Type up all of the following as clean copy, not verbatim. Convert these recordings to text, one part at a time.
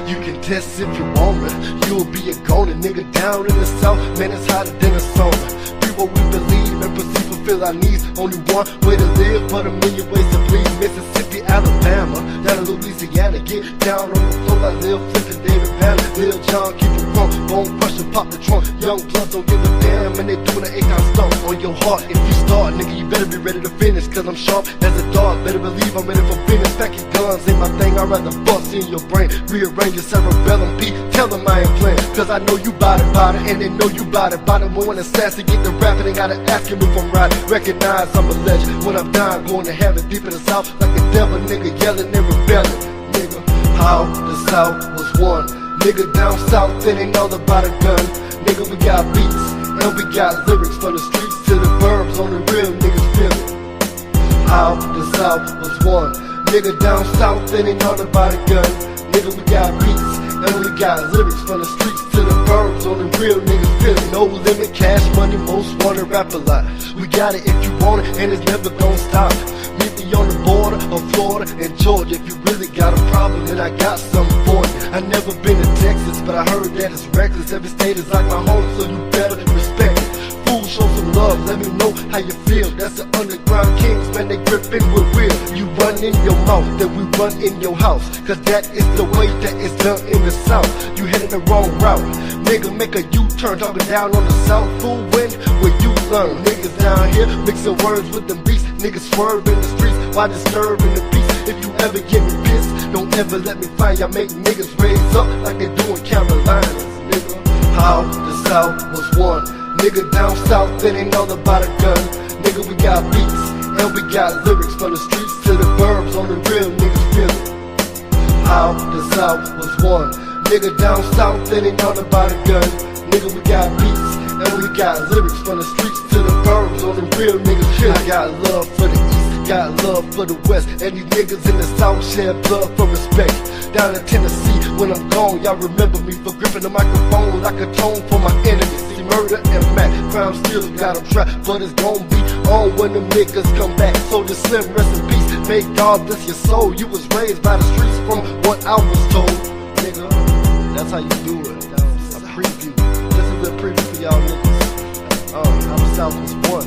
You can test if you want it. You'll be a goner, nigga down in the south. Man, it's hotter than a sauna. Do what we believe and proceed fulfill our needs. Only one way to live, but a million ways to please. Mississippi, Alabama, down to Louisiana. Get down on the floor like Lil Flip and David Banner. Lil John, keep it wrong. Bone crusher, pop the trunk. Young bloods don't give a damn, and they doing an 8-count stomp on your heart. If you start, nigga, you better be ready to finish. Cause I'm sharp as a dog. Better believe I'm ready for business. Packing guns ain't my thing. I'd rather bust in your brain. Rearrange your cerebellum. Beat, tell them I ain't playing. Cause I know you bout it, and they know you bout it. When assassin get the rapping, they gotta ask him if I'm right. Recognize I'm a legend. When I'm dying, going to heaven. Deep in the south, like the devil, nigga, yelling and rebelling. Nigga, how the south was won. Nigga down south, it ain't all about a gun. Nigga, we got beats, and we got lyrics. From the streets to the burbs, on the real niggas feel it. How the south was won. Nigga down south, it ain't all about a gun. Nigga, we got beats, and we got lyrics. From the streets to the burbs, on the real niggas feel it. No limit, cash money, most wanna rap a lot. We got it if you want it, and it's never gonna stop. Meet me on the border of Florida and Georgia. If you really got a problem, then I got something for you. I never been to Texas, but I heard that it's reckless. Every state is like my home, so you better respect it. Fools, show some love, let me know how you feel. That's the underground kings, man, they gripping with real. You run in your mouth, then we run in your house. Cause that is the way that it's done in the south. You headed the wrong route. Nigga, make a U-turn, talking down on the south. Fool, win where you learn. Niggas down here, mixing words with them beats. Niggas swerve in the streets while disturbing the peace. If you ever get me pissed, don't ever let me find y'all. Make niggas raise up like they do in Carolinas. Nigga, how the south was won. Nigga down south, it ain't all about a gun. Nigga, we got beats, and we got lyrics. From the streets to the burbs, on the real niggas feel it. How the south was won. Nigga down south, it ain't all about a gun. Nigga, we got beats, and we got lyrics. From the streets to the burbs, on the real niggas feel it. I got love for the east, got love for the west. And these niggas in the south share blood for respect. Down in Tennessee, when I'm gone, y'all remember me for gripping the microphone like a tone for my enemies. See, murder and Mac, crime still got them trapped, but it's gon' be on when them niggas come back. So the Slim, rest in peace, may God bless your soul. You was raised by the streets from what I was told. Nigga, that's how you do it. A preview, this is a preview for y'all niggas. How the South was won.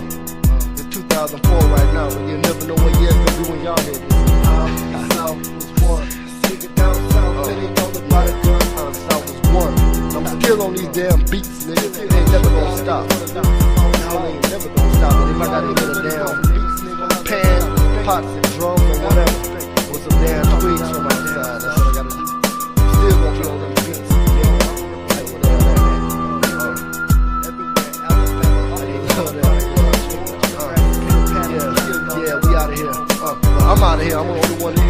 It's 2004 right now, but you never know what year it's gonna be when y'all hear this. How the South was won. Nigga down south, it ain't all about a gun. How the South was won. I'm still on these damn beats, nigga. They ain't never gonna stop. They ain't never gonna stop. And if I gotta hit a damn pan, pots and drums or whatever, with some damn twigs from outside, that's what I gotta do. Still gonna be on them beats. Yeah, we out of here. I'm out of here. I'm the only one here.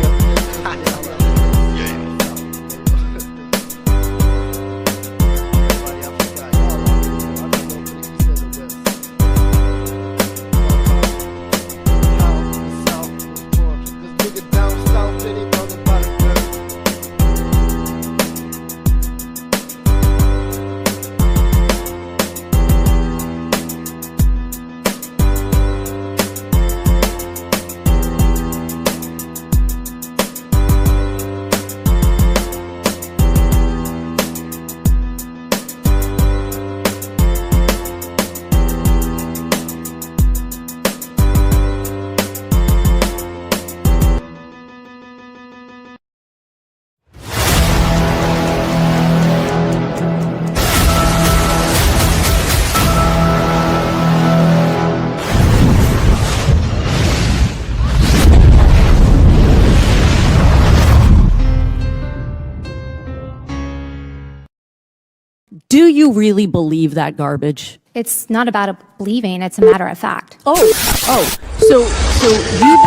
Do you really believe that garbage? It's not about believing, it's a matter of fact. So you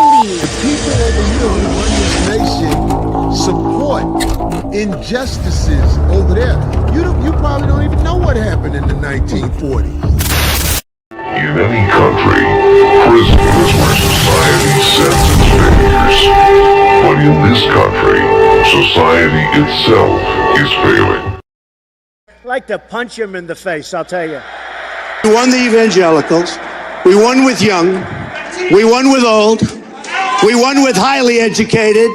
believe the people over here who run this nation support injustices over there. You probably don't even know what happened in the 1940s. In any country, prison is where society sends its failures. But in this country, society itself is failing. I'd like to punch him in the face, I'll tell you. You won the evangelicals, We won with young. We won with old. We won with highly educated.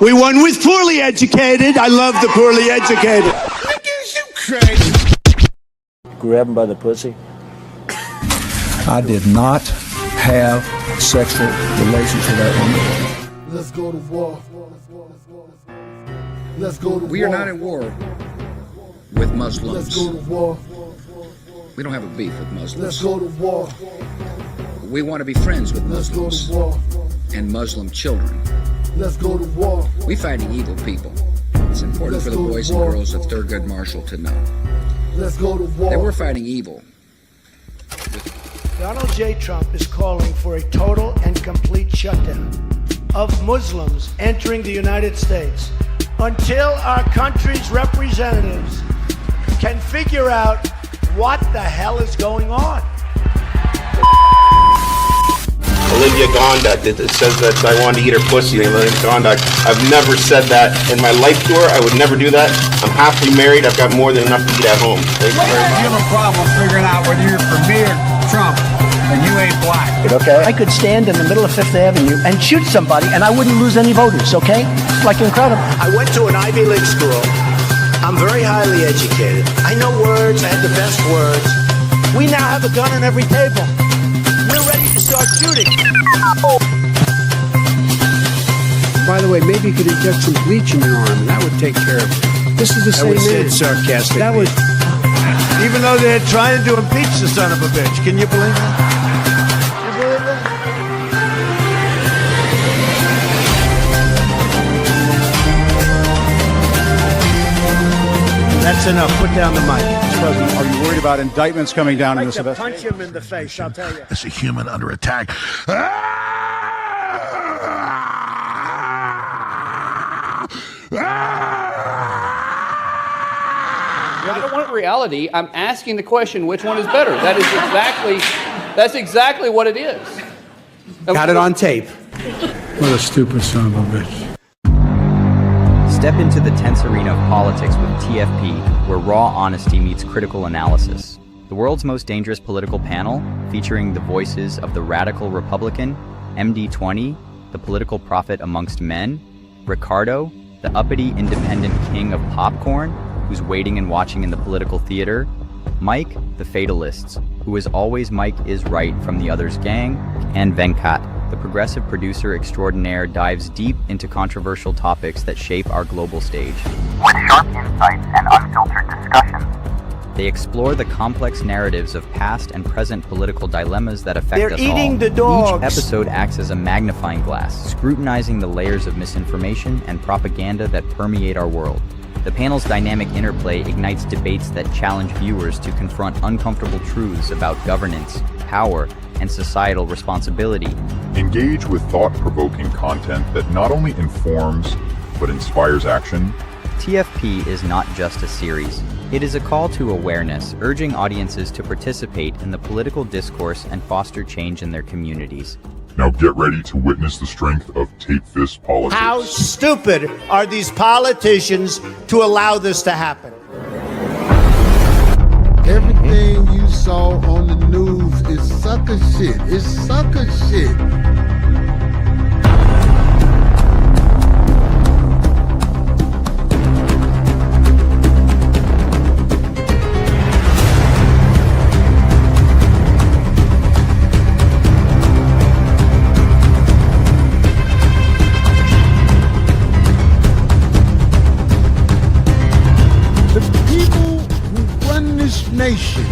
We won with poorly educated. I love the poorly educated. Grab him by the pussy. I did not have sexual relations with that woman. Let's go to war. Let's go to war. We are not at war with Muslims. Let's go to war. We don't have a beef with Muslims. Let's go to war. We want to be friends with Let's go Muslims to war. and Muslim children. Let's go to war. We're fighting evil people. It's important for the boys and girls of Thurgood Marshall to know Let's go to war. that we're fighting evil. Donald J. Trump is calling for a total and complete shutdown of Muslims entering the United States until our country's representatives can figure out what the hell is going on. Olivia Gondak, it says that I wanted to eat her pussy. Olivia Gondak, I've never said that in my life to her. I would never do that. I'm happily married. I've got more than enough to eat at home. Thank you very much. You have a problem figuring out whether you're for me or Trump, and you ain't black. Okay. I could stand in the middle of Fifth Avenue and shoot somebody, and I wouldn't lose any voters, okay? It's like incredible. I went to an Ivy League school. I'm very highly educated. I know words. I have the best words. We now have a gun on every table. We're ready to start shooting. By the way, maybe you could inject some bleach in your arm, and that would take care of it. This is the same man. Sarcastic. That was... Even though they're trying to impeach the son of a bitch. Can you believe that? You believe that? That's enough. Put down the mic. Mr. President, are you worried about indictments coming down in this investigation? Punch him in the face, I'll tell you. As a human under attack. I don't want reality. I'm asking the question, which one is better? That's exactly what it is. Got it on tape. What a stupid son of a bitch. Step into the tense arena of politics with TFP, where raw honesty meets critical analysis. The world's most dangerous political panel, featuring the voices of the radical Republican, MD-20, the political prophet amongst men, Ricardo, the uppity independent king of popcorn, who's waiting and watching in the political theater, Mike, the Fatalists, who is always Mike is right from the Others Gang, and Venkat, the Progressive Producer Extraordinaire, dives deep into controversial topics that shape our global stage. With sharp insights and unfiltered discussions, they explore the complex narratives of past and present political dilemmas that affect us all. They're eating the dogs. Each episode acts as a magnifying glass, scrutinizing the layers of misinformation and propaganda that permeate our world. The panel's dynamic interplay ignites debates that challenge viewers to confront uncomfortable truths about governance, power, and societal responsibility. Engage with thought-provoking content that not only informs, but inspires action. TFP is not just a series. It is a call to awareness, urging audiences to participate in the political discourse and foster change in their communities. Now get ready to witness the strength of tape-fist politics. How stupid are these politicians to allow this to happen? Everything you saw on the news is sucker shit. It's sucker shit. Nation,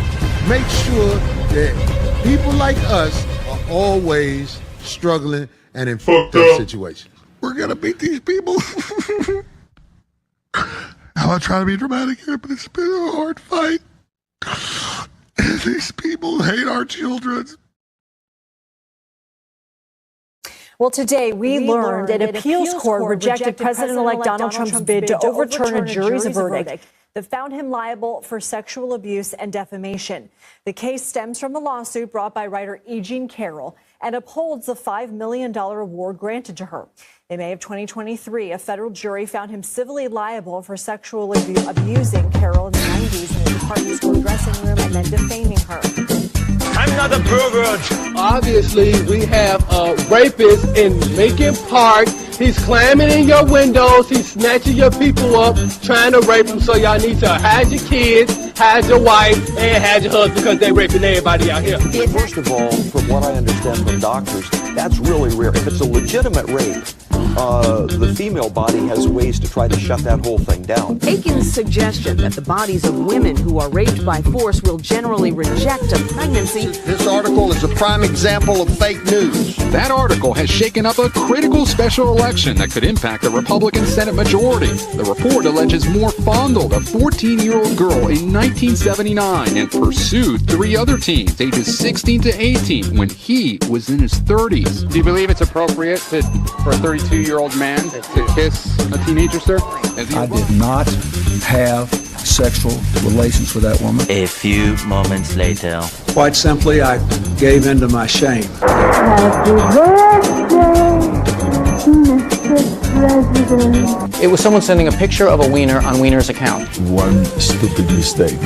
make sure that people like us are always struggling and in fucked up situations. We're gonna beat these people. I'm not trying to be dramatic here, but it's been a hard fight. These people hate our children. Well, today we learned an appeals court rejected President-elect Donald Trump's bid to overturn a jury's verdict that found him liable for sexual abuse and defamation. The case stems from a lawsuit brought by writer E. Jean Carroll and upholds the $5 million award granted to her. In May of 2023, a federal jury found him civilly liable for sexually abusing Carroll in the 90s in his department store dressing room and then defaming her. I'm not a Obviously, we have a rapist in Lincoln Park. He's climbing in your windows. He's snatching your people up, trying to rape them. So y'all need to hide your kids, hide your wife, and hide your husband because they raping everybody out here. First of all, from what I understand from doctors, that's really rare. If it's a legitimate rape, the female body has ways to try to shut that whole thing down. Aiken's suggestion that the bodies of women who are raped by force will generally reject a pregnancy. This article is a prime example of fake news. That article has shaken up a critical special election that could impact the Republican Senate majority. The report alleges Moore fondled a 14-year-old girl in 1979 and pursued 3 other teens, ages 16 to 18, when he was in his 30s. Do you believe it's appropriate for a 32-year-old man to kiss a teenager, sir? I did not have sexual relations with that woman. A few moments later. Quite simply, I gave in to my shame. Happy birthday, Mr. President. It was someone sending a picture of a wiener on Wiener's account. One stupid mistake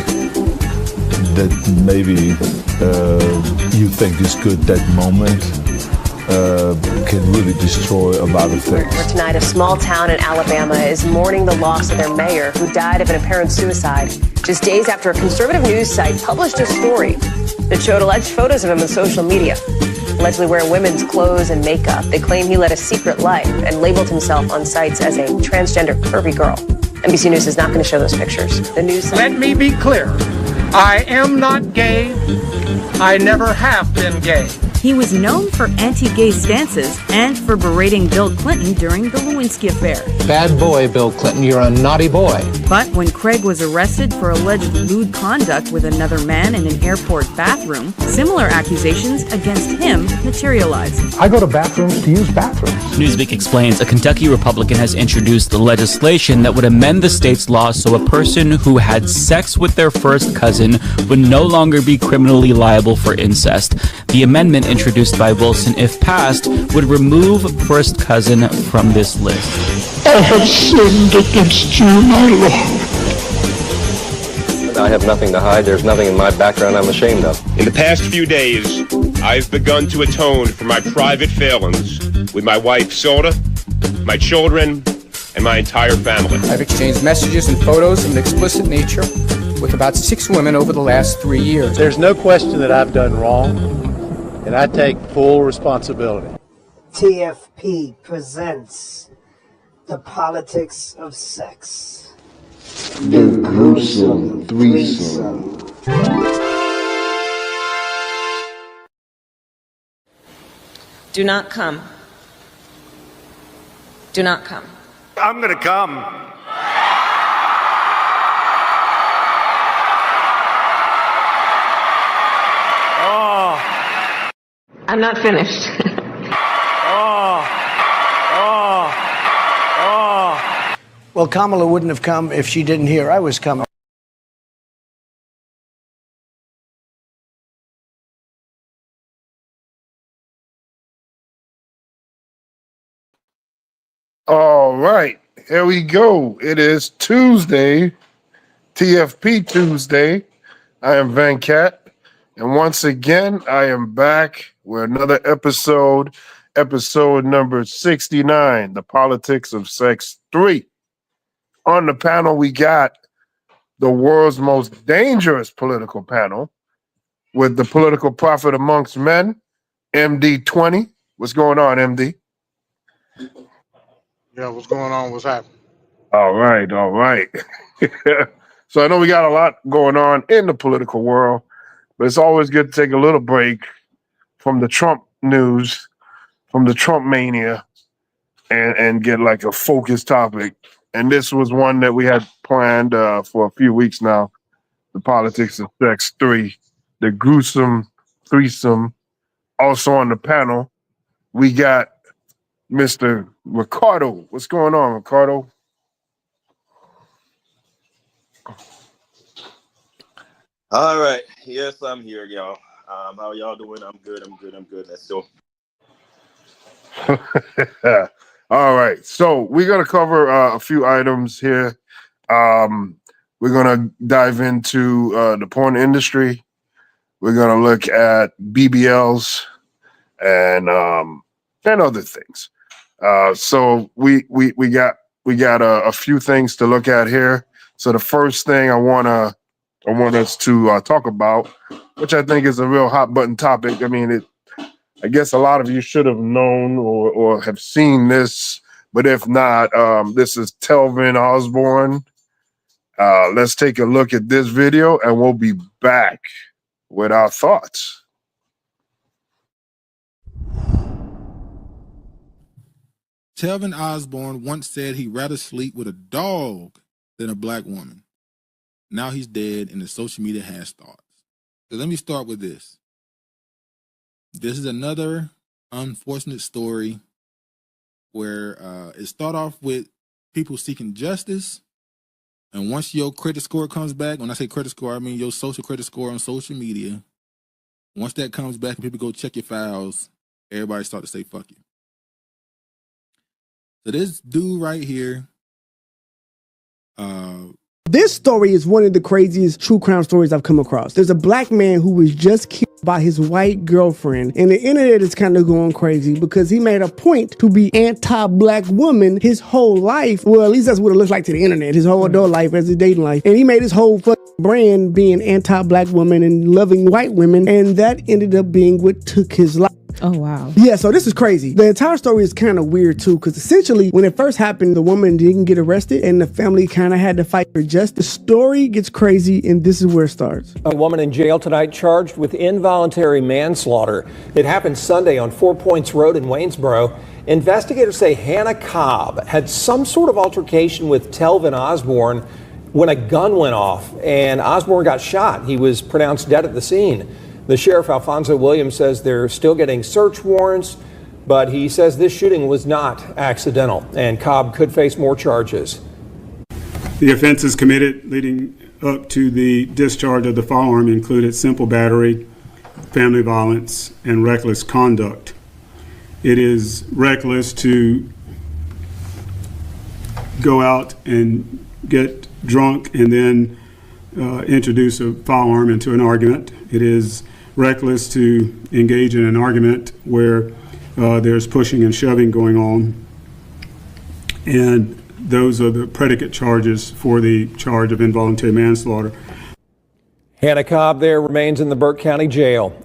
that maybe you think is good that moment can really destroy a lot of things. Where tonight, a small town in Alabama is mourning the loss of their mayor, who died of an apparent suicide just days after a conservative news site published a story that showed alleged photos of him on social media, allegedly wearing women's clothes and makeup. They claim he led a secret life and labeled himself on sites as a transgender curvy girl. NBC News is not going to show those pictures. The news site— Let me be clear. I am not gay. I never have been gay. He was known for anti-gay stances and for berating Bill Clinton during the Lewinsky affair. Bad boy, Bill Clinton. You're a naughty boy. But when Craig was arrested for alleged lewd conduct with another man in an airport bathroom, similar accusations against him materialized. I go to bathrooms to use bathrooms. Newsweek explains a Kentucky Republican has introduced the legislation that would amend the state's law so a person who had sex with their first cousin would no longer be criminally liable for incest. The amendment, introduced by Wilson, if passed, would remove first cousin from this list. I have sinned against you, my Lord. I have nothing to hide. There's nothing in my background I'm ashamed of. In the past few days, I've begun to atone for my private failings with my wife, Soda, my children, and my entire family. I've exchanged messages and photos of an explicit nature with about 6 women over the last 3 years. There's no question that I've done wrong, and I take full responsibility. TFP presents The Politics of Sex. The Gruesome Threesome. Do not come. Do not come. I'm gonna come. Oh. I'm not finished. Well, Kamala wouldn't have come if she didn't hear I was coming. All right, here we go. It is Tuesday, TFP Tuesday. I am Venkat, and once again, I am back with another episode number 69, The Politics of Sex 3. On the panel, we got the world's most dangerous political panel with the political prophet amongst men, MD20. What's going on, MD? Yeah, what's going on? What's happening? All right. So I know we got a lot going on in the political world, but it's always good to take a little break from the Trump news, from the Trump mania, and get like a focused topic. And this was one that we had planned for a few weeks now, The Politics of Sex 3, the Gruesome Threesome. Also on the panel, we got Mr. Ricardo. What's going on, Ricardo? All right. Yes, I'm here, y'all. How y'all doing? I'm good. Let's go. All right. So we're going to cover a few items here. We're going to dive into the porn industry. We're going to look at BBLs and other things. So we got a few things to look at here. So the first thing I want us to talk about, which I think is a real hot button topic. I mean, I guess a lot of you should have known or have seen this, but if not, this is Telvin Osborne. Let's take a look at this video and we'll be back with our thoughts. Telvin Osborne once said he'd rather sleep with a dog than a black woman. Now he's dead and the social media has thoughts. So let me start with this. This is another unfortunate story where it started off with people seeking justice. And once your credit score comes back, when I say credit score, I mean your social credit score on social media. Once that comes back and people go check your files, everybody start to say, fuck you. So this dude right here. This story is one of the craziest true crime stories I've come across. There's a black man who was just killed by his white girlfriend, and the internet is kind of going crazy because he made a point to be anti-black woman his whole life. Well, at least that's what it looks like to the internet, his whole adult life, as his dating life. And he made his whole brand being anti-black woman and loving white women, and that ended up being what took his life. Oh, wow. Yeah, so this is crazy. The entire story is kind of weird, too, because essentially, when it first happened, the woman didn't get arrested, and the family kind of had to fight for justice. The story gets crazy, and this is where it starts. A woman in jail tonight charged with involuntary manslaughter. It happened Sunday on 4 Points Road in Waynesboro. Investigators say Hannah Cobb had some sort of altercation with Telvin Osborne when a gun went off, and Osborne got shot. He was pronounced dead at the scene. The sheriff, Alfonso Williams, says they're still getting search warrants, but he says this shooting was not accidental, and Cobb could face more charges. The offenses committed leading up to the discharge of the firearm included simple battery, family violence, and reckless conduct. It is reckless to go out and get drunk and then introduce a firearm into an argument. It is reckless to engage in an argument where there's pushing and shoving going on. And those are the predicate charges for the charge of involuntary manslaughter. Hannah Cobb there remains in the Burke County Jail.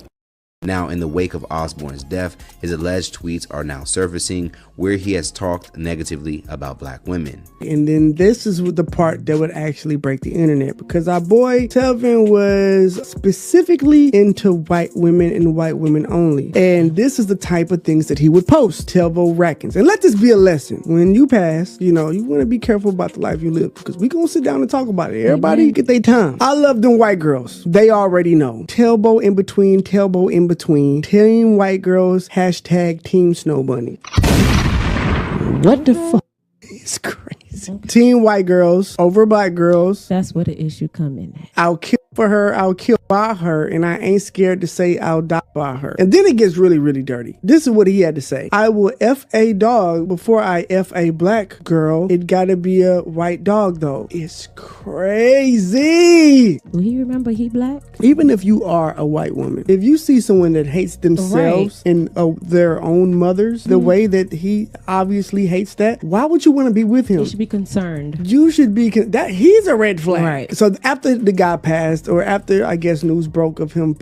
Now, in the wake of Osborne's death, his alleged tweets are now surfacing where he has talked negatively about black women. And then this is the part that would actually break the internet, because our boy Telvin was specifically into white women and white women only. And this is the type of things that he would post, Telvo Rackins. And let this be a lesson. When you pass, you want to be careful about the life you live, because we going to sit down and talk about it. Everybody get their time. I love them white girls. They already know. Telbo in between, Telbo in between. Team white girls, hashtag Team Snow Bunny. What the fuck? It's crazy. Team white girls over black girls. That's where the issue come in at. I'll kill for her, I'll kill by her, and I ain't scared to say I'll die by her. And then it gets really, really dirty. This is what he had to say. I will F a dog before I F a black girl. It gotta be a white dog though. It's crazy. Will he remember he black? Even if you are a white woman, if you see someone that hates themselves and their own mothers, the way that he obviously hates that, why would you want to be with him? You should be concerned. You should be, that he's a red flag. Right. So after the guy passed, or after I guess news broke of him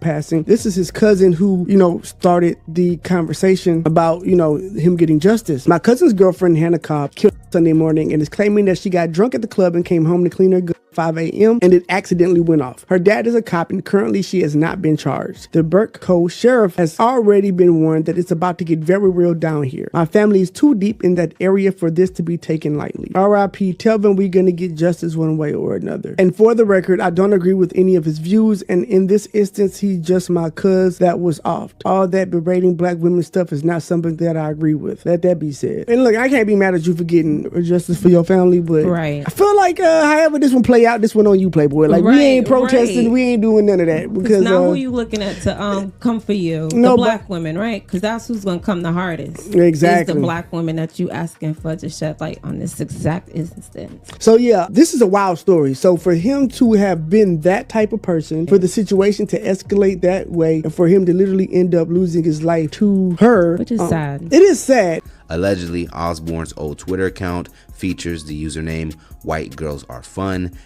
passing, this is his cousin who, started the conversation about, him getting justice. My cousin's girlfriend, Hannah Cobb, killed Sunday morning and is claiming that she got drunk at the club and came home to clean her goods at 5 a.m. and it accidentally went off. Her dad is a cop and currently she has not been charged. The Burke Co. sheriff has already been warned that it's about to get very real down here. My family is too deep in that area for this to be taken lightly. R.I.P. Telvin, we're gonna get justice one way or another. And for the record, I don't agree with any of his views, and in this instance, he's just my cuz that was off. All that berating black women stuff is not something that I agree with. Let that be said. And look, I can't be mad at you for getting justice for your family, but I feel like however this one play out this one on you, Playboy. Like, we ain't protesting, right. we ain't doing none of that. Because now who you looking at to come for you? No, the black women, right? Because that's who's going to come the hardest. Exactly. Is the black women that you asking for to shed light on this exact instance. So yeah, this is a wild story. So for him to have been that type of person, for the situation to escalate that way, and for him to literally end up losing his life to her, which is sad. It is sad. Allegedly, Osbourne's old Twitter account features the username White Girls Are Fun,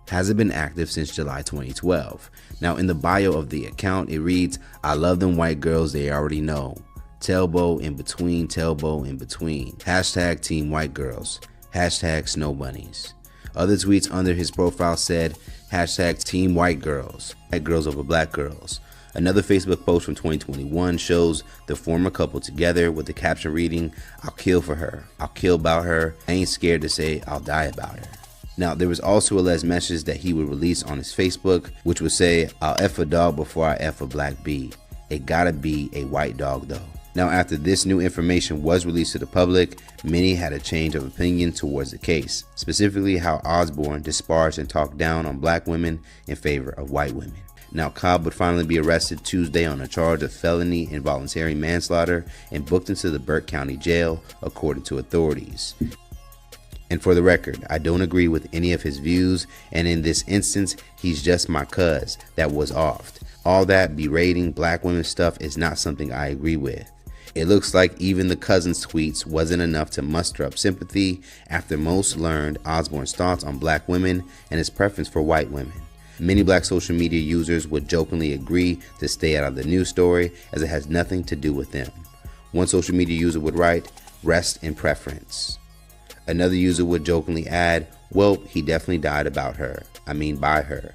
hasn't been active since July 2012. Now in the bio of the account, it reads, "I love them white girls they already know. Tailbow in between, tailbow in between. Hashtag Team White Girls. Hashtag Snow Bunnies." Other tweets under his profile said, hashtag Team White Girls. White girls over black girls. Another Facebook post from 2021 shows the former couple together with the caption reading, "I'll kill for her. I'll kill about her. I ain't scared to say I'll die about her." Now, there was also a alleged message that he would release on his Facebook, which would say, "I'll F a dog before I F a black bee. It gotta be a white dog though." Now, after this new information was released to the public, many had a change of opinion towards the case, specifically how Osbourne disparaged and talked down on black women in favor of white women. Now, Cobb would finally be arrested Tuesday on a charge of felony involuntary manslaughter and booked into the Burke County Jail, according to authorities. And for the record, I don't agree with any of his views, and in this instance, he's just my cuz that was offed. All that berating black women stuff is not something I agree with. It looks like even the cousin's tweets wasn't enough to muster up sympathy after most learned Osbourne's thoughts on black women and his preference for white women. Many black social media users would jokingly agree to stay out of the news story as it has nothing to do with them. One social media user would write, "Rest in preference." Another user would jokingly add, "Well, he definitely died about her. I mean by her."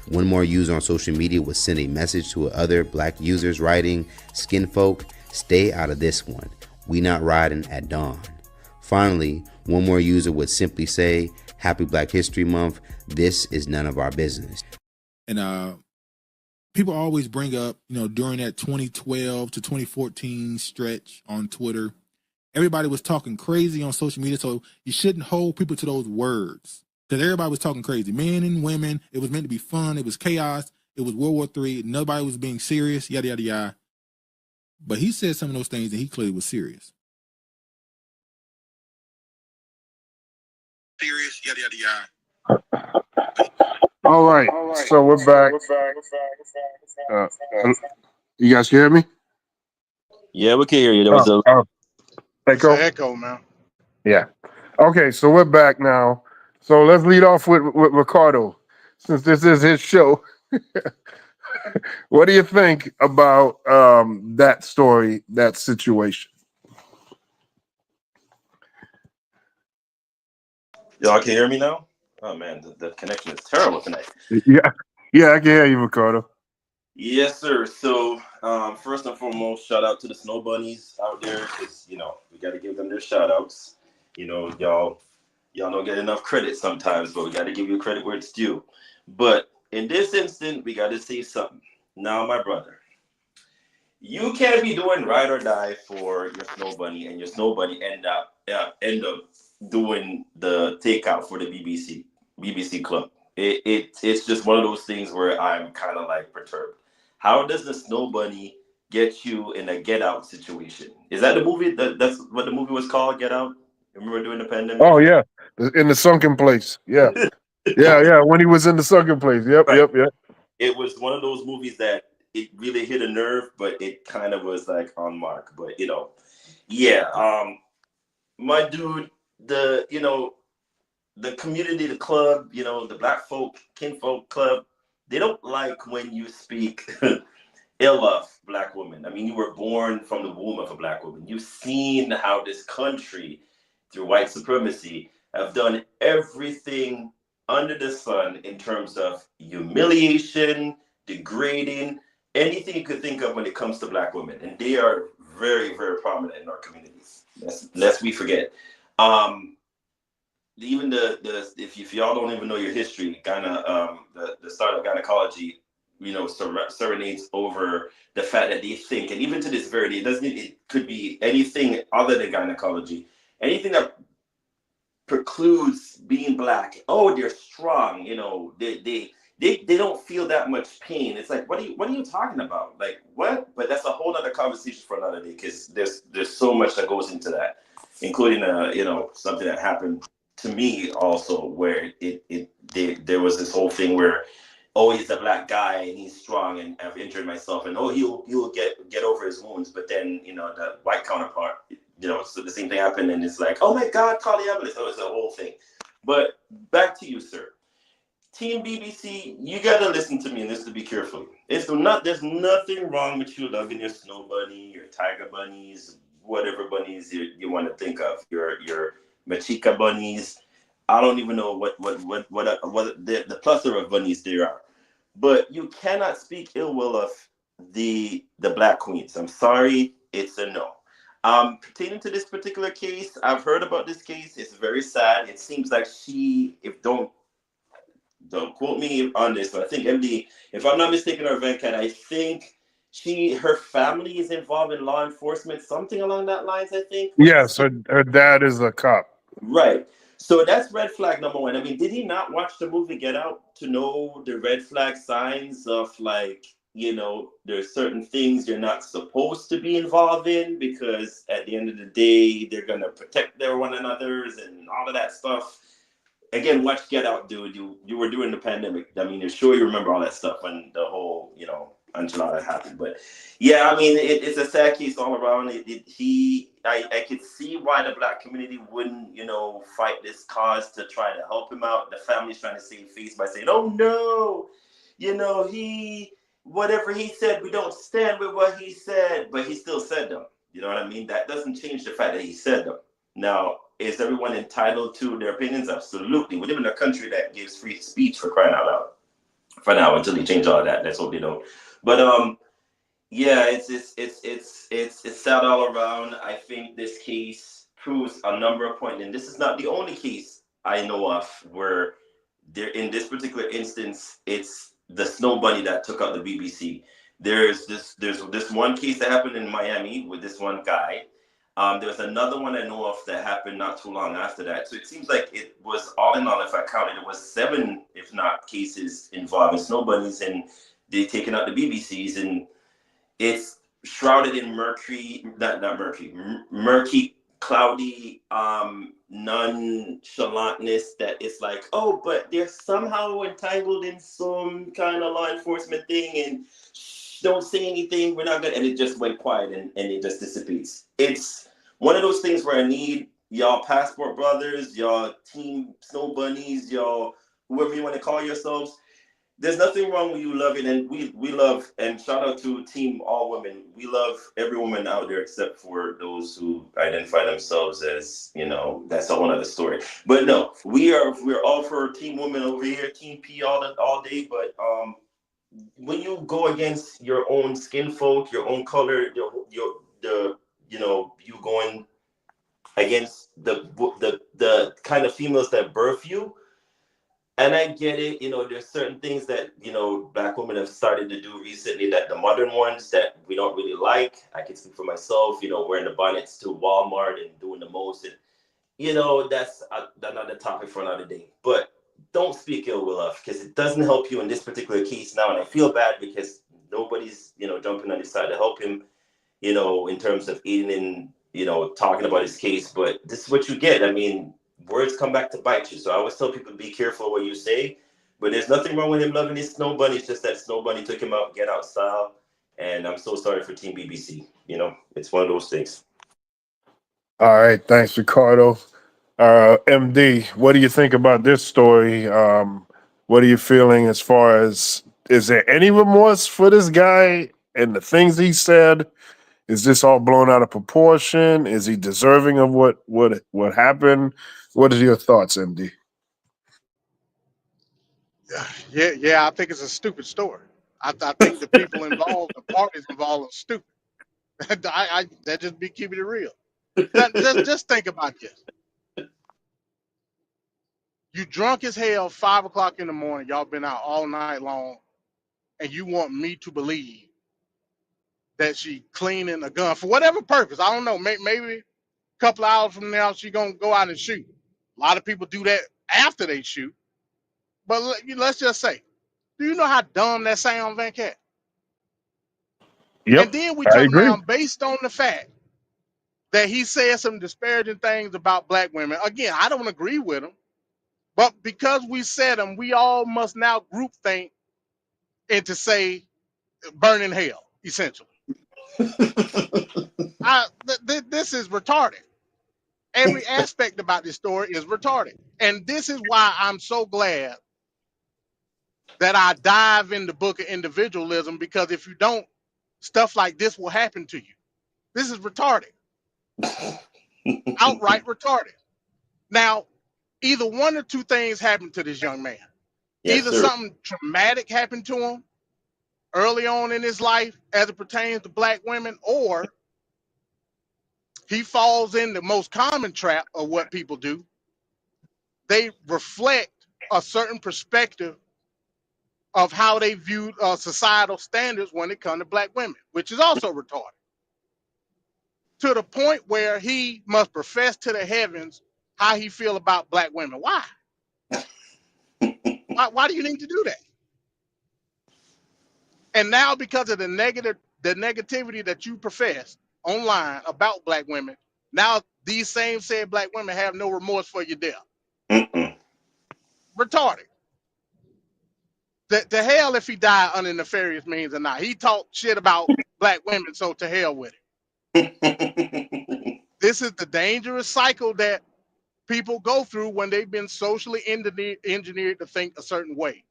One more user on social media would send a message to other black users writing, "Skinfolk, stay out of this one. We not riding at dawn." Finally, one more user would simply say, "Happy Black History Month. This is none of our business." And people always bring up, during that 2012 to 2014 stretch on Twitter, everybody was talking crazy on social media, so you shouldn't hold people to those words. Because everybody was talking crazy. Men and women, it was meant to be fun, it was chaos, it was World War III, nobody was being serious, yada, yada, yada. But he said some of those things and he clearly was serious. Serious, yada, yada, yada. All right, so we're back. You guys can hear me? Yeah, we can hear you. There was a echo. Echo, man. Yeah. Okay, so we're back now. So let's lead off with Ricardo, since this is his show. What do you think about that story, that situation? Y'all can hear me now? Oh man, the connection is terrible tonight. Yeah, I can hear you, Ricardo. Yes, sir. So first and foremost, shout out to the Snow Bunnies out there, because we got to give them their shout outs. Y'all don't get enough credit sometimes, but we got to give you credit where it's due. But in this instant, we got to say something. Now, my brother, you can't be doing ride or die for your Snow Bunny, and your Snow Bunny end up doing the takeout for the BBC Club. It's just one of those things where I'm kind of like perturbed. How does the Snow Bunny get you in a Get Out situation? Is that the movie? That's what the movie was called, Get Out? Remember during the pandemic? Oh yeah, in the sunken place. Yeah, yeah. When he was in the sunken place. Yep, right. Yep. It was one of those movies that it really hit a nerve, but it kind of was like on mark. But my dude, the community, the club, the black folk, kinfolk club, they don't like when you speak ill of black women. I mean, you were born from the womb of a black woman. You've seen how this country, through white supremacy, have done everything under the sun in terms of humiliation, degrading, anything you could think of when it comes to black women. And they are very, very prominent in our communities, lest we forget. Even if y'all don't even know your history, the start of gynecology, serenades over the fact that they think, and even to this very day, it could be anything other than gynecology, anything that precludes being black. Oh, they're strong. They don't feel that much pain. It's like, what are you talking about? Like, what? But that's a whole other conversation for another day, because there's so much that goes into that, including something that happened to me also, where there was this whole thing where, oh, he's a black guy and he's strong and I've injured myself, and oh, he'll get over his wounds. But then the white counterpart, so the same thing happened, and it's like, oh my God, call the ambulance. Oh, it's a whole thing. But back to you, sir. Team BBC, you gotta listen to me and listen to me carefully. There's nothing wrong with you loving your snow bunny, your tiger bunnies, whatever bunnies you want to think of, your Machika bunnies. I don't even know what the plethora of bunnies there are, but you cannot speak ill will of the Black Queens. I'm sorry, it's a no. Pertaining to this particular case, I've heard about this case. It's very sad. It seems like don't quote me on this, but I think MD, if I'm not mistaken, or Venkat, I think her family is involved in law enforcement, something along that lines, I think. Yes, her dad is a cop. Right. So that's red flag number one. I mean, did he not watch the movie Get Out to know the red flag signs of, like, there's certain things you're not supposed to be involved in, because at the end of the day, they're going to protect their one another's and all of that stuff. Again, watch Get Out, dude. You were doing the pandemic. I mean, you're sure you remember all that stuff when the whole, enchilada happened. But yeah, I mean, it's a sad case all around. I could see why the Black community wouldn't, fight this cause to try to help him out. The family's trying to save face by saying, oh no, whatever he said, we don't stand with what he said, but he still said them. You know what I mean? That doesn't change the fact that he said them. Now, is everyone entitled to their opinions? Absolutely. We live in a country that gives free speech, for crying out loud. For now, until they change all of that. Let's hope they don't. But yeah, it's sad all around. I think this case proves a number of points, and this is not the only case I know of where in this particular instance, it's the snow bunny that took out the BBC. There's this one case that happened in Miami with this one guy. There's another one I know of that happened not too long after that. So it seems like it was, all in all, if I counted, it was 7, if not, cases involving snow bunnies, and they taken out the BBCs, and it's shrouded in murky, cloudy, nonchalantness that it's like, oh, but they're somehow entangled in some kind of law enforcement thing, and don't say anything, we're not good, and it just went quiet, and it just dissipates. It's one of those things where I need y'all passport brothers, y'all team snow bunnies, y'all whoever you want to call yourselves. There's nothing wrong with you loving, and we love, and shout out to Team All Women. We love every woman out there except for those who identify themselves as, that's a whole other story. But no, we're all for Team Women over here, Team P all day. But when you go against your own skin folk, your own color, you going against the kind of females that birth you. And I get it, there's certain things that, Black women have started to do recently, that the modern ones that we don't really like. I can speak for myself, wearing the bonnets to Walmart and doing the most. And, that's another topic for another day. But don't speak ill will of, because it doesn't help you in this particular case now. And I feel bad because nobody's, jumping on his side to help him, in terms of aiding and, talking about his case. But this is what you get. I mean, words come back to bite you. So I always tell people, be careful what you say. But there's nothing wrong with him loving his snow bunny. It's just that snow bunny took him out, Get Out style. And I'm so sorry for Team BBC. It's one of those things. All right. Thanks, Ricardo. MD, what do you think about this story? What are you feeling as far as, is there any remorse for this guy and the things he said? Is this all blown out of proportion? Is he deserving of what happened? What are your thoughts, MD? Yeah, I think it's a stupid story. I think the people involved, the parties involved, are stupid. That just be keeping it real. Just think about this. You drunk as hell, 5 o'clock in the morning. Y'all been out all night long, and you want me to believe that she cleaning a gun for whatever purpose? I don't know. Maybe a couple of hours from now she gonna go out and shoot. A lot of people do that after they shoot. But let's just say, do you know how dumb that sounds, Venkat? Yep, And then we I turn agree. around based on the fact that he said some disparaging things about black women. Again, I don't agree with him, but because we said them, we all must now group think into say burn in hell, essentially. This is retarded. Every aspect about this story is retarded. And this is why I'm so glad that I dive in the book of individualism, because if you don't, stuff like this will happen to you. This is retarded. Outright retarded. Now, either one or two things happened to this young man. Yes, Either sir. something traumatic happened to him early on in his life as it pertains to black women, or he falls in the most common trap of what people do. They reflect a certain perspective of how they view societal standards when it comes to black women, which is also retarded. To the point where he must profess to the heavens how he feel about black women. Why? Why do you need to do that? And now, because of the negativity that you profess online about black women, now these same said black women have no remorse for your death. Retarded. To hell if he died under nefarious means or not. He talked shit about black women, so to hell with it. This is the dangerous cycle that people go through when they've been socially engineered to think a certain way.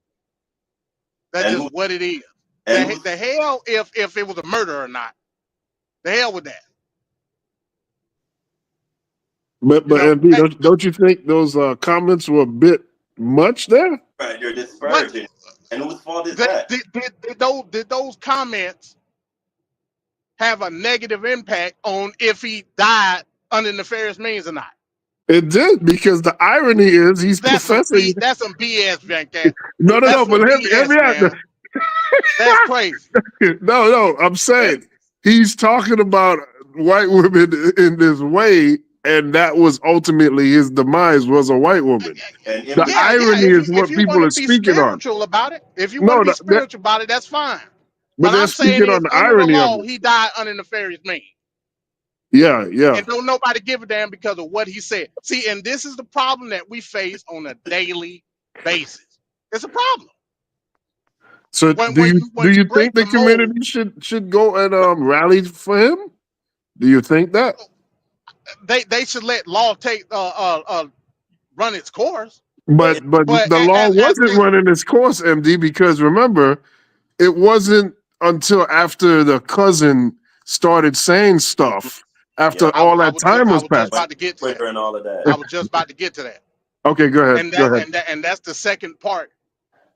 That's just what it is. The hell if it was a murder or not. The hell with that. But MD, don't you think those comments were a bit much there? Right, you're disparaging. And whose fault is that? Did those comments have a negative impact on if he died under nefarious means or not? It did, because the irony is he's professing. That's some BS, Venkat. No. That's But some let me BS, man. That's crazy. No, I'm saying he's talking about white women in this way, and that was ultimately his demise, was a white woman. The irony is what people are speaking on. About it, if you want to be spiritual about it, that's fine. But they're I'm saying speaking is, on the under the irony of law, it. he died under nefarious means. Yeah. And don't nobody give a damn because of what he said. See, and this is the problem that we face on a daily basis. It's a problem. So do you think the community should go and rally for him? Do you think that? They should let law take run its course. But the law wasn't running its course, MD, because remember, it wasn't until after the cousin started saying stuff after all that time was passed. About to get to that. And all of that. I was just about to get to that. Okay, go ahead. And that's the second part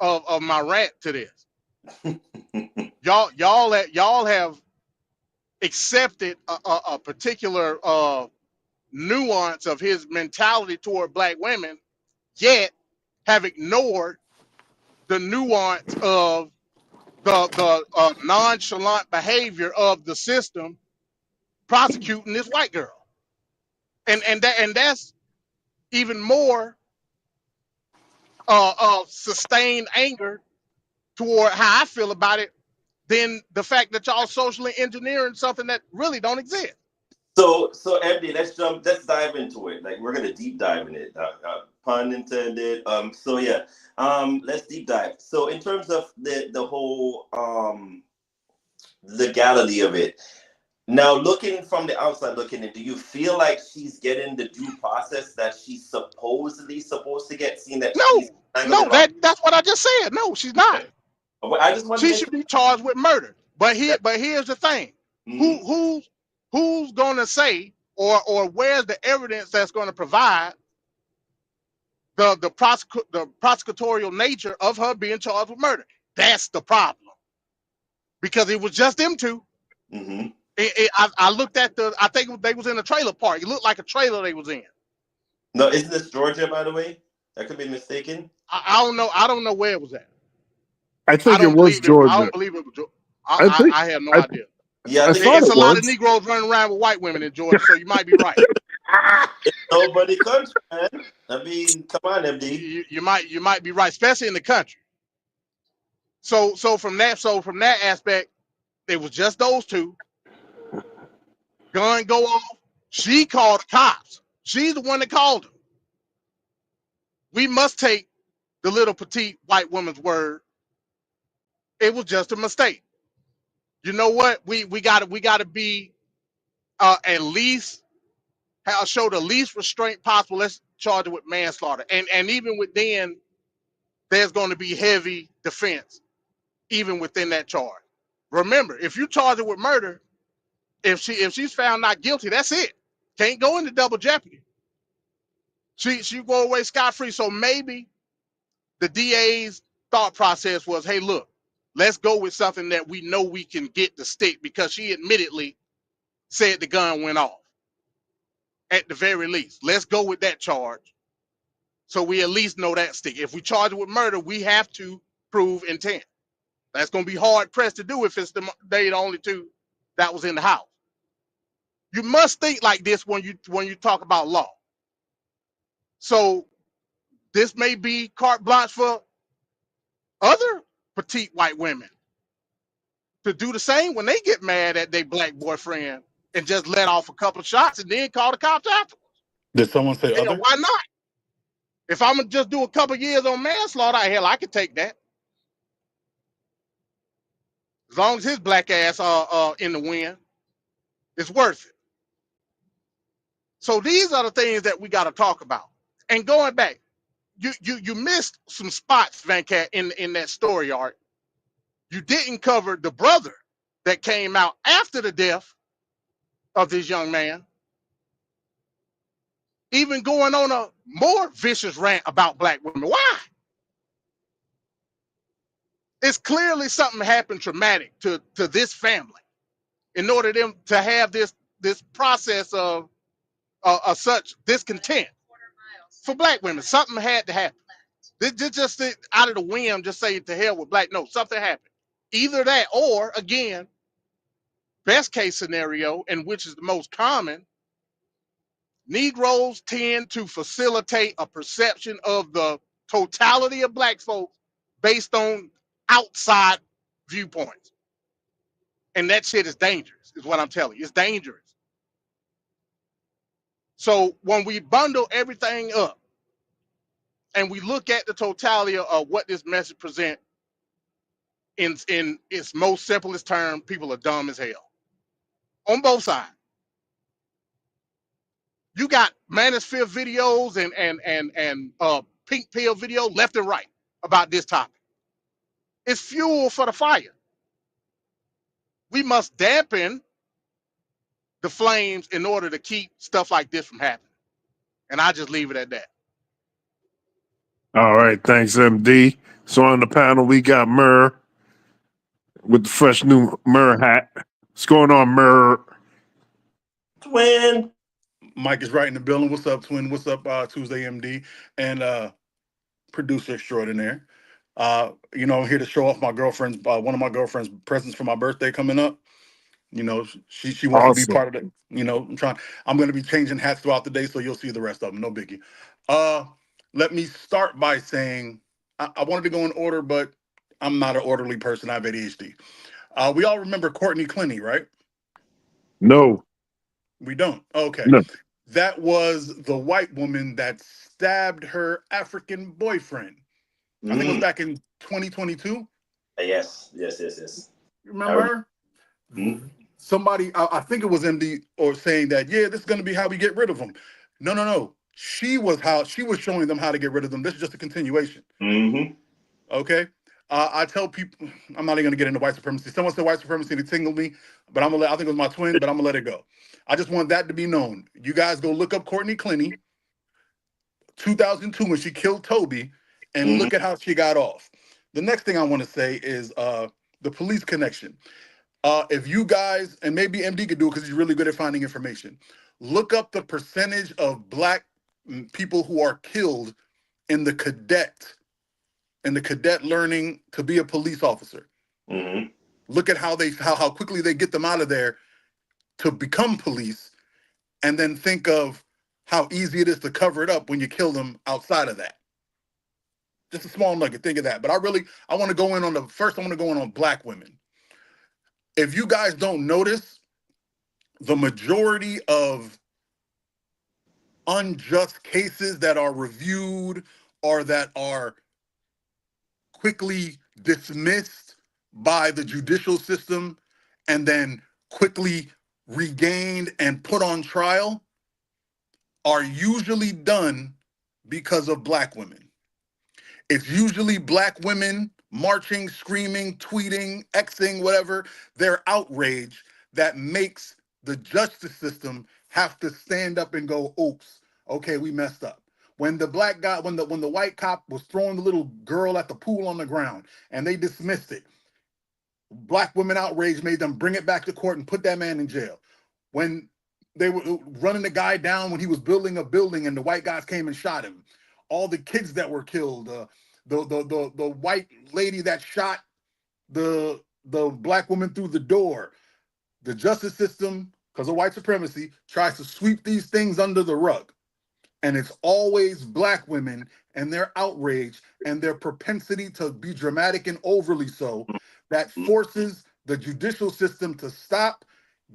of my rant to this. y'all have accepted a particular nuance of his mentality toward black women, yet have ignored the nuance of the nonchalant behavior of the system prosecuting this white girl, and that's even more sustained anger toward how I feel about it than the fact that y'all socially engineering something that really don't exist. So MD, let's dive into it. Like, we're gonna deep dive in it. Pun intended. Let's deep dive. So in terms of the whole legality of it, now looking from the outside looking in, do you feel like she's getting the due process that she's supposedly supposed to get? Seeing that that's what I just said. No, she's not. I just want she should be charged with murder. But here's the thing: who's gonna say or where's the evidence that's going to provide the prosecutorial nature of her being charged with murder? That's the problem, because it was just them two. I looked at I think they was in a trailer park. It looked like a trailer they was in. No, isn't this Georgia, by the way? That could be mistaken. I don't know. I don't know where it was at. I think it was Georgia. I don't believe it was Georgia. I have no idea. Yeah, it's a lot of Negroes running around with white women in Georgia, so you might be right. It's nobody country, man. I mean, come on, MD. You might be right, especially in the country. So from that aspect, it was just those two. Gun go off. She called the cops. She's the one that called them. We must take the little petite white woman's word. It was just a mistake. You know what? We gotta be at least show the least restraint possible. Let's charge it with manslaughter. And even within, there's going to be heavy defense, even within that charge. Remember, if you charge her with murder, if she's found not guilty, that's it. Can't go into double jeopardy. She go away scot-free. So maybe the DA's thought process was, hey, look, let's go with something that we know we can get to stick, because she admittedly said the gun went off. At the very least, let's go with that charge, so we at least know that stick. If we charge it with murder, we have to prove intent. That's going to be hard pressed to do if it's they the only two that was in the house. You must think like this when you talk about law. So this may be carte blanche for other petite white women to do the same when they get mad at their black boyfriend and just let off a couple of shots and then call the cops afterwards. Did someone say Hell, other? why not? If I'm gonna just do a couple of years on manslaughter, hell, I could take that. As long as his black ass in the wind, it's worth it. So these are the things that we got to talk about. And going back, you missed some spots, Venkat, in that story art. You didn't cover the brother that came out after the death of this young man, even going on a more vicious rant about black women. Why? It's clearly something happened traumatic to this family in order them to have this process of such discontent for black women. Something had to happen. This just out of the whim, just say to hell with black. No, something happened. Either that, or again, best case scenario, and which is the most common, Negroes tend to facilitate a perception of the totality of black folks based on outside viewpoints. And that shit is dangerous, is what I'm telling you. It's dangerous. So when we bundle everything up and we look at the totality of what this message presents in its most simplest term, people are dumb as hell. On both sides. You got manosphere videos and pink pill video left and right about this topic. It's fuel for the fire. We must dampen the flames in order to keep stuff like this from happening. And I just leave it at that. All right, thanks, MD. So on the panel, we got Murr with the fresh new Murr hat. What's going on, Murr? Twin. Mike is right in the building. What's up, Twin? What's up, Tuesday MD and producer extraordinaire? You know, I'm here to show off my girlfriend's one of my girlfriend's presents for my birthday coming up. You know, she wants to be part of it. You know, I'm going to be changing hats throughout the day, so you'll see the rest of them. No biggie. Let me start by saying I wanted to go in order, but I'm not an orderly person. I have ADHD. We all remember Courtney Clenny, right? No. We don't. Okay. No. That was the white woman that stabbed her African boyfriend. I think it was back in 2022. Yes. You remember her? Mm-hmm. Somebody, I think it was MD, or saying that, yeah, this is going to be how we get rid of them. No. She was showing them how to get rid of them. This is just a continuation. Mm-hmm. Okay. I tell people, I'm not even going to get into white supremacy. Someone said white supremacy, they tingled me, but I think it was my twin, but I'm going to let it go. I just want that to be known. You guys go look up Courtney Clenny, 2002, when she killed Toby, and look at how she got off. The next thing I want to say is the police connection. If you guys, and maybe MD could do it because he's really good at finding information, look up the percentage of black people who are killed in the cadet learning to be a police officer. Mm-hmm. Look at how quickly they get them out of there to become police, and then think of how easy it is to cover it up when you kill them outside of that. Just a small nugget, think of that. But I want to go in on black women. If you guys don't notice, the majority of unjust cases that are reviewed or that are quickly dismissed by the judicial system and then quickly regained and put on trial are usually done because of black women. It's usually black women marching, screaming, tweeting, Xing, whatever, their outrage that makes the justice system have to stand up and go, oops, okay, we messed up. When the black guy, when the white cop was throwing the little girl at the pool on the ground and they dismissed it, black women outrage made them bring it back to court and put that man in jail. When they were running the guy down when he was building a building and the white guys came and shot him, all the kids that were killed, the white lady that shot the black woman through the door, the justice system, because of white supremacy, tries to sweep these things under the rug. And it's always black women and their outrage and their propensity to be dramatic and overly so that forces the judicial system to stop,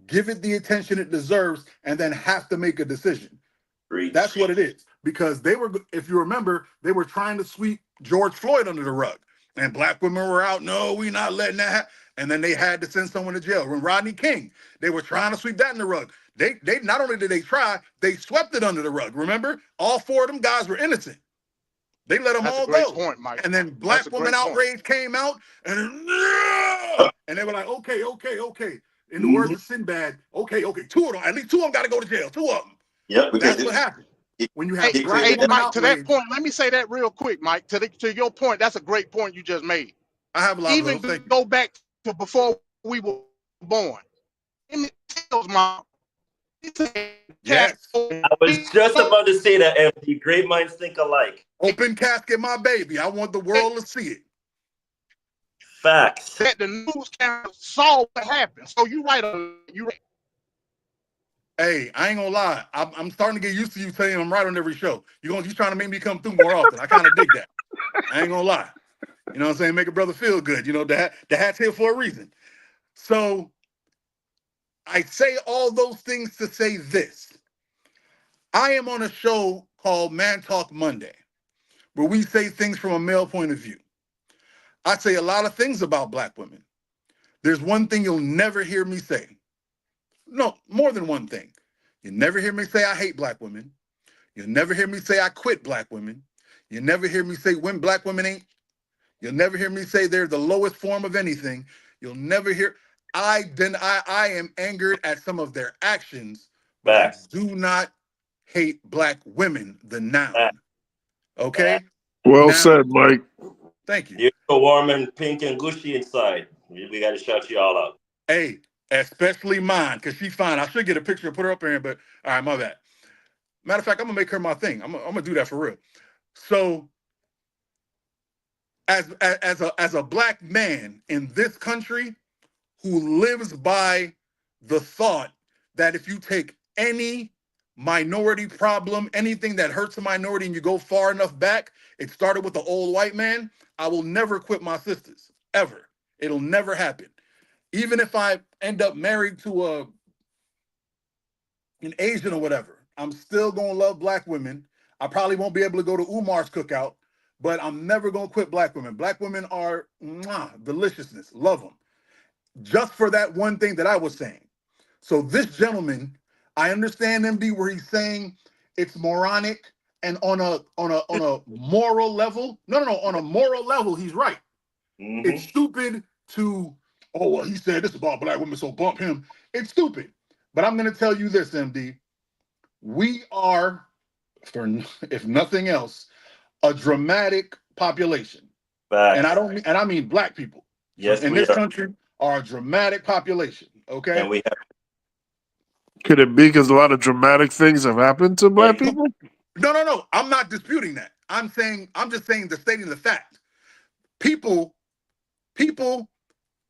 give it the attention it deserves, and then have to make a decision. That's what it is. Because they were, if you remember, they were trying to sweep George Floyd under the rug. And black women were out, no, we're not letting that happen. And then they had to send someone to jail. When Rodney King, they were trying to sweep that in the rug. They not only did they try, they swept it under the rug. Remember? All four of them guys were innocent. They let them all go. Point, Mike. And then black woman outrage came out, and they were like, okay. In the words of Sinbad, okay, two of them, at least two of them got to go to jail. Two of them. Yep, that's what happened. When you have Mike, outrage, to that point, let me say that real quick, Mike. To your point, that's a great point you just made. I have a lot even of those. Go back to before we were born. Mom. Yes. I was just about to say that, MD. Great minds think alike. Open casket, my baby. I want the world to see it. Facts. That the news camera saw what happened. So you right. Hey, I ain't gonna lie. I'm starting to get used to you saying I'm right on every show. You trying to make me come through more often. I kind of dig that. I ain't gonna lie. You know what I'm saying? Make a brother feel good. You know, the hat's here for a reason. So I say all those things to say this. I am on a show called Man Talk Monday, where we say things from a male point of view. I say a lot of things about black women. There's one thing you'll never hear me say. No, more than one thing. You never hear me say I hate black women. You'll never hear me say I quit black women. You never hear me say when black women ain't. You'll never hear me say they're the lowest form of anything. You'll never hear. I am angered at some of their actions, but I do not hate black women, the noun. Okay? Well said, Mike. Thank you. You're so warm and pink and gushy inside. We got to shout you all out. Hey, especially mine, because she's fine. I should get a picture and put her up there, but all right, my bad. Matter of fact, I'm going to make her my thing. I'm going to do that for real. So, as a black man in this country who lives by the thought that if you take any minority problem, anything that hurts a minority and you go far enough back, it started with the old white man, I will never quit my sisters, ever. It'll never happen. Even if I end up married to an Asian or whatever, I'm still going to love black women. I probably won't be able to go to Umar's cookout, but I'm never going to quit black women. Black women are deliciousness. Love them. Just for that one thing that I was saying. So this gentleman, I understand MD where he's saying it's moronic and on a moral level. No, on a moral level, he's right. Mm-hmm. It's stupid to, oh, well, he said this about black women, so bump him. It's stupid. But I'm going to tell you this, MD. We are, if nothing else, a dramatic population. And I mean black people. Yes, in this country are a dramatic population. Okay. And we have. Could it be because a lot of dramatic things have happened to black people? No. I'm not disputing that. I'm just saying stating the fact. People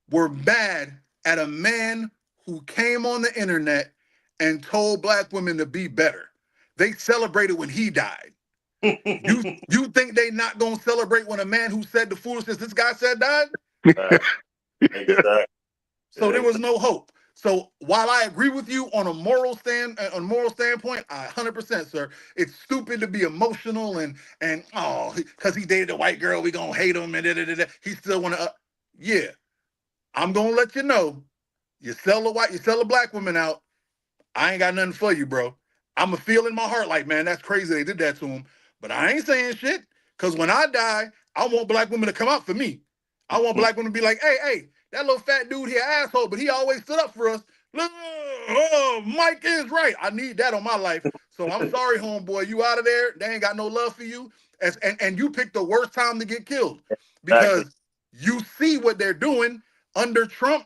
were mad at a man who came on the internet and told black women to be better. They celebrated when he died. You think they not gonna celebrate when a man who said the foolishness this guy said died? Exactly. So there was no hope. So while I agree with you on a moral standpoint, 100%, sir. It's stupid to be emotional and because he dated a white girl, we gonna hate him and he still wanna. Yeah, I'm gonna let you know. You sell a black woman out. I ain't got nothing for you, bro. I'ma feel in my heart like, man, that's crazy they did that to him. But I ain't saying shit. Cause when I die, I want black women to come out for me. I want black women to be like, hey, that little fat dude here asshole, but he always stood up for us. Look, Mike is right. I need that on my life. So I'm sorry, homeboy. You out of there. They ain't got no love for you. And you picked the worst time to get killed because you see what they're doing under Trump.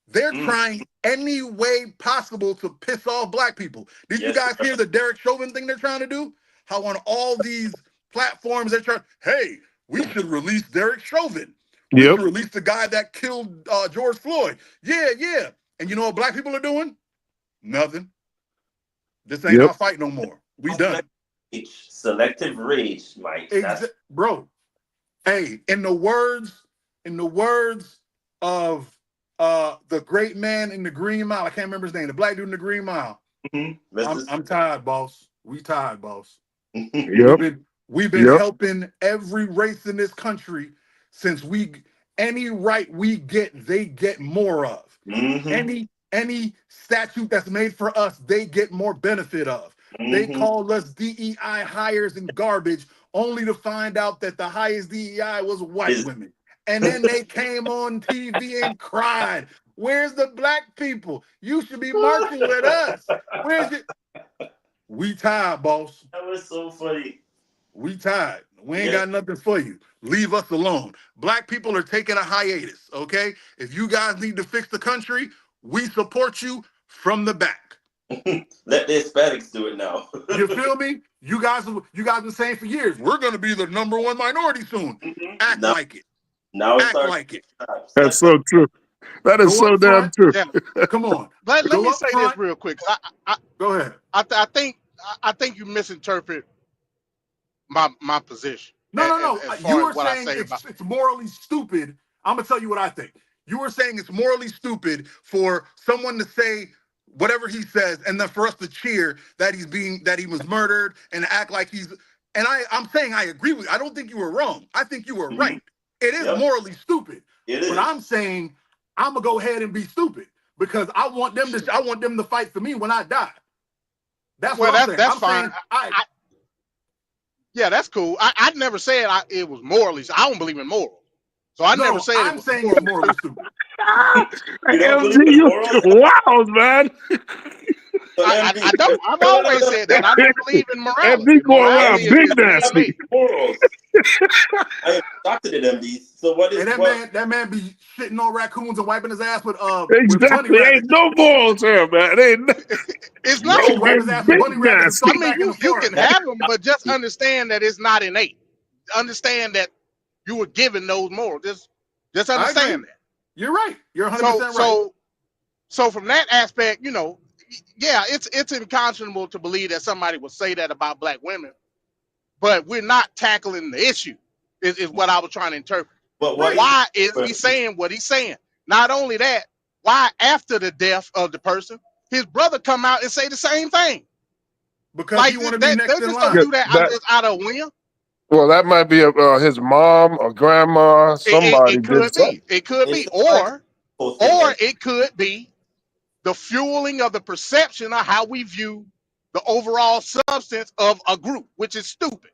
They're trying any way possible to piss off black people. Did you guys hear the Derek Chauvin thing they're trying to do? How on all these platforms they're trying, hey, we should release Derek Chauvin. We should release the guy that killed George Floyd. Yeah. And you know what black people are doing? Nothing. This ain't our fight no more. We done. Selective rage, Mike. Bro. Hey, in the words of the great man in the Green Mile, I can't remember his name, the black dude in the Green Mile. I'm tired, boss. We tired, boss. We've been helping every race in this country since any right we get, they get more of. Any statute that's made for us, they get more benefit of. They call us DEI hires and garbage, only to find out that the highest DEI was white women. And then they came on TV and cried. Where's the black people? You should be marching with us. Where's it? We tired, boss. That was so funny. We tired. We ain't got nothing for you. Leave us alone. Black people are taking a hiatus, okay? If you guys need to fix the country, we support you from the back. Let the Hispanics do it now. You feel me? You guys been saying for years, we're gonna be the #1 minority soon. Act like it. Act like it. That's so true. That is so damn true. Yeah. Come on. Let me say this real quick. Go ahead. I think you misinterpret my position. No. You were saying it's morally stupid. I'm gonna tell you what I think. You were saying it's morally stupid for someone to say whatever he says, and then for us to cheer that he was murdered and act like he's. And I'm saying I agree with you. I don't think you were wrong. I think you were right. It is morally stupid. But I'm saying I'm gonna go ahead and be stupid because I want them to fight for me when I die. That's what I'm saying. That's fine. Yeah, that's cool. I never said it was morally. I don't believe in morals. So I never said I'm saying it's morally stupid. Wow, man. I don't. I've always said that. I don't believe in morality. MD going around big nasty. I am shocked at it, MD. So what is that man be shitting on raccoons and wiping his ass with exactly. With ain't no balls here, man. It's not. Nasty. I mean, you can have them, but just understand that it's not innate. Understand that you were given those morals. Just understand that. You're right. You're 100% right. So from that aspect, yeah, it's unconscionable to believe that somebody would say that about black women, but we're not tackling the issue. Is what I was trying to interpret. But why is he saying what he's saying? Not only that, why after the death of the person, his brother come out and say the same thing? Because you want to be next in line. Don't do that out of whim. Well, that might be his mom or grandma. Somebody it could be. It could be, or it could be the fueling of the perception of how we view the overall substance of a group, which is stupid.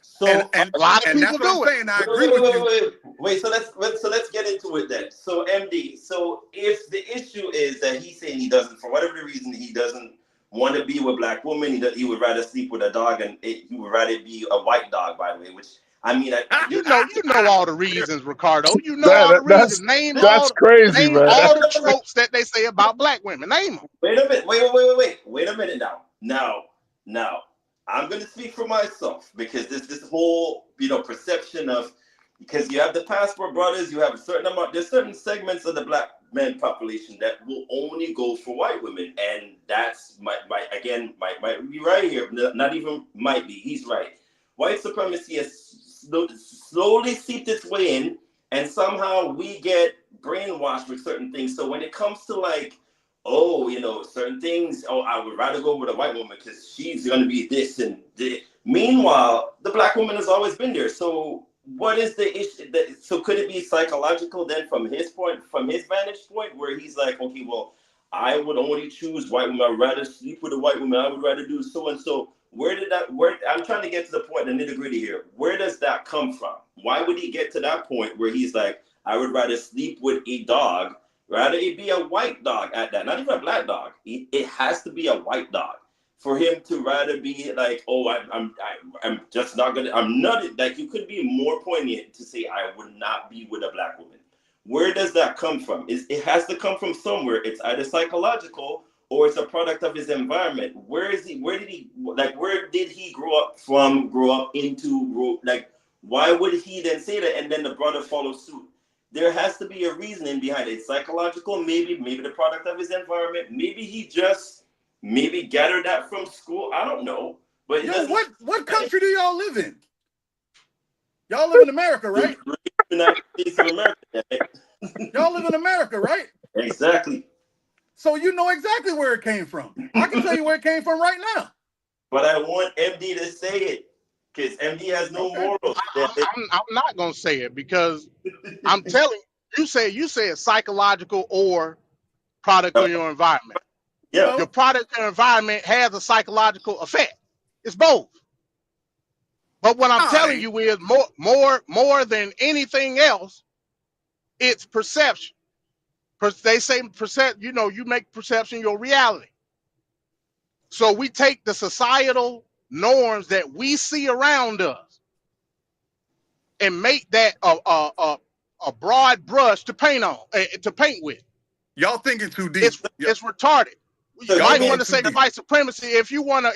So and a lot of people do it. I agree with you. Wait. So let's get into it then. So MD. So if the issue is that he's saying he doesn't, for whatever reason, he doesn't want to be with black women, he would rather sleep with a dog, and he would rather be a white dog. By the way, which I mean, you know all the reasons, Ricardo. You know all the reasons. Name all the tropes that they say about black women. Name them. Wait a minute. Wait a minute now. Now, I'm going to speak for myself because this whole perception of because you have the passport brothers, you have a certain amount, there's certain segments of the black men population that will only go for white women. And that's might be right here, not even might be, he's right. White supremacy has slowly seeped its way in, and somehow we get brainwashed with certain things. So when it comes to like, oh, you know, certain things, oh, I would rather go with a white woman because she's going to be this and this. Meanwhile, the black woman has always been there. So what is the issue? So could it be psychological then from his vantage point, where he's like, okay, well, I would only choose white women. I'd rather sleep with a white woman. I would rather do so and so. Where I'm trying to get to the point, the nitty gritty here. Where does that come from? Why would he get to that point where he's like, I would rather sleep with a dog, rather it be a white dog at that, not even a black dog. It has to be a white dog for him to rather be like, oh, I'm just not gonna, I'm not, like, you could be more poignant to say I would not be with a black woman. Where does that come from? It has to come from somewhere. It's either psychological or it's a product of his environment. Where did he grow up into, like, why would he then say that and then the brother follows suit? There has to be a reasoning behind it. It's psychological, maybe the product of his environment. Maybe he just gathered that from school. I don't know. But what country do y'all live in? Y'all live in America, right? United States of America. Y'all live in America, right? Exactly. So you know exactly where it came from. I can tell you where it came from right now. But I want MD to say it because MD has no morals. I'm not gonna say it because I'm telling you, you say it's psychological or product of your environment. Yeah. Your product of your environment has a psychological effect. It's both. But what I'm telling you is more than anything else, it's perception. They say you make perception your reality. So we take the societal norms that we see around us and make that a broad brush to paint with. Y'all thinking too deep. It's retarded. You might want to say white supremacy if you wanna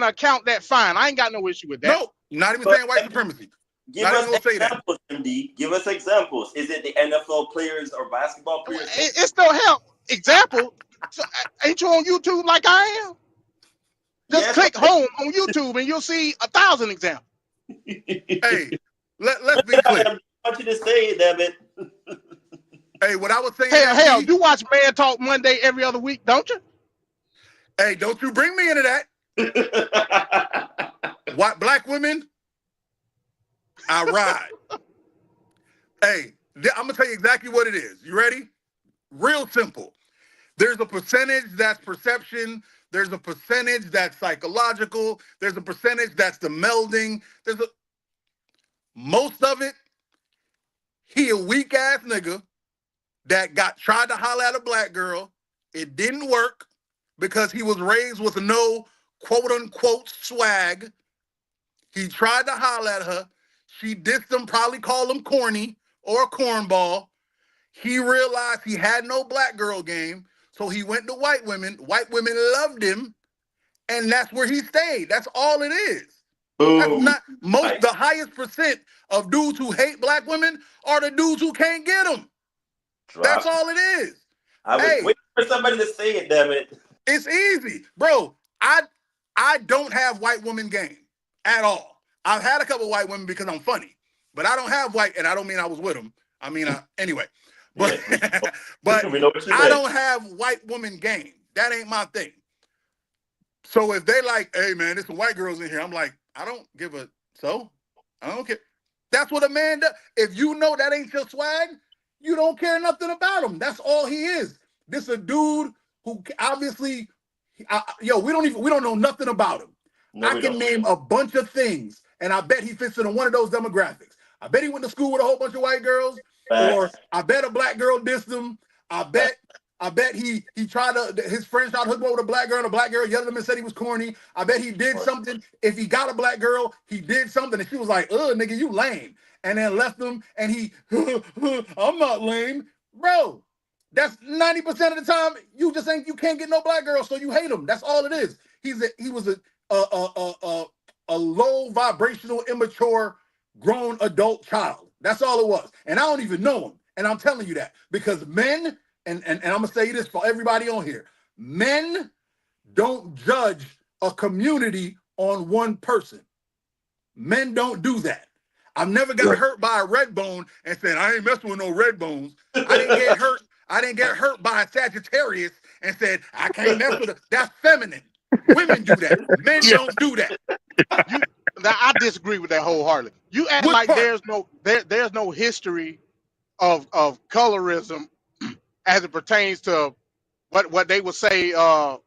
account that, fine. I ain't got no issue with that. No, not even saying white supremacy. Give us examples, MD. Give us examples. Is it the NFL players or basketball players? It still help. Example. So, ain't you on YouTube like I am? Just click home on YouTube and you'll see 1,000 examples. Hey, let's be clear. I want you to say it, damn it. Hey, what I was saying. Hell, you watch Man Talk Monday every other week, don't you? Hey, don't you bring me into that. White black women, I ride. Hey, I'm gonna tell you exactly what it is. You ready? Real simple. There's a percentage that's perception. There's a percentage that's psychological. There's a percentage that's the melding. Most of it, he a weak ass nigga that tried to holler at a black girl. It didn't work because he was raised with no quote unquote swag. He tried to holler at her. She dissed him, probably called him corny or a cornball. He realized he had no black girl game, so he went to white women. White women loved him, and that's where he stayed. That's all it is. Boom. That's not the highest percent of dudes who hate black women are the dudes who can't get them. That's all it is. I was waiting for somebody to say it, damn it. It's easy, bro. I don't have white woman game at all. I've had a couple white women because I'm funny, but I don't have white, and I don't mean I was with them. I mean, anyway. But but I don't have white woman game. That ain't my thing. So if they like, hey man, there's some white girls in here, I'm like, I don't give a so. I don't care. That's what a man does. If you know that ain't your swag, you don't care nothing about him. That's all he is. This a dude who obviously, we don't know nothing about him. No, I can name a bunch of things, and I bet he fits into one of those demographics. I bet he went to school with a whole bunch of white girls, or I bet a black girl dissed him. I bet he tried to, his friends tried to hook him up with a black girl, and a black girl yelled at him and said he was corny. I bet he did something. If he got a black girl, he did something, and she was like, nigga, you lame. And then left him, and he, I'm not lame. Bro, that's 90% of the time, you can't get no black girl, so you hate him. That's all it is. He was a low vibrational, immature, grown adult child. That's all it was. And I don't even know him. And I'm telling you that because men, and I'm gonna say this for everybody on here, men don't judge a community on one person. Men don't do that. I've never got hurt by a red bone and said, I ain't messing with no red bones. I didn't get hurt. I didn't get hurt by a Sagittarius and said, I can't mess with it. That's feminine. Women do that. Men don't do that. I disagree with that wholeheartedly. You act like there's no history of colorism as it pertains to what they would say a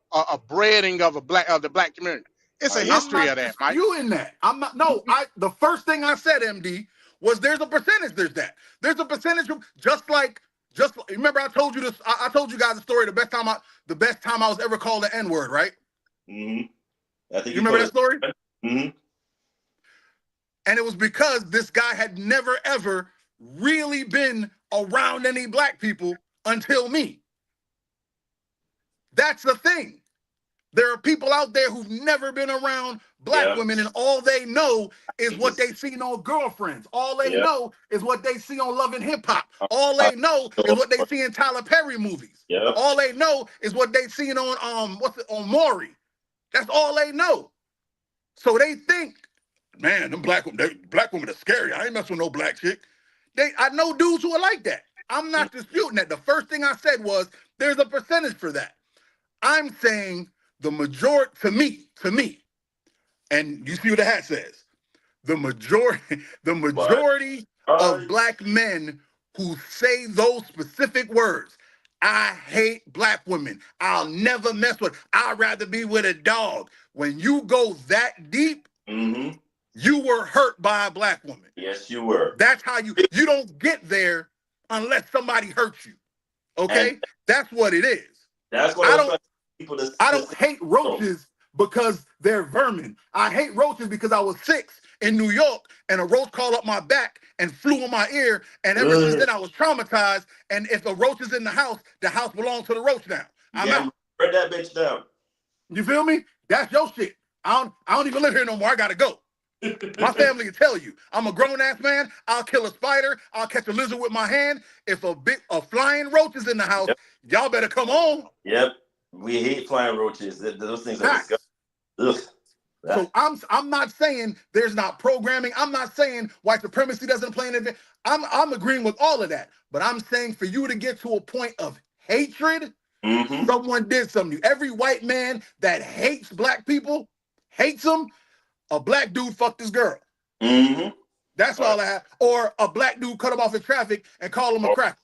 breeding of the black community. It's a history of that, Mike. You in that? I'm not. No, the first thing I said, MD, was there's a percentage. There's a percentage of just remember I told you this. I told you guys the story. The best time I was ever called the N-word, right? Mm-hmm. I think you remember that story. Mm-hmm. And it was because this guy had never ever really been around any black people until me. That's the thing. There are people out there who've never been around black women, and all they know is what they see on Girlfriends. All they know is what they see on Love and Hip Hop. All they know is what they see in Tyler Perry movies. All they know is what they seen on on Maury. That's all they know. So they think, man, them black women are scary. I ain't messing with no black chick. I know dudes who are like that. I'm not disputing that. The first thing I said was there's a percentage for that. I'm saying the majority, to me, and you see what the hat says, the majority of black men who say those specific words, I hate black women, I'll never mess with, I'd rather be with a dog. When you go that deep, you were hurt by a black woman. Yes, you were. That's how you don't get there unless somebody hurts you. Okay? And that's what it is. That's what I don't hate roaches because they're vermin. I hate roaches because I was 6 in New York and a roach crawled up my back and flew in my ear. And ever since then I was traumatized. And if a roach is in the house belongs to the roach now. I'm out. Burn that bitch down. You feel me? That's your shit. I don't even live here no more. I gotta go. My family can tell you. I'm a grown-ass man. I'll kill a spider. I'll catch a lizard with my hand. If a flying roach is in the house, y'all better come on. Yep. We hate flying roaches. Those things are disgusting. So I'm not saying there's not programming. I'm not saying white supremacy doesn't play an event. I'm agreeing with all of that. But I'm saying for you to get to a point of hatred, someone did something to you. Every white man that hates black people, hates them, a black dude fucked his girl. That's all I have. Or a black dude cut him off in traffic and call him a cracker.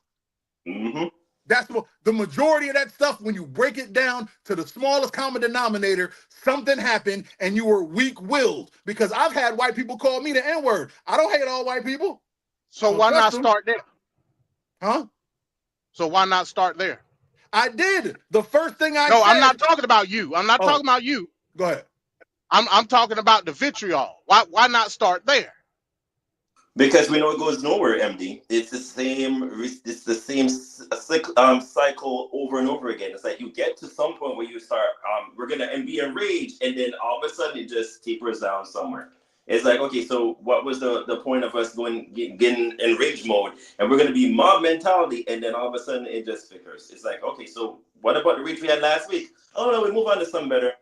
That's what the majority of that stuff, when you break it down to the smallest common denominator, something happened and you were weak-willed. Because I've had white people call me the N-word. I don't hate all white people. So why not start there? Huh? So why not start there? I did. The first thing I No, said, I'm not talking about you. I'm not talking about you. Go ahead. I'm talking about the vitriol. Why not start there? Because we know it goes nowhere, MD. It's the same cycle over and over again. It's like you get to some point where you start, we're gonna be enraged, and then all of a sudden it just tapers down somewhere. It's like, okay, so what was the point of us getting enraged mode, and we're gonna be mob mentality, and then all of a sudden it just flickers. It's like, okay, so what about the rage we had last week? Oh no, we move on to something better.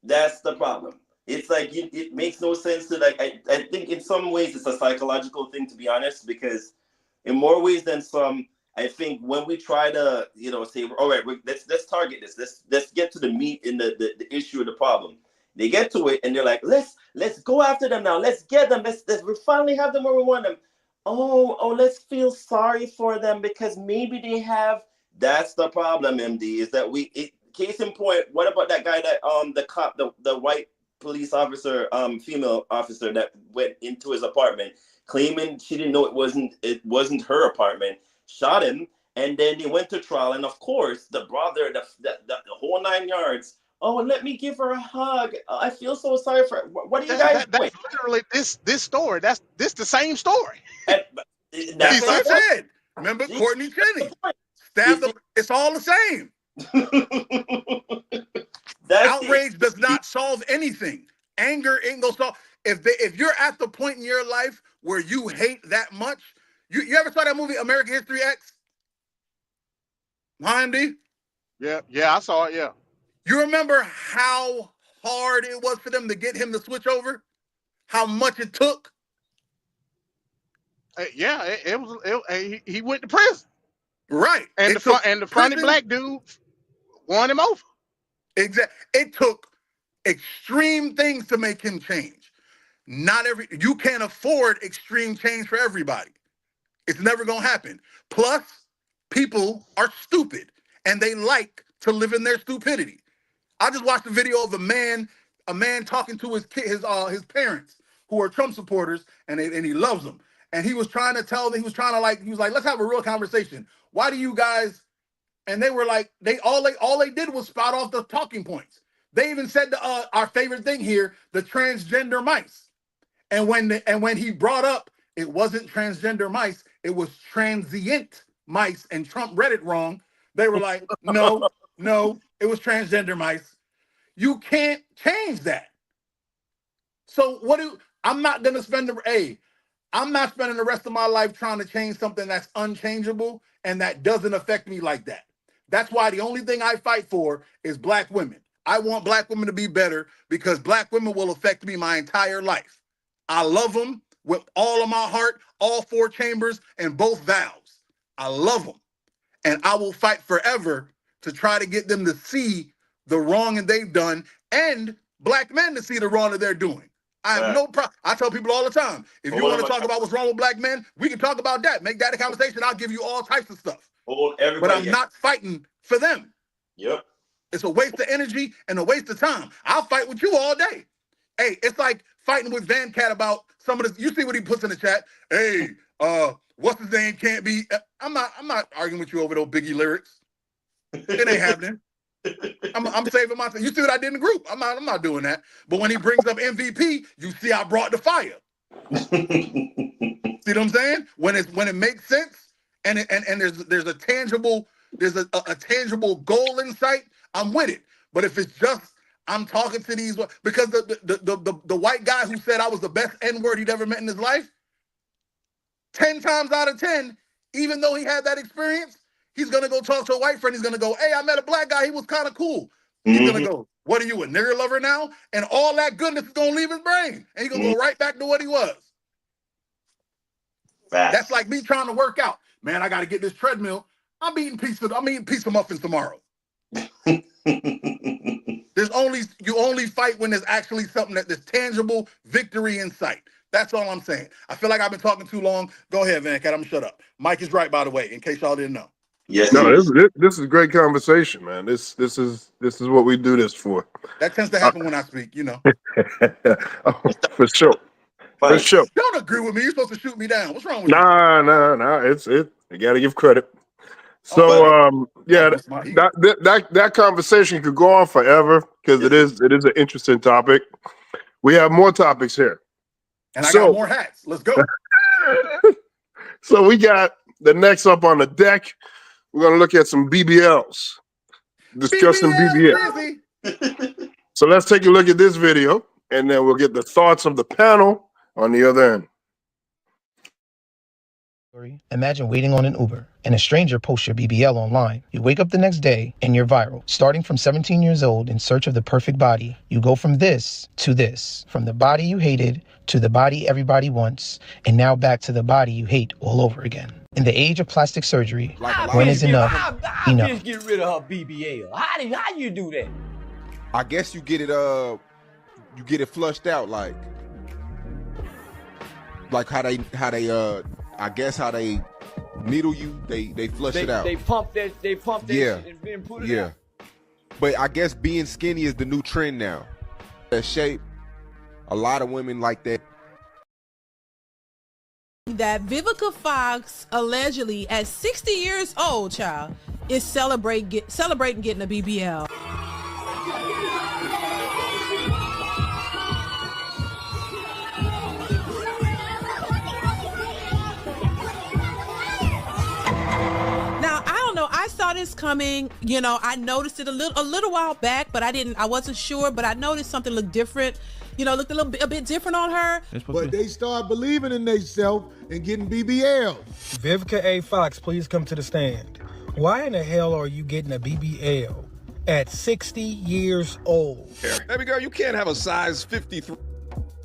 That's the problem. It's like it makes no sense to I think in some ways it's a psychological thing, to be honest, because in more ways than some, I think when we try to say, all right, let's target this, let's get to the meat in the issue of the problem. They get to it and they're like, let's go after them now, let's get them, let's we finally have them where we want them. Oh, let's feel sorry for them because maybe they have. That's the problem, MD, is that case in point, what about that guy that the cop, the white police officer, female officer that went into his apartment claiming she didn't know it wasn't her apartment, shot him, and then they went to trial, and of course the brother, the whole 9 yards. Oh, let me give her a hug. I feel so sorry for her. What are you guys doing? That's literally this story. That's the same story. That's what I said. Remember Courtney Cheney stabbed him. It's all the same. Outrage does not solve anything. Anger ain't gonna solve. If you're at the point in your life where you hate that much, You ever saw that movie American History X? Andy? Yeah, I saw it. Yeah. You remember how hard it was for them to get him to switch over? How much it took? Yeah, it was. He went to prison. Right. And the funny black dude won him over. Exactly. It took extreme things to make him change. You can't afford extreme change for everybody. It's never gonna happen. Plus, people are stupid and they like to live in their stupidity. I just watched a video of a man talking to his parents who are Trump supporters, and he loves them. And he was trying to tell them, he was like, let's have a real conversation. Why do you guys? And they were like, all they did was spout off the talking points. They even said our favorite thing here, the transgender mice. And when he brought up it wasn't transgender mice, it was transient mice, and Trump read it wrong. They were like, no, it was transgender mice. You can't change that. So I'm not gonna I'm not spending the rest of my life trying to change something that's unchangeable and that doesn't affect me like that. That's why the only thing I fight for is black women. I want black women to be better because black women will affect me my entire life. I love them with all of my heart, all 4 chambers and both valves. I love them. And I will fight forever to try to get them to see the wrong that they've done and black men to see the wrong that they're doing. I have no problem. I tell people all the time, if you want to talk about what's wrong with black men, we can talk about that. Make that a conversation. I'll give you all types of stuff. But I'm not fighting for them. Yep. It's a waste of energy and a waste of time. I'll fight with you all day. Hey, it's like fighting with Venkat about some of this. You see what he puts in the chat? Hey, what's his name can't be. I'm not arguing with you over those Biggie lyrics. It ain't happening. I'm saving myself. You see what I did in the group? I'm not doing that. But when he brings up MVP, you see I brought the fire. See what I'm saying? When it makes sense and there's a tangible goal in sight, I'm with it. But if it's just I'm talking to these, because the white guy who said I was the best N-word he'd ever met in his life, 10 times out of 10, even though he had that experience, he's going to go talk to a white friend. He's going to go, hey, I met a black guy. He was kind of cool. He's going to go, what are you, a nigger lover now? And all that goodness is going to leave his brain. And he's going to go right back to what he was. That's like me trying to work out. Man, I got to get this treadmill. I'm eating pizza muffins tomorrow. You only fight when there's actually something there's tangible victory in sight. That's all I'm saying. I feel like I've been talking too long. Go ahead, Venkat. I'm gonna shut up. Mike is right, by the way, in case y'all didn't know. Yes. No, this is great conversation, man. This is what we do this for. That tends to happen when I speak, you know. For sure. For sure. Don't agree with me. You're supposed to shoot me down. What's wrong with you? Nah. You gotta give credit. So that conversation could go on forever because it is an interesting topic. We have more topics here. And I got more hats. Let's go. So we got the next up on the deck. We're gonna look at some BBLs. Discuss some BBL. So let's take a look at this video and then we'll get the thoughts of the panel on the other end. Imagine waiting on an Uber and a stranger posts your BBL online. You wake up the next day and you're viral. Starting from 17 years old in search of the perfect body, you go from this to this. From the body you hated to the body everybody wants, and now back to the body you hate all over again. In the age of plastic surgery, when is enough enough? Just get rid of her BBL. How you do that? I guess you get it flushed out like how they I guess how they needle you, they flush it out. They pump that shit and then put it out. But I guess being skinny is the new trend now. That shape, a lot of women like that. That Vivica Fox allegedly at 60 years old, child, is celebrating getting a BBL. I saw is coming. You know, I noticed it a little while back, but I wasn't sure, but I noticed something looked different. You know, looked a bit different on her. But they start believing in themselves and getting BBL. Vivica A. Fox, please come to the stand. Why in the hell are you getting a BBL at 60 years old? Baby girl, you can't have a size 53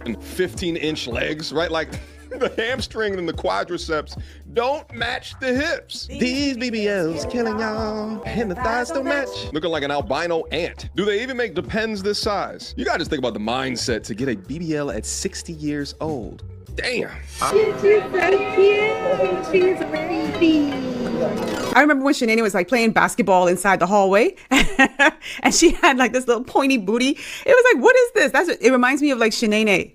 and 15-inch legs, right? Like, the hamstring and the quadriceps don't match the hips. These BBLs killing y'all, and the thighs don't match. Looking like an albino ant. Do they even make Depends this size? You gotta just think about the mindset to get a BBL at 60 years old. Damn. She's so cute. She's amazing. I remember when Shanae was like playing basketball inside the hallway and she had like this little pointy booty. It was like, what is this? It reminds me of like Shanae.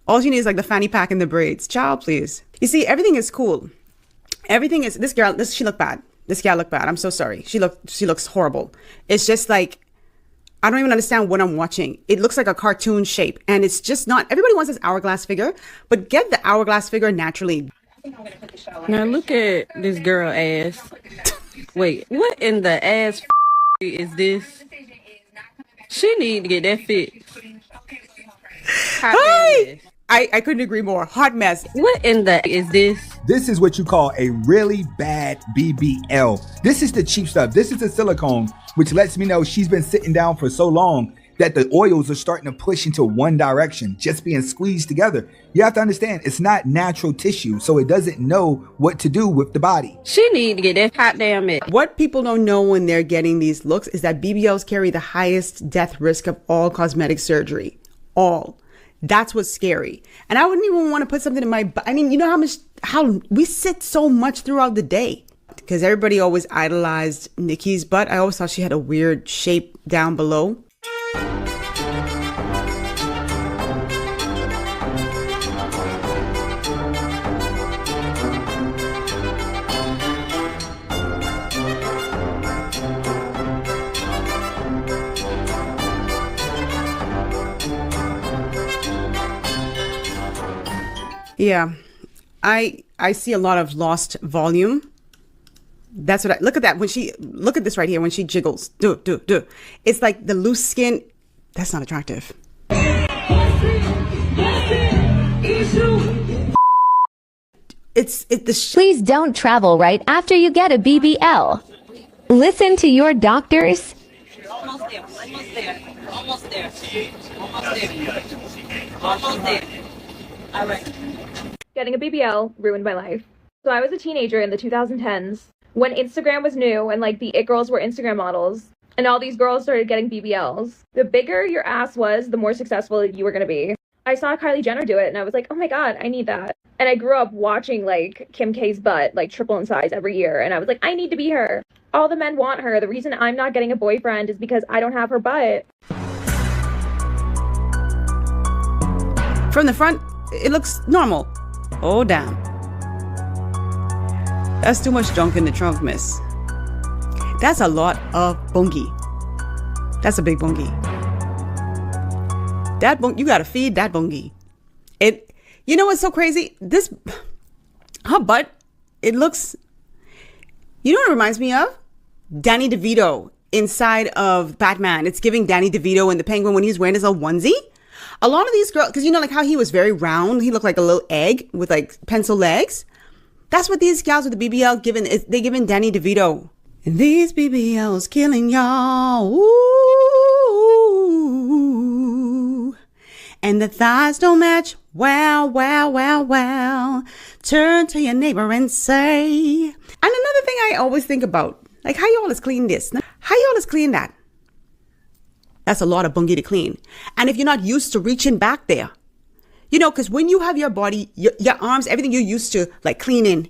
All she needs is like the fanny pack and the braids. Child, please. You see, everything is cool. Everything is, she looked bad. This gal looked bad. I'm so sorry. She looks horrible. It's just like, I don't even understand what I'm watching. It looks like a cartoon shape and it's just not, everybody wants this hourglass figure, but get the hourglass figure naturally. Now look at this girl ass. Wait, what in the ass is this? She need to get that fit. Hi! I couldn't agree more. Hot mess. What in the is this? This is what you call a really bad BBL. This is the cheap stuff. This is the silicone, which lets me know she's been sitting down for so long that the oils are starting to push into one direction, just being squeezed together. You have to understand, it's not natural tissue, so it doesn't know what to do with the body. She need to get that hot damn it. What people don't know when they're getting these looks is that BBLs carry the highest death risk of all cosmetic surgery. All. That's what's scary. And I wouldn't even want to put something in my butt. I mean, you know how we sit so much throughout the day because everybody always idolized Nikki's butt. I always thought she had a weird shape down below. Yeah, I see a lot of lost volume. That's what look at that. Look at this right here when she jiggles. Do. It's like the loose skin. That's not attractive. Please don't travel right after you get a BBL. Listen to your doctors. Almost there. All right. Getting a BBL ruined my life. So I was a teenager in the 2010s when Instagram was new and like the it girls were Instagram models and all these girls started getting BBLs. The bigger your ass was, the more successful you were going to be. I saw Kylie Jenner do it and I was like, oh my God, I need that. And I grew up watching like Kim K's butt like triple in size every year. And I was like, I need to be her. All the men want her. The reason I'm not getting a boyfriend is because I don't have her butt. From the front, it looks normal. Oh, damn. That's too much junk in the trunk, miss. That's a lot of bungie. That's a big bungie. You gotta feed that bungie. You know what's so crazy? Her butt, it looks, you know what it reminds me of? Danny DeVito inside of Batman. It's giving Danny DeVito and the Penguin when he's wearing his little onesie. A lot of these girls, because you know like how he was very round, he looked like a little egg with like pencil legs. That's what these gals with the BBL they giving Danny DeVito. And these BBLs killing y'all. Ooh. And the thighs don't match. Wow. Turn to your neighbor and say. And another thing I always think about, like how y'all is clean this? How y'all is clean that? That's a lot of bungie to clean. And if you're not used to reaching back there, you know, because when you have your body, your arms, everything you're used to, like cleaning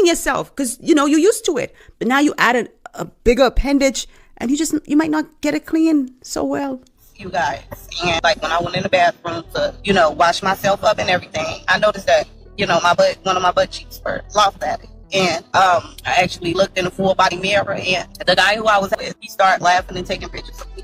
yourself, because, you know, you're used to it. But now you added a bigger appendage and you might not get it clean so well. You guys, and like when I went in the bathroom to, you know, wash myself up and everything, I noticed that, you know, one of my butt cheeks were lost at it. And I actually looked in the full body mirror and the guy who I was with, he started laughing and taking pictures of me.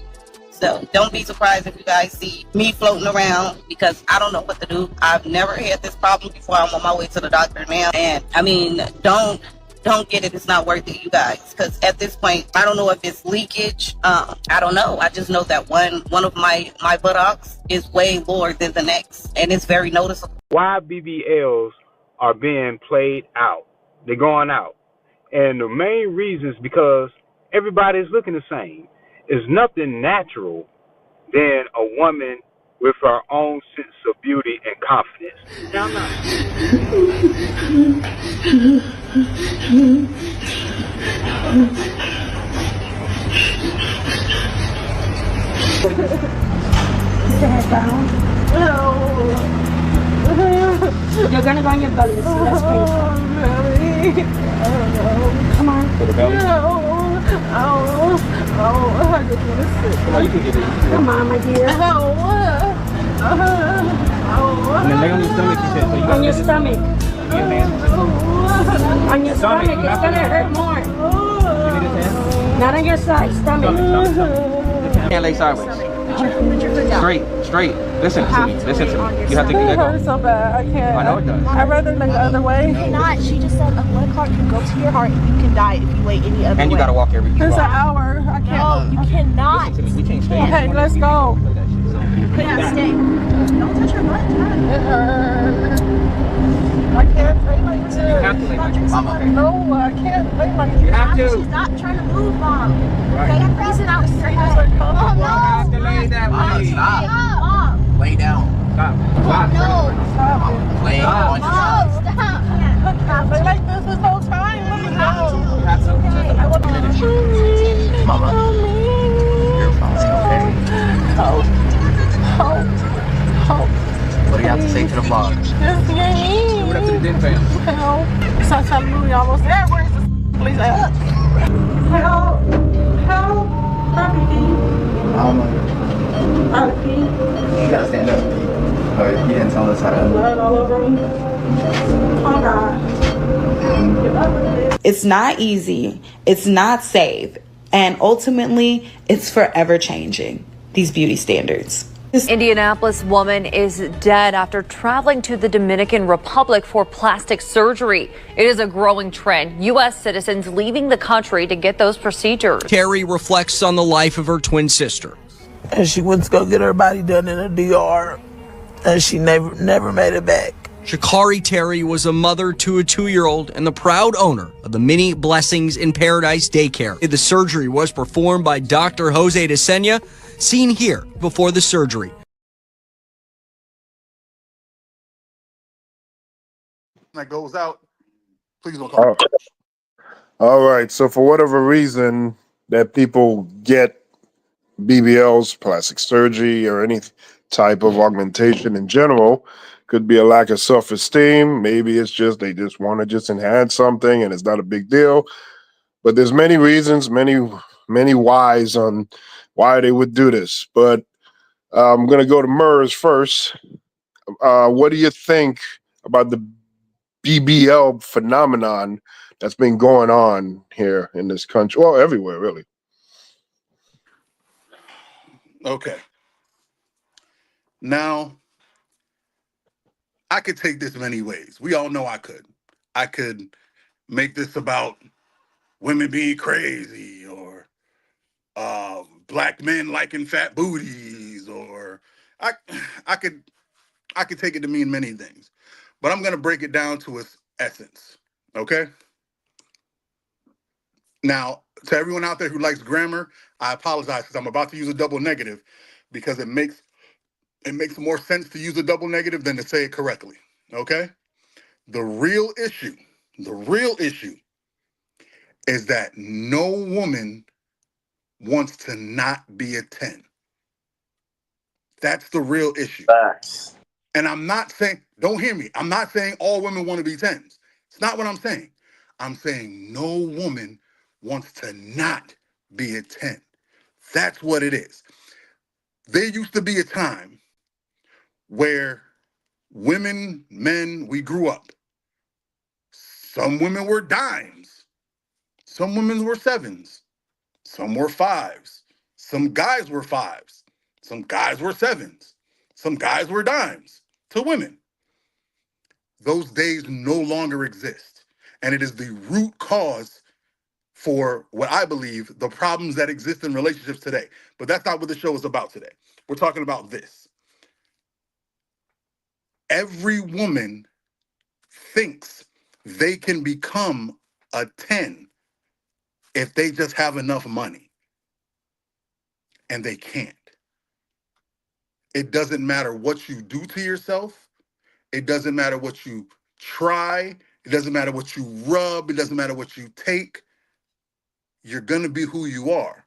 So don't be surprised if you guys see me floating around because I don't know what to do. I've never had this problem before. I'm on my way to the doctor now. And I mean, don't don't get it. It's not worth it, you guys. Because at this point, I don't know if it's leakage. I don't know. I just know that one of my buttocks is way lower than the next, and it's very noticeable. Why BBLs are being played out? They're going out, and the main reason is because everybody's looking the same. There's nothing natural than a woman with her own sense of beauty and confidence. Now, Stand down. You're gonna go on your belly. That's painful. Come on. For the belly? I just want to sit. No, you can get it. Come on, my dear. And then lay on your stomach, you said. So you On your stomach. Your hand. On your stomach. It's gonna hurt more. Give me this hand. Not on your side. Stomach. Can't lay sideways. Straight. Listen to me. You have to It let go. hurts so bad. I can't. I know it does. I'd rather lay the other way. You cannot. She just said a blood clot can go to your heart and you can die if you lay any other way. And you gotta walk every 2 hours. It's an hour. I can't. No, you cannot. Listen to me. We can't stay. Okay, let's go. You cannot stay. Don't touch her butt. It hurts. I can't lay like this. You have to lay like this. No, I can't lay like this. You have to. She's not trying to move, Mom. Right. Okay, you're freezing out your head. Oh, no. You have to lay that way. Mom. Lay down. Stop. No. Lay Mom, stop. I lay like this this whole time. Let me go. You have to. I want to. Mama. You're fine. Help. What do you have to say to the vlog? Just get me. What up to the Den fam? Help. Sometimes we almost there. Where's the police at? Help. You gotta stand up. But you didn't tell us how to. Blood all over me. Oh God. It's not easy. It's not safe. And ultimately, it's forever changing these beauty standards. Indianapolis woman is dead after traveling to the Dominican Republic for plastic surgery. It is a growing trend. U.S. citizens leaving the country to get those procedures. Terry reflects on the life of her twin sister. And she went to go get her body done in a DR, and she never made it back. Shakari Terry was a mother to a 2-year-old and the proud owner of the Many Blessings in Paradise daycare. The surgery was performed by Dr. Jose DeSena, seen here before the surgery. That goes out. Please don't call. All right. So for whatever reason that people get BBLs, plastic surgery, or any type of augmentation in general, could be a lack of self-esteem. Maybe it's just they just want to just enhance something and it's not a big deal. But there's many reasons, many whys on why they would do this. But I'm going to go to Murs first. What do you think about the BBL phenomenon that's been going on here in this country? Well, everywhere, really. Okay. Now, I could take this many ways. We all know I could. I could make this about women being crazy or black men liking fat booties, or I could take it to mean many things. But I'm going to break it down to its essence, okay? Now, to everyone out there who likes grammar, I apologize because I'm about to use a double negative because it makes more sense to use a double negative than to say it correctly, okay? The real issue is that no woman wants to not be a 10. That's the real issue. Facts. And I'm not saying, don't hear me, I'm not saying all women want to be 10s. It's not what I'm saying. I'm saying no woman wants to not be a 10. That's what it is. There used to be a time where women, men, we grew up. Some women were dimes. Some women were 7s. Some were 5s. Some guys were 5s. Some guys were 7s. Some guys were dimes to women. Those days no longer exist. And it is the root cause for what I believe the problems that exist in relationships today. But that's not what the show is about today. We're talking about this. Every woman thinks they can become a 10 if they just have enough money. And they can't. It doesn't matter what you do to yourself. It doesn't matter what you try. It doesn't matter what you rub. It doesn't matter what you take. You're going to be who you are.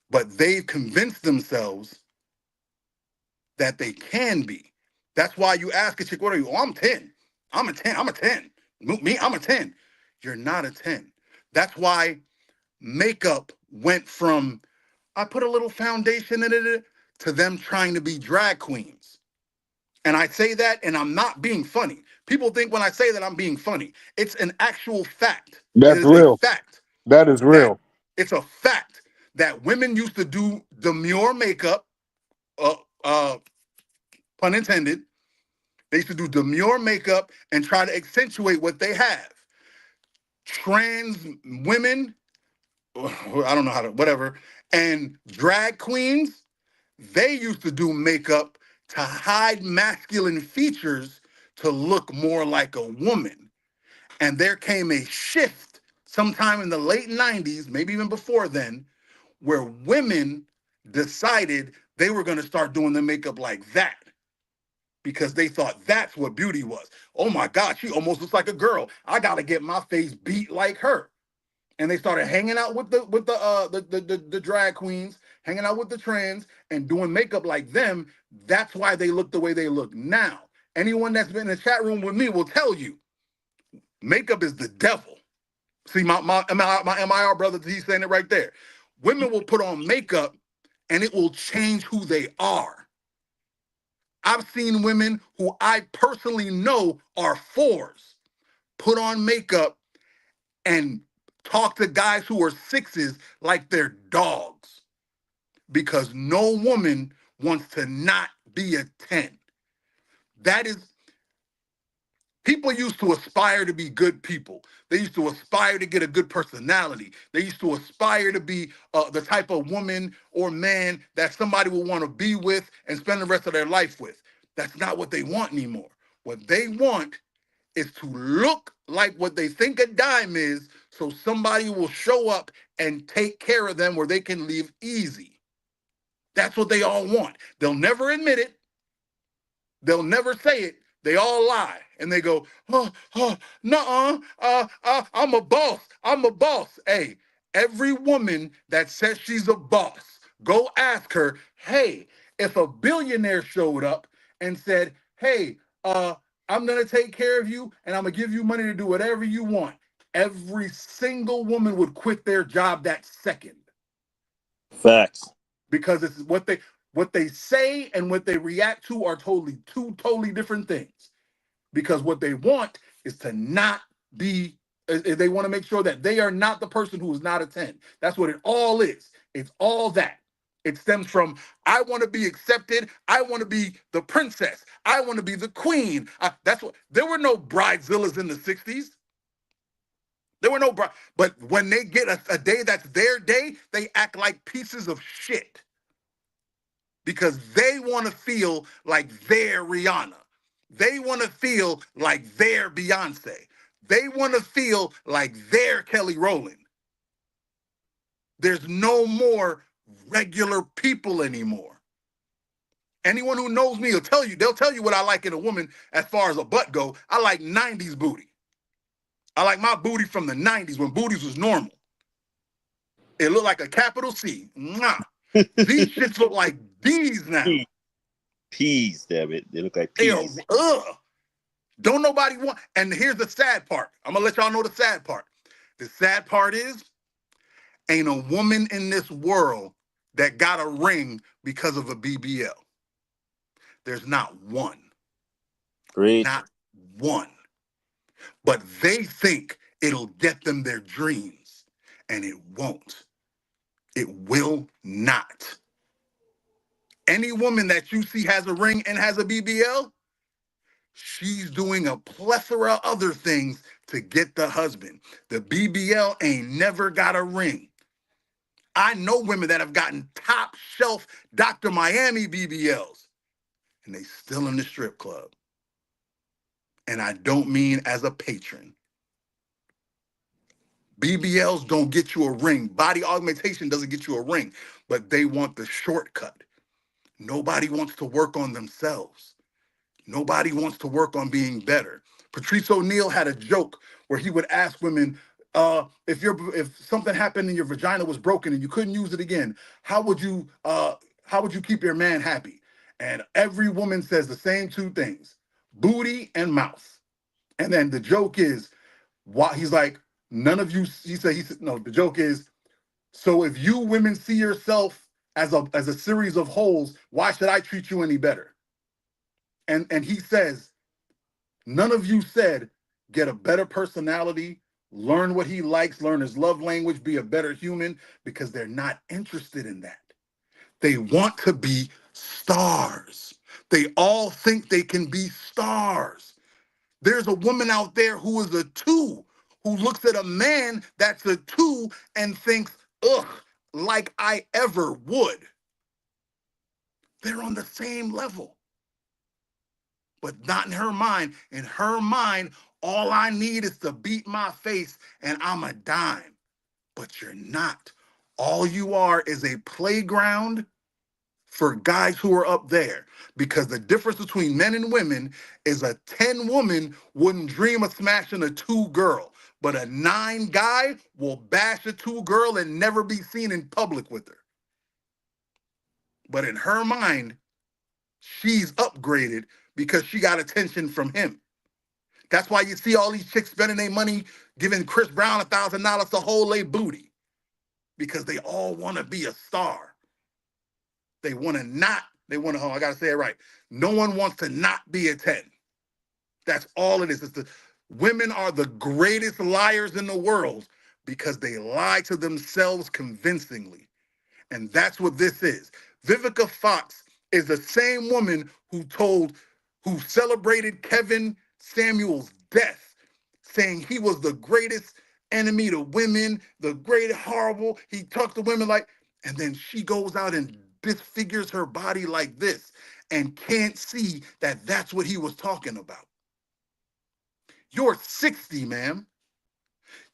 But they've convinced themselves that they can be. That's why you ask a chick, what are you? Oh, I'm 10. I'm a 10. I'm a 10. Me, I'm a 10. You're not a 10. That's why makeup went from, I put a little foundation in it, to them trying to be drag queens. And I say that, and I'm not being funny. People think when I say that I'm being funny. It's an actual fact. It That's is a real. fact. That is real. It's a fact that women used to do demure makeup, pun intended. They used to do demure makeup and try to accentuate what they have. Trans women, I don't know how to, whatever, and drag queens, they used to do makeup to hide masculine features to look more like a woman. And there came a shift sometime in the late 90s, maybe even before then, where women decided they were going to start doing the makeup like that because they thought that's what beauty was. Oh my God, she almost looks like a girl. I got to get my face beat like her. And they started hanging out with the drag queens, hanging out with the trans, and doing makeup like them. That's why they look the way they look now. Anyone that's been in the chat room with me will tell you, makeup is the devil. See, my MIR brother, he's saying it right there. Women will put on makeup, and it will change who they are. I've seen women who I personally know are 4s put on makeup and talk to guys who are 6s like they're dogs because no woman wants to not be a 10. That is, people used to aspire to be good people. They used to aspire to get a good personality. They used to aspire to be the type of woman or man that somebody will want to be with and spend the rest of their life with. That's not what they want anymore. What they want is to look like what they think a dime is, so somebody will show up and take care of them where they can live easy. That's what they all want. They'll never admit it. They'll never say it. They all lie. And they go, nuh-uh, I'm a boss. I'm a boss. Hey, every woman that says she's a boss, go ask her, hey, if a billionaire showed up and said, hey, I'm going to take care of you and I'm going to give you money to do whatever you want, every single woman would quit their job that second. Facts. Because it's what they say and what they react to are two totally different things. Because what they want is to not be, they want to make sure that they are not the person who is not a 10. That's what it all is. It's all that. It stems from, I want to be accepted. I want to be the princess. I want to be the queen. That's what, there were no bridezillas in the 60s. There were no bride, but when they get a day that's their day, they act like pieces of shit. Because they want to feel like they're Rihanna. They want to feel like they're Beyonce. They want to feel like they're Kelly Rowland. There's no more regular people anymore. Anyone who knows me will tell you, they'll tell you what I like in a woman as far as a butt go. I like 90s booty. I like my booty from the 90s when booties was normal. It looked like a capital C. Mwah. These shits look like D's now. Peas, damn it. They look like peas. Don't nobody want, and here's the sad part. I'm gonna let y'all know the sad part. The sad part is, ain't a woman in this world that got a ring because of a BBL. There's not one. Great. Not one. But they think it'll get them their dreams, and it won't. It will not. Any woman that you see has a ring and has a BBL, she's doing a plethora of other things to get the husband. The BBL ain't never got a ring. I know women that have gotten top shelf Dr. Miami BBLs, and they still in the strip club. And I don't mean as a patron. BBLs don't get you a ring. Body augmentation doesn't get you a ring, but they want the shortcut. Nobody wants to work on themselves. Nobody wants to work on being better. Patrice O'Neal had a joke where he would ask women, if something happened and your vagina was broken and you couldn't use it again, how would you keep your man happy? And every woman says the same two things: booty and mouth. And then the joke is, why he's like, none of you, he said, no, the joke is, so if you women see yourself as a series of holes, why should I treat you any better? And he says, none of you said, get a better personality, learn what he likes, learn his love language, be a better human, because they're not interested in that. They want to be stars. They all think they can be stars. There's a woman out there who is a 2, who looks at a man that's a 2 and thinks, ugh, like I ever would. They're on the same level. But not in her mind. In her mind, all I need is to beat my face and I'm a dime. But you're not. All you are is a playground for guys who are up there. Because the difference between men and women is a 10 woman wouldn't dream of smashing a 2 girl. But a 9 guy will bash a 2 girl and never be seen in public with her. But in her mind, she's upgraded because she got attention from him. That's why you see all these chicks spending their money giving Chris Brown $1,000 to hold their booty. Because they all want to be a star. They want to, I got to say it right. No one wants to not be a 10. That's all it is. Women are the greatest liars in the world because they lie to themselves convincingly. And that's what this is. Vivica Fox is the same woman who celebrated Kevin Samuel's death, saying he was the greatest enemy to women, the great horrible. He talked to women like, and then she goes out and disfigures her body like this and can't see that that's what he was talking about. You're 60, ma'am.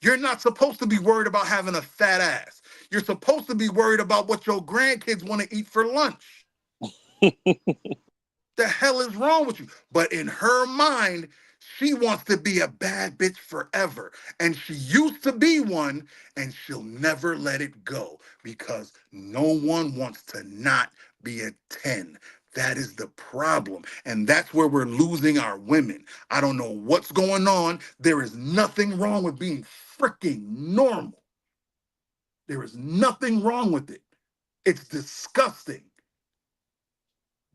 You're not supposed to be worried about having a fat ass. You're supposed to be worried about what your grandkids want to eat for lunch. The hell is wrong with you? But in her mind, she wants to be a bad bitch forever. And she used to be one, and she'll never let it go because no one wants to not be a 10. That is the problem. And that's where we're losing our women. I don't know what's going on. There is nothing wrong with being freaking normal. There is nothing wrong with it. It's disgusting.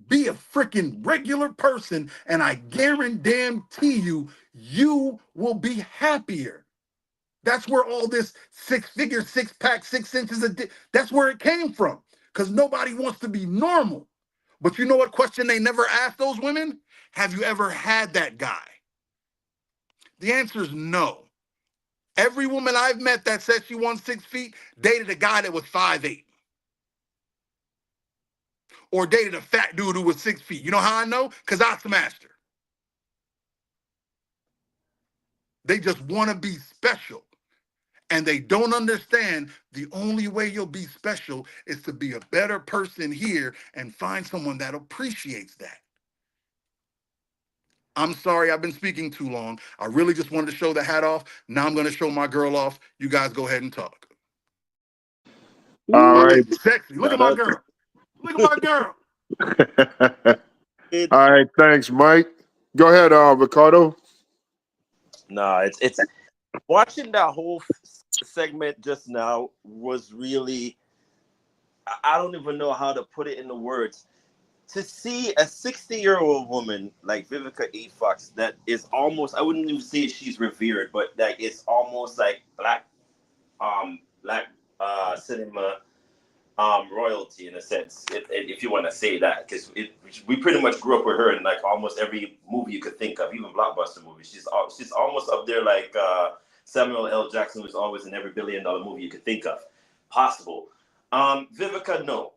Be a freaking regular person, and I guarantee you, you will be happier. That's where all this 6-figure, 6-pack, 6 inches of dick, that's where it came from. Because nobody wants to be normal. But you know what question they never ask those women? Have you ever had that guy? The answer is no. Every woman I've met that said she wants 6 feet dated a guy that was 5'8". Or dated a fat dude who was 6 feet. You know how I know? Because I smashed her. They just want to be special. And they don't understand the only way you'll be special is to be a better person here and find someone that appreciates that. I'm sorry, I've been speaking too long. I really just wanted to show the hat off. Now I'm going to show my girl off. You guys go ahead and talk. All right. Sexy. Look at my girl. Look at my girl. All right, thanks, Mike. Go ahead, Ricardo. No, it's watching that whole segment just now was really, I don't even know how to put it into words. To see a 60-year-old woman like Vivica A. Fox that is almost, I wouldn't even say she's revered, but that it's almost like black cinema royalty in a sense, if you want to say that, because we pretty much grew up with her in like almost every movie you could think of, even blockbuster movies. She's almost up there like Samuel L. Jackson was always in every $1 billion movie you could think of possible. Vivica, no.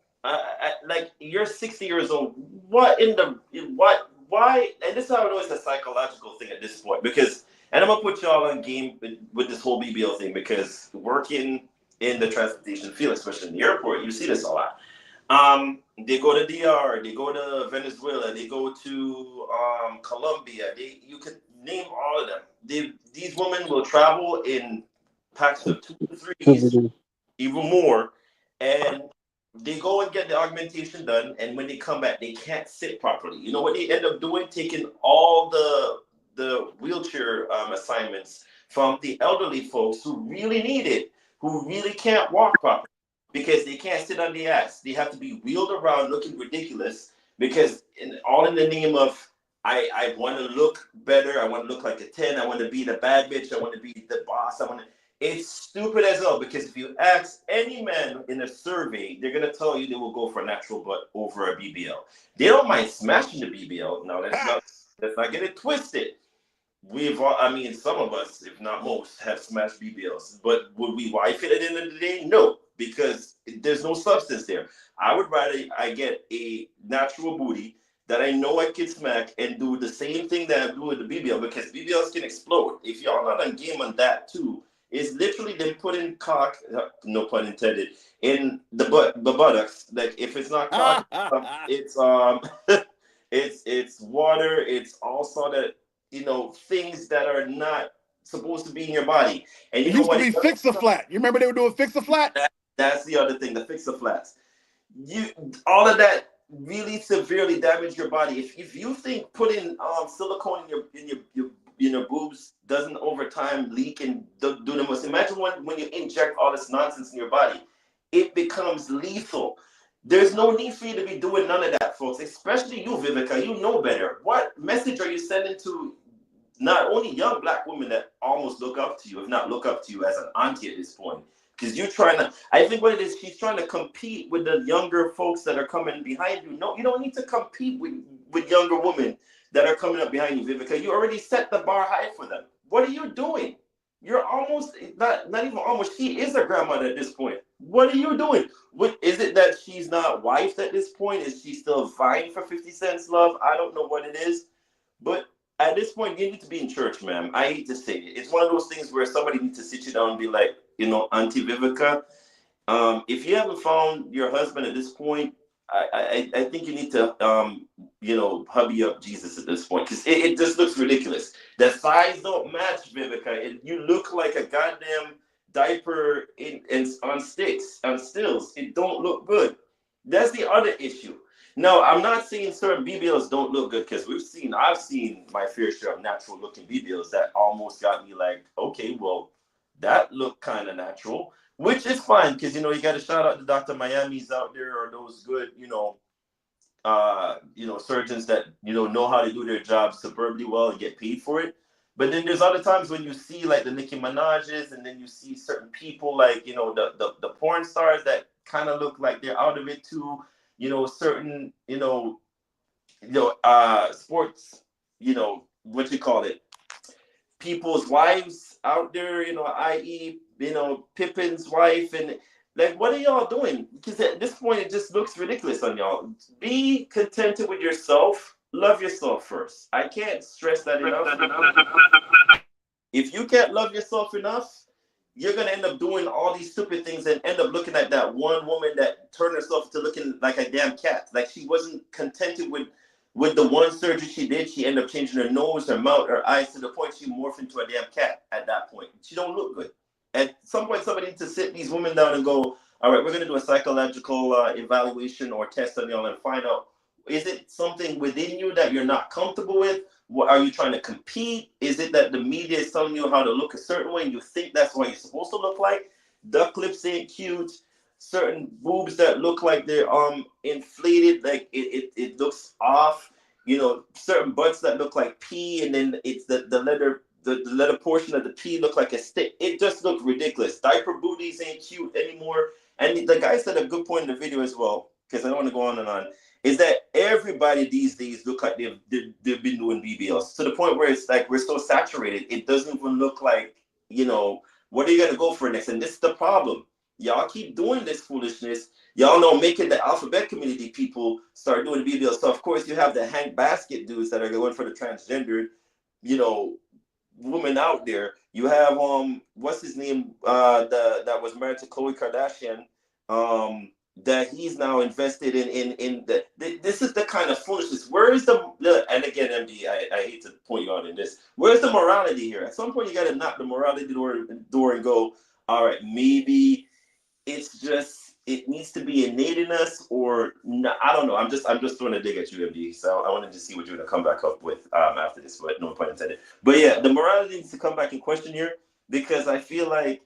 Like, you're 60 years old. Why? And this is how I know it's a psychological thing at this point, because, and I'm gonna put y'all on game with this whole BBL thing, because working in the transportation field, especially in the airport, you see this a lot. They go to DR, they go to Venezuela, they go to Colombia. You could name all of them. These women will travel in packs of 2 to 3s, even more, and they go and get the augmentation done. And when they come back, they can't sit properly. You know what they end up doing? Taking all the wheelchair assignments from the elderly folks who really need it, who really can't walk properly, because they can't sit on the ass. They have to be wheeled around looking ridiculous, because all in the name of, I want to look better, I want to look like a 10, I want to be the bad bitch, I want to be the boss, It's stupid as hell, because if you ask any man in a survey, they're going to tell you they will go for a natural butt over a BBL. They don't mind smashing the BBL. No, let's not get it twisted. Some of us, if not most, have smashed BBLs. But would we wife it at the end of the day? No, because there's no substance there. I would rather I get a natural booty that I know I can smack and do the same thing that I do with the BBL, because BBLs can explode. If y'all not on game on that too, it's literally them putting cock, no pun intended, in the buttocks. Like, if it's not cock, it's it's water, it's all sort of, things that are not supposed to be in your body. And it used to be Fix-A-Flat. You remember they were doing Fix-A-Flat? That's the other thing, the Fix-A-Flats. All of that really severely damage your body. If you think putting silicone in your boobs doesn't over time leak and do the most, imagine when you inject all this nonsense in your body, it becomes lethal. There's no need for you to be doing none of that, folks, especially you, Vivica. You know better. What message are you sending to not only young Black women that almost look up to you, if not look up to you as an auntie at this point? Because you're trying to, I think what it is, she's trying to compete with the younger folks that are coming behind you. No, you don't need to compete with younger women that are coming up behind you, Vivica. You already set the bar high for them. What are you doing? You're almost, not even almost, she is a grandmother at this point. What are you doing? Is it that she's not wifed at this point? Is she still vying for 50 Cent's love? I don't know what it is. But at this point, you need to be in church, ma'am. I hate to say it. It's one of those things where somebody needs to sit you down and be like, Auntie Vivica, if you haven't found your husband at this point, I think you need to, hubby up Jesus at this point, because it just looks ridiculous. The size don't match, Vivica. You look like a goddamn diaper on sticks, on stills. It don't look good. That's the other issue. No, I'm not saying certain BBLs don't look good, because I've seen my fair share of natural looking BBLs that almost got me like, okay, well, that looked kind of natural, which is fine, because, you got to shout out to Dr. Miami's out there, or those good, surgeons that, know how to do their job superbly well and get paid for it. But then there's other times when you see like the Nicki Minaj's, and then you see certain people like, the porn stars that kind of look like they're out of it too, certain, sports, what you call it, people's wives out there, i.e., Pippin's wife, and like, what are y'all doing? Because at this point, it just looks ridiculous on y'all. Be contented with yourself. Love yourself first. I can't stress that enough. If you can't love yourself enough, you're going to end up doing all these stupid things and end up looking at that one woman that turned herself to looking like a damn cat. Like, she wasn't contented with the one surgery she did. She ended up changing her nose, her mouth, her eyes, to the point she morphed into a damn cat at that point. She don't look good. At some point, somebody needs to sit these women down and go, all right, we're going to do a psychological evaluation or test on y'all and find out, is it something within you that you're not comfortable with? What, are you trying to compete? Is it that the media is telling you how to look a certain way and you think that's what you're supposed to look like? Duck lips ain't cute. Certain boobs that look like they're inflated, like it looks off. Certain butts that look like pee, and then it's the leather portion of the pee look like a stick. It just looks ridiculous. Diaper booties ain't cute anymore. and the guy said a good point in the video as well, because I don't want to go on and on, is that everybody these days look like they've been doing BBLs to the point where it's like we're so saturated, it doesn't even look like, you know, what are you gonna go for next? And this is the problem. Y'all keep doing this foolishness. Y'all know making the alphabet community people start doing BBLs. So of course you have the Hank Basket dudes that are going for the transgendered, you know, women out there. You have what's his name? That was married to Khloe Kardashian. That he's now invested in the this is the kind of foolishness. Where is the and again, MD, I hate to point you out in this. Where's the morality here? At some point you gotta knock the morality door and go, all right, maybe it's just it needs to be innate in us, or no, I don't know. I'm just throwing a dig at you, MD. So I wanted to see what you're gonna come back up with after this, but no pun intended. But yeah, the morality needs to come back in question here, because I feel like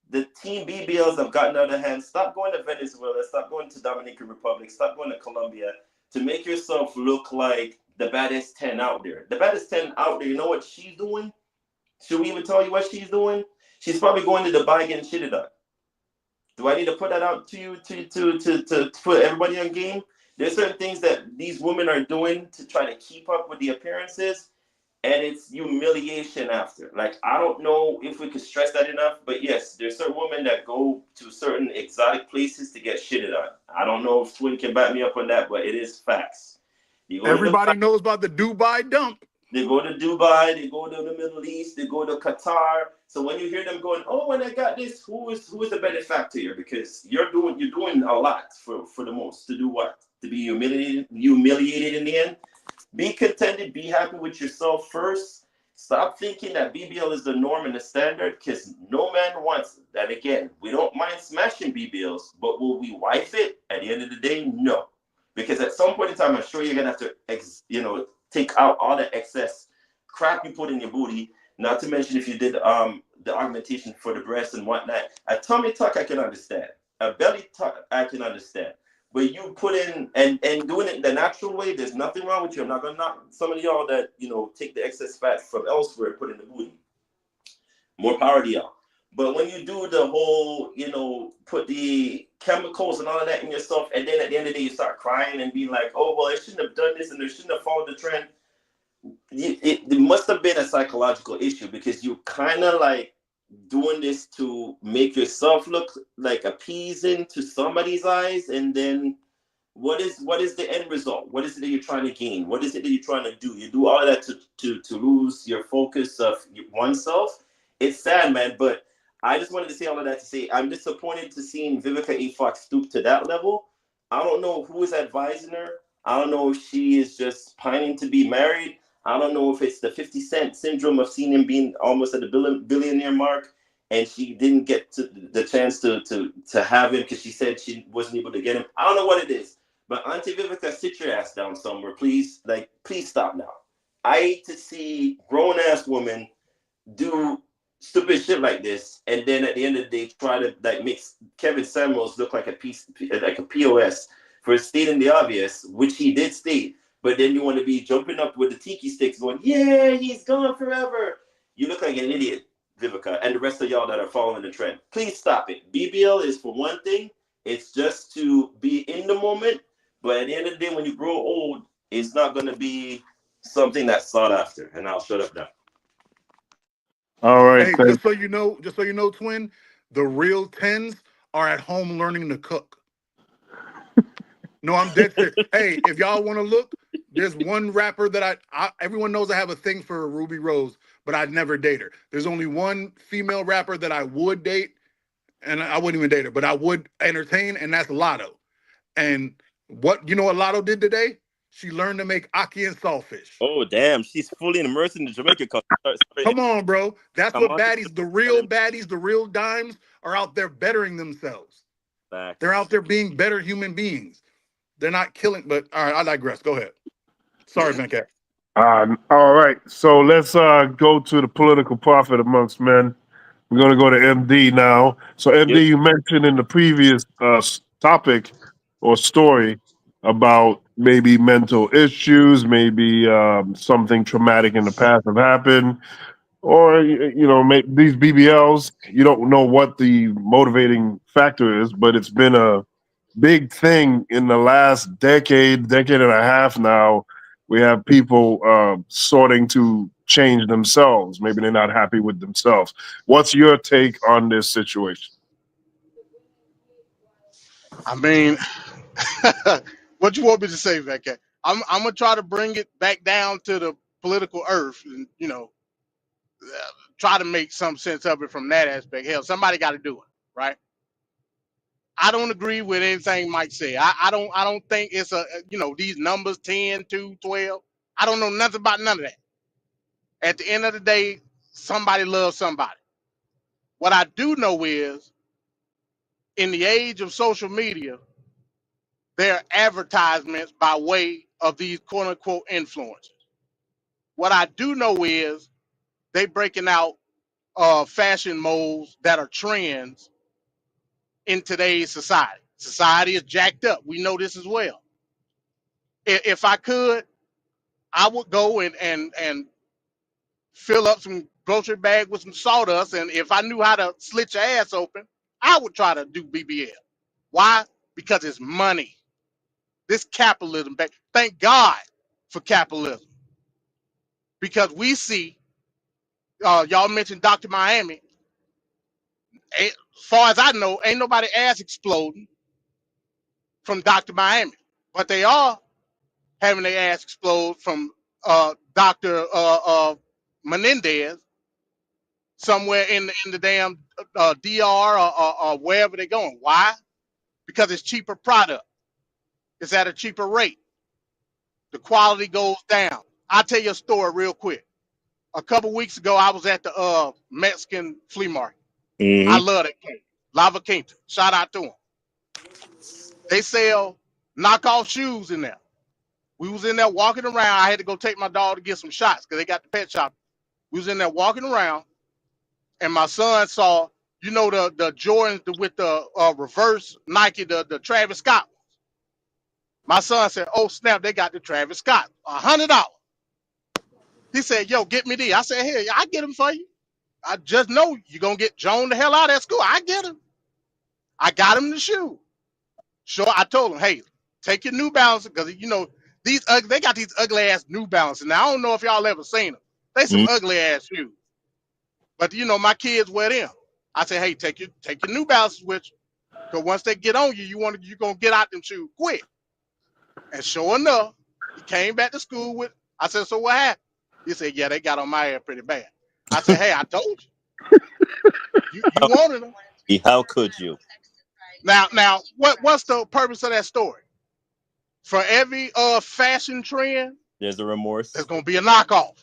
the team BBLs have gotten out of hand. Stop going to Venezuela, stop going to Dominican Republic, stop going to Colombia to make yourself look like the baddest 10 out there. The baddest 10 out there, you know what she's doing? Should we even tell you what she's doing? She's probably going to Dubai getting shitted on. Do I need to put that out to you to put everybody on game? There's certain things that these women are doing to try to keep up with the appearances, and it's humiliation after. Like, I don't know if we could stress that enough, but yes, there's certain women that go to certain exotic places to get shitted on. I don't know if Twin can back me up on that, but it is facts. Everybody knows about the Dubai dump. They go to Dubai, they go to the Middle East, they go to Qatar. So when you hear them going, oh, and I got this, who is the benefactor here? Because you're doing a lot for the most. To do what? To be humiliated in the end? Be contented, be happy with yourself first. Stop thinking that BBL is the norm and the standard, because no man wants it. And again, we don't mind smashing BBLs, but will we wife it? At the end of the day, no. Because at some point in time, I'm sure you're going to have to, take out all the excess crap you put in your booty. Not to mention if you did the augmentation for the breast and whatnot. A tummy tuck, I can understand. A belly tuck, I can understand. But you put in and doing it the natural way, there's nothing wrong with you. I'm not gonna knock some of y'all that take the excess fat from elsewhere and put it in the booty. More power to y'all. But when you do the whole, put the chemicals and all of that in yourself, and then at the end of the day you start crying and being like, oh well, I shouldn't have done this and I shouldn't have followed the trend. It must have been a psychological issue, because you kind of like doing this to make yourself look like appeasing to somebody's eyes, and then what is the end result? What is it that you're trying to gain? What is it that you're trying to do? You do all of that to lose your focus of oneself. It's sad, man, but I just wanted to say all of that to say I'm disappointed to seeing Vivica A. Fox stoop to that level. I don't know who is advising her. I don't know if she is just pining to be married. I don't know if it's the 50 Cent syndrome of seeing him being almost at the billionaire mark, and she didn't get the chance to have him because she said she wasn't able to get him. I don't know what it is, but Auntie Vivica, sit your ass down somewhere, please. Please stop now. I hate to see grown-ass women do stupid shit like this, and then at the end of the day try to make Kevin Samuels look like a P.O.S. for stating the obvious, which he did state. But then you want to be jumping up with the tiki sticks going, yeah, he's gone forever. You look like an idiot, Vivica, and the rest of y'all that are following the trend. Please stop it. BBL is, for one thing, it's just to be in the moment. But at the end of the day, when you grow old, it's not going to be something that's sought after. And I'll shut up now. All right. Hey, just so you know, Twin, the real 10s are at home learning to cook. No, I'm dead serious. Hey, if y'all want to look, there's one rapper that everyone knows I have a thing for Ruby Rose, but I'd never date her. There's only one female rapper that I would date, and I wouldn't even date her, but I would entertain, and that's Lotto. And what Lotto did today? She learned to make ackee and saltfish. Oh, damn. She's fully immersed in the Jamaican culture. Come on, bro. That's what baddies, the real dimes are out there bettering themselves. Facts. They're out there being better human beings. They're not killing, but all right, I digress. Go ahead. Sorry, Venkat. All right. So let's go to the political prophet amongst men. We're going to go to MD now. So MD, you mentioned in the previous topic or story about maybe mental issues, maybe something traumatic in the past have happened, or these BBLs. You don't know what the motivating factor is, but it's been a big thing in the last decade and a half now. We have people sorting to change themselves. Maybe they're not happy with themselves. What's your take on this situation? I mean, what you want me to say, Venkat? I'm gonna try to bring it back down to the political earth, and try to make some sense of it from that aspect. Hell, somebody got to do it, right? I don't agree with anything Mike said. I don't think it's these numbers 10, 2, 12. I don't know nothing about none of that. At the end of the day, somebody loves somebody. What I do know is, in the age of social media, there are advertisements by way of these quote unquote influencers. What I do know is they breaking out fashion modes that are trends in today's society. Society is jacked up. We know this as well. If I could, I would go and fill up some grocery bag with some sawdust, and if I knew how to slit your ass open, I would try to do BBL. Why? Because it's money. This capitalism. Thank God for capitalism. Because we see, y'all mentioned Dr. Miami. As far as I know, ain't nobody ass exploding from Dr. Miami. But they are having their ass explode from Dr. Menendez somewhere in the damn DR or wherever they're going. Why? Because it's cheaper product. It's at a cheaper rate. The quality goes down. I'll tell you a story real quick. A couple weeks ago, I was at the Mexican flea market. I love that place. Lava Quinta. Shout out to them. They sell knockoff shoes in there. We was in there walking around. I had to go take my dog to get some shots because they got the pet shop. We was in there walking around, and my son saw, the Jordans with the reverse Nike, the Travis Scott. My son said, "Oh snap, they got the Travis Scott, $100." He said, "Yo, get me these." I said, "Hey, I get them for you. I just know you're gonna get Joan the hell out of that school. I get him. I got him the shoe." Sure, I told him, "Hey, take your New Balance because they got these ugly ass New Balances. Now I don't know if y'all ever seen them. They some ugly ass shoes, but my kids wear them." I said, "Hey, take your New Balances with you, because once they get on you, you're gonna get out them shoes quick." And sure enough, he came back to school with. I said, "So what happened?" He said, "Yeah, they got on my ass pretty bad." I said, "Hey, I told you. You wanted them." How could you? Now, what's the purpose of that story? For every fashion trend, there's a remorse. There's gonna be a knockoff.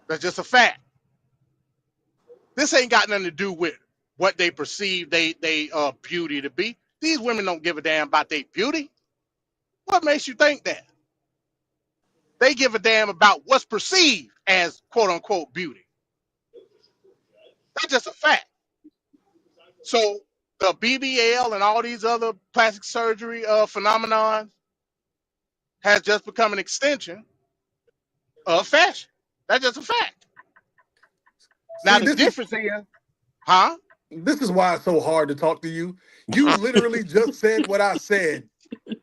That's just a fact. This ain't got nothing to do with what they perceive they beauty to be. These women don't give a damn about their beauty. What makes you think that? They give a damn about what's perceived as quote unquote beauty. That's just a fact. So the BBL and all these other plastic surgery phenomenon has just become an extension of fashion. That's just a fact. Now the difference is, This is why it's so hard to talk to you. You literally just said what I said,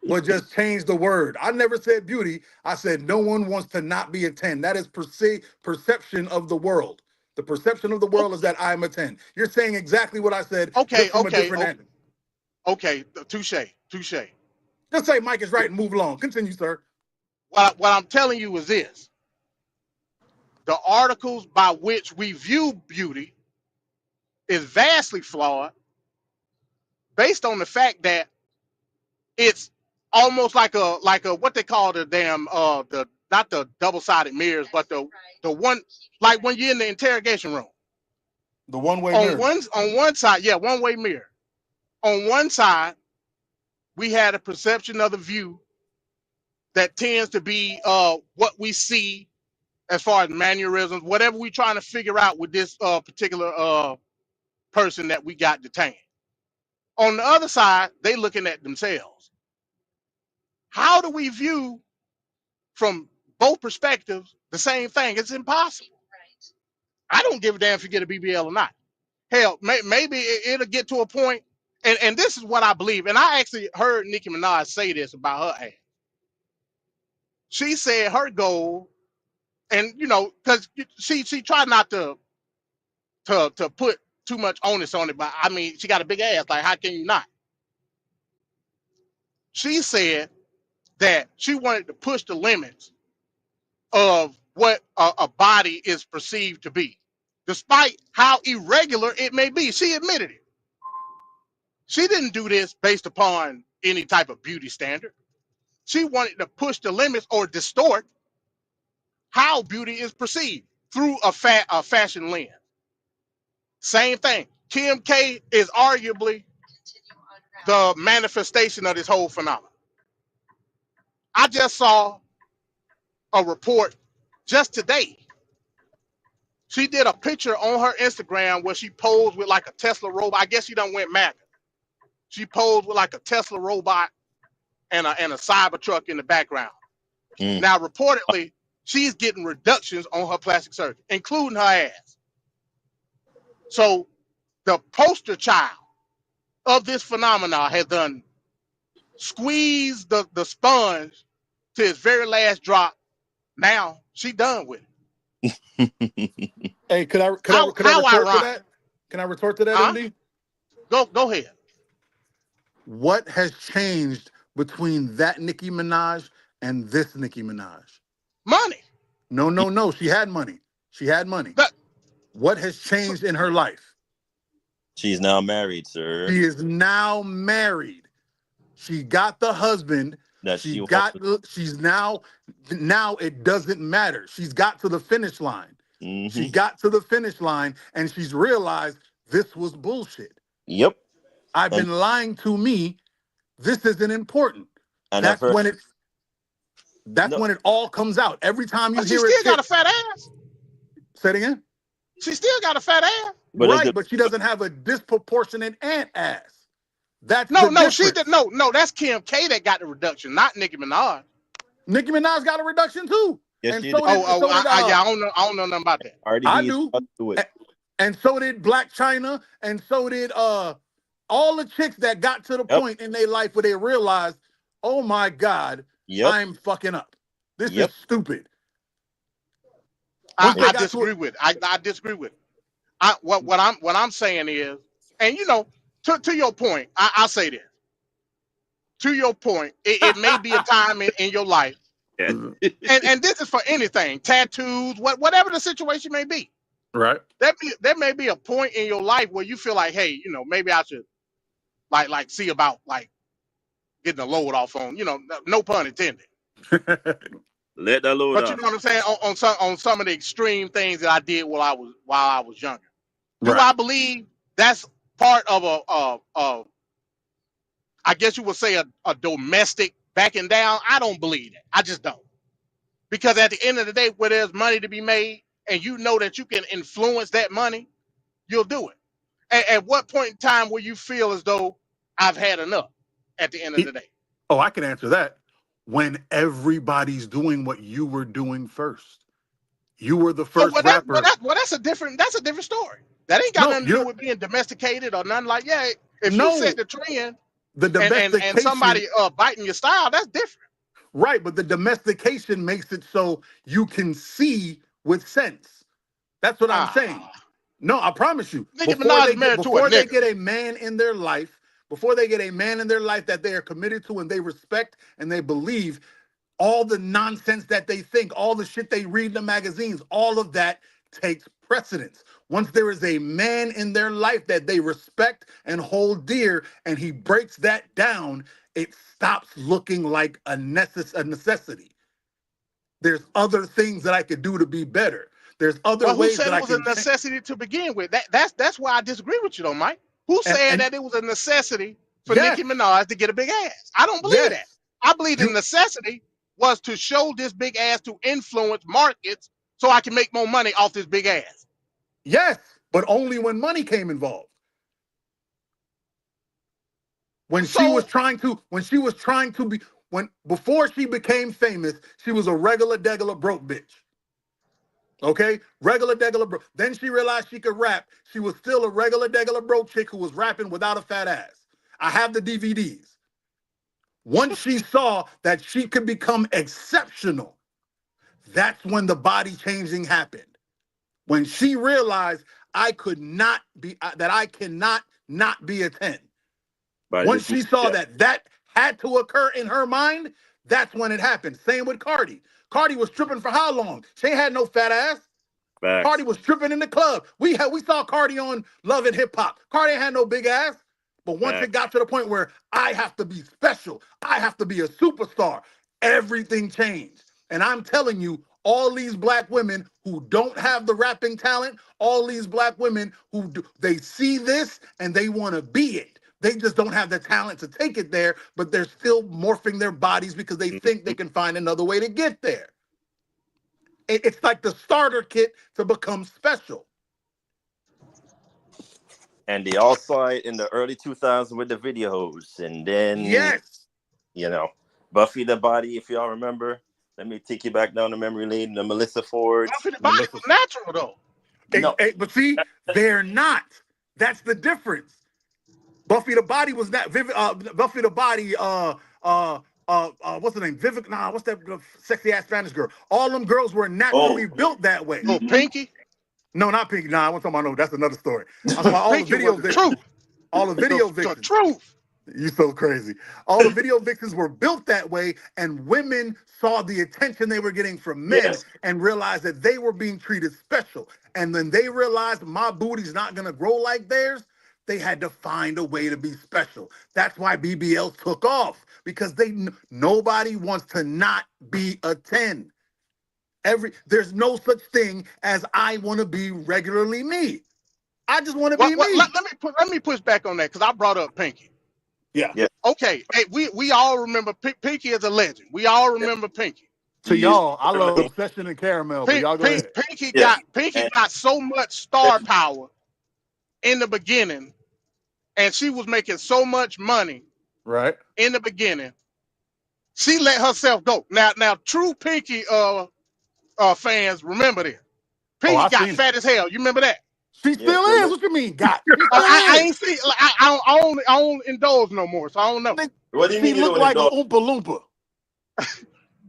but just changed the word. I never said beauty. I said no one wants to not be a 10. That is perception of the world. The perception of the world is that I'm a 10. You're saying exactly what I said. Okay, just from a different angle. Okay, touche. Just say Mike is right and move along. Continue, sir. What I'm telling you is this. The articles by which we view beauty is vastly flawed based on the fact that it's almost like a what they call the damn the not the double-sided mirrors, but the one like when you're in the interrogation room. The one-way mirror. On one side, yeah, one-way mirror. On one side, we had a perception of the view that tends to be what we see as far as mannerisms, whatever we're trying to figure out with this particular person that we got detained. On the other side, they looking at themselves. How do we view from both perspectives the same thing? It's impossible. I don't give a damn if you get a BBL or not. hell, maybe it'll get to a point, and this is what I believe. And I actually heard Nicki Minaj say this about her ass. She said her goal, and because she tried not to put too much onus on it, but I mean, she got a big ass. Like, how can you not? She said that she wanted to push the limits of what a body is perceived to be, despite how irregular it may be. She admitted it. She didn't do this based upon any type of beauty standard. She wanted to push the limits or distort how beauty is perceived through a fashion lens. Same thing. Kim K is arguably the manifestation of this whole phenomenon. I just saw a report just today. She did a picture on her Instagram where she posed with like a Tesla robot. I guess she done went MAGA. She posed with like a Tesla robot and a Cybertruck in the background. Now, reportedly, she's getting reductions on her plastic surgery, including her ass. So the poster child of this phenomenon has done squeezed the sponge to its very last drop. Now she done with it. Hey, could I retort to that? Can I retort to that, MD? Go ahead. What has changed between that Nicki Minaj and this Nicki Minaj? Money. No. She had money. What has changed in her life? She's now married, sir. She is now married. She got the husband. She's now it doesn't matter. She's got to the finish line. She got to the finish line and she's realized this was bullshit. Yep. I've been lying to me. This isn't important. And that's when it all comes out. Every time you hear it. She still got a fat ass. Say it again. She still got a fat ass. But she doesn't have a disproportionate ant ass. That's she did no. That's Kim K that got the reduction, not Nicki Minaj. Nicki Minaj got a reduction too. Yes, she did. I don't know nothing about that. I do. And so did Black China, and so did all the chicks that got to the point in their life where they realized, oh my God, I'm fucking up. This is stupid. I disagree with it. I disagree with it. What I'm saying is, and to your point, I'll say this. To your point, it may be a time in your life, and this is for anything, tattoos, whatever the situation may be. Right. There may be a point in your life where you feel like, hey, maybe I should like see about like getting a load off on, no pun intended. Let that load off. But you know what I'm saying? On some of the extreme things that I did while I was younger. Do I believe that's part of a I guess you would say a domestic backing down? I don't believe that. I just don't. Because at the end of the day, where there's money to be made and you know that you can influence that money, you'll do it. At what point in time will you feel as though I've had enough at the end of the day? Oh, I can answer that. When everybody's doing what you were doing first. You were the first rapper. That's a different story. That ain't got nothing to do with being domesticated or nothing like that. If you set the trend and somebody biting your style, that's different. Right, but the domestication makes it so you can see with sense. That's what I'm saying. No, I promise you. Before they get a man in their life, that they are committed to and they respect and they believe, all the nonsense that they think, all the shit they read in the magazines, all of that takes precedence. Once there is a man in their life that they respect and hold dear, and he breaks that down, it stops looking like a necessity. There's other things that I could do to be better. There's other ways that I can. Who said it was a necessity to begin with? That's why I disagree with you, though, Mike. Who said that it was a necessity for Nicki Minaj to get a big ass? I don't believe that. I believe the necessity was to show this big ass to influence markets so I can make more money off this big ass. Yes, but only when money came involved. Before she became famous, she was a regular degular broke bitch. Okay, regular degular broke. Then she realized she could rap. She was still a regular degular broke chick who was rapping without a fat ass. I have the DVDs. Once she saw that she could become exceptional, that's when the body changing happened. When she realized I cannot not be a 10. Once she saw that had to occur in her mind, that's when it happened. Same with Cardi. Cardi was stripping for how long? She ain't had no fat ass. Facts. Cardi was stripping in the club. We saw Cardi on Love and Hip Hop. Cardi ain't had no big ass. But once it got to the point where I have to be special, I have to be a superstar, everything changed. And I'm telling you, all these black women who don't have the rapping talent, all these black women who they see this and they want to be it. They just don't have the talent to take it there, but they're still morphing their bodies because they think they can find another way to get there. It's like the starter kit to become special. And they all saw it in the early 2000s with the videos. And then, Buffy the Body, if y'all remember. Let me take you back down the memory lane. The Melissa Ford. Buffy the Body was natural, though. But see, they're not. That's the difference. Buffy the Body was not. Buffy the Body, what's the name? What's that sexy ass Spanish girl? All them girls were naturally built that way. Oh, Pinky? No, not Pinky. Nah, I wasn't talking about no. That's another story. I'm talking about all the video vixens. All the video vixens. The truth. You so crazy. All the video vixens were built that way, and women saw the attention they were getting from men and realized that they were being treated special. And then they realized my booty's not gonna grow like theirs. They had to find a way to be special. That's why BBL took off, because nobody wants to not be a 10. There's no such thing as I want to be regularly me. I just want to be me. Let me push back on that, because I brought up Pinky. Yeah. Okay. Hey, we all remember Pinky is a legend. We all remember Pinky. To y'all, I love Obsession and Caramel, but y'all go ahead. Pinky got so much star power in the beginning, and she was making so much money in the beginning. She let herself go. Now, true Pinky fans remember this. Pinky got fat as hell. You remember that? She still is. What you mean, got? I ain't see. Like, I don't indulge no more, so I don't know. What do you mean? She looked like an Oompa Loompa.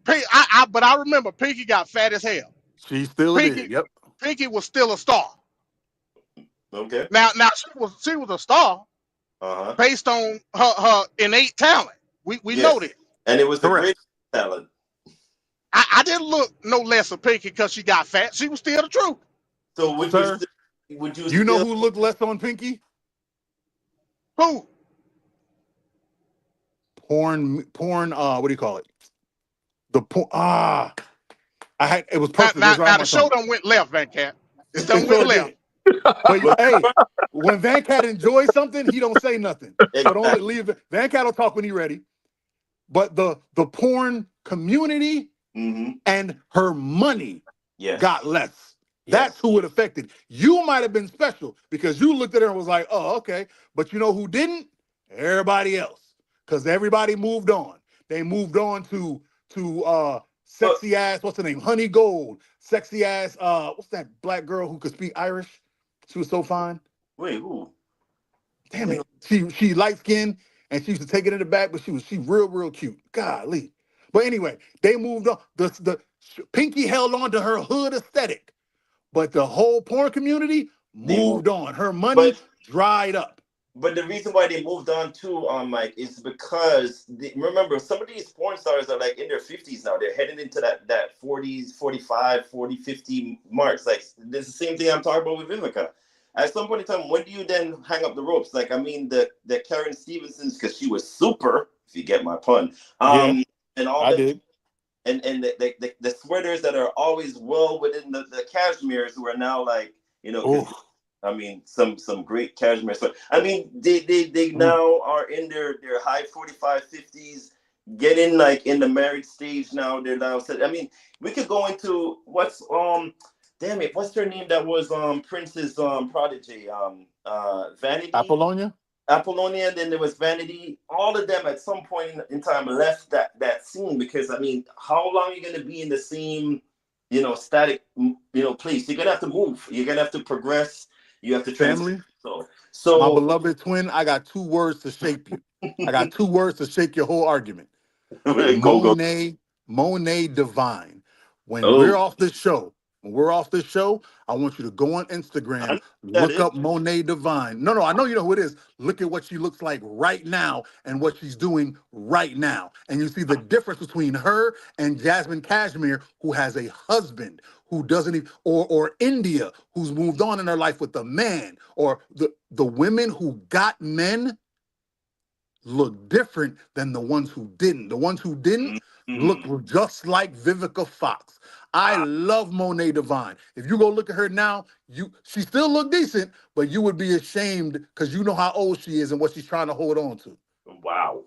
But I remember Pinky got fat as hell. She still did. Yep. Pinky was still a star. Okay. Now she was a star based on her innate talent. We know that. And it was the great talent. I didn't look no less of Pinky because she got fat. She was still the truth. So would you know who looked less on Pinky? Who? Porn, what do you call it? The porn, it was perfect. Now the show done went left, Venkat. It done went left. But hey, when Venkat enjoys something, he don't say nothing. But only leave it. Venkat will talk when he's ready. But the porn community and her money got less. That's who it affected. You might have been special because you looked at her and was like, oh, okay. But you know who didn't? Everybody else. Because everybody moved on. They moved on to sexy ass, what's her name? Honey Gold. Sexy ass, what's that black girl who could speak Irish? She was so fine. Wait, who? Damn it. She light skinned and she used to take it in the back, but she real cute. Golly. But anyway, they moved on. The Pinky held on to her hood aesthetic. But the whole porn community moved on. Her money dried up. But the reason why they moved on too, Mike, is because remember, some of these porn stars are like in their 50s now. They're heading into that 40s, 45, 40, 50 marks. Like, there's the same thing I'm talking about with Vivica. At some point in time, when do you then hang up the ropes? Like, I mean, the Karen Stevensons, because she was super, if you get my pun. And all I did. And the sweaters that are always well within the cashmeres who are now like, I mean, some great cashmere sweaters. I mean, they now are in their high 45, 50s, getting like in the married stage now. They're now set. I mean, we could go into what's her name that was Prince's prodigy? Vanity. Apollonia, and then there was Vanity. All of them at some point in time left that scene because, I mean, how long are you going to be in the same static, place. You're gonna have to move. You're gonna have to progress. You have to Family, So my beloved twin, I got 2 words to shape you. I got 2 words to shake your whole argument. go. Monet Divine. When we're Oh, off this show, I want you to go on Instagram, that look is. up Monet Divine. No, I know you know who it is. Look at what she looks like right now and what she's doing right now. And you see the difference between her and Jasmine Cashmere, who has a husband who doesn't even, or India, who's moved on in her life with a man, or the women who got men look different than the ones who didn't. The ones who didn't look just like Vivica Fox. I love Monet Divine. If you go look at her now, she still look decent, but you would be ashamed because you know how old she is and what she's trying to hold on to. Wow.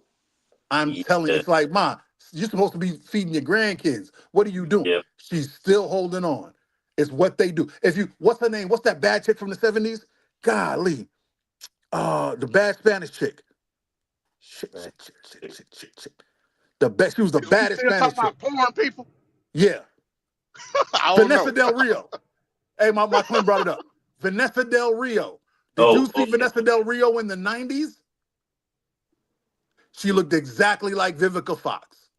I'm telling you, it's like, Ma, you're supposed to be feeding your grandkids. What are you doing? Yeah. She's still holding on. It's what they do. What's her name? What's that bad chick from the 70s? Golly. The bad Spanish chick. Shit. She was the You baddest still Spanish talking chick. about porn people? Yeah. Vanessa Del Rio. Hey, my twin brought it up. Vanessa Del Rio. Did you see Vanessa Del Rio in the 90s? She looked exactly like Vivica Fox.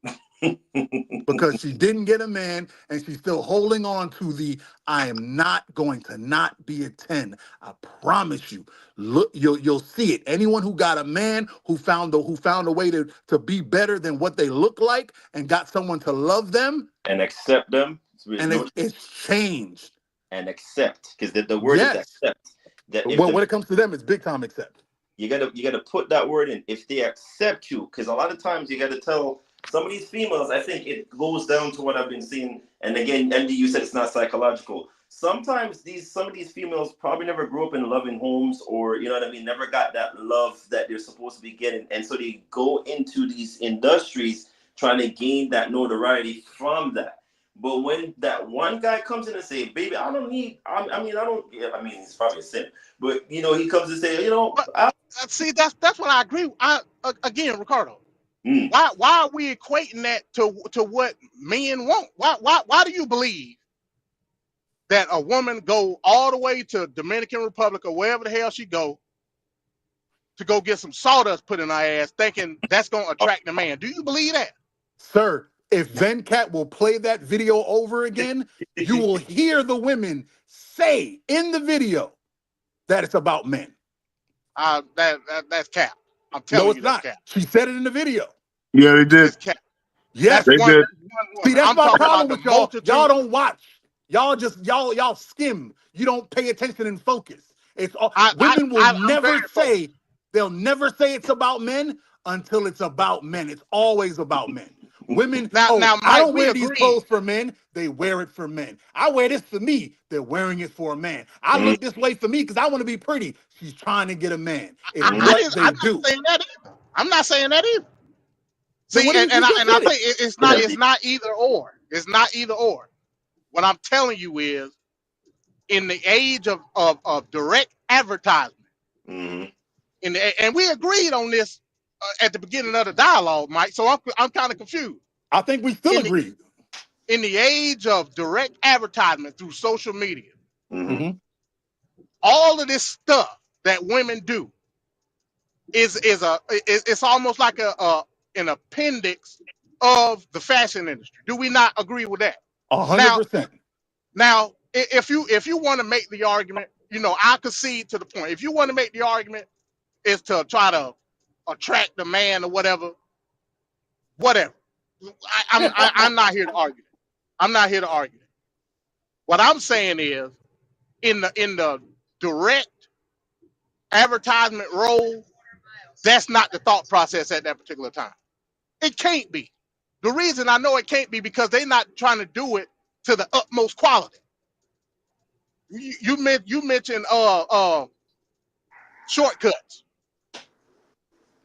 Because she didn't get a man and she's still holding on to I am not going to not be a 10. I promise you. Look, you'll see it. Anyone who got a man who found a way to be better than what they look like and got someone to love them and accept them. And it's changed. And accept, because the word is accept. When it comes to them, it's big time accept. You gotta put that word in. If they accept you, because a lot of times you gotta tell some of these females, I think it goes down to what I've been seeing. And again, MD, you said it's not psychological. Sometimes some of these females probably never grew up in loving homes, or never got that love that they're supposed to be getting, and so they go into these industries trying to gain that notoriety from that. But when that one guy comes in and say, "Baby, I don't need," it's probably a sin, but he comes and say, see, that's what I agree. Again, Ricardo, why are we equating that to what men want? Why do you believe that a woman go all the way to Dominican Republic or wherever the hell she go to go get some sawdust put in her ass, thinking that's gonna attract the man? Do you believe that, sir? If Venkat will play that video over again, you will hear the women say in the video that it's about men. That's cap. I'm telling you, that's not. Cap. She said it in the video. Yeah, they did. It's cap. Yes, they did. See, that's my problem with y'all. Y'all don't watch. Y'all skim. You don't pay attention and focus. It's all women will never say. They'll never say it's about men until it's about men. It's always about men. Women, now, Mike, I don't wear these clothes for men. They wear it for men. I wear this for me. They're wearing it for a man. I look this way for me because I want to be pretty. She's trying to get a man. It's what they do. I'm not saying that either. See, and I think it's not either or. It's not either or. What I'm telling you is, in the age of direct advertisement, and we agreed on this at the beginning of the dialogue, Mike. So I'm kind of confused. I think we still agree. In the age of direct advertisement through social media, all of this stuff that women do it's almost like an appendix of the fashion industry. Do we not agree with that? 100%. Now, if you want to make the argument, I concede to the point. If you want to make the argument is to try to attract the man or whatever. I'm not here to argue it. I'm not here to argue it. What I'm saying is, in the direct advertisement role, that's not the thought process at that particular time. It can't be. The reason I know it can't be because they're not trying to do it to the utmost quality. You mentioned shortcuts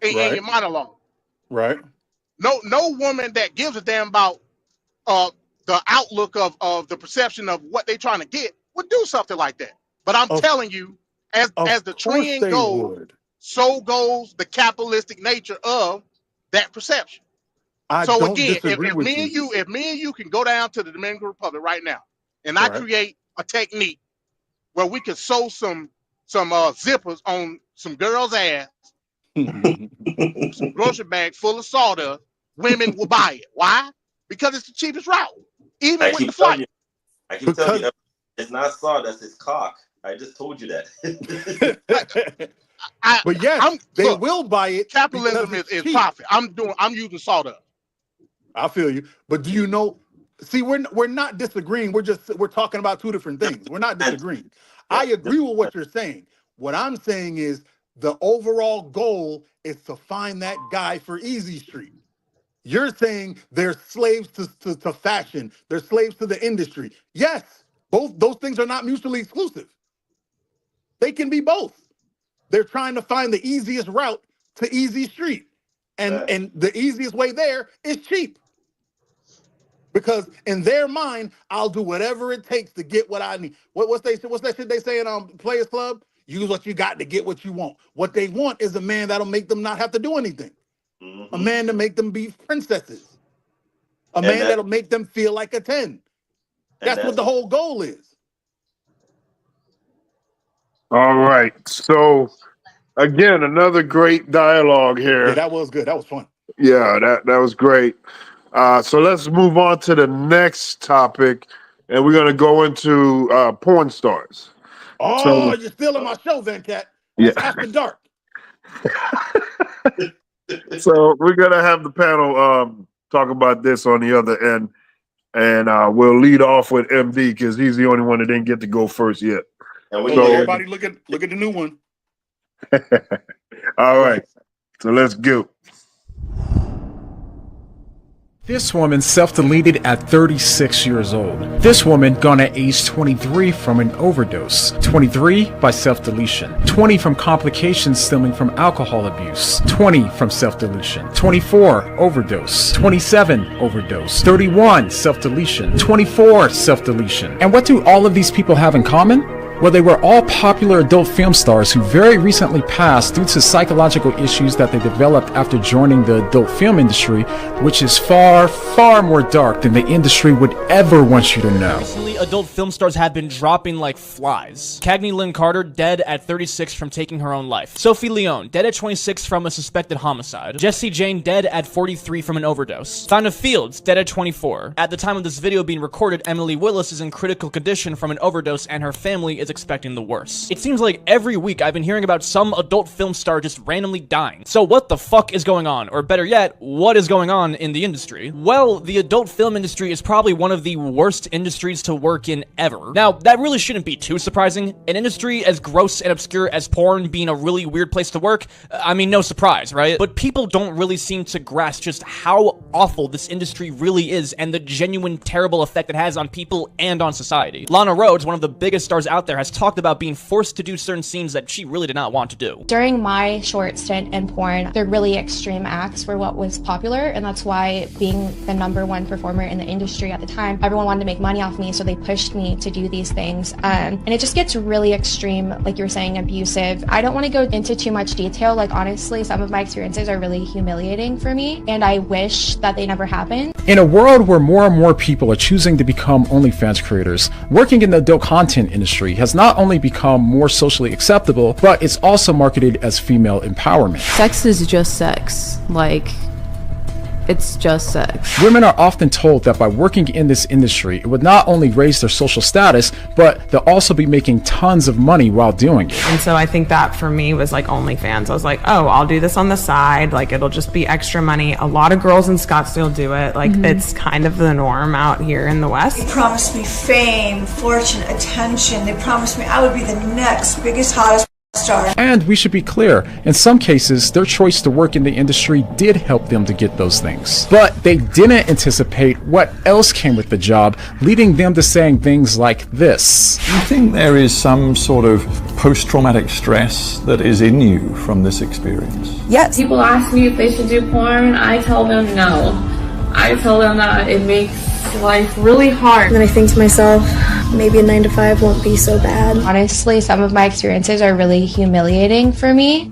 in your monologue. Right. No woman that gives a damn about the outlook of the perception of what they're trying to get would do something like that. But I'm telling you, as the trend goes, so goes the capitalistic nature of that perception. I so don't again, disagree if with me you. and you can go down to the Dominican Republic right now, and I create a technique where we could sew some zippers on some girl's ass, some grocery bag full of sawdust, women will buy it. Why? Because it's the cheapest route, even with the flight. I keep telling you, it's not sawdust, it's cock. I just told you that. But yes, they will buy it. Capitalism is profit. I'm using sawdust. I feel you. But do you know? See, we're not disagreeing. We're talking about two different things. We're not disagreeing. I agree with what you're saying. What I'm saying is the overall goal is to find that guy for Easy Street. You're saying they're slaves to fashion. They're slaves to the industry. Yes, both those things are not mutually exclusive. They can be both. They're trying to find the easiest route to Easy Street. And the easiest way there is cheap. Because in their mind, I'll do whatever it takes to get what I need. What's that shit they say in Players Club? Use what you got to get what you want. What they want is a man that'll make them not have to do anything. A man to make them be princesses. A man that'll make them feel like a 10. That's what the whole goal is. All right. So, again, another great dialogue here. Yeah, that was good. That was fun. Yeah, that was great. So let's move on to the next topic, and we're going to go into porn stars. Oh, you're stealing my show, Venkat. It's after dark. So we're going to have the panel talk about this on the other end, and we'll lead off with MD because he's the only one that didn't get to go first yet. And everybody look at the new one. All right. So let's go. This woman self-deleted at 36 years old. This woman gone at age 23 from an overdose. 23 by self-deletion. 20 from complications stemming from alcohol abuse. 20 from self-deletion. 24 overdose. 27 overdose. 31 self-deletion. 24 self-deletion. And what do all of these people have in common? Well, they were all popular adult film stars who very recently passed due to psychological issues that they developed after joining the adult film industry, which is far, far more dark than the industry would ever want you to know. Recently, adult film stars have been dropping like flies. Cagney Lynn Carter, dead at 36 from taking her own life. Sophie Leone, dead at 26 from a suspected homicide. Jessie Jane, dead at 43 from an overdose. Thina Fields, dead at 24. At the time of this video being recorded, Emily Willis is in critical condition from an overdose and her family is expecting the worst. It seems like every week I've been hearing about some adult film star just randomly dying. So what the fuck is going on? Or better yet, what is going on in the industry? Well, the adult film industry is probably one of the worst industries to work in ever. Now, that really shouldn't be too surprising. An industry as gross and obscure as porn being a really weird place to work, I mean, no surprise, right? But people don't really seem to grasp just how awful this industry really is and the genuine terrible effect it has on people and on society. Lana Rhoades, one of the biggest stars out there, has talked about being forced to do certain scenes that she really did not want to do. During my short stint in porn, the really extreme acts were what was popular, and that's why being the #1 performer in the industry at the time, everyone wanted to make money off me, so they pushed me to do these things. And it just gets really extreme, like you were saying, abusive. I don't want to go into too much detail. Like, honestly, some of my experiences are really humiliating for me, and I wish that they never happened. In a world where more and more people are choosing to become OnlyFans creators, working in the adult content industry has not only become more socially acceptable, but it's also marketed as female empowerment. Sex is just sex. Like, it's just sex. Women are often told that by working in this industry, it would not only raise their social status, but they'll also be making tons of money while doing it. And so I think that for me was like OnlyFans. I was like, oh, I'll do this on the side. Like, it'll just be extra money. A lot of girls in Scottsdale do it. Like, it's kind of the norm out here in the West. They promised me fame, fortune, attention. They promised me I would be the next biggest, hottest star. And we should be clear, in some cases, their choice to work in the industry did help them to get those things. But they didn't anticipate what else came with the job, leading them to saying things like this. Do you think there is some sort of post-traumatic stress that is in you from this experience? Yes. People ask me if they should do porn. I tell them no. I tell them that it makes life really hard. And then I think to myself, maybe a 9-to-5 won't be so bad. Honestly, some of my experiences are really humiliating for me.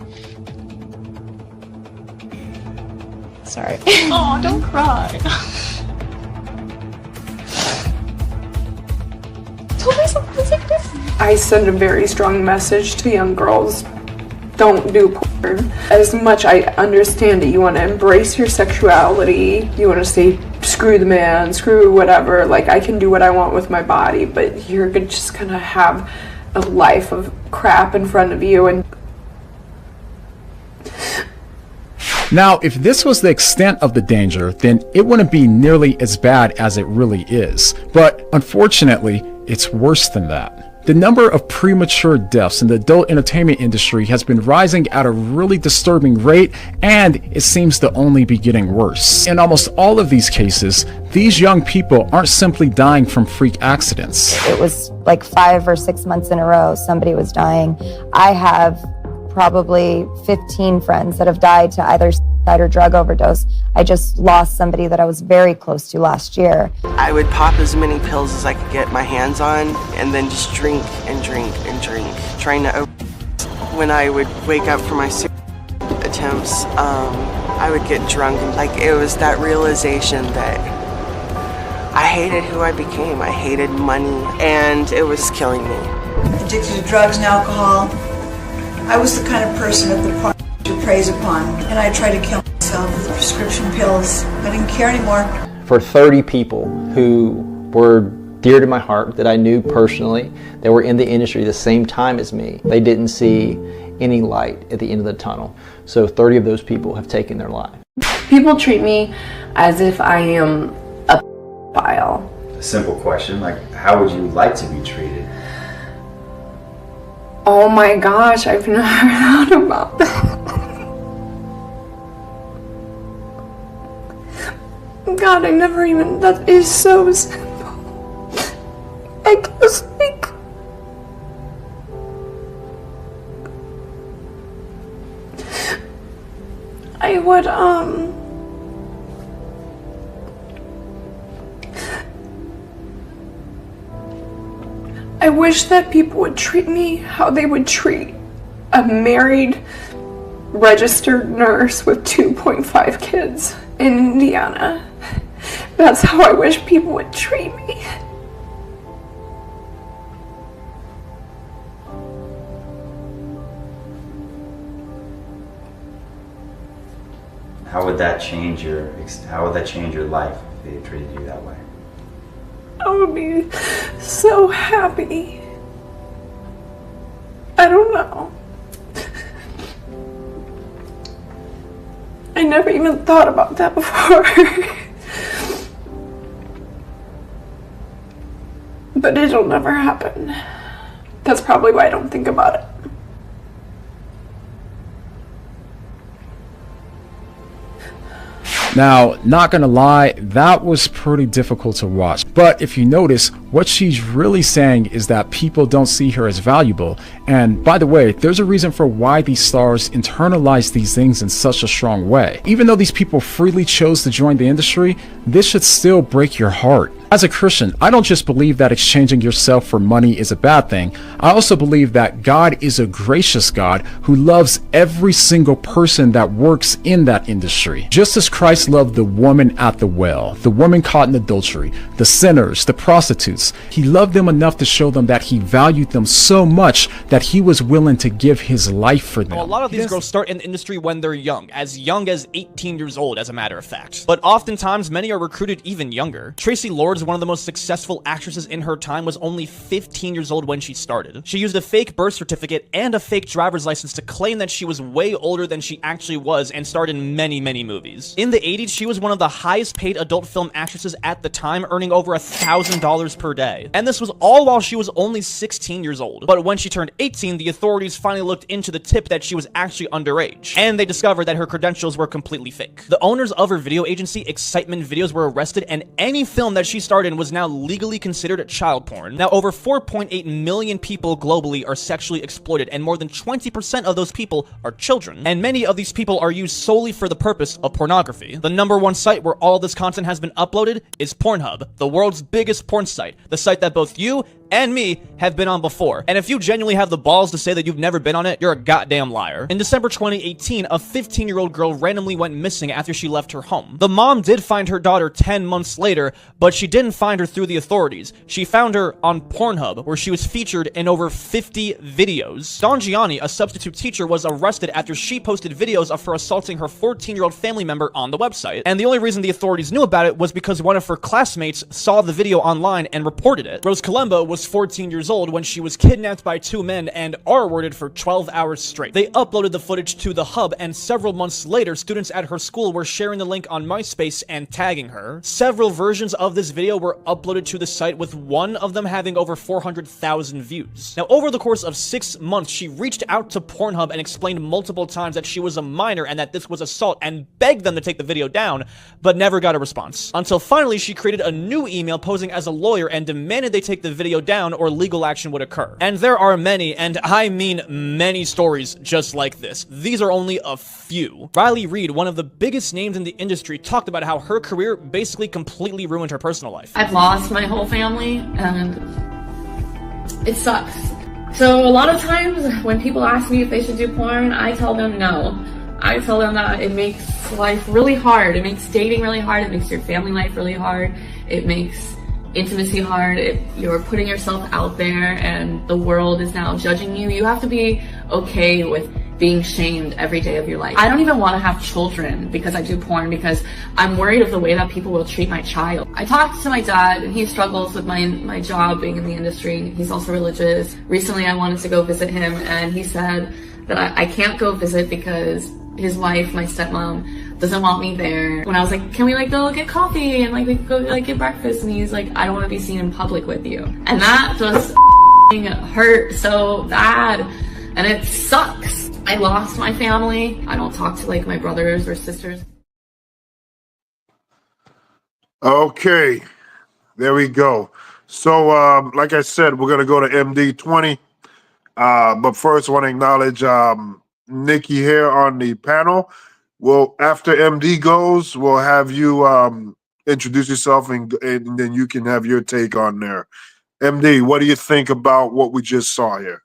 Sorry. Oh, don't cry. I send a very strong message to young girls. Don't do porn. As much I understand it, you want to embrace your sexuality. You want to say, screw the man, screw whatever. Like, I can do what I want with my body, but you're just gonna have a life of crap in front of you. And Now, if this was the extent of the danger, then it wouldn't be nearly as bad as it really is. But unfortunately, it's worse than that. The number of premature deaths in the adult entertainment industry has been rising at a really disturbing rate, and it seems to only be getting worse. In almost all of these cases, these young people aren't simply dying from freak accidents. It was like 5 or 6 months in a row somebody was dying. I have probably 15 friends that have died to either suicide or drug overdose. I just lost somebody that I was very close to last year. I would pop as many pills as I could get my hands on and then just drink and drink and drink, trying to when I would wake up from my attempts, I would get drunk, and like it was that realization that I hated who I became. I hated money, and it was killing me. Addicted to drugs and alcohol. I was the kind of person that the porn preys upon, and I tried to kill myself with prescription pills. I didn't care anymore. For 30 people who were dear to my heart, that I knew personally, that were in the industry the same time as me, they didn't see any light at the end of the tunnel. So 30 of those people have taken their life. People treat me as if I am a pedophile. A simple question, like, how would you like to be treated? Oh my gosh, I've never thought about that. God, I never even, that is so simple. I guess, like, I would, I wish that people would treat me how they would treat a married, registered nurse with 2.5 kids in Indiana. That's how I wish people would treat me. How would that change your life if they treated you that way? I would be so happy. I don't know. I never even thought about that before. But it'll never happen. That's probably why I don't think about it. Now, not gonna lie, that was pretty difficult to watch. But if you notice, what she's really saying is that people don't see her as valuable. And by the way, there's a reason for why these stars internalize these things in such a strong way. Even though these people freely chose to join the industry, this should still break your heart. As a Christian, I don't just believe that exchanging yourself for money is a bad thing. I also believe that God is a gracious God who loves every single person that works in that industry. Just as Christ loved the woman at the well, the woman caught in adultery, the sinners, the prostitutes, he loved them enough to show them that he valued them so much that he was willing to give his life for them. Well, a lot of these girls start in the industry when they're young as 18 years old, as a matter of fact. But oftentimes, many are recruited even younger. Tracy Lords, one of the most successful actresses in her time, was only 15 years old when she started. She used a fake birth certificate and a fake driver's license to claim that she was way older than she actually was and starred in many, many movies. In the 80s, she was one of the highest paid adult film actresses at the time, earning over $1,000 per day. And this was all while she was only 16 years old. But when she turned 18, the authorities finally looked into the tip that she was actually underage, and they discovered that her credentials were completely fake. The owners of her video agency, Excitement Videos, were arrested, and any film that she starred in was now legally considered child porn. Now, over 4.8 million people globally are sexually exploited, and more than 20% of those people are children. And many of these people are used solely for the purpose of pornography. The #1 site where all this content has been uploaded is Pornhub, the world's biggest porn site, the site that both you and me have been on before. And if you genuinely have the balls to say that you've never been on it, you're a goddamn liar. In December 2018, a 15-year-old girl randomly went missing after she left her home. The mom did find her daughter 10 months later, but she didn't find her through the authorities. She found her on Pornhub, where she was featured in over 50 videos. Dawn Gianni, a substitute teacher, was arrested after she posted videos of her assaulting her 14-year-old family member on the website. And the only reason the authorities knew about it was because one of her classmates saw the video online and reported it. Rose Kalemba was 14 years old when she was kidnapped by two men and R-worded for 12 hours straight. They uploaded the footage to the hub, and several months later, students at her school were sharing the link on MySpace and tagging her. Several versions of this video were uploaded to the site, with one of them having over 400,000 views. Now, over the course of 6 months, she reached out to Pornhub and explained multiple times that she was a minor and that this was assault, and begged them to take the video down, but never got a response. Until finally, she created a new email posing as a lawyer and demanded they take the video down or legal action would occur. And there are many, and I mean many, stories just like this. These are only a few. Riley Reid, one of the biggest names in the industry, talked about how her career basically completely ruined her personal life. I've lost my whole family, and it sucks. So a lot of times when people ask me if they should do porn, I tell them no. I tell them that it makes life really hard. It makes dating really hard. It makes your family life really hard. It makes intimacy hard. You're putting yourself out there and the world is now judging you. You have to be okay with being shamed every day of your life. I don't even want to have children because I do porn, because I'm worried of the way that people will treat my child. I talked to my dad, and he struggles with my job being in the industry. He's also religious. Recently I wanted to go visit him, and he said that I can't go visit because his wife, my stepmom, doesn't want me there. When I was like, can we go get coffee and we could go get breakfast? And he's like, I don't want to be seen in public with you. And that just hurt so bad, and it sucks. I lost my family. I don't talk to my brothers or sisters. Okay, there we go. So, like I said, we're gonna go to MD20. But first, I want to acknowledge Nikki here on the panel. Well, after MD goes, we'll have you introduce yourself, and then you can have your take on there. MD, what do you think about what we just saw here?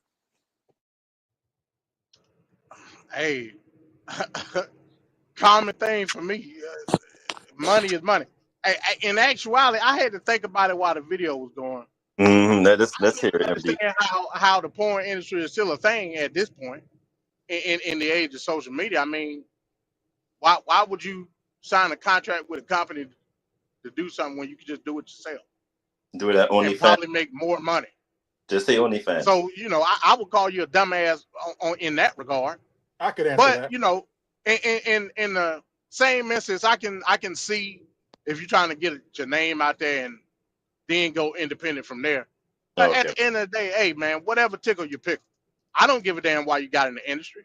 Hey, common thing for me. Money is money. In actuality, I had to think about it while the video was going. Let's hear it, MD. Understand how the porn industry is still a thing at this point in the age of social media. I mean, why would you sign a contract with a company to do something when you can just do it yourself? Do it at OnlyFans. And probably make more money. Just say OnlyFans. So I would call you a dumbass in that regard. I could answer that. But in the same instance, I can see if you're trying to get your name out there and then go independent from there. But at the end of the day, hey man, whatever tickle you pick, I don't give a damn why you got in the industry.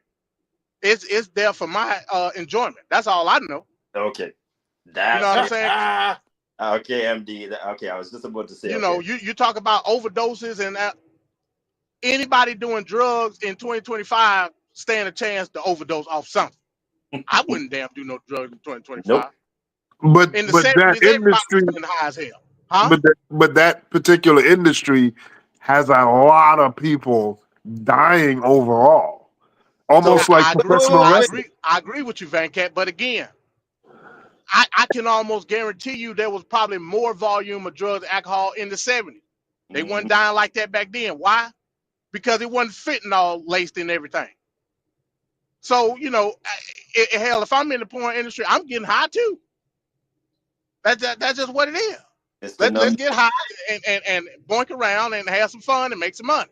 It's there for my enjoyment. That's all I know. Okay. You know what I'm saying? Okay, MD. Okay, I was just about to say. You talk about overdoses, and anybody doing drugs in 2025 stand a chance to overdose off something. I wouldn't damn do no drugs in 2025. Nope. But in the but 70s, that industry, high as hell. Huh? but that particular industry has a lot of people dying overall, almost So like professional wrestling. I agree with you, Venkat. But again, I can almost guarantee you there was probably more volume of drugs, alcohol in the 70s. They weren't dying like that back then. Why? Because it wasn't fentanyl laced in everything. So, hell, if I'm in the porn industry, I'm getting high too. That's just what it is. Let's get high and boink around and have some fun and make some money.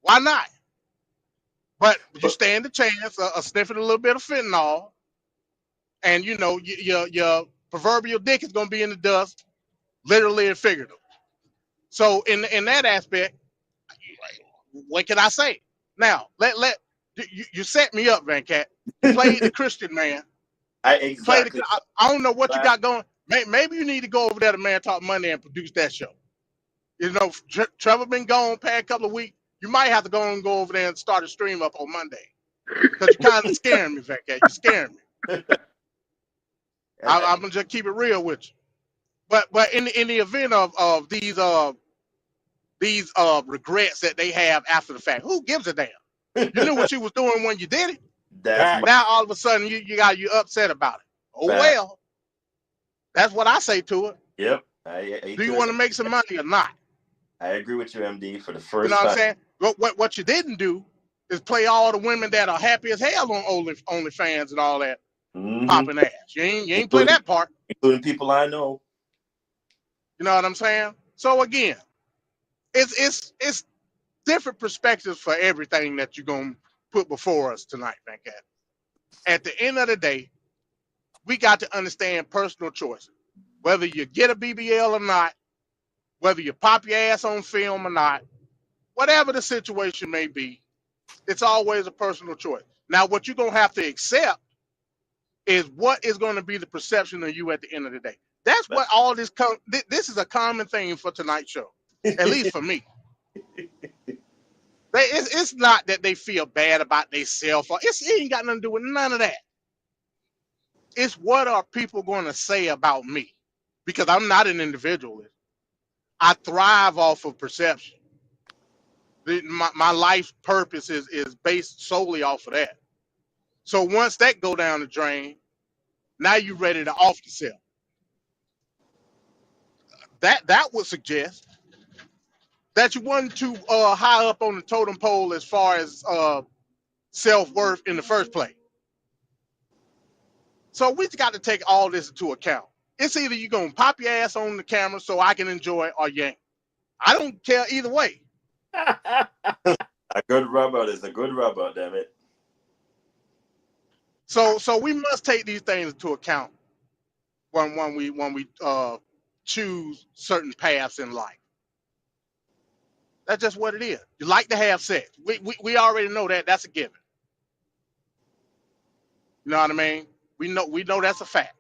Why not? But you stand the chance of sniffing a little bit of fentanyl, and your proverbial dick is going to be in the dust, literally and figuratively. So in that aspect, what can I say? Now you set me up, Venkat. You played the Christian man. I don't know what you got going. Maybe you need to go over there to Man Talk Monday and produce that show. Trevor been gone past a couple of weeks. You might have to go over there and start a stream up on Monday. Because you're kind of scaring me, Venkat. You're scaring me. I'm gonna just keep it real with you. But in the event of these these regrets that they have after the fact. Who gives a damn? You knew what you was doing when you did it. That's Now all of a sudden you upset about it. Oh well, that's what I say to it. Yep. Do you want to make some money or not? I agree with you, MD, for the first You know what I'm time. saying? What you didn't do is play all the women that are happy as hell on OnlyFans and all that popping ass. You ain't play that part. Including people I know. You know what I'm saying? So again, it's different perspectives for everything that you're gonna put before us tonight, Venkat. At the end of the day, we got to understand personal choices. Whether you get a BBL or not, whether you pop your ass on film or not, whatever the situation may be, it's always a personal choice. Now, what you're going to have to accept is what is going to be the perception of you at the end of the day. That's what all this this is a common thing for tonight's show, at least for me. It's not that they feel bad about themselves. It ain't got nothing to do with none of that. It's what are people going to say about me? Because I'm not an individualist. I thrive off of perception. My life purpose is based solely off of that. So once that go down the drain, now you're ready to off yourself. That would suggest that you wasn't too high up on the totem pole as far as self-worth in the first place. So we got to take all this into account. It's either you're going to pop your ass on the camera so I can enjoy it or you ain't. I don't care either way. A good rubber is a good rubber, damn it. So we must take these things into account when we choose certain paths in life. That's just what it is. You like to have sex. We already know that. That's a given. You know what I mean? We know that's a fact.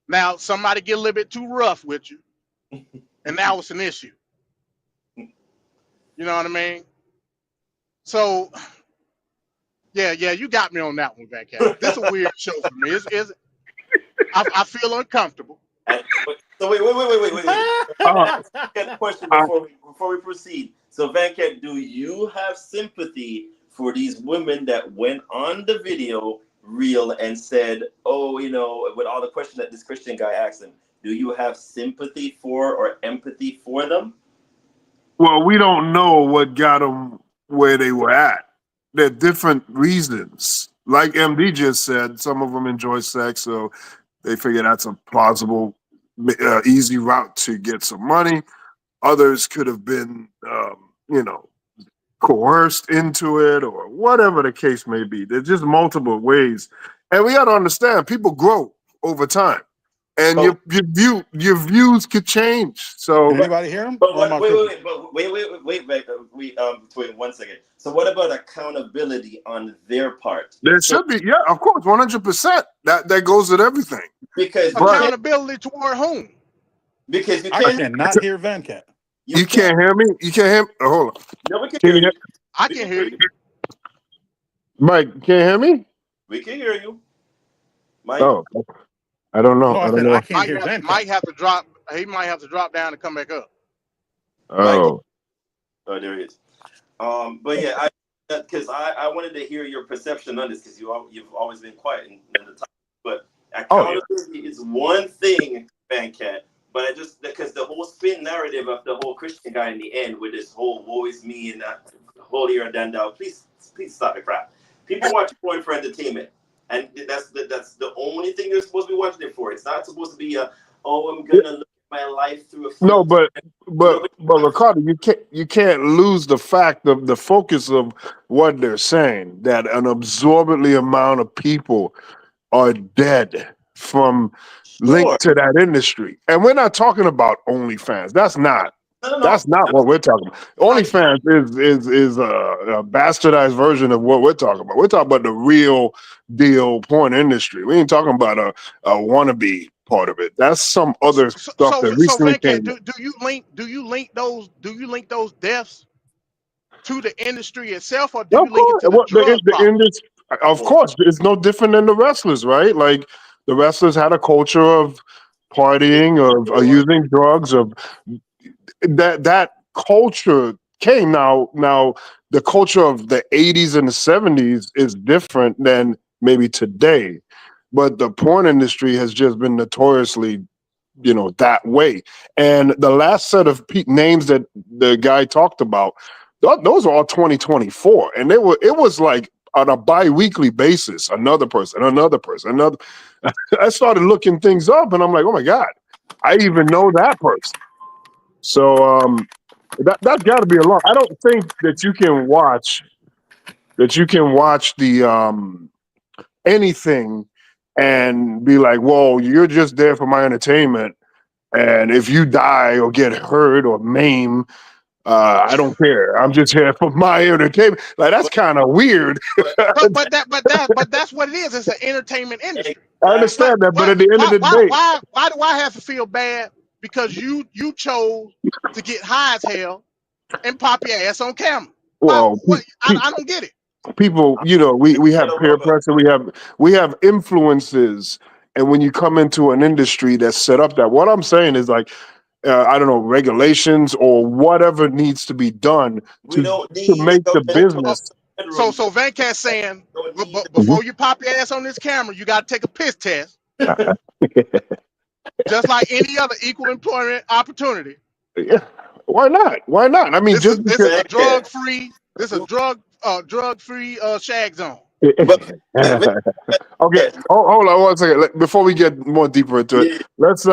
Now somebody get a little bit too rough with you, and now it's an issue. You know what I mean? So yeah, you got me on that one, Venkat. This is a weird show for me. I feel uncomfortable. So wait. Question before we proceed. So Venkat, do you have sympathy for these women that went on the video reel and said, "Oh, you know," with all the questions that this Christian guy asked them? Do you have sympathy for or empathy for them? Well, we don't know what got them where they were at. There are different reasons. Like MD just said, some of them enjoy sex, so they figure that's a plausible, easy route to get some money. Others could have been, coerced into it or whatever the case may be. There's just multiple ways. And we got to understand, people grow over time. And your views could change. So can anybody hear him? But wait, wait 1 second. So what about accountability on their part? There should be, yeah, of course, 100%. That goes with everything. Because accountability toward whom? Because you I can't cannot hear Venkat. You can't hear me? You can't hear me? Oh, hold on. No, we can hear you. I can hear you. Mike, you can't hear me? We can hear you. Mike. Oh, I don't know. No, I don't know. I can't hear Venkat. Might have to drop. He might have to drop down and come back up. Oh. Oh, there he is. But yeah, because I wanted to hear your perception on this because you've always been quiet in the top. But accountability is one thing, Venkat. But I just because the whole spin narrative of the whole Christian guy in the end with this whole "woe is me" and holier than thou. Please stop the crap. People watch porn for entertainment, and that's the only thing you're supposed to be watching it for. It's not supposed to be I'm gonna look at my life through a filter. No, but Ricardo, you can't lose the fact of the focus of what they're saying, that an absorbently amount of people are dead from linked to that industry. And we're not talking about OnlyFans. That's not what we're talking about. OnlyFans is a bastardized version of what we're talking about. We're talking about the real deal porn industry. We ain't talking about a wannabe part of it. That's some other stuff that recently came. Do you link those deaths to the industry itself, or do you link it to the drug? Of course, it's no different than the wrestlers, right? Like the wrestlers had a culture of partying, of using drugs, of that culture came. Now the culture of the 80s and the 70s is different than maybe today, but the porn industry has just been notoriously, that way. And the last set of names that the guy talked about, those are all 2024, and it was like on a bi-weekly basis, another person. I started looking things up, and I'm like, oh my God, I even know that person. So that's got to be a lot. I don't think that you can watch the anything and be like, whoa, you're just there for my entertainment, and if you die or get hurt or maim, I don't care. I'm just here for my entertainment. Like, that's kind of weird. But that's what it is. It's an entertainment industry. I understand that, but at the end of the day, Why do I have to feel bad because you chose to get high as hell and pop your ass on camera? well, I don't get it. people, we have peer pressure, we have influences, and when you come into an industry that's set up that, what I'm saying is like, I don't know, regulations or whatever needs to be done to make the business. So Venkat saying, before you pop your ass on this camera, you got to take a piss test, just like any other equal employment opportunity. Yeah. Why not? I mean, this is a drug-free. This is a drug-free shag zone. Okay, hold on 1 second. Before we get more deeper into it, let's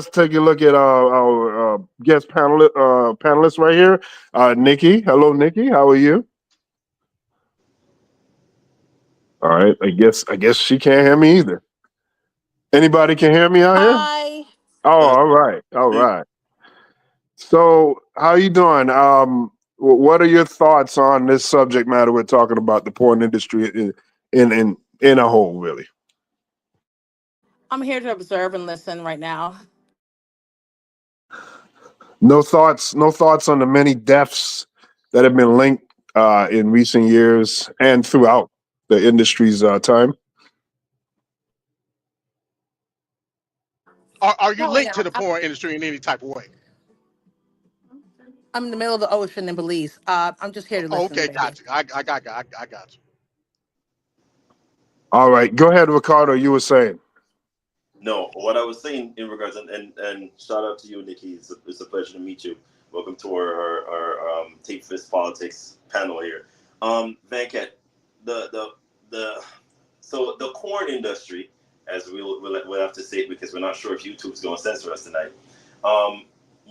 take a look at our guest panelist right here, Nikki. Hello, Nikki. How are you? All right. I guess she can't hear me either. Anybody can hear me out here? Hi. Oh, all right. So, how you doing? What are your thoughts on this subject matter we're talking about, the porn industry in a whole, really? I'm here to observe and listen right now. No thoughts on the many deaths that have been linked in recent years and throughout the industry's time. Are you linked to the porn industry in any type of way? I'm in the middle of the ocean in Belize. I'm just here to listen. Okay, baby. got you. I got you. All right, go ahead, Ricardo. You were saying. No, what I was saying in regards, and shout out to you, Nikki. It's a pleasure to meet you. Welcome to our Tape Fist Politics panel here. Venkat, so the porn industry, as we'll have to say it because we're not sure if YouTube's going to censor us tonight.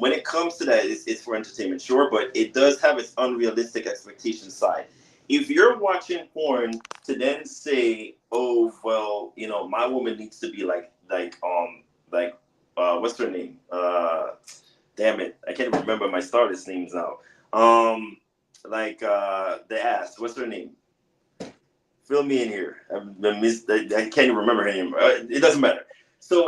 When it comes to that, it's for entertainment, sure, but it does have its unrealistic expectation side. If you're watching porn to then say, oh, well, my woman needs to be like what's her name? Damn it, I can't remember my starlets names now. The ass, what's her name? Fill me in here. I can't even remember her name. It doesn't matter. So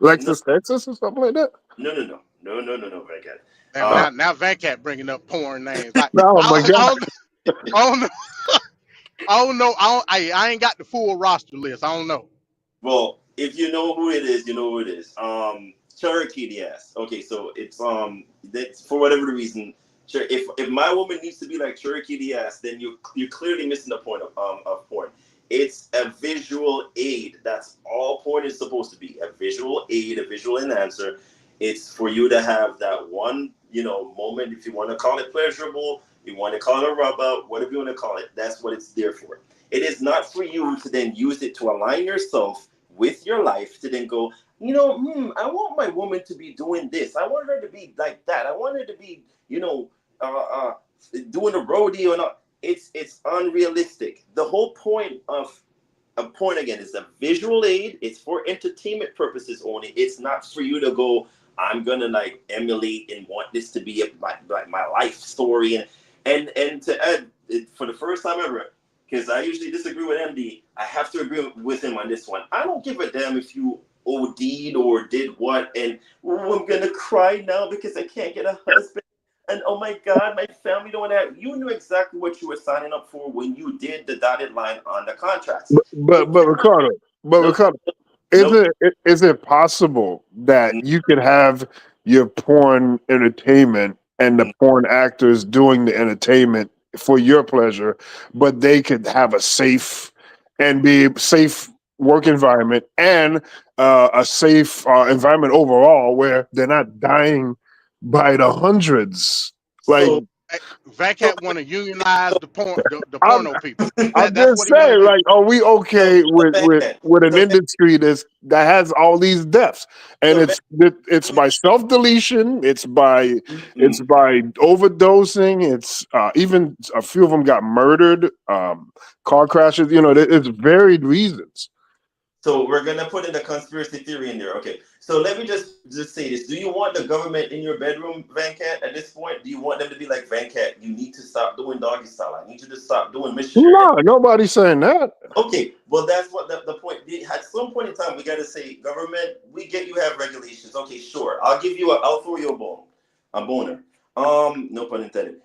Lexus, Texas, or something like that. No, Venkat. Now Venkat bringing up porn names. Like, oh my God. I ain't got the full roster list. I don't know. Well, if you know who it is, you know who it is. Cherokee the ass. Okay, so it's that's for whatever the reason. If my woman needs to be like Cherokee the ass, then you're clearly missing the point of porn. It's a visual aid. That's all porn is supposed to be. A visual aid, a visual enhancer. It's for you to have that one, moment, if you want to call it pleasurable, you want to call it a rub out, whatever you want to call it, that's what it's there for. It is not for you to then use it to align yourself with your life, to then go, I want my woman to be doing this. I want her to be like that. I want her to be, doing a rodeo and all. It's unrealistic. The whole point of a porn, again, is a visual aid. It's for entertainment purposes only. It's not for you to go, I'm gonna emulate and want this to be my life story. And to add, for the first time ever, because I usually disagree with MD, I have to agree with him on this one. I don't give a damn if you OD'd or did what, and I'm gonna cry now because I can't get a husband. And oh my God, my family don't have. You knew exactly what you were signing up for when you did the dotted line on the contracts. But Ricardo, is it possible that you could have your porn entertainment and the porn actors doing the entertainment for your pleasure, but they could have a safe and be safe work environment and a safe environment overall where they're not dying by the hundreds. Like, So Vancat want to unionize the I'm, porno people. I'm That's just what he want to saying, do. like, are we okay with an industry that has all these deaths, and it's by self deletion, it's by overdosing, it's even a few of them got murdered, car crashes. You know, it's varied reasons. So we're gonna put in the conspiracy theory in there. Okay. So let me just say this: do you want the government in your bedroom, Vancat? At this point, do you want them to be like, Vancat, you need to stop doing doggy style. I need you to stop doing missionary. No, nobody's saying that. Okay, well that's what the point. At some point in time, we got to say, government, we get you have regulations. Okay, sure. I'll throw you a boner. No pun intended.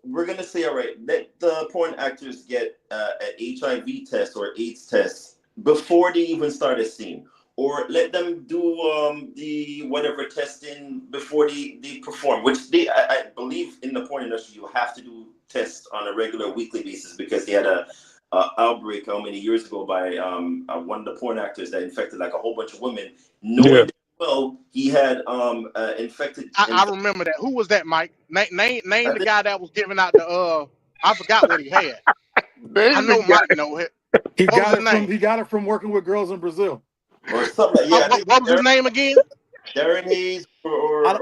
We're gonna say, all right, let the porn actors get an HIV test or AIDS test before they even start a scene, or let them do the whatever testing before they perform. Which I believe in the porn industry, you have to do tests on a regular weekly basis because they had a outbreak how many years ago by one of the porn actors that infected like a whole bunch of women, knowing well he had infected. I remember that. Who was that, Mike? Name the guy that was giving out the I forgot what he had. I know Mike know it. He What was got his it from name? he got it from working with girls in Brazil. Or something. Yeah. What was his name again? Darren Hayes or I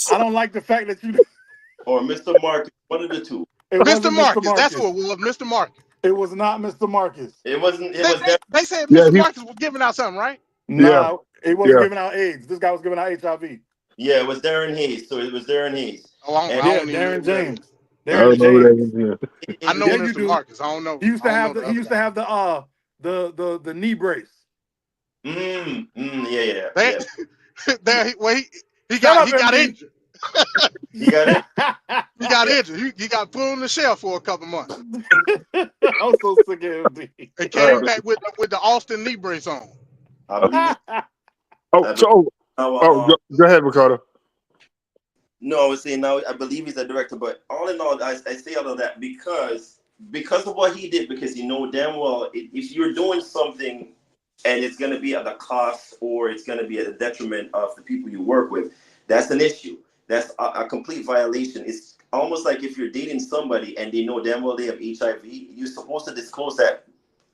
don't like the fact that you or Mr. Marcus, one of the two. It Mr. wasn't Marcus. That's who it was, Mr. Marcus. It was not Mr. Marcus. It wasn't. It was. They said Mr. Marcus was giving out something, right? Nah, it wasn't giving out AIDS. This guy was giving out HIV. Yeah, it was Darren Hayes. So it was Darren Hayes. Oh, I don't Darren James. I don't know who James. that is. I know Mr. Marcus. I don't know. He used to have the knee brace. Yeah. He got injured. He got it. He got injured. He got put on the shelf for a couple months. I'm so sick of him. And came back with the Austin knee brace on. Go ahead, Ricardo. No, I was saying now I believe he's a director, but all in all, I say all of that because of what he did, because you know damn well if you're doing something and it's going to be at the cost or it's going to be at the detriment of the people you work with, that's an issue. That's a complete violation. It's almost like if you're dating somebody and they know damn well they have HIV, you're supposed to disclose that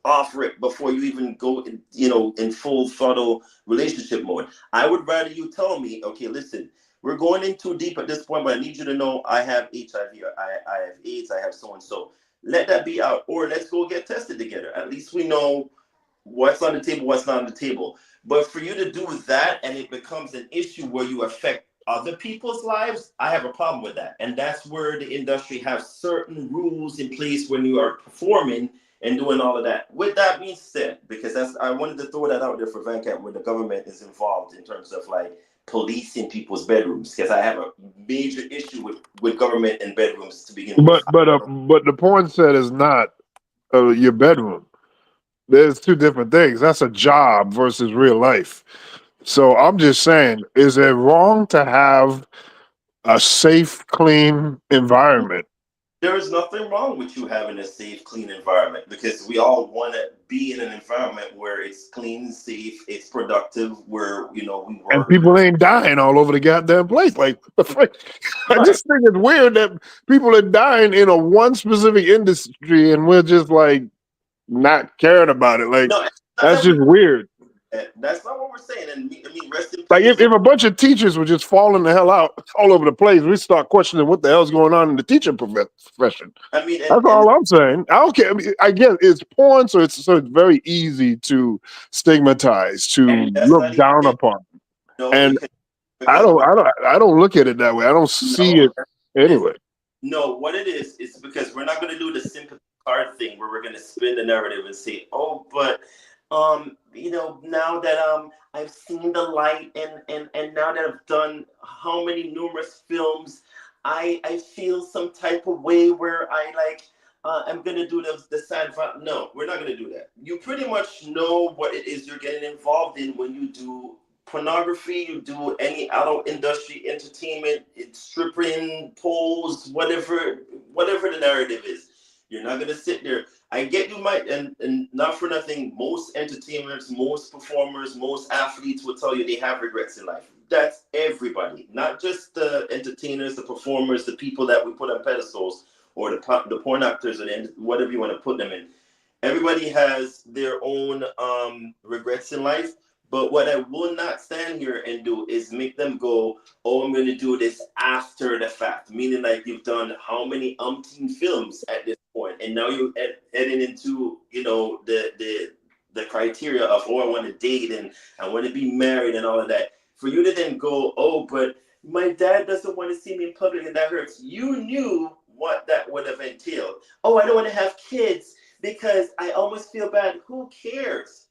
off rip before you even go in full throttle relationship mode. I would rather you tell me, okay, listen, we're going in too deep at this point, but I need you to know I have HIV, or I have AIDS, I have so and so. Let that be out, or let's go get tested together. At least we know what's on the table, what's not on the table. But for you to do that and it becomes an issue where you affect other people's lives, I have a problem with that. And that's where the industry has certain rules in place when you are performing and doing all of that. With that being said, because I wanted to throw that out there for Vancat, where the government is involved in terms of like policing people's bedrooms, because I have a major issue with government and bedrooms to begin with. But the porn set is not your bedroom. There's two different things. That's a job versus real life. So I'm just saying, is it wrong to have a safe, clean environment? There is nothing wrong with you having a safe, clean environment, because we all want to be in an environment where it's clean, safe, it's productive, where we work. And people ain't dying all over the goddamn place. Like, I just think it's weird that people are dying in a one specific industry, and we're just like not caring about it. Like, that's just weird. That's not what we're saying. And I mean, rest in peace. Like, if a bunch of teachers were just falling the hell out all over the place, we start questioning what the hell's going on in the teaching profession. I mean, that's all I'm saying. I don't care. I mean, again, it's porn, so it's very easy to stigmatize, to look down upon. No, and I don't look at it that way. I don't see it anyway. No, what it is because we're not going to do the sympathy card thing where we're going to spin the narrative and say, oh, but now that I've seen the light and now that I've done how many numerous films, I feel some type of way where I'm gonna do the sad vibe. No, we're not gonna do that. You pretty much know what it is you're getting involved in when you do pornography, you do any adult industry, entertainment, it's stripping, poles, whatever the narrative is. You're not gonna sit there. I get you might, and not for nothing, most entertainers, most performers, most athletes will tell you they have regrets in life. That's everybody, not just the entertainers, the performers, the people that we put on pedestals, or the porn actors, or whatever you want to put them in. Everybody has their own regrets in life. But what I will not stand here and do is make them go, oh, I'm going to do this after the fact. Meaning like you've done how many umpteen films at this point, and now you're heading into, you know, the criteria of, oh, I want to date and I want to be married and all of that. For you to then go, oh, but my dad doesn't want to see me in public and that hurts. You knew what that would have entailed. Oh, I don't want to have kids because I almost feel bad. Who cares?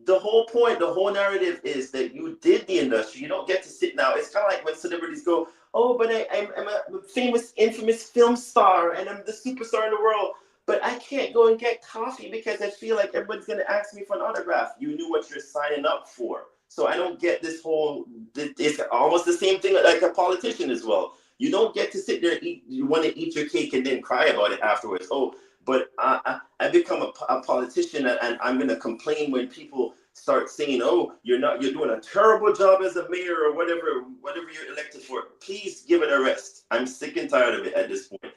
The whole point, the whole narrative is that you did the industry. You don't get to sit now. It's kind of like when celebrities go, oh, but I'm a famous, infamous film star and I'm the superstar in the world, but I can't go and get coffee because I feel like everybody's going to ask me for an autograph. You knew what you're signing up for. So I don't get this whole, it's almost the same thing like a politician as well. You don't get to sit there and eat, you want to eat your cake and then cry about it afterwards. Oh, but I become a politician and I'm going to complain when people start saying, oh, you're doing a terrible job as a mayor or whatever you're elected for. Please give it a rest. I'm sick and tired of it at this point.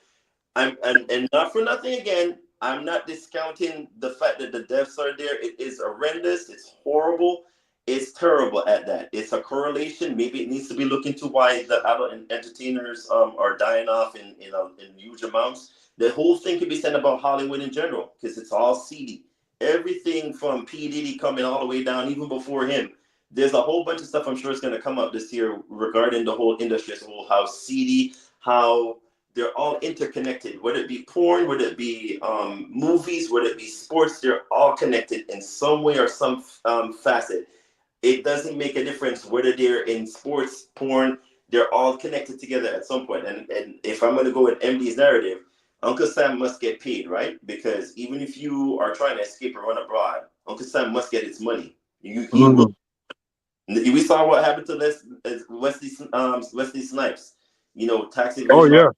And not for nothing again, I'm not discounting the fact that the deaths are there. It is horrendous. It's horrible. It's terrible at that. It's a correlation. Maybe it needs to be looked into why the adult entertainers are dying off in huge amounts. The whole thing can be said about Hollywood in general because it's all seedy. Everything from P. Diddy coming all the way down, even before him. There's a whole bunch of stuff I'm sure is going to come up this year regarding the whole industry as a whole, how seedy, how they're all interconnected, whether it be porn, whether it be movies, whether it be sports, they're all connected in some way or some facet. It doesn't make a difference whether they're in sports, porn, they're all connected together at some point. And if I'm going to go with MD's narrative, Uncle Sam must get paid, right? Because even if you are trying to escape or run abroad, Uncle Sam must get his money. We saw what happened to Wesley Snipes. You know, tax evasion. Oh yeah.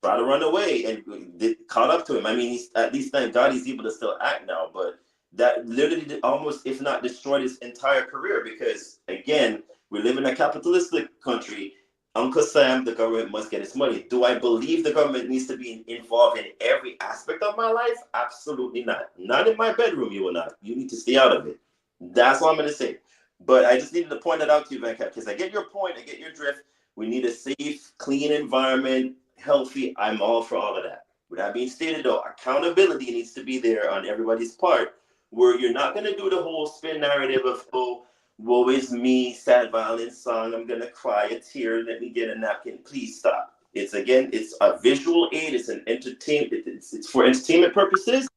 Try to run away and they caught up to him. I mean, at least thank God he's able to still act now, but that literally almost, if not destroyed his entire career, because again, we live in a capitalistic country. Uncle Sam, the government must get its money. Do I believe the government needs to be involved in every aspect of my life? Absolutely not. Not in my bedroom, you will not. You need to stay out of it. That's all I'm going to say. But I just needed to point that out to you, Venkat, because I get your point. I get your drift. We need a safe, clean environment, healthy. I'm all for all of that. With that being stated, though, accountability needs to be there on everybody's part, where you're not going to do the whole spin narrative of, oh, woe is me, sad violin song, I'm going to cry a tear, let me get a napkin. Please stop. It's a visual aid. It's an entertainment. It's for entertainment purposes.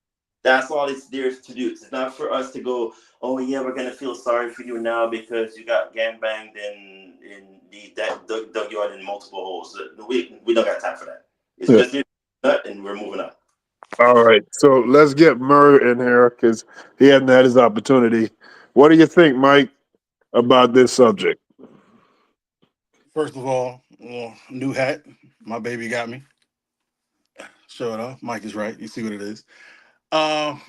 That's all it's there to do. It's not for us to go, oh, yeah, we're going to feel sorry for you now because you got gangbanged and that dug you out in multiple holes. We don't got time for that. It's just your nut and we're moving on. All right. So let's get Murr in here because he hadn't had his opportunity. What do you think, Mike, about this subject? First of all, new hat. My baby got me. Show it off. Mike is right. You see what it is. I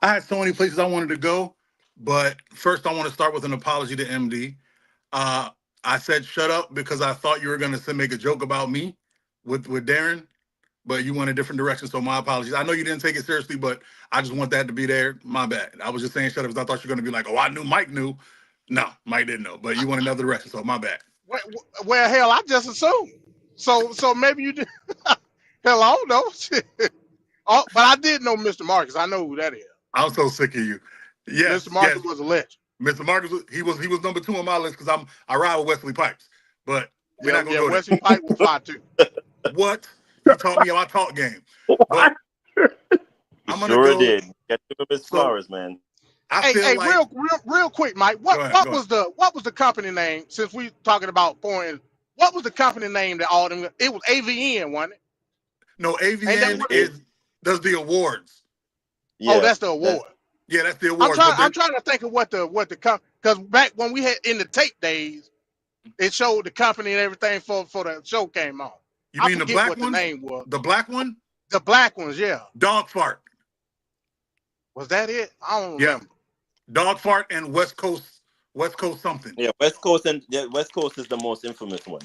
had so many places I wanted to go, but first I want to start with an apology to MD. I said shut up because I thought you were going to make a joke about me with Darren, but you went a different direction, so my apologies. I know you didn't take it seriously, but I just want that to be there. My bad. I was just saying shut up because I thought you were going to be like, oh, I knew Mike knew. No, Mike didn't know, but you went another direction, so my bad. Well, hell, I just assumed. So maybe you did. Hell, I don't know. Oh, but I did know Mr. Marcus. I know who that is. I'm so sick of you. Yes, Mr. Marcus was a legend. Mr. Marcus, he was number 2 on my list because I ride with Wesley Pipes. But we're not gonna go Wesley there. Pipes was fine too. What? He taught me my talk game. But I'm gonna sure go. Did. Get to his flowers, man. Hey, real quick, Mike. What was the company name? Since we talking about porn, what was the company name that all them? It was AVN, wasn't it? No, AVN does the awards. Yeah, oh, that's the award. Yeah, that's the award. I'm trying to think of what the Because back when we had in the tape days, it showed the company and everything for the show came on. You I mean the forget black what the ones? name was. The black one? The black ones, yeah. Dog Fart. Was that it? I don't Yeah. remember. Dog Fart and West Coast something. Yeah, West Coast West Coast is the most infamous one.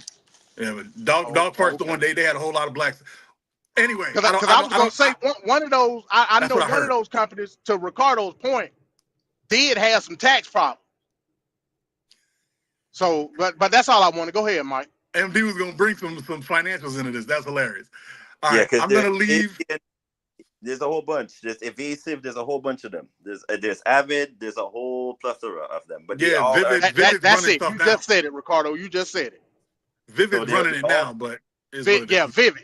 Yeah, but Dog Fart's the one they had a whole lot of blacks. Anyway, Because I was gonna say one of those. I know one of those companies. To Ricardo's point, did have some tax problems. So, but that's all I want to. Go ahead, Mike. MD was gonna bring some financials into this. That's hilarious. All Yeah, right, I'm gonna leave. There's a whole bunch. There's Evasive. There's a whole bunch of them. There's Avid. There's a whole plethora of them. But they all Vivid's that's running it. stuff You now. just said it, Ricardo. You just said it. Vivid's running it now, but Vivid.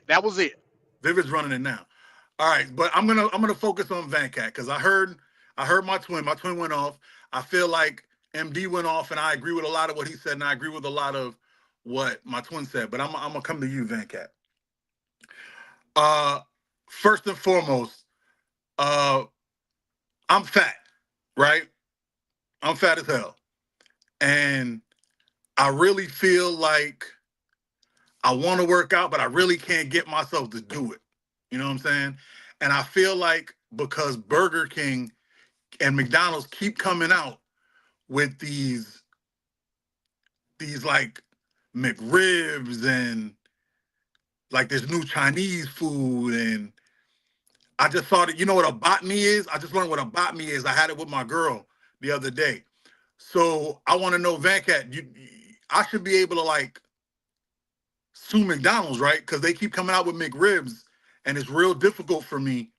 That was it. Vivid's running it now. All right, but I'm gonna focus on Venkat because I heard my twin. My twin went off. I feel like MD went off, and I agree with a lot of what he said, and I agree with a lot of what my twin said. But I'm gonna come to you, Venkat. First and foremost, I'm fat, right? I'm fat as hell, and I really feel like I want to work out, but I really can't get myself to do it. You know what I'm saying? And I feel like because Burger King and McDonald's keep coming out with these like McRibs and like this new Chinese food, and I just thought, you know what a botany is? I just learned what a botany is. I had it with my girl the other day. So I want to know, Venkat, I should be able to like sue McDonald's, right? Because they keep coming out with McRibs, and it's real difficult for me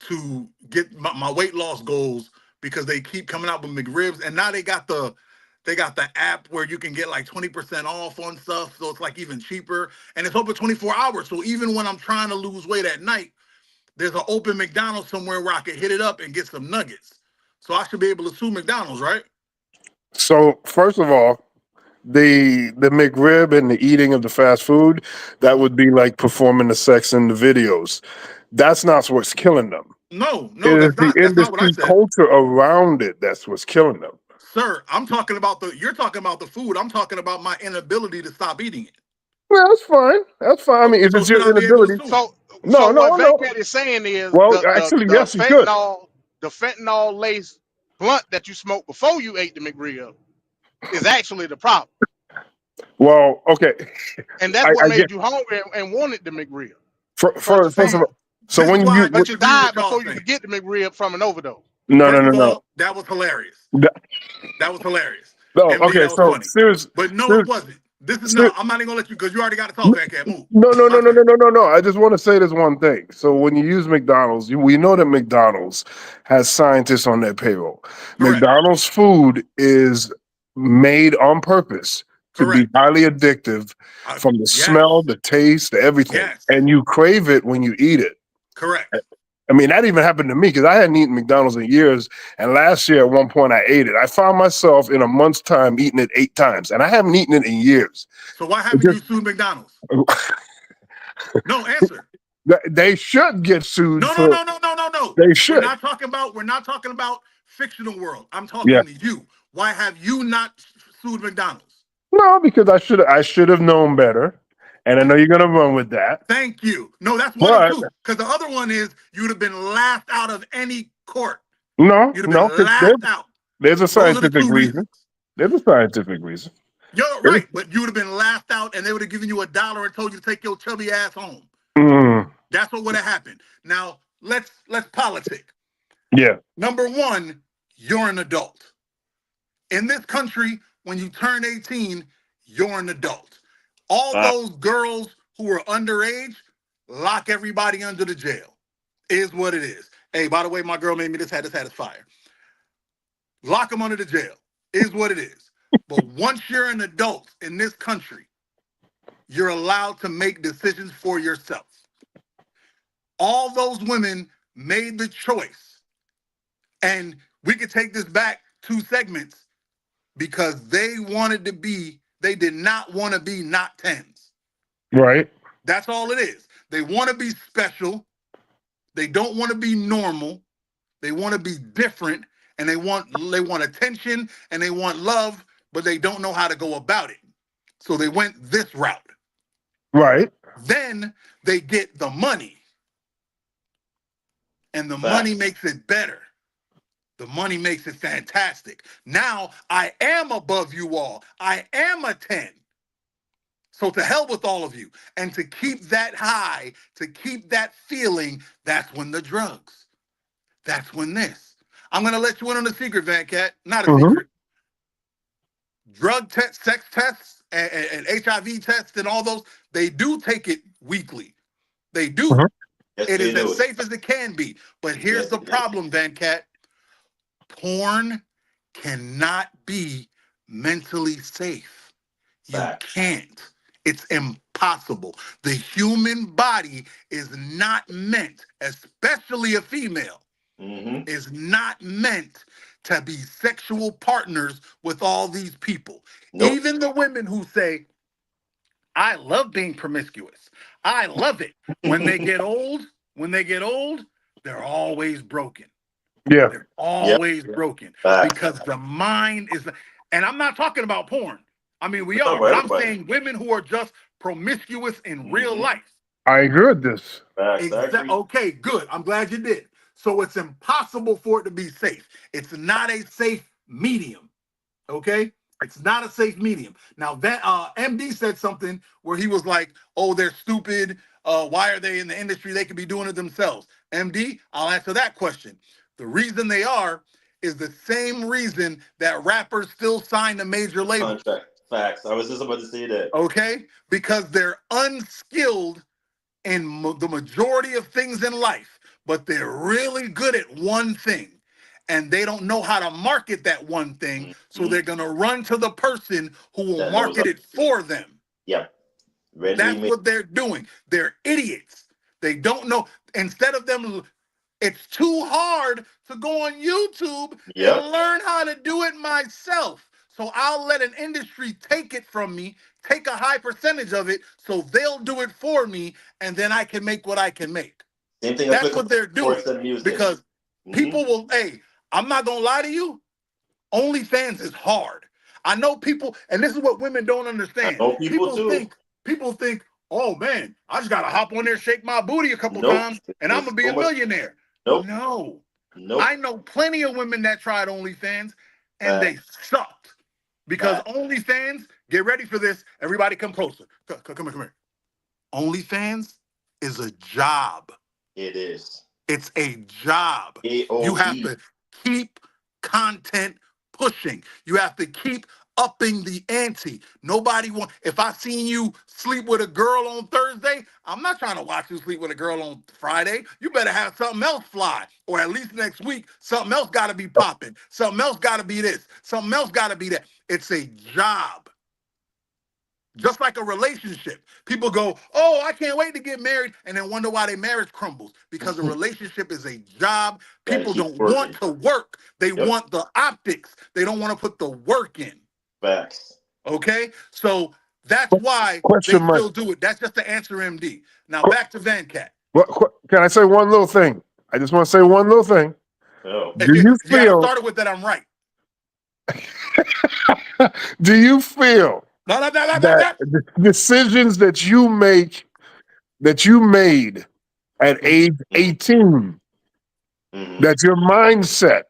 to get my weight loss goals because they keep coming out with McRibs, and now they got the app where you can get like 20% off on stuff, so it's like even cheaper, and it's open 24 hours. So even when I'm trying to lose weight at night, there's an open McDonald's somewhere where I can hit it up and get some nuggets. So I should be able to sue McDonald's, right? So first of all, the McRib and the eating of the fast food, that would be like performing the sex in the videos. That's not what's killing them. No, It is that's not. the That's not what I industry said. culture around it that's what's killing them. Sir, you're talking about the food. I'm talking about my inability to stop eating it. Well, that's fine. That's fine. I mean, if it's your inability. So what Venkat is saying is yes, you could. The fentanyl laced blunt that you smoked before you ate the McRib is actually the problem. Well, okay. And that's what made you hungry and wanted the McRib. First of all, so but you died before you could get the McRib from an overdose. No. That was hilarious. That was hilarious. No, MD, okay, that was so funny. serious. But no, it wasn't. This is not. I'm not even gonna let you because you already got to talk back at move. No. I just want to say this one thing. So when you use McDonald's, we know that McDonald's has scientists on their payroll. Correct. McDonald's food is made on purpose to be highly addictive from the smell, the taste, the everything. And you crave it when you eat it. Correct. I mean, that even happened to me because I hadn't eaten McDonald's in years. And last year, at one point, I ate it. I found myself in a month's time eating it 8 times. And I haven't eaten it in years. So why haven't you sued McDonald's? No, answer. They should get sued. No. They should. We're not talking about fictional world. I'm talking to you. Why have you not sued McDonald's? No, because I should have known better. And I know you're gonna run with that. Thank you. No, that's one or two. Because the other one is you'd have been laughed out of any court. No, you'd have been laughed out. There's a scientific reason. There's a scientific reason. You're right, but you would have been laughed out, and they would have given you $1 and told you to take your chubby ass home. That's what would have happened. Now let's politic. Yeah. Number one, you're an adult. In this country, when you turn 18, you're an adult. All those girls who are underage, lock everybody under the jail. Is what it is. Hey, by the way, my girl made me this hat. This hat is fire. Lock them under the jail. Is what it is. But once you're an adult in this country, you're allowed to make decisions for yourself. All those women made the choice. And we could take this back 2 segments because they did not want to be not 10s. Right. That's all it is. They want to be special. They don't want to be normal. They want to be different. and they want attention and they want love, but they don't know how to go about it. So they went this route. Right. Then they get the money, and the money makes it better. The money makes it fantastic. Now I am above you all. I am a 10. So to hell with all of you. And to keep that high, to keep that feeling, that's when the drugs. That's when this. I'm going to let you in on a secret, Venkat. Not a secret. Drug tests, sex tests, and HIV tests and all those, they do take it weekly. They do. Yes, it is do. as safe as it can be. But here's the problem, Venkat. Porn cannot be mentally safe. You can't. It's impossible. The human body is not meant, especially a female, is not meant to be sexual partners with all these people. Even the women who say, I love being promiscuous. I love it. When they get old, they're always broken. Yeah. They're always broken because the mind is, and I'm not talking about porn. I mean, we are, but I'm saying women who are just promiscuous in real life. I agree with this. Okay, good. I'm glad you did. So it's impossible for it to be safe. It's not a safe medium. Okay? It's not a safe medium. Now, that MD said something where he was like, oh, they're stupid. Why are they in the industry? They could be doing it themselves. MD, I'll answer that question. The reason they are is the same reason that rappers still sign to major labels. Contract. Facts. I was just about to say that. Okay? Because they're unskilled in the majority of things in life, but they're really good at one thing. And they don't know how to market that one thing, so they're going to run to the person who will market it for them. Yep. That's what they're doing. They're idiots. They don't know. Instead of them, it's too hard to go on YouTube and learn how to do it myself. So I'll let an industry take it from me, take a high percentage of it, so they'll do it for me, and then I can make what I can make. Same thing. That's what they're doing. Because people will, hey, I'm not going to lie to you, OnlyFans is hard. I know people, and this is what women don't understand. People think, oh man, I just got to hop on there, shake my booty a couple times, and I'm going to be a millionaire. No. I know plenty of women that tried OnlyFans, and they sucked. Because OnlyFans, get ready for this. Everybody come closer. Come here. OnlyFans is a job. It is. It's a job. You have to keep content pushing. You have to keep upping the ante. Nobody want. If I seen you sleep with a girl on Thursday, I'm not trying to watch you sleep with a girl on Friday. You better have something else fly, or at least next week, something else got to be popping. Something else got to be this. Something else got to be that. It's a job. Just like a relationship. People go, oh, I can't wait to get married, and then wonder why their marriage crumbles. Because a relationship is a job. People don't want to work. They want the optics. They don't want to put the work in. Facts. Okay? So that's why they still do it. That's just the answer, MD. Now back to Venkat. Can I say one little thing? I just want to say one little thing. Oh. Do you feel... started with that, I'm right. Do you feel... that the decisions that you made at age 18, that your mindset,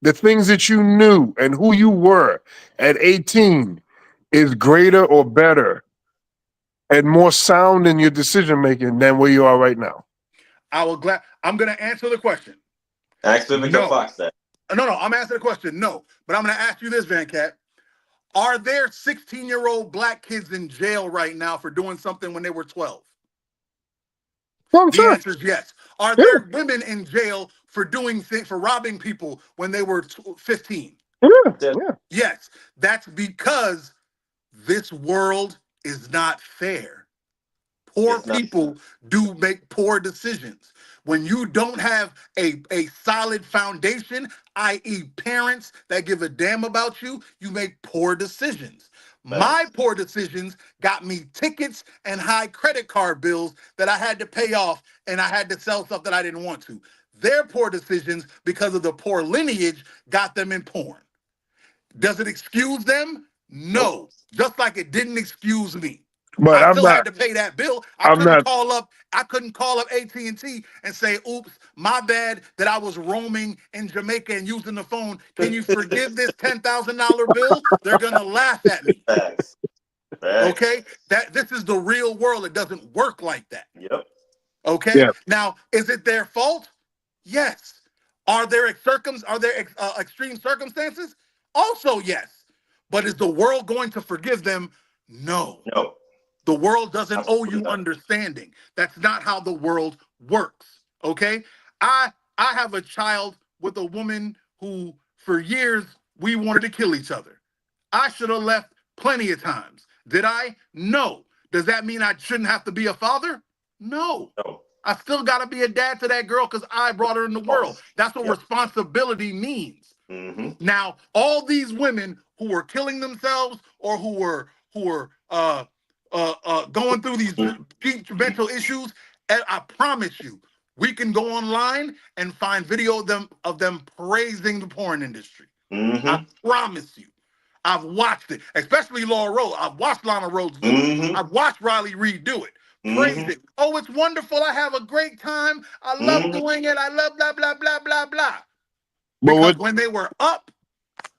the things that you knew and who you were at 18 is greater or better and more sound in your decision making than where you are right now? I'm going to answer the question. Actually, no. Fox that. No, I'm answering the question. No, but I'm going to ask you this, Venkat. Are there 16-year-old black kids in jail right now for doing something when they were 12? The answer is yes. Are there women in jail for robbing people when they were 15? Yeah. Yes. That's because this world is not fair. Poor people do make poor decisions. When you don't have a solid foundation, i.e. parents that give a damn about you, you make poor decisions. My poor decisions got me tickets and high credit card bills that I had to pay off, and I had to sell stuff that I didn't want to. their poor decisions because of the poor lineage got them in porn. Does it excuse them? No. Just like it didn't excuse me. But I I'm still not. had to pay that bill. I I'm couldn't not. call up AT&T and say, oops, my bad that I was roaming in Jamaica and using the phone. Can you forgive this $10,000 bill? They're gonna laugh at me. Facts. Okay? This is the real world. It doesn't work like that. Yep. Okay? Yeah. Now, is it their fault? Yes. Are there extreme circumstances? Also, yes. But is the world going to forgive them? No. No. The world doesn't owe Absolutely you not. understanding. That's not how the world works. Okay? I have a child with a woman who for years we wanted to kill each other. I should have left plenty of times. Did I? No. Does that mean I shouldn't have to be a father? No. No. I still got to be a dad to that girl because I brought her in the world. That's what responsibility means. Mm-hmm. Now, all these women who were killing themselves or who were going through these deep mental issues, and I promise you, we can go online and find video of them praising the porn industry. Mm-hmm. I promise you. I've watched it, especially Laura Rose. I've watched Lana Rhodes do it. I've watched Riley Reid do it. Praise it. Oh, it's wonderful. I have a great time. I love doing it. I love blah, blah, blah, blah, blah. Because when they were up,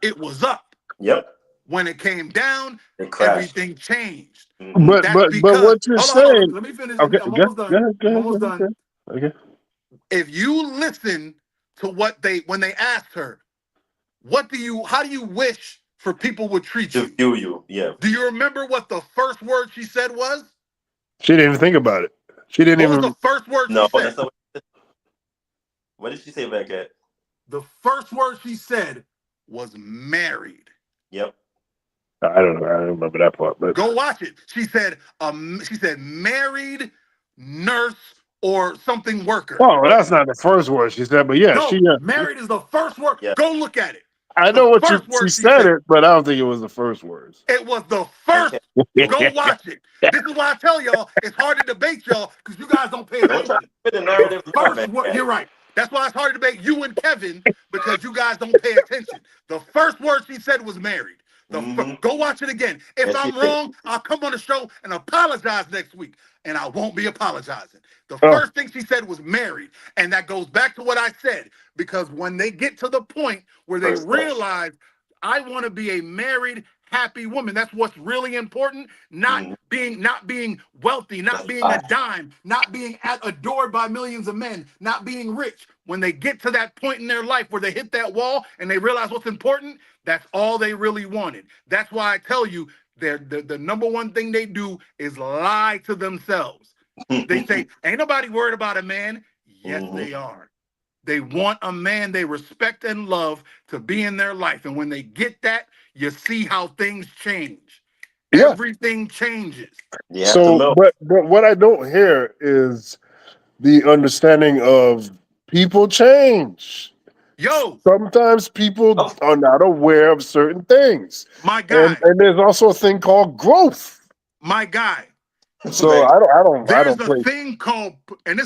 it was up. Yep. When it came down, everything changed. But what you're saying? Let me finish. Okay, I'm almost done. I'm almost done. Okay. If you listen to when they asked her, how do you wish for people would treat you? Do you? Yeah. Do you remember what the first word she said was? She didn't even think about it. She didn't What even. was the first word she said? That's not what did she say back at? The first word she said was married. Yep. I don't know. I don't remember that part. But go watch it. She said married nurse or something worker. Oh, well, that's not the first word she said. But yeah, no, married is the first word. Yeah. Go look at it. I know what she said it, but I don't think it was the first words. It was the first. Go watch it. This is why I tell y'all it's hard to debate y'all because you guys don't pay attention. You're right. That's why it's hard to debate you and Kevin because you guys don't pay attention. The first word she said was married. Go watch it again. If I'm wrong, I'll come on the show and apologize next week. And I won't be apologizing. The first thing she said was married. And that goes back to what I said. Because when they get to the point where they realize I want to be a married, happy woman, that's what's really important. Not being wealthy, not being a dime, not being adored by millions of men, not being rich. When they get to that point in their life where they hit that wall and they realize what's important, that's all they really wanted. That's why I tell you, the number one thing they do is lie to themselves. They say, ain't nobody worried about a man. Yes, they are. They want a man they respect and love to be in their life. And when they get that, you see how things change. Yeah. Everything changes. So, but what I don't hear is the understanding of people change. Sometimes people are not aware of certain things. My guy. And there's also a thing called growth. My guy. So I don't. There's a thing called, and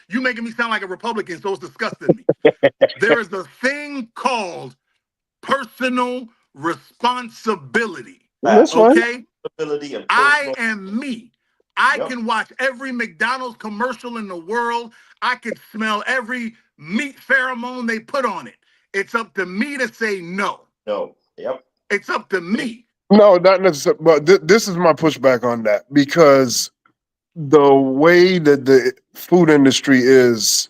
you making me sound like a Republican, so it's disgusting me. There is a thing called personal responsibility. Okay? I am me. I can watch every McDonald's commercial in the world. I could smell every meat pheromone they put on it. It's up to me to say no. No. Yep. It's up to me. No, not necessarily. But this is my pushback on that because the way that the food industry is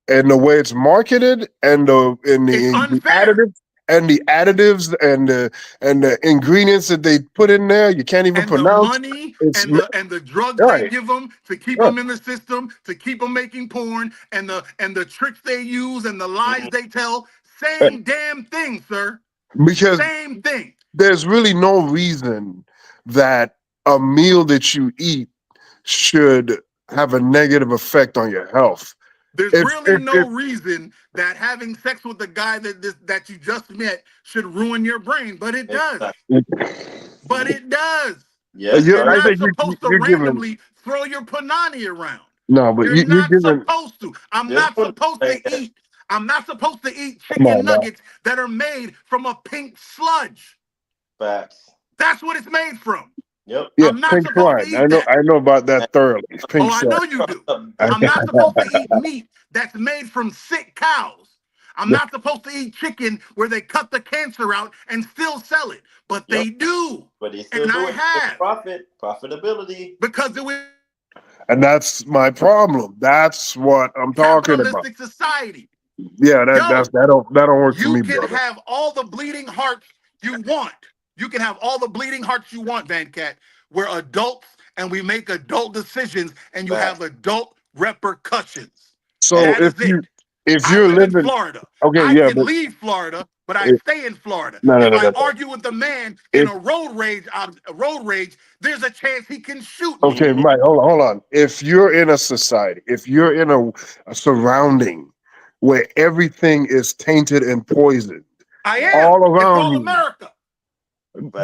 and the way it's marketed and the additives and the ingredients that they put in there, you can't even pronounce. The money and the drugs they give them to keep them in the system, to keep them making porn, and the tricks they use and the lies they tell. Same damn thing, sir. Because same thing. There's really no reason that a meal that you eat should have a negative effect on your health. There's really no reason that having sex with the guy that you just met should ruin your brain, but it does. But it does. Yes, you're not supposed to randomly throw your panani around. No, but You're you're not giving. supposed to. I'm There's not one supposed like to eat. I'm not supposed to eat Come chicken on, man. nuggets that are made from a pink sludge. facts. That's what it's made from. Yep. Yes, I'm not pink supposed to slide. eat that. I know about that thoroughly. It's pink Oh, I slide. know you do. I'm not supposed to eat meat that's made from sick cows. I'm not supposed to eat chicken where they cut the cancer out and still sell it. But Yep. they do. But they still And do I it. have. Profitability. Because it was And that's my problem. That's what I'm talking about. capitalistic society. Yeah, Yo, that don't work for you me, can brother. have all the bleeding hearts you want. You can have all the bleeding hearts you want, Venkat. We're adults and we make adult decisions and you have adult repercussions. So That is it. if I you're live in living, Florida. okay, I yeah, can but leave Florida, but I it, stay in Florida. no, If I no. argue with a man in If a road rage, there's a chance he can shoot me. okay, Mike, hold on. If you're in a society, if you're in a surrounding where everything is tainted and poisoned I am. all It's around called you, America.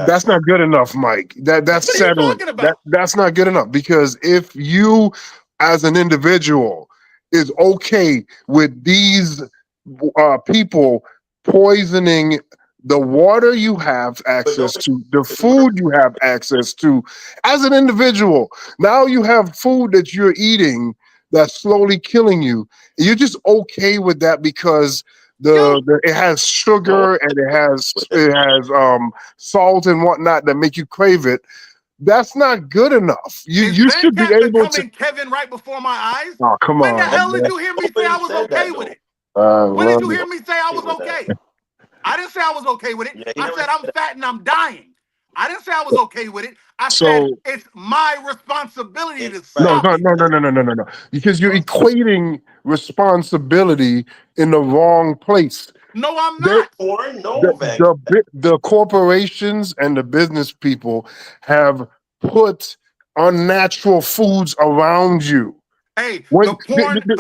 that's not good enough, Mike. That's What are you settling. talking about? That's not good enough because if you, as an individual, is okay with these people poisoning the water you have access to, the food you have access to, as an individual, now you have food that you're eating that's slowly killing you. You're just okay with that because it has sugar and it has salt and whatnot that make you crave it. That's not good enough. You should be Venkat able to. becoming Kevin right before my eyes? Oh, come When the on, hell did man. you hear me say I was okay with it? When did Well, you hear me say I was okay? I didn't say I was okay with it. Yeah, I said I'm fat and I'm dying. I didn't say I was okay with it. I so said it's my responsibility to no, stop it. no. Because you're equating responsibility in the wrong place. No, I'm They, not. the corporations and the business people have put unnatural foods around you. Hey, When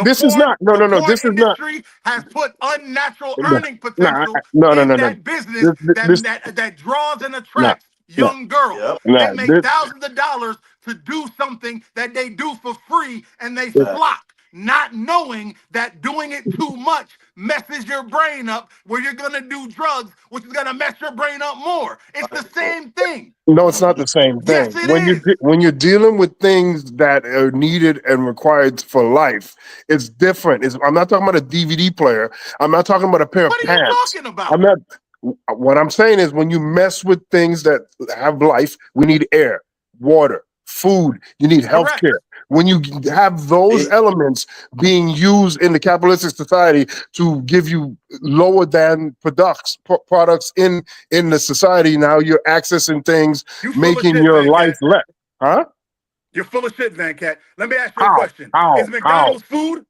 this is not the porn this is not industry has put unnatural no earning potential in that business that draws and attracts young girls. They make thousands of dollars to do something that they do for free and they flock, not knowing that doing it too much messes your brain up where you're gonna do drugs, which is gonna mess your brain up more. It's the same thing. No, it's not the same Yes, thing. it When is. you're dealing with things that are needed and required for life, it's different. I'm not talking about a DVD player. I'm not talking about a pair of What are you pants. talking about? I'm not. What I'm saying is, when you mess with things that have life, we need air, water, food. You need healthcare. When you have those elements being used in the capitalistic society to give you lower than products in the society, now you're accessing things, You full of making shit, your Venkat. life less. Huh? You're full of shit, Venkat. Let me ask you a question. Is How? McDonald's food?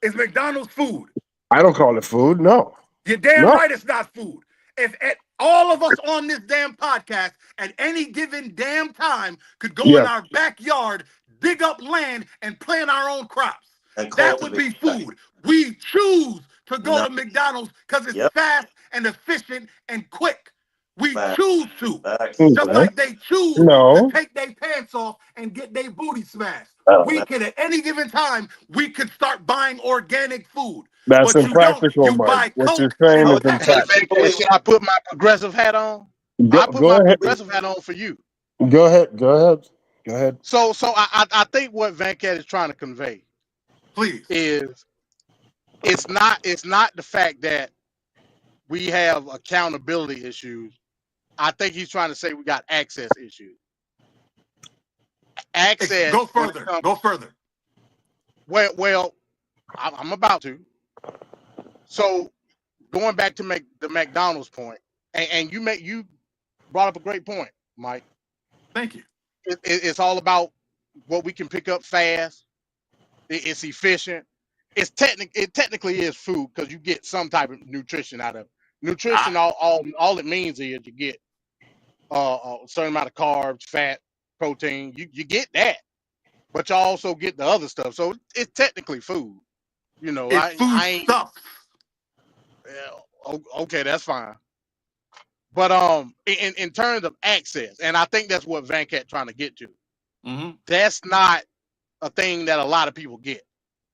Is McDonald's food? I don't call it food. No. You're damn No. right it's not food. If all of us on this damn podcast at any given damn time could go in Yeah. our backyard, dig up land, and plant our own crops, And that would be food. We choose to go No. to McDonald's because it's fast and efficient and quick. We choose to. Just like they choose to take their pants off and get their booty smashed. We can, at any given time, we could start buying organic food. That's But you don't. impractical, You Mike. buy What you're Coke saying and is Pepsi. impractical. Should I put my progressive hat on? I put Go my ahead. progressive hat on for you. Go ahead. So I think what Venkat is trying to convey, please, is it's not the fact that we have accountability issues. I think he's trying to say we got access issues. Access. Go further. Go further. Well, I'm about to. So going back to the McDonald's point, and you brought up a great point, Mike. Thank you. It's all about what we can pick up fast. It's efficient. It technically is food because you get some type of nutrition out of it. Nutrition. All it means is you get a certain amount of carbs, fat, protein. You get that, but you also get the other stuff. So it's technically food. You know, I ain't stuff. Okay, that's fine. But in terms of access, and I think that's what Venkat trying to get to. Mm-hmm. That's not a thing that a lot of people get.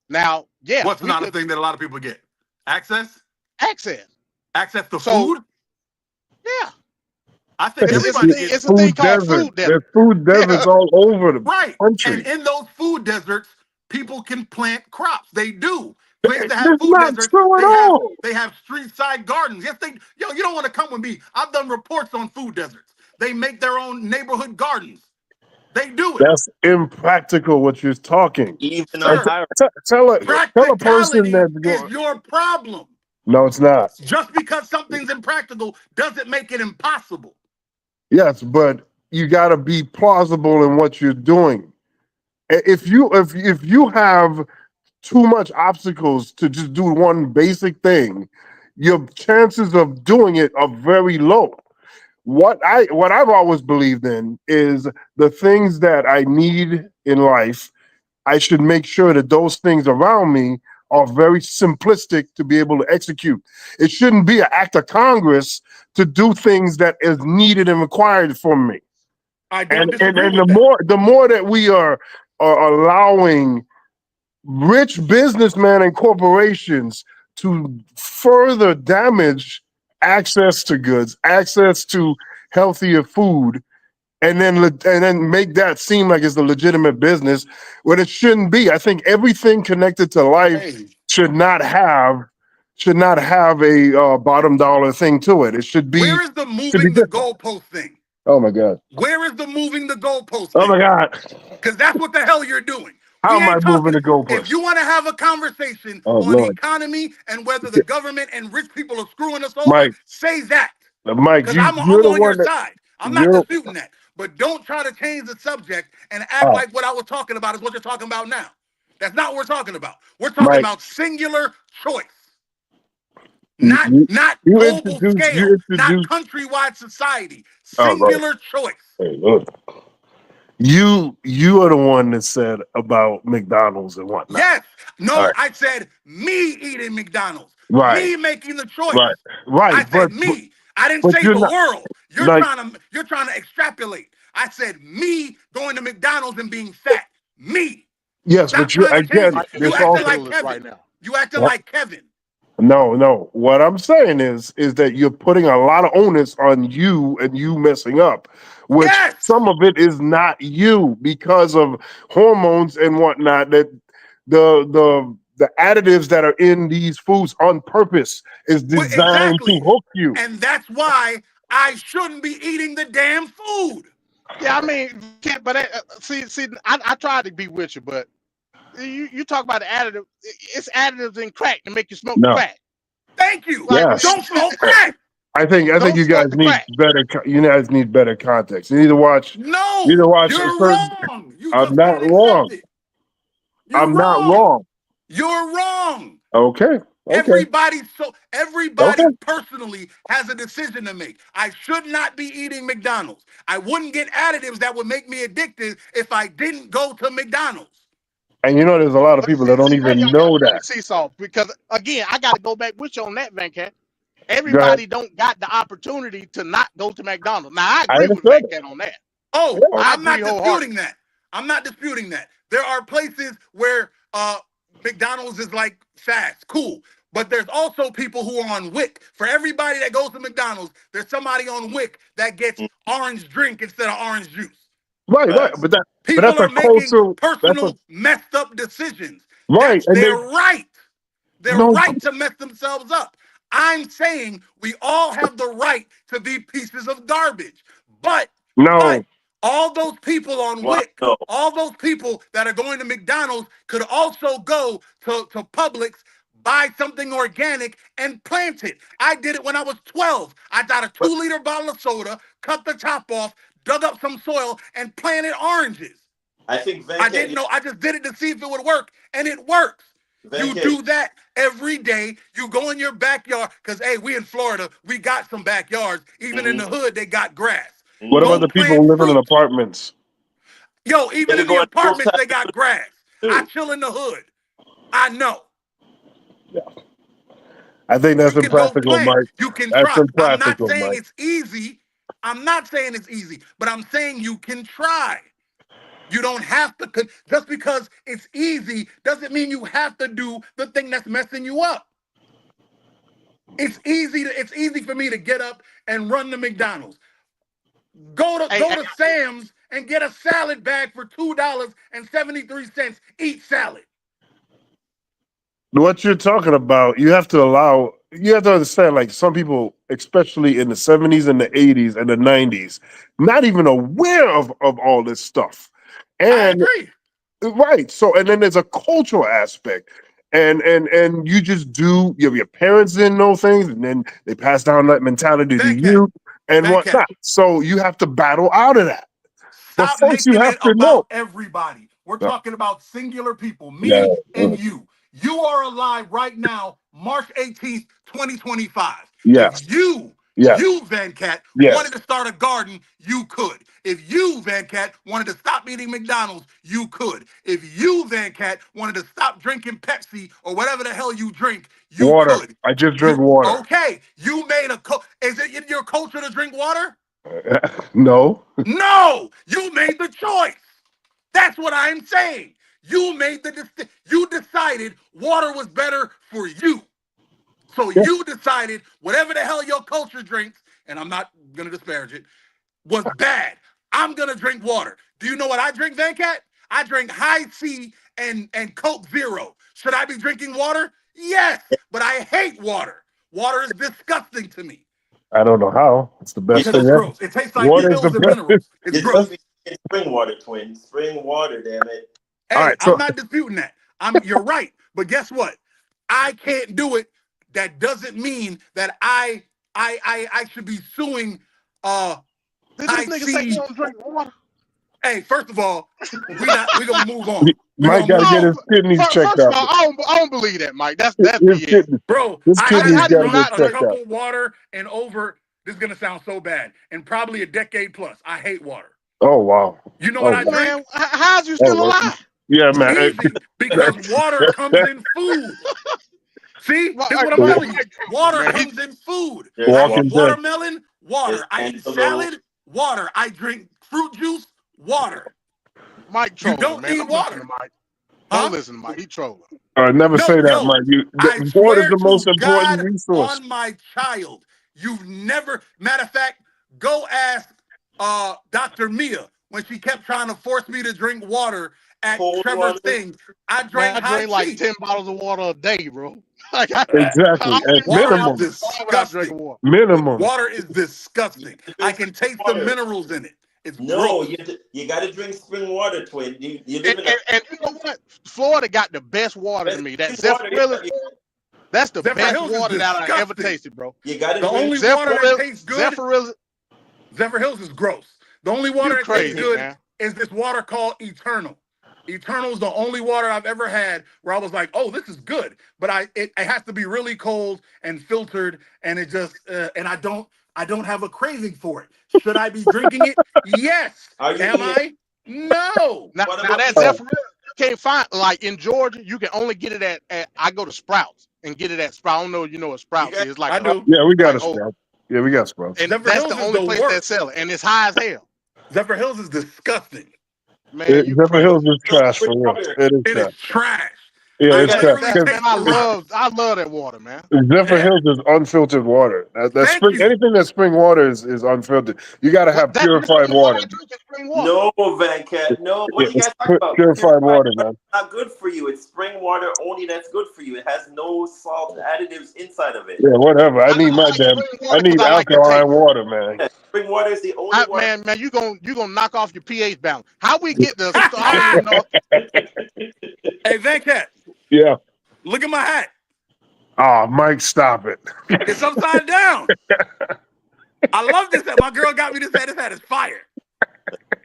Now, yeah. What's not a thing that a lot of people get? Access? Access. Access to food? Yeah. I think it's a thing called food desert. There's food deserts all over the country. And in those food deserts, people can plant crops. They do. Places that have That's food not deserts, true at all. they have street side gardens. Yes, you don't want to come with me. I've done reports on food deserts. They make their own neighborhood gardens. They do it. That's impractical what you're talking. Even Tell a person that's is your problem. No, it's not. Just because something's impractical doesn't make it impossible. Yes, but you got to be plausible in what you're doing. If you have too much obstacles to just do one basic thing, your chances of doing it are very low. What I've always believed in is the things that I need in life, I should make sure that those things around me are very simplistic to be able to execute. It shouldn't be an act of Congress to do things that is needed and required from me. I don't And disagree with the more that we are allowing rich businessmen and corporations to further damage access to goods, access to healthier food, and then make that seem like it's a legitimate business when it shouldn't be. I think everything connected to life should not have a bottom dollar thing to it. It should be. Where is the moving the goalpost thing? Oh my God. Where is the moving the goalpost Oh thing? my God. Because that's what the hell you're doing. How am I moving the goalpost? If you want to have a conversation on the economy and whether the government and rich people are screwing us over, Mike, say that. Mike, Because I'm on your side. I'm not disputing that. But don't try to change the subject and act like what I was talking about is what you're talking about now. That's not what we're talking about. We're talking about singular choice. Not global scale, not countrywide society. Singular choice. Hey, look. You are the one that said about McDonald's and whatnot. Yes. No, right. I said me eating McDonald's. Right. Me making the choice. Right. I said me. I didn't say the world. You're trying to extrapolate. I said me going to McDonald's and being fat. Me. Yes, Stop but you acting like Kevin. Right now. You acting like Kevin. No. What I'm saying is that you're putting a lot of onus on you and you messing up, which some of it is not you because of hormones and whatnot. That the additives that are in these foods on purpose is designed to hook you. And that's why I shouldn't be eating the damn food. Yeah, I mean, see, I tried to be with you, but you talk about the additive. It's additives in crack to make you smoke crack. Thank you. Yes. Don't smoke crack. I think you guys need better. You guys need better context. You need to watch. No, you're wrong. I'm not wrong. I'm not wrong. You're wrong. Okay. Everybody personally has a decision to make. I should not be eating McDonald's. I wouldn't get additives that would make me addicted if I didn't go to McDonald's. And there's a lot of people that don't even know that. Seesaw, because again, I got to go back with you on that, Venkat. Everybody don't got the opportunity to not go to McDonald's. Now I agree with Venkat on that. Oh, I'm not disputing that. I'm not disputing that. There are places where McDonald's is like fast, cool. But there's also people who are on WIC. For everybody that goes to McDonald's, there's somebody on WIC that gets orange drink instead of orange juice. Right. But that's are making personal messed up decisions. Right. They're right. They're right to mess themselves up. I'm saying we all have the right to be pieces of garbage. But all those people on WIC, all those people that are going to McDonald's could also go to Publix, buy something organic and plant it. I did it when I was 12. I got a 2-liter bottle of soda, cut the top off, dug up some soil, and planted oranges. I think I didn't know. I just did it to see if it would work, and it works. You do that every day. You go in your backyard, because, hey, we in Florida, we got some backyards. Even in the hood, they got grass. What about the people living in apartments? Yo, even in the apartments, they got grass. I chill in the hood. I know. Yeah. I think that's impractical, Mike. You can that's try. I'm not impractical, saying Mike. it's easy. I'm not saying it's easy, but I'm saying you can try. You don't have to, just because it's easy doesn't mean you have to do the thing that's messing you up. It's easy for me to get up and run to McDonald's. Go to Sam's and get a salad bag for $2.73. Eat salad. What you're talking about, you have to understand, like some people, especially in the 70s and the 80s and the 90s, not even aware of all this stuff. And I agree. Right. So, and then there's a cultural aspect. And you just do, your parents didn't know things, and then they pass down that mentality to you and whatnot. So you have to battle out of that. Stop But first, you making have it to about know. everybody. We're talking about singular people, me Yeah. and you. You are alive right now, March 18th, 2025. Yes. If you, Yes. Venkat, Yes. wanted to start a garden, you could. If you, Venkat, wanted to stop eating McDonald's, you could. If you, Venkat, wanted to stop drinking Pepsi or whatever the hell you drink, you Water. could. I just drink water. Okay, you made is it in your culture to drink water? No. No, you made the choice. That's what I'm saying. You made you decided water was better for you. So you decided whatever the hell your culture drinks, and I'm not going to disparage it, was bad. I'm going to drink water. Do you know what I drink, Venkat? I drink High C and Coke Zero. Should I be drinking water? Yes, but I hate water. Water is disgusting to me. I don't know how. It's the best Because thing it's ever. gross. It tastes like Water is pills the and best. minerals. It's gross. It's spring water, twin. Spring water, damn it. Hey, right, so I'm not disputing that. You're right. But guess what? I can't do it. That doesn't mean that I should be suing Did this nigga say he don't drink water? Hey, first of all, we're gonna move on. Mike gotta get his kidneys checked First of out. all, I don't believe that, Mike. That's BS. Bro, his I kidneys haven't gotta drunk get a checked cup out. of water in over, this is gonna sound so bad, in probably a decade plus. I hate water. Oh wow. You know what I drink? Man, how's you still alive? Yeah, man. Easy, because water comes in food. See, this is what I'm telling you. Water comes in food. I eat watermelon, water. I eat salad, water. I drink fruit juice, water. Mike trolling, you don't man. need water. Don't listen to Mike. He trolling. Never say that, Mike. Water is the most important resource. On my child, you've never. Matter of fact, go ask Dr. Mia when she kept trying to force me to drink water at Trevor's thing. I drank like 10 bottles of water a day, bro. Exactly. At minimum. Disgusting. Minimum. Water is disgusting. I can taste the minerals in it. It's gross. You got to drink spring water, twin. You live in and you know what? Florida got the best water to me. That's the best water that I ever tasted, bro. You got to the drink only water that tastes good. Zephyr Hills is gross. The only water that tastes good is this water called Eternal. Eternal is the only water I've ever had where I was like, "Oh, this is good," but it has to be really cold and filtered, and it just and I don't have a craving for it. Should I be drinking it? Yes. Am I? No. Now that Zephyr, you can't find, like in Georgia, you can only get it at I go to Sprouts and get it at Sprouts. I don't know if you know what Sprouts is. Like I do. Yeah, we got a Sprouts. Yeah, we got Sprouts. And that's the only place that sell it, and it's high as hell. Zephyr Hills is disgusting. Man, Zephyr Hills is trash for real. It is trash. Yeah, it's trash. I love that water, man. Zephyr Hills is unfiltered water. Anything that's spring water is unfiltered. You got to have purified water. No, Venkat. No. What you guys talking about? Purified water, man. It's not good for you. It's spring water only that's good for you. It has no salt additives inside of it. Yeah, whatever. I need alkaline water, man. Yeah, spring water is the only water. Man, you gonna knock off your pH balance. How we get the I don't know. Hey, Venkat. Yeah. Look at my hat. Oh, Mike, stop it. It's upside down. I love this hat. My girl got me this hat. This hat is fire.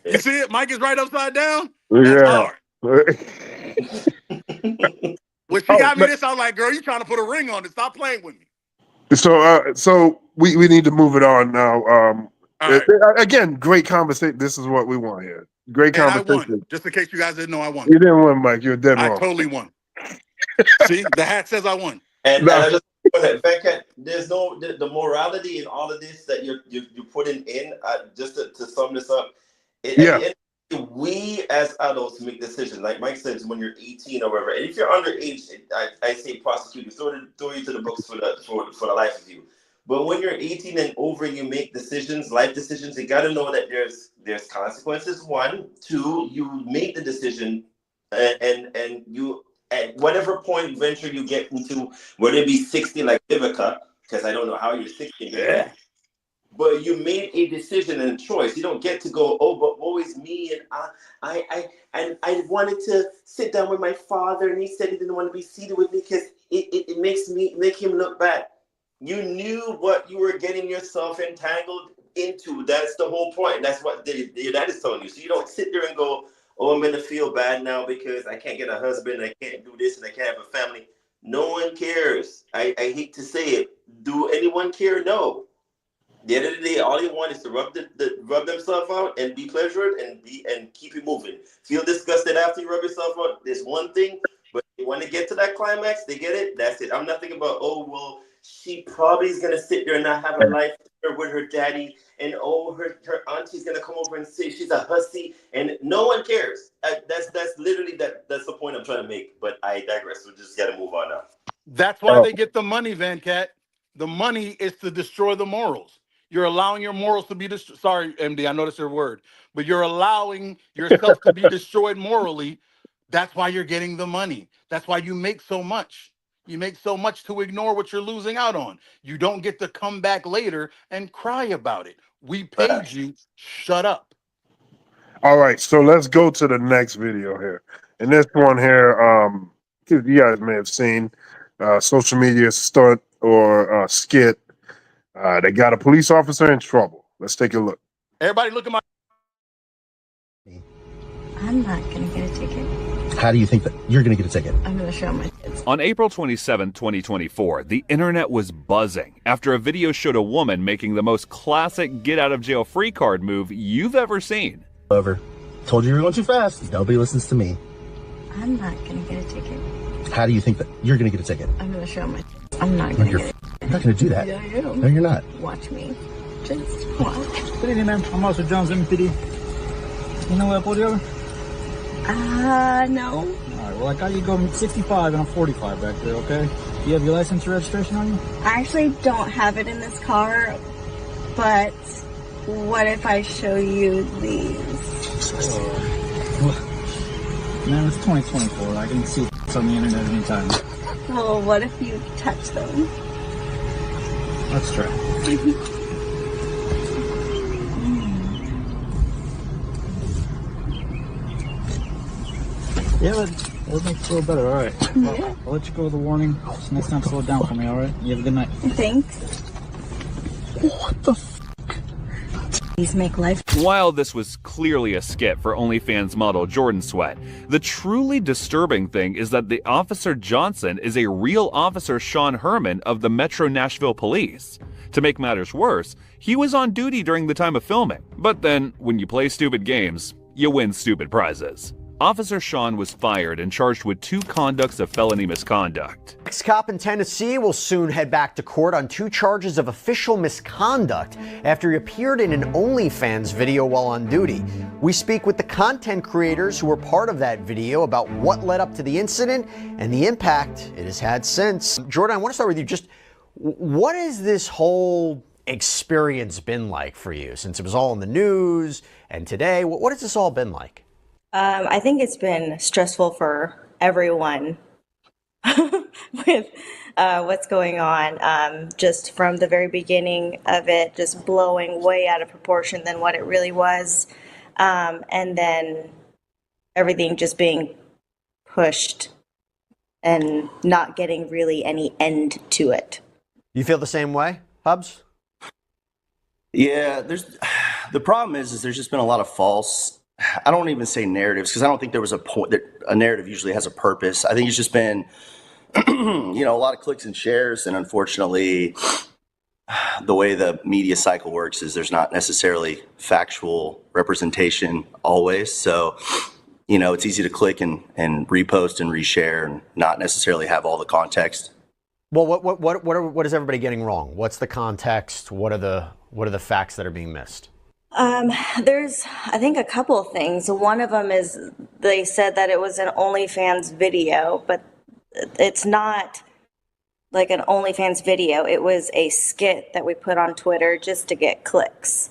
You see it? Mike is right upside down. That's hard. When she got me this, I was like, girl, you trying to put a ring on it. Stop playing with me. So we need to move it on now. Right. Again, great conversation. This is what we want here. Great conversation. I won. Just in case you guys didn't know, I won. You didn't win, Mike. You're dead wrong. I totally won. See, the hat says I won. And just go ahead, Venkat, there's the morality in all of this that you're putting in. Just to sum this up, at the end of the we as adults make decisions. Like Mike says, when you're 18 or whatever, and if you're underage, I say prosecute you, throw you to the books for the life of you. But when you're 18 and over, and you make decisions, life decisions, you got to know that there's consequences. One, two, you make the decision, and you at whatever point venture you get into, whether it be 60 like Vivica, because I don't know how you're 60. But you made a decision and a choice. You don't get to go, oh, but woe is me, and I wanted to sit down with my father, and he said he didn't want to be seated with me because it make him look bad. You knew what you were getting yourself entangled into. That's the whole point. That's what that is telling you. So you don't sit there and go, oh, I'm gonna feel bad now because I can't get a husband, I can't do this, and I can't have a family. No one cares. I hate to say it. Do anyone care? No. At the end of the day, all you want is to rub themselves out and be pleasured and keep it moving. Feel disgusted after you rub yourself out. There's one thing, but when they get to that climax, they get it. That's it. I'm not thinking about, oh well, she probably is gonna sit there and not have a life with her daddy, and oh, her auntie's gonna come over and say she's a hussy, and no one cares. That's literally that's the point I'm trying to make. But I digress. We just gotta move on now. That's why they get the money, Venkat. The money is to destroy the morals. You're allowing your morals to be destroyed. Sorry, MD, I know that's your word, but you're allowing yourself to be destroyed morally. That's why you're getting the money. That's why you make so much. You make so much to ignore what you're losing out on. You don't get to come back later and cry about it. We paid you. Shut up. All right, so let's go to the next video here. And this one here, you guys may have seen social media stunt or skit. They got a police officer in trouble. Let's take a look. Everybody look at my... I'm not going to get a ticket. How do you think that you're going to get a ticket? I'm going to show my kids. On April 27, 2024, the internet was buzzing after a video showed a woman making the most classic get-out-of-jail-free card move you've ever seen. Over. Told you were going too fast. Nobody listens to me. I'm not going to get a ticket. How do you think that you're going to get a ticket? I'm going to show my kids. I'm not going to get it. You're not going to do that. Yeah, I am. No, you're not. Watch me. Just watch. Good evening, ma'am. I'm Officer Jones, MPD. You know what I pulled you over? No. All right, well, I got you going 65 and I'm 45 back there, okay? Do you have your license or registration on you? I actually don't have it in this car, but what if I show you these? Man, it's 2024. I can see on the internet anytime. Well, what if you touch them? Let's try. Yeah, that makes it feel better, all right. Yeah. I'll let you go with a warning. So next time, slow it down for me, all right? You have a good night. Thanks. What the These make life. While this was clearly a skit for OnlyFans model Jordan Sweat, the truly disturbing thing is that the Officer Johnson is a real Officer Sean Herman of the Metro Nashville Police. To make matters worse, he was on duty during the time of filming. But then, when you play stupid games, you win stupid prizes. Officer Sean was fired and charged with 2 conducts of felony misconduct. Ex-cop in Tennessee will soon head back to court on 2 charges of official misconduct after he appeared in an OnlyFans video while on duty. We speak with the content creators who were part of that video about what led up to the incident and the impact it has had since. Jordan, I want to start with you. Just what has this whole experience been like for you since it was all in the news and today? What has this all been like? I think it's been stressful for everyone with what's going on. Just from the very beginning of it, just blowing way out of proportion than what it really was. And then everything just being pushed and not getting really any end to it. You feel the same way, Hubs? Yeah, the problem is there's just been a lot of false, I don't even say narratives, because I don't think there was a point that a narrative usually has a purpose. I think it's just been, a lot of clicks and shares. And unfortunately, the way the media cycle works is there's not necessarily factual representation always. So, it's easy to click and repost and reshare and not necessarily have all the context. Well, what is everybody getting wrong? What's the context? What are the facts that are being missed? There's, I think, a couple of things. One of them is they said that it was an OnlyFans video, but it's not like an OnlyFans video. It was a skit that we put on Twitter just to get clicks.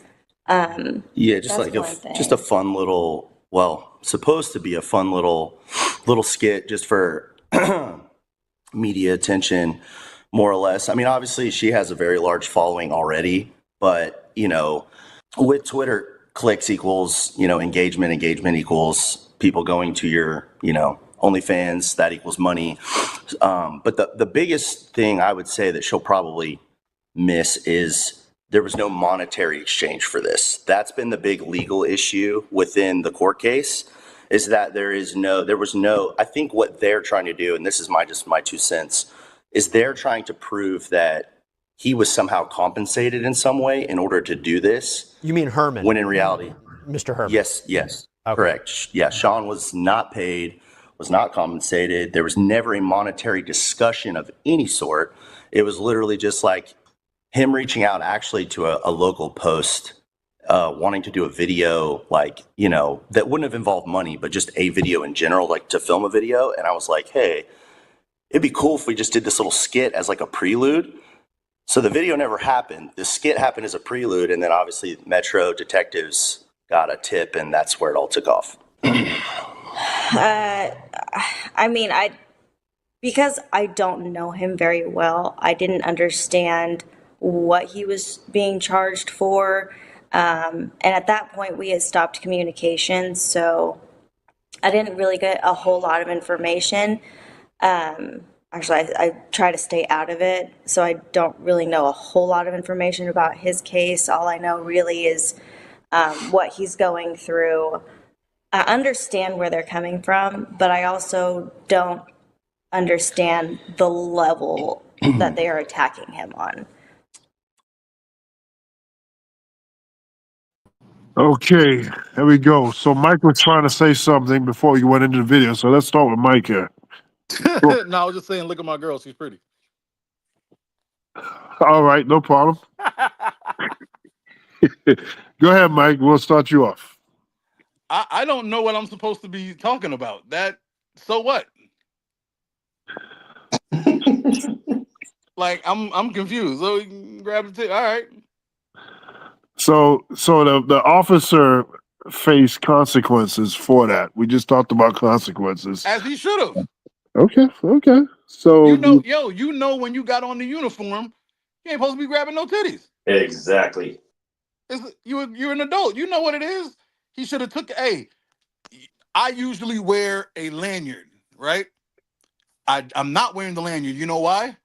Yeah, just That's like one thing. just a fun little, well, supposed to be a fun little skit just for media attention, more or less. I mean, obviously she has a very large following already, but with Twitter, clicks equals, engagement equals people going to your, OnlyFans, that equals money. But the biggest thing I would say that she'll probably miss is there was no monetary exchange for this. That's been the big legal issue within the court case, is that there was no, I think what they're trying to do, and this is my 2 cents, is they're trying to prove that he was somehow compensated in some way in order to do this. You mean Herman? When in reality, Mr. Herman. yes, correct. Yeah, Sean was not paid, was not compensated. There was never a monetary discussion of any sort. It was literally just like him reaching out actually to a local post, wanting to do a video, like, that wouldn't have involved money, but just a video in general, like to film a video. And I was like, hey, it'd be cool if we just did this little skit as like a prelude. So the video never happened. The skit happened as a prelude, and then obviously Metro detectives got a tip, and that's where it all took off. Because I don't know him very well, I didn't understand what he was being charged for. And at that point, we had stopped communication, so I didn't really get a whole lot of information. Actually, I try to stay out of it, so I don't really know a whole lot of information about his case. All I know really is what he's going through. I understand where they're coming from, but I also don't understand the level that they are attacking him on. Okay, here we go. So Mike was trying to say something before you went into the video. So let's start with Mike here. No, I was just saying, look at my girl. She's pretty. All right, no problem. Go ahead, Mike. We'll start you off. I don't know what I'm supposed to be talking about. So what? Like, I'm confused. So you can grab the tip. All right. So the officer faced consequences for that. We just talked about consequences. As he should have. Okay. So you know when you got on the uniform, you ain't supposed to be grabbing no titties. Exactly. You're an adult. You know what it is. He should have took. Hey, I usually wear a lanyard, right? I'm not wearing the lanyard. You know why?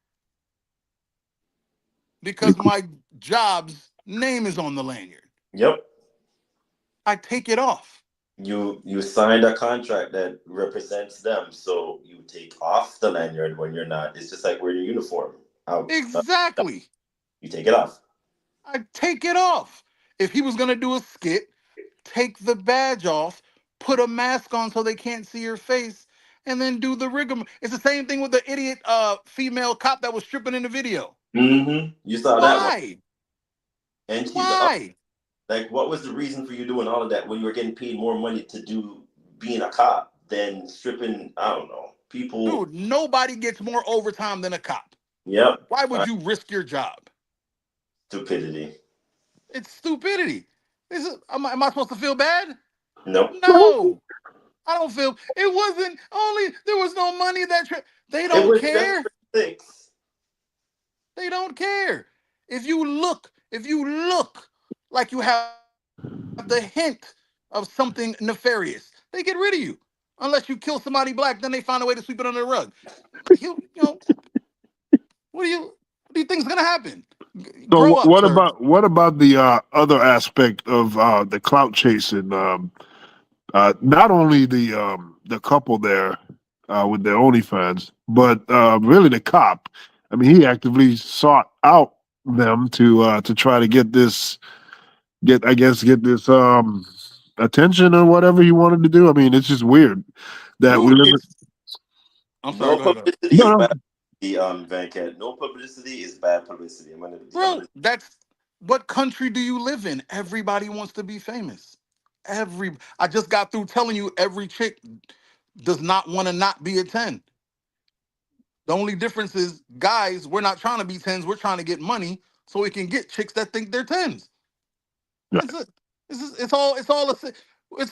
Because my job's name is on the lanyard. Yep. I take it off. You signed a contract that represents them, so you take off the lanyard when you're not. It's just like wearing your uniform. Exactly. You take it off. I take it off. If he was gonna do a skit, take the badge off, put a mask on so they can't see your face, and then do the rigmarole. It's the same thing with the idiot female cop that was stripping in the video. Mm-hmm. You saw that one. Why? And Why? Like, what was the reason for you doing all of that when you were getting paid more money to do being a cop than stripping? I don't know, people. Dude, nobody gets more overtime than a cop. Yep. Why would you risk your job? Stupidity. It's stupidity. Am I supposed to feel bad? Nope. No. I don't feel. It wasn't only. There was no money that trip. They don't care. They don't care. If you look like you have the hint of something nefarious, they get rid of you. Unless you kill somebody black, then they find a way to sweep it under the rug. What do you think is gonna happen? So Grow up, what sir. about the other aspect of the clout chasing? Not only the couple there with their OnlyFans, but really the cop. I mean, he actively sought out them to try to get this attention or whatever he wanted to do. I mean, it's just weird that we live. I'm sorry. No publicity is bad. Venkat. No publicity is bad publicity. Bro, that's What country do you live in? Everybody wants to be famous. I just got through telling you every chick does not want to not be a 10. The only difference is, guys, we're not trying to be 10s. We're trying to get money so we can get chicks that think they're 10s. It's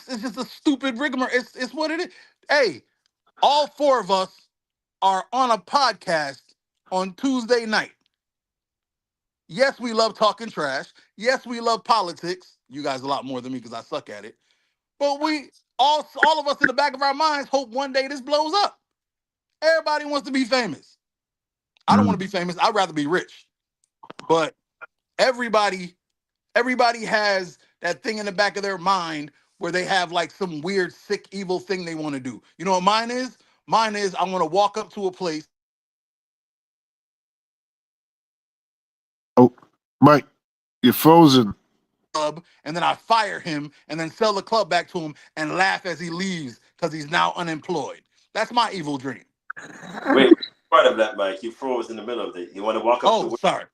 just a stupid rigmarole. It's what it is. Hey, all four of us are on a podcast on Tuesday night. Yes, we love talking trash. Yes, we love politics. You guys a lot more than me because I suck at it. But we all of us in the back of our minds hope one day this blows up. Everybody wants to be famous. I don't want to be famous. I'd rather be rich. But everybody has that thing in the back of their mind where they have like some weird, sick, evil thing they want to do. You know what mine is? Mine is I want to walk up to a place. Oh, Mike, you're frozen. Club, and then I fire him and then sell the club back to him and laugh as he leaves because he's now unemployed. That's my evil dream. Wait, part of that, Mike. You froze in the middle of it. You want to walk up to sorry.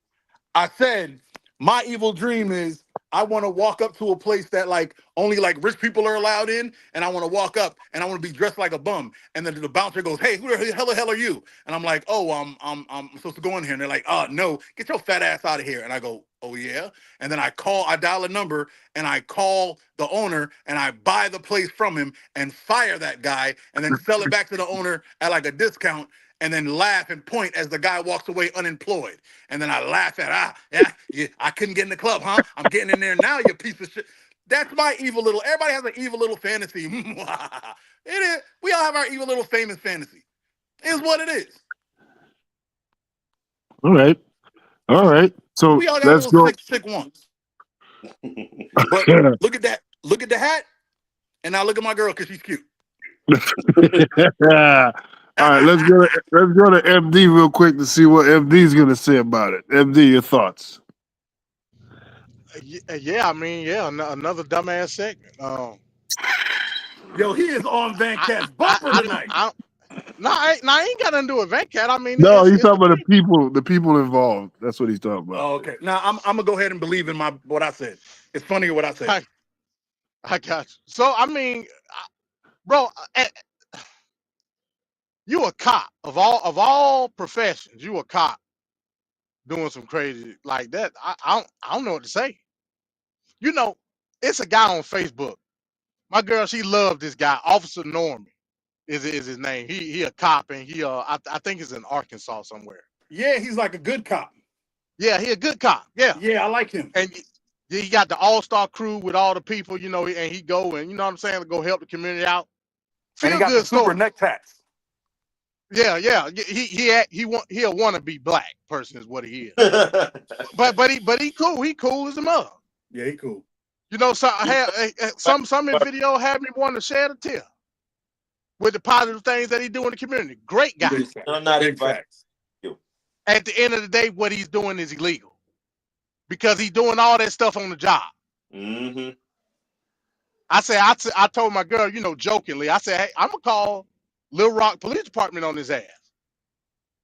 I said my evil dream is I want to walk up to a place that like only like rich people are allowed in, and I want to walk up and I want to be dressed like a bum. And then the bouncer goes, "Hey, who the hell are you?" And I'm like, "Oh, I'm supposed to go in here." And they're like, "Oh, no, get your fat ass out of here." And I go, "Oh yeah." And then I dial a number and I call the owner and I buy the place from him and fire that guy and then sell it back to the owner at like a discount. And then laugh and point as the guy walks away unemployed. And then I laugh at, I couldn't get in the club, huh? I'm getting in there now, you piece of shit. That's my evil little, everybody has an evil little fantasy. It is. We all have our evil little famous fantasy. It's what it is. All right. So we all got let's little go. sick ones. But look at that. Look at the hat. And now look at my girl because she's cute. All right, let's go to MD real quick to see what MD's gonna say about it. MD, your thoughts? Yeah, I mean, another dumbass segment. Yo, he is on Venkat's bumper tonight. I ain't got nothing to do with Venkat. I mean, No, he's talking about the people involved. That's what he's talking about. Oh, okay. Now I'm gonna go ahead and believe in what I said. It's funnier what I said. I got you. So I mean, bro, you a cop of all professions. You a cop doing some crazy like that. I don't know what to say. You know, it's a guy on Facebook. My girl, she loved this guy. Officer Norman is his name. He a cop and I think he's in Arkansas somewhere. Yeah, he's like a good cop. Yeah, he a good cop. Yeah. Yeah, I like him. And he got the all-star crew with all the people, you know, and he go and, you know what I'm saying, to go help the community out. And he got the super neck tats. Yeah. He'll want to be black person is what he is. but he cool. He cool as a mother. Yeah, he cool. You know, so I had some in video had me want to shed a tear with the positive things that he do in the community. Great guy. At the end of the day, what he's doing is illegal because he's doing all that stuff on the job. Mm-hmm. I told my girl, you know, jokingly, I said, hey, I'm gonna call Little Rock Police Department on his ass,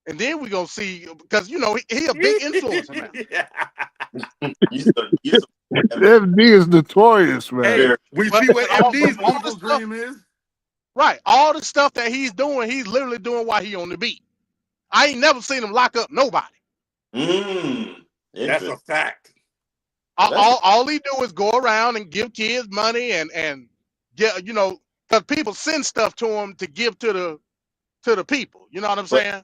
and then we gonna see because you know he a big influencer now. MD is notorious, man. Hey, we see what MD's evil dream is. Right, all the stuff that he's doing, he's literally doing while he on the beat. I ain't never seen him lock up nobody. That's a fact. All he do is go around and give kids money and get, you know, because people send stuff to him to give to the people. You know what I'm saying?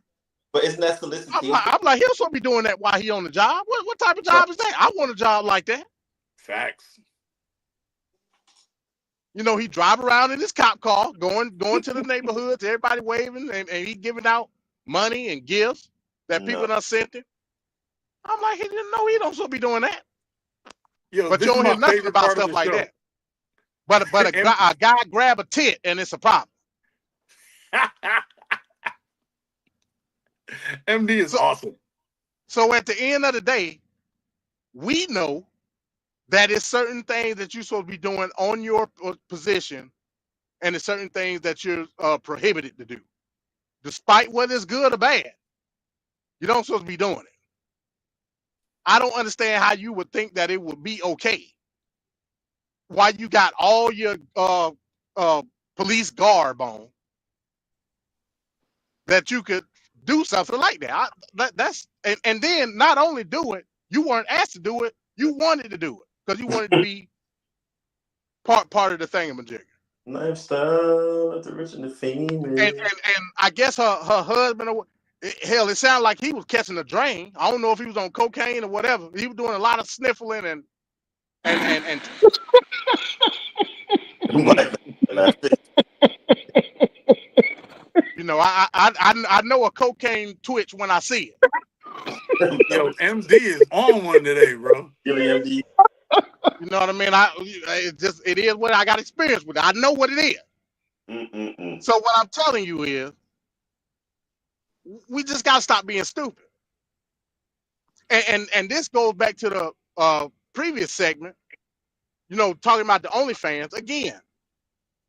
But isn't that soliciting? I'm like, he'll still be doing that while he on the job. What type of job is that? I want a job like that. Facts. You know, he drive around in his cop car, going to the neighborhoods, everybody waving, and he giving out money and gifts that people done sent him. I'm like, he didn't know he don't supposed to be doing that. Yo, but you don't hear nothing about stuff like that. But a guy grab a tit and it's a problem. MD is awesome. So at the end of the day, we know that it's certain things that you're supposed to be doing on your position, and it's certain things that you're prohibited to do, despite whether it's good or bad. You don't supposed to be doing it. I don't understand how you would think that it would be okay. Why you got all your police garb on, that you could do something like that. And then not only do it, you weren't asked to do it, you wanted to do it because you wanted to be part of the thingamajigger. Lifestyle of the rich and the famous. And I guess her husband, hell, it sounded like he was catching a drain. I don't know if he was on cocaine or whatever. He was doing a lot of sniffling and you know, I know a cocaine twitch when I see it. Yo, MD is on one today, bro. MD. You know what I mean? It is what I got experience with it. I know what it is. So what I'm telling you is, we just gotta stop being stupid. And this goes back to the previous segment. You know, talking about the OnlyFans again.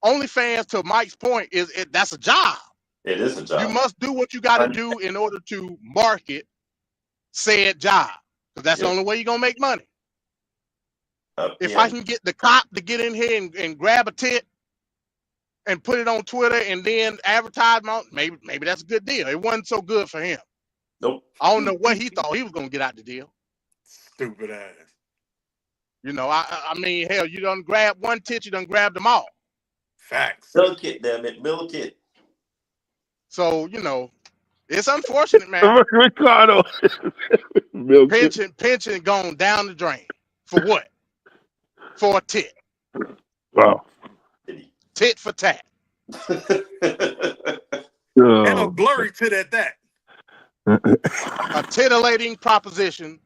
OnlyFans, to Mike's point, that's a job. It is a job. You must do what you got to do in order to market said job, because that's the only way you're gonna make money. If I can get the cop to get in here and grab a tit and put it on Twitter and then advertise, maybe that's a good deal. It wasn't so good for him. Nope. I don't know what he thought he was gonna get out the deal. Stupid ass. You know, I mean, hell, you done grab one tit, you done grab them all. Facts. Milk it, damn it, milk it. So, you know, it's unfortunate, man. Ricardo. pension gone down the drain. For what? For a tit. Wow. Tit for tat. And a blurry tit at that. A titillating proposition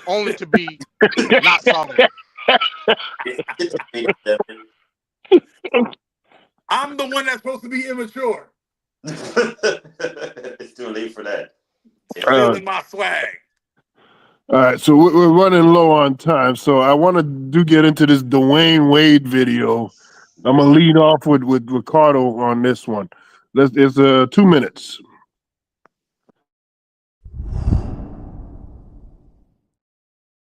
only to be not solved. I'm the one that's supposed to be immature. It's too late for that. Feeling my swag. All right, so we're running low on time, so I want to get into this Dwayne Wade video. I'm gonna lead off with Ricardo on this one. It's 2 minutes.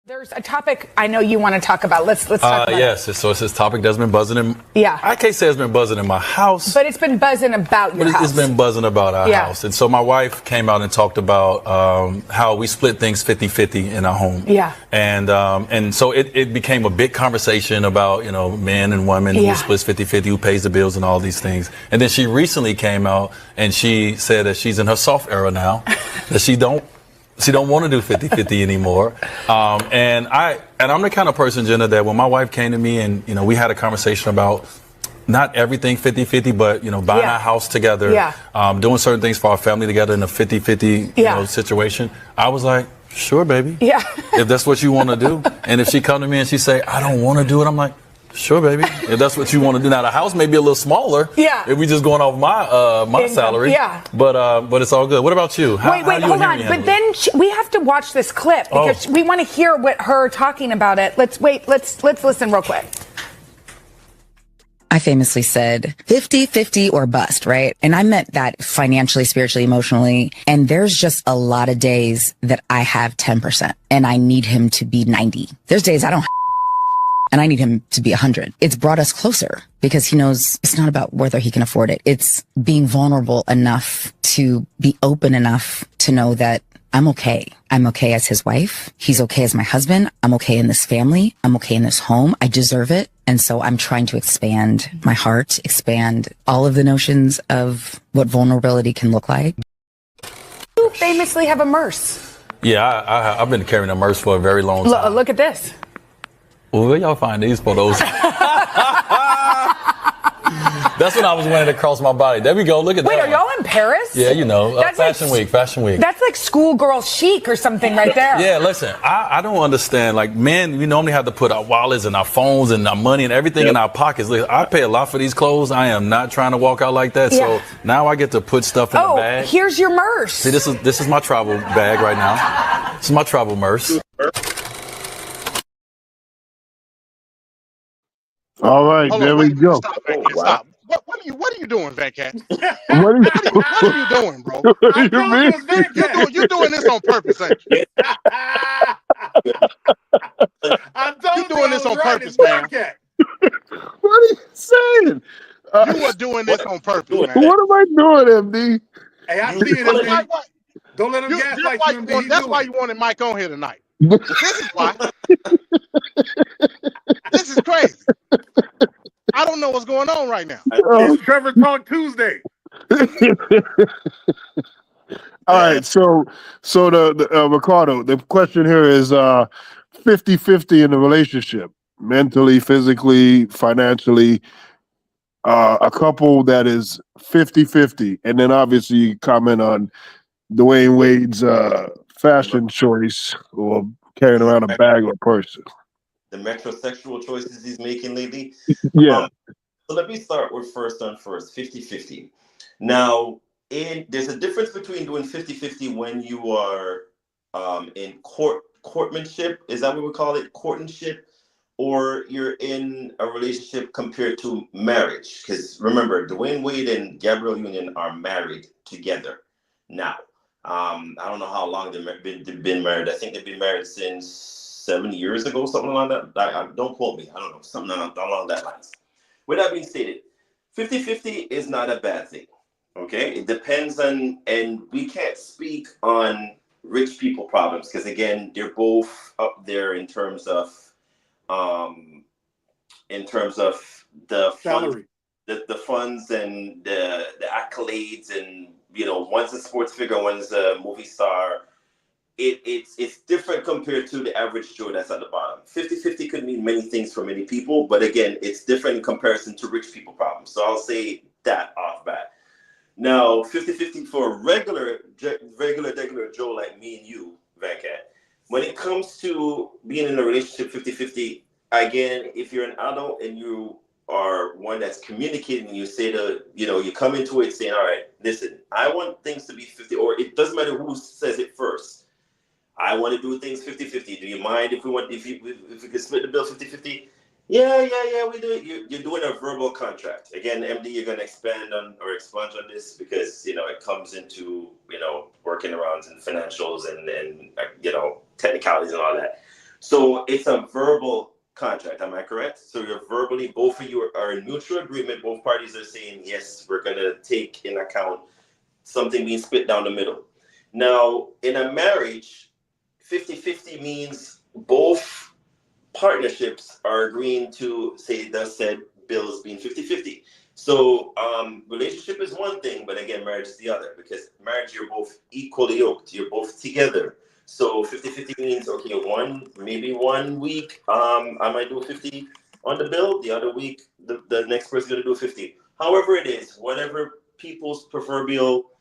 There's a topic I know you want to talk about. Let's talk about yes, so it's this topic that's been buzzing in. Yeah. I can't say it's been buzzing in my house. But it's been buzzing about your house. It's been buzzing about our house. And so my wife came out and talked about how we split things 50-50 in our home. Yeah. And so it became a big conversation about, you know, men and women who splits 50-50, who pays the bills and all these things. And then she recently came out and she said that she's in her soft era now, that she don't want to do 50-50 anymore. And I'm the kind of person, Jenna, that when my wife came to me and, you know, we had a conversation about not everything 50-50, but, you know, buying our house together, doing certain things for our family together in a 50-50 you know, situation, I was like, sure, baby. Yeah. If that's what you want to do. And if she come to me and she say, I don't want to do it, I'm like, sure, baby. If that's what you want to do. Now, the house may be a little smaller. Yeah. If we just going off my salary. Yeah. But it's all good. What about you? Wait, hold on. But then we have to watch this clip because we want to hear what her talking about it. Let's listen real quick. I famously said 50-50 or bust, right? And I meant that financially, spiritually, emotionally. And there's just a lot of days that I have 10% and I need him to be 90. There's days I don't and I need him to be 100. It's brought us closer because he knows it's not about whether he can afford it. It's being vulnerable enough to be open enough to know that I'm okay. I'm okay as his wife. He's okay as my husband. I'm okay in this family. I'm okay in this home. I deserve it. And so I'm trying to expand my heart, expand all of the notions of what vulnerability can look like. You famously have a MRS. Yeah, I've been carrying a MRS for a very long time. Look at this. Well, where y'all find these photos? That's when I was wearing it across my body. There we go. Look at that. Wait, are y'all in Paris? Yeah, you know, Fashion Week. That's like schoolgirl chic or something right there. Yeah, listen, I don't understand. Like, men, we normally have to put our wallets and our phones and our money and everything in our pockets. Listen, I pay a lot for these clothes. I am not trying to walk out like that. So now I get to put stuff in the bag. Here's your MRS. See, this is my travel bag right now. This is my travel MRS. All right, there we go. Stop. What are you doing, Venkat? What do What are you doing, bro? you mean? You're doing this on purpose, ain't you? I You're told you doing I this was on right. It's purpose, man. Venkat. What are you saying? You are doing this on purpose, man. What am I doing, MD? Hey, I see it, MD. Don't let them gaslight you, MD. He That's knew why it. you wanted Mike on here tonight. This is why. This is crazy. I don't know what's going on right now. It's Trevor Talk Tuesday. All right, so the Ricardo, the question here is 50-50 in the relationship, mentally, physically, financially, a couple that is 50-50. And then obviously you comment on Dwayne Wade's fashion choice or carrying around a bag or purse. The metrosexual choices he's making lately. Yeah. So let me start with first, 50-50. Now, there's a difference between doing 50-50 when you are in courtmanship, is that what we call it? Courtmanship, or you're in a relationship compared to marriage. Because remember, Dwayne Wade and Gabrielle Union are married together now. I don't know how long they've been married. I think they've been married since 7 years ago, something like that. Don't quote me. I don't know, something along that lines. With that being stated, 50-50 is not a bad thing. Okay, it depends on, and we can't speak on rich people problems because again, they're both up there in terms of the salary, the funds and the accolades, and one's a sports figure, one's a movie star. It's different compared to the average Joe that's at the bottom. 50-50 could mean many things for many people, but again, it's different in comparison to rich people problems. So I'll say that off bat. Now, 50-50 for a regular Joe like me and you, Venkat. When it comes to being in a relationship 50-50, again, if you're an adult and you are one that's communicating, and you say you come into it saying, all right, listen, I want things to be 50, or it doesn't matter who says it first. I want to do things 50-50. Do you mind if we could split the bill 50-50? Yeah, we do it. You're doing a verbal contract. Again, MD, you're going to expand on or expunge on this because, it comes into, working around and financials and technicalities and all that. So it's a verbal contract. Am I correct? So you're verbally, both of you are in mutual agreement. Both parties are saying, yes, we're going to take in account something being split down the middle. Now, in a marriage, 50-50 means both partnerships are agreeing to say thus said bills being 50-50. So relationship is one thing, but again, marriage is the other, because marriage, you're both equally yoked, you're both together. So 50-50 means, okay, maybe 1 week I might do 50 on the bill, the other week the next person's gonna do 50. However it is, whatever people's proverbial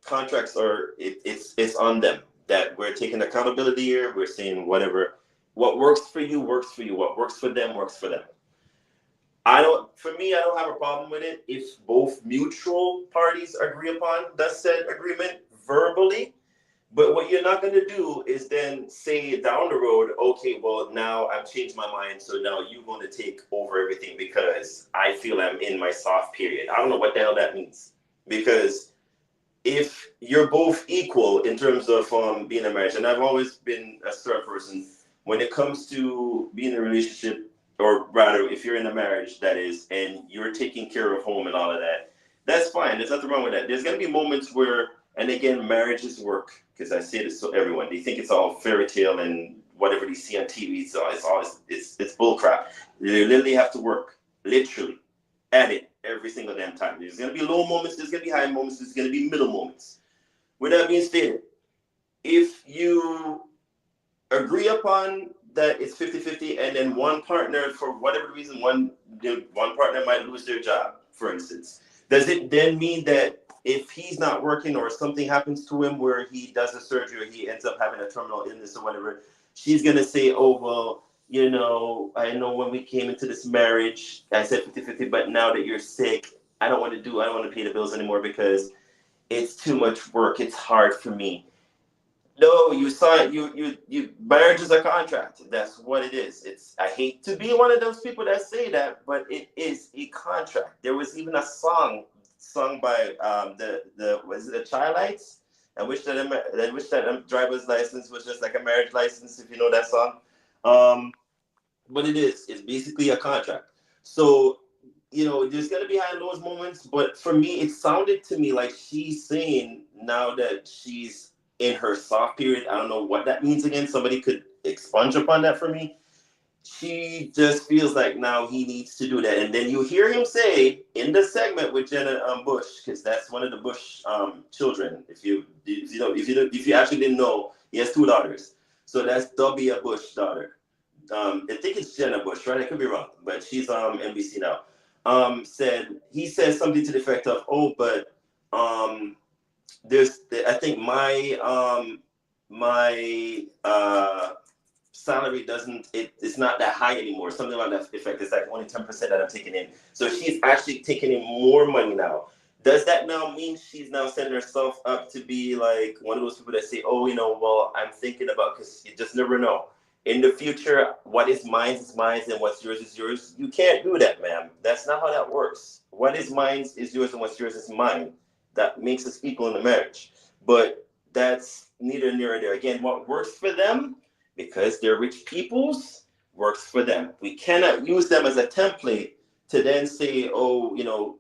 contracts are, it's on them, that we're taking accountability here. We're saying what works for you works for you. What works for them works for them. I don't have a problem with it if both mutual parties agree upon that said agreement verbally. But what you're not going to do is then say down the road, okay, well, now I've changed my mind, so now you're going to take over everything because I feel I'm in my soft period. I don't know what the hell that means. Because if you're both equal in terms of being in a marriage, and I've always been a certain person, when it comes to being in a relationship, or rather, if you're in a marriage, that is, and you're taking care of home and all of that, that's fine. There's nothing wrong with that. There's going to be moments where, and again, marriage is work, because I say this to everyone. They think it's all fairy tale and whatever they see on TV, it's bull crap. They literally have to work, literally, at it every single damn time. There's going to be low moments, there's going to be high moments, there's going to be middle moments. With that being stated, if you agree upon that it's 50-50, and then one partner, for whatever reason, one partner might lose their job, for instance, does it then mean that if he's not working or something happens to him where he does a surgery or he ends up having a terminal illness or whatever, she's going to say, oh, well, I know when we came into this marriage, I said 50-50, but now that you're sick, I don't want to pay the bills anymore because it's too much work. It's hard for me. No, you sign you marriage is a contract. That's what it is. I hate to be one of those people that say that, but it is a contract. There was even a song sung by the was it the Childlights? I wish that driver's license was just like a marriage license, if you know that song. But it's basically a contract. So, there's gonna be high and lows moments, but for me, it sounded to me like she's saying now that she's in her soft period. I don't know what that means again. Somebody could expunge upon that for me. She just feels like now he needs to do that. And then you hear him say in the segment with Jenna Bush, because that's one of the Bush children. If you actually didn't know, he has 2 daughters. So that's W. Bush daughter. I think it's Jenna Bush, right? I could be wrong, but she's NBC now. He says something to the effect of, "Oh, but I think my salary it's not that high anymore." Something like that effect. It's like only 10% that I'm taking in. So she's actually taking in more money now. Does that now mean she's now setting herself up to be like one of those people that say, "Oh, well, I'm thinking about," because you just never know. In the future, what is mine is mine, and what's yours is yours. You can't do that, ma'am. That's not how that works. What is mine is yours, and what's yours is mine. That makes us equal in the marriage. But that's neither near nor there. Again, what works for them, because they're rich peoples, works for them. We cannot use them as a template to then say, "Oh,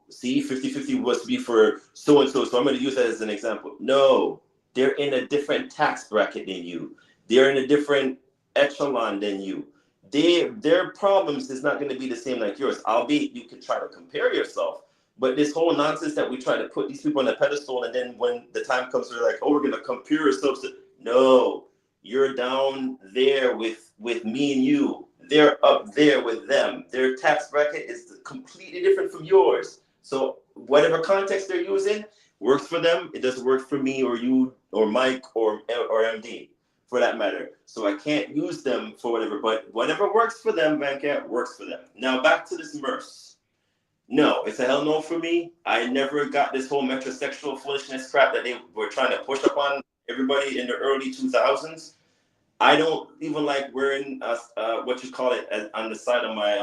see, 50-50 was to be for so-and-so, so I'm going to use that as an example." No, they're in a different tax bracket than you. They're in a different echelon than you. Their problems is not going to be the same like yours, albeit you can try to compare yourself. But this whole nonsense that we try to put these people on a pedestal, and then when the time comes, they're like, "Oh, we're going to compare ourselves to," no, you're down there with me and you. They're up there with them. Their tax bracket is completely different from yours. So whatever context they're using works for them. It doesn't work for me or you or Mike or MD, for that matter. So I can't use them for whatever, but whatever works for them, Venkat, works for them. Now back to this Merce. No, it's a hell no for me. I never got this whole metrosexual foolishness crap that they were trying to push upon everybody in the early 2000s. I don't even like wearing what you call it on the side of my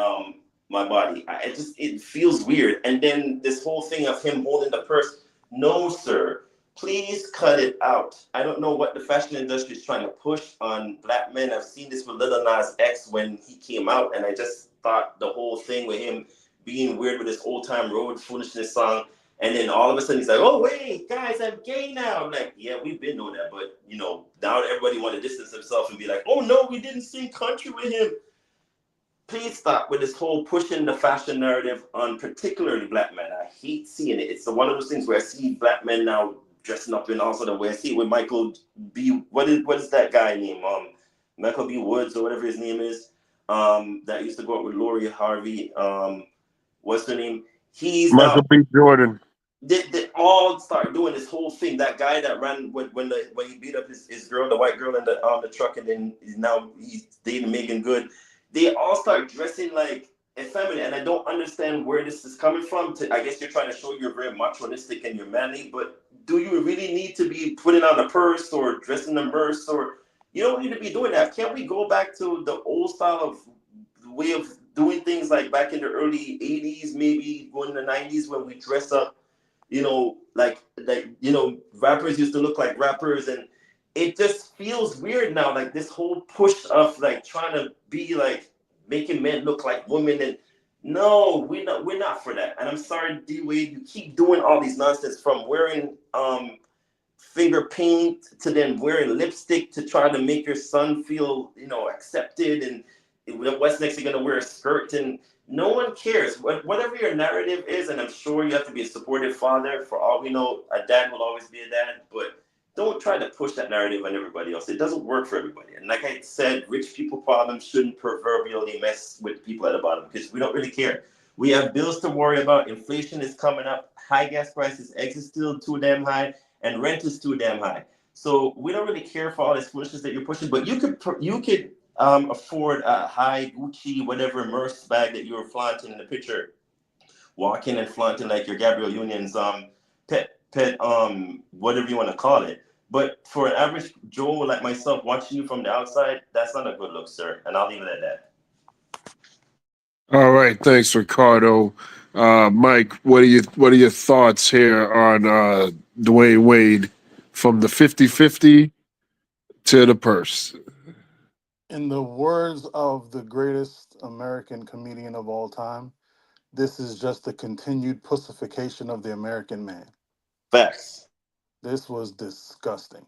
my body. It feels weird. And then this whole thing of him holding the purse. No, sir. Please cut it out. I don't know what the fashion industry is trying to push on black men. I've seen this with Lil Nas X when he came out, and I just thought the whole thing with him being weird with this old time road foolishness song. And then all of a sudden he's like, "Oh, wait, guys, I'm gay now." I'm like, yeah, we've been doing that. But, now everybody want to distance themselves and be like, "Oh, no, we didn't sing country with him." Please stop with this whole pushing the fashion narrative on particularly black men. I hate seeing it. It's one of those things where I see black men now dressing up in all sort of way. I see it with Michael B. What is that guy name? Michael B. Woods or whatever his name is. That used to go out with Lori Harvey. What's her name? He's Michael B. Jordan. They all start doing this whole thing. That guy that ran when he beat up his girl, the white girl in the truck, and then he's dating Megan Good. They all start dressing like effeminate, and I don't understand where this is coming from. I guess you're trying to show you're very machoistic and you're manly, but do you really need to be putting on a purse or dressing a Merce? Or you don't need to be doing that. Can't we go back to the old style of way of doing things, like back in the early 80s, maybe going in the 90s, when we dress up, like rappers used to look like rappers, and it just feels weird now, like this whole push of like trying to be like making men look like women. And no, we're not for that. And I'm sorry, D Wade, you keep doing all these nonsense, from wearing finger paint to then wearing lipstick to try to make your son feel accepted, and what's next, you're gonna wear a skirt, and no one cares. Whatever your narrative is, and I'm sure you have to be a supportive father. For all we know, a dad will always be a dad, but don't try to push that narrative on everybody else. It doesn't work for everybody. And like I said, rich people problems shouldn't proverbially mess with people at the bottom, because we don't really care. We have bills to worry about. Inflation is coming up. High gas prices, eggs is still too damn high, and rent is too damn high. So we don't really care for all this foolishness that you're pushing. But you could afford a high Gucci, whatever Merce bag that you were flaunting in the picture, walking and flaunting like your Gabrielle Union's pet whatever you want to call it. But for an average Joe like myself watching you from the outside, that's not a good look, sir. And I'll leave it at that. All right, thanks, Ricardo. Mike, what are your thoughts here on Dwayne Wade from the 50-50 to the purse? In the words of the greatest American comedian of all time, this is just the continued pussification of the American man. Facts. This was disgusting.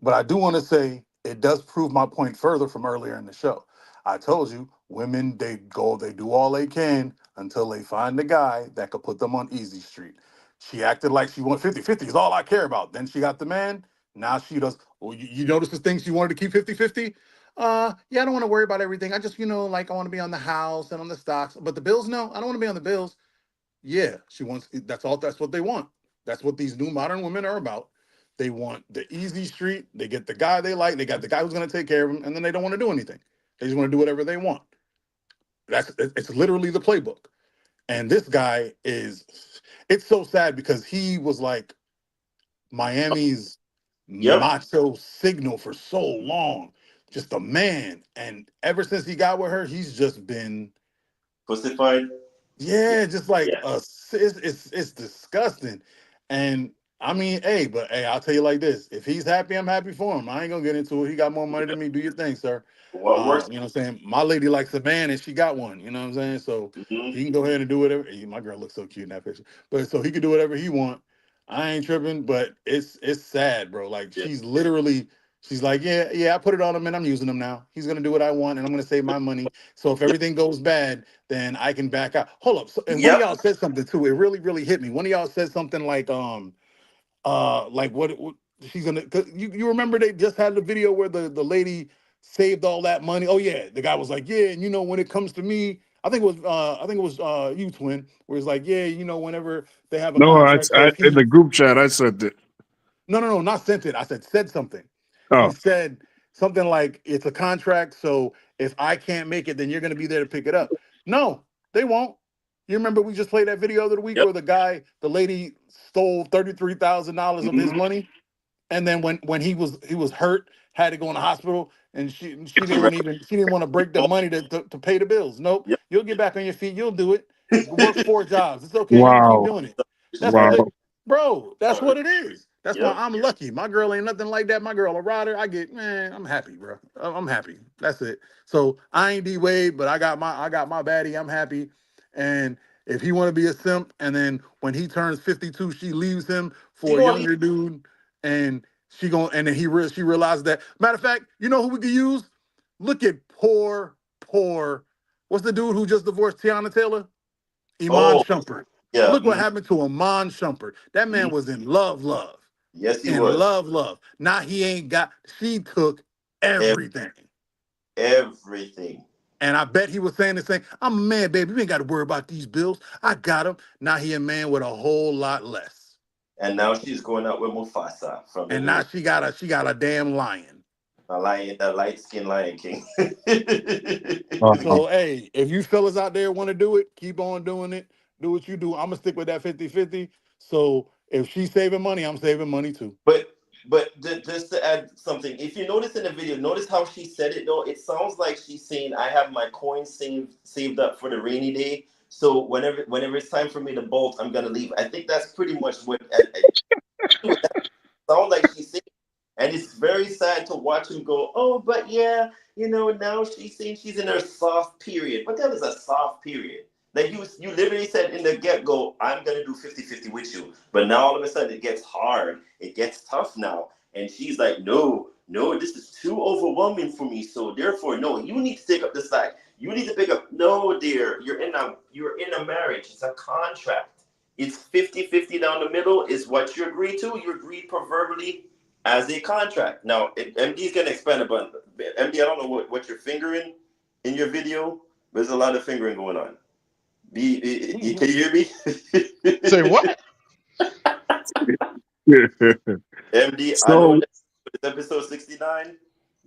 But I do want to say it does prove my point further from earlier in the show. I told you, women, they do all they can until they find a guy that could put them on easy street. She acted like she wants 50-50 is all I care about. Then she got the man. Now she does. Well, you notice the thing she wanted to keep 50-50? Yeah, I don't want to worry about everything. I just, like I want to be on the house and on the stocks. But the bills, no, I don't want to be on the bills. Yeah, she wants, that's what they want. That's what these new modern women are about. They want the easy street. They get the guy they like. They got the guy who's going to take care of them, and then they don't want to do anything. They just want to do whatever they want. It's literally the playbook. And this guy it's so sad because he was like Miami's macho signal for so long, just a man. And ever since he got with her, he's just been pussified. Yeah, just like it's disgusting. And I mean, hey, I'll tell you like this: if he's happy, I'm happy for him. I ain't gonna get into it. He got more money than me. Do your thing, sir. What works? You know what I'm saying? My lady likes a man, and she got one. You know what I'm saying? So he can go ahead and do whatever. My girl looks so cute in that picture, but so he can do whatever he want. I ain't tripping, but it's sad, bro. Like she's like, yeah, I put it on him and I'm using him now. He's gonna do what I want, and I'm gonna save my money. So if everything goes bad, then I can back out. Hold up. So, and one of y'all said something too. It really, really hit me. One of y'all said something like what she's gonna. Cause you remember they just had the video where the lady saved all that money. Oh yeah, the guy was like, yeah, and when it comes to me, I think it was you, twin, where it's like, yeah, whenever they have a No, contract. So in the group chat I said that. No, not sent it. I said something. He Oh. said something like, it's a contract, so if I can't make it, then you're going to be there to pick it up. No, they won't. You remember we just played that video of the week where the lady stole $33,000 of his money, and then when he was hurt, had to go in the hospital, and she didn't want to break the money to pay the bills. Nope, you'll get back on your feet. You'll do it. Work 4 jobs. It's okay. You can keep doing it. That's that's what it is. That's why I'm lucky. My girl ain't nothing like that. My girl a rider. I'm happy, bro. I'm happy. That's it. So I ain't D Wade, but I got my baddie. I'm happy. And if he want to be a simp, and then when he turns 52, she leaves him for a younger dude, and she then she realizes that. Matter of fact, you know who we could use? Look at poor. What's the dude who just divorced Tiana Taylor? Iman Shumpert. Yeah. Look what happened to Iman Shumpert. That man was in love. Yes, he was. Love. Now he ain't got. She took everything. Everything. And I bet he was saying the same. I'm a man, baby. You ain't got to worry about these bills. I got them. Now he a man with a whole lot less. And now she's going out with Mufasa from. And now she got a damn lion. A light-skinned Lion King. So hey, if you fellas out there want to do it, keep on doing it. Do what you do. I'm gonna stick with that 50-50. So if she's saving money, I'm saving money too. But just to add something, if you notice in the video, notice how she said it though. It sounds like she's saying, "I have my coins saved up for the rainy day. So whenever it's time for me to bolt, I'm gonna leave." I think that's pretty much what. Sounds like she's saying. And it's very sad to watch him go, "Oh, but yeah, now she's saying she's in her soft period." What the hell is a soft period? Like you literally said in the get-go, "I'm going to do 50-50 with you." But now all of a sudden it gets hard. It gets tough now. And she's like, no, this is too overwhelming for me. So therefore, no, you need to take up the slack. You need to pick up. No, dear, you're in a marriage. It's a contract. It's 50-50 down the middle is what you agree to. You agreed proverbially as a contract. Now, MD's going to expand upon MD. I don't know what you're fingering in your video. There's a lot of fingering going on. Can you hear me? Say what? MD, So, I know it's episode 69,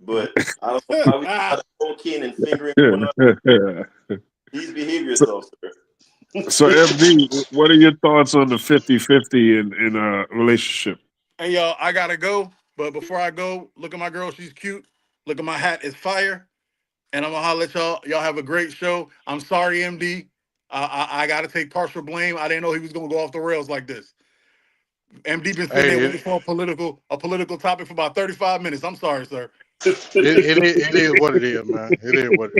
but I don't know how we got cocaine and fingering going on. Please behave yourself, sir. So MD, what are your thoughts on the 50-50 in a relationship? Hey y'all, I gotta go. But before I go, look at my girl. She's cute. Look at my hat. It's fire. And I'm going to holler at y'all. Y'all have a great show. I'm sorry, MD. I got to take partial blame. I didn't know he was going to go off the rails like this. MD been sitting there waiting for a political topic for about 35 minutes. I'm sorry, sir. It is what it is, man. It is what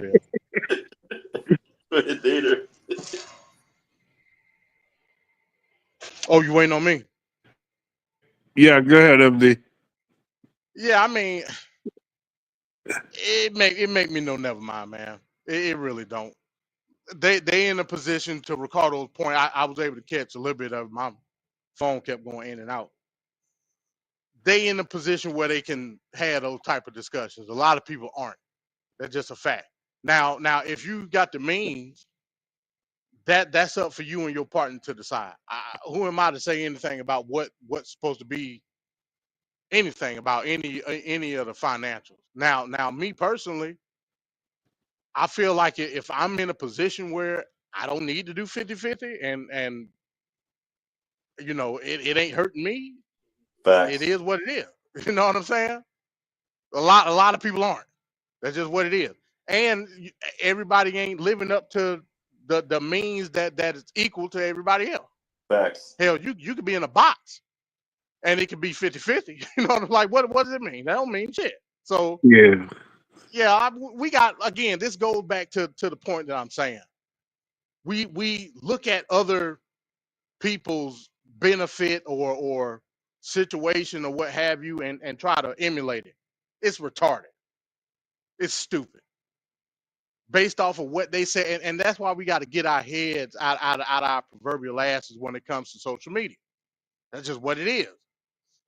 it is. Oh, you waiting on me? Yeah, go ahead, MD. Yeah, I mean, it make me know never mind, man. It really don't. They in a position, to Ricardo's point, I was able to catch a little bit of it. My phone kept going in and out. They in a position where they can have those type of discussions. A lot of people aren't. That's just a fact. Now, if you got the means, that's up for you and your partner to decide. Who am I to say anything about what's supposed to be anything about any of the financials? Now, me personally, I feel like if I'm in a position where I don't need to do 50-50 and you know, it ain't hurting me, Facts. it is what it is. You know what I'm saying? A lot of people aren't. That's just what it is. And everybody ain't living up to the means that is equal to everybody else. Facts. Hell, you could be in a box and it could be 50-50. You know, like what does it mean? That don't mean shit. So yeah, we got, again, this goes back to the point that I'm saying. We look at other people's benefit or situation or what have you and try to emulate it. It's retarded. It's stupid. Based off of what they say, and that's why we got to get our heads out our proverbial asses when it comes to social media. That's just what it is.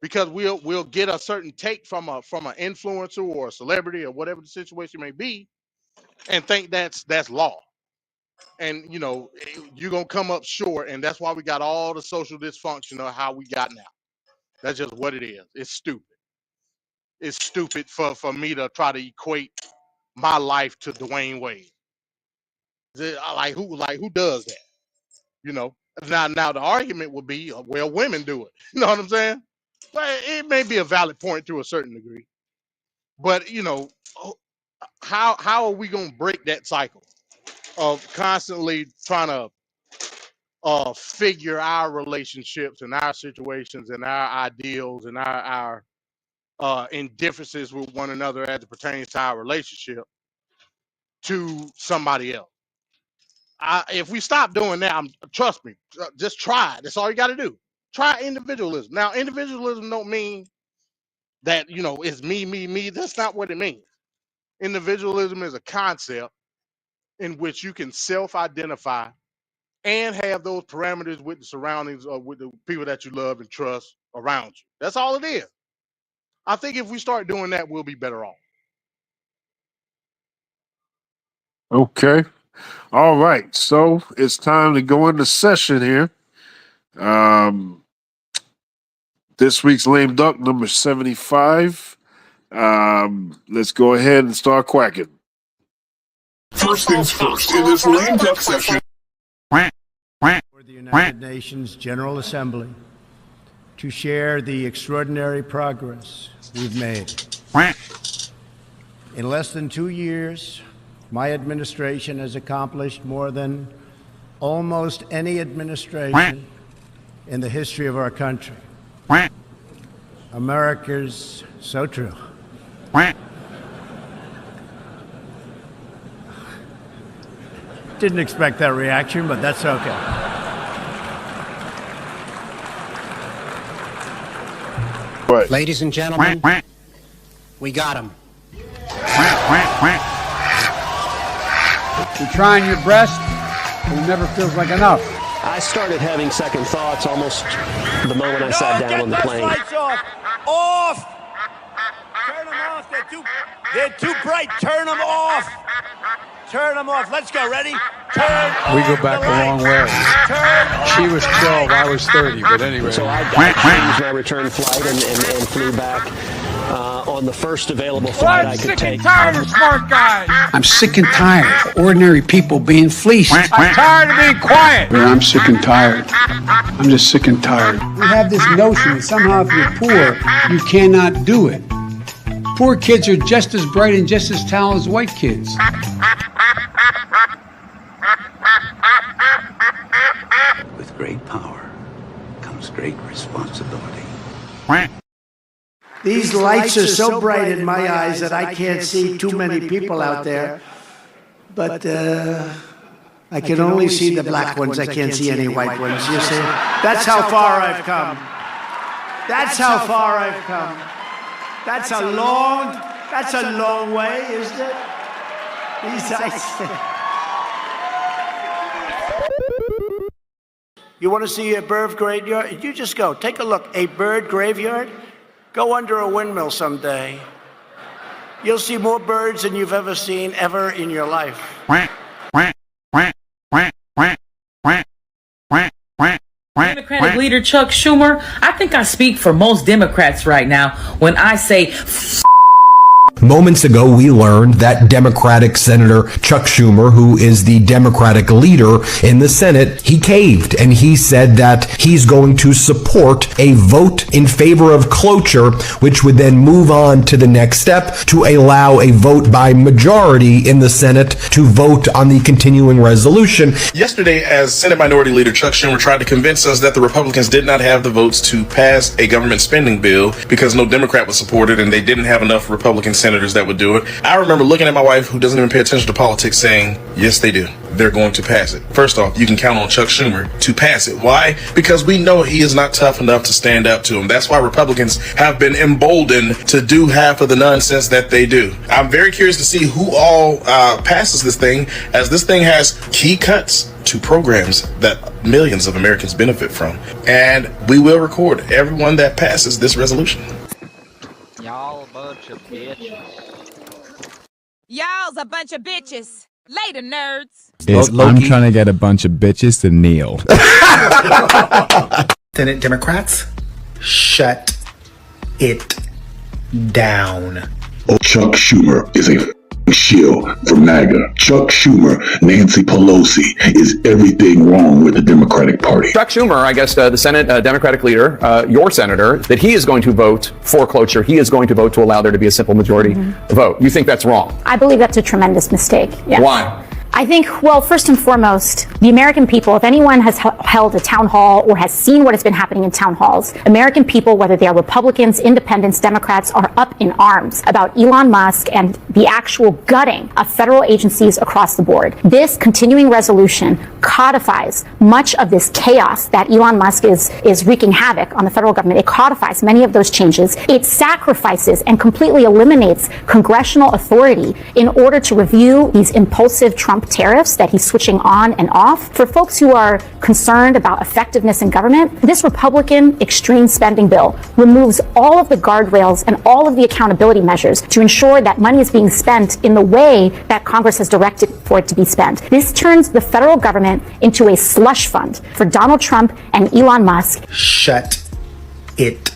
Because we'll get a certain take from an influencer or a celebrity or whatever the situation may be, and think that's law. And you know, you're gonna come up short, and that's why we got all the social dysfunction of how we got now. That's just what it is. It's stupid. It's stupid for me to try to equate my life to Dwayne Wade. Like who does that? You know. Now the argument would be, well, women do it. You know what I'm saying? Well, it may be a valid point to a certain degree, but you know, how are we gonna break that cycle of constantly trying to figure our relationships and our situations and our ideals and our indifferences with one another as it pertains to our relationship to somebody else? If we stop doing that, trust me, just try it. That's all you got to do. Try individualism. Now, individualism don't mean that, you know, it's me, me, me. That's not what it means. Individualism is a concept in which you can self-identify and have those parameters with the surroundings or with the people that you love and trust around you. That's all it is. I think if we start doing that, we'll be better off. Okay. All right. So it's time to go into session here. This week's Lame Duck, number 75. Let's go ahead and start quacking. First things first, in this Lame Duck session. For the United Nations General Assembly to share the extraordinary progress we've made. In less than 2 years, my administration has accomplished more than almost any administration in the history of our country. America's so true. Didn't expect that reaction, but that's okay. Right. Ladies and gentlemen, we got him. You're trying your best, but it never feels like enough. I started having second thoughts almost the moment I sat down on the plane. Lights off! Off! Turn them off. They're too bright. Turn them off. Turn them off. Let's go. Ready? Turn We go back a long way. She was 12, I was 30, but anyway. So I changed my return flight and flew back on on the first available flight I could take. I'm sick and tired of smart guys. I'm sick and tired of ordinary people being fleeced. I'm tired of being quiet. I'm sick and tired. I'm just sick and tired. We have this notion that somehow if you're poor, you cannot do it. Poor kids are just as bright and just as talented as white kids. With great power comes great responsibility. These lights are so bright in my eyes that I can't see too many people out there. But I can only see the black ones. I can't see any white ones. You see? That's how far I've come. That's how far I've come. That's a long way, isn't it? These lights. You want to see a bird graveyard? You just go. Take a look. A bird graveyard? Go under a windmill someday. You'll see more birds than you've ever seen ever in your life. Democratic leader Chuck Schumer, I think I speak for most Democrats right now when I say Moments ago, we learned that Democratic Senator Chuck Schumer, who is the Democratic leader in the Senate, he caved and he said that he's going to support a vote in favor of cloture, which would then move on to the next step to allow a vote by majority in the Senate to vote on the continuing resolution. Yesterday, as Senate Minority Leader Chuck Schumer tried to convince us that the Republicans did not have the votes to pass a government spending bill because no Democrat would support it and they didn't have enough Republican senators that would do it. I remember looking at my wife, who doesn't even pay attention to politics, saying, yes, they do. They're going to pass it. First off, you can count on Chuck Schumer to pass it. Why? Because we know he is not tough enough to stand up to him. That's why Republicans have been emboldened to do half of the nonsense that they do. I'm very curious to see who all passes this thing, as this thing has key cuts to programs that millions of Americans benefit from. And we will record everyone that passes this resolution. Y'all a bunch of bitches. Y'all's a bunch of bitches. Later, nerds. I'm trying to get a bunch of bitches to kneel. Senate Democrats, shut it down. Chuck Schumer is a shield for MAGA. Chuck Schumer, Nancy Pelosi is everything wrong with the Democratic Party. Chuck Schumer, I guess the Senate Democratic leader, your senator, that he is going to vote for cloture. He is going to vote to allow there to be a simple majority vote. You think that's wrong? I believe that's a tremendous mistake. Yes. Why? I think, well, first and foremost, the American people, if anyone has held a town hall or has seen what has been happening in town halls, American people, whether they are Republicans, Independents, Democrats, are up in arms about Elon Musk and the actual gutting of federal agencies across the board. This continuing resolution codifies much of this chaos that Elon Musk is wreaking havoc on the federal government. It codifies many of those changes. It sacrifices and completely eliminates congressional authority in order to review these impulsive Trump tariffs that he's switching on and off. For folks who are concerned about effectiveness in government, this Republican extreme spending bill removes all of the guardrails and all of the accountability measures to ensure that money is being spent in the way that Congress has directed for it to be spent. This turns the federal government into a slush fund for Donald Trump and Elon Musk. Shut it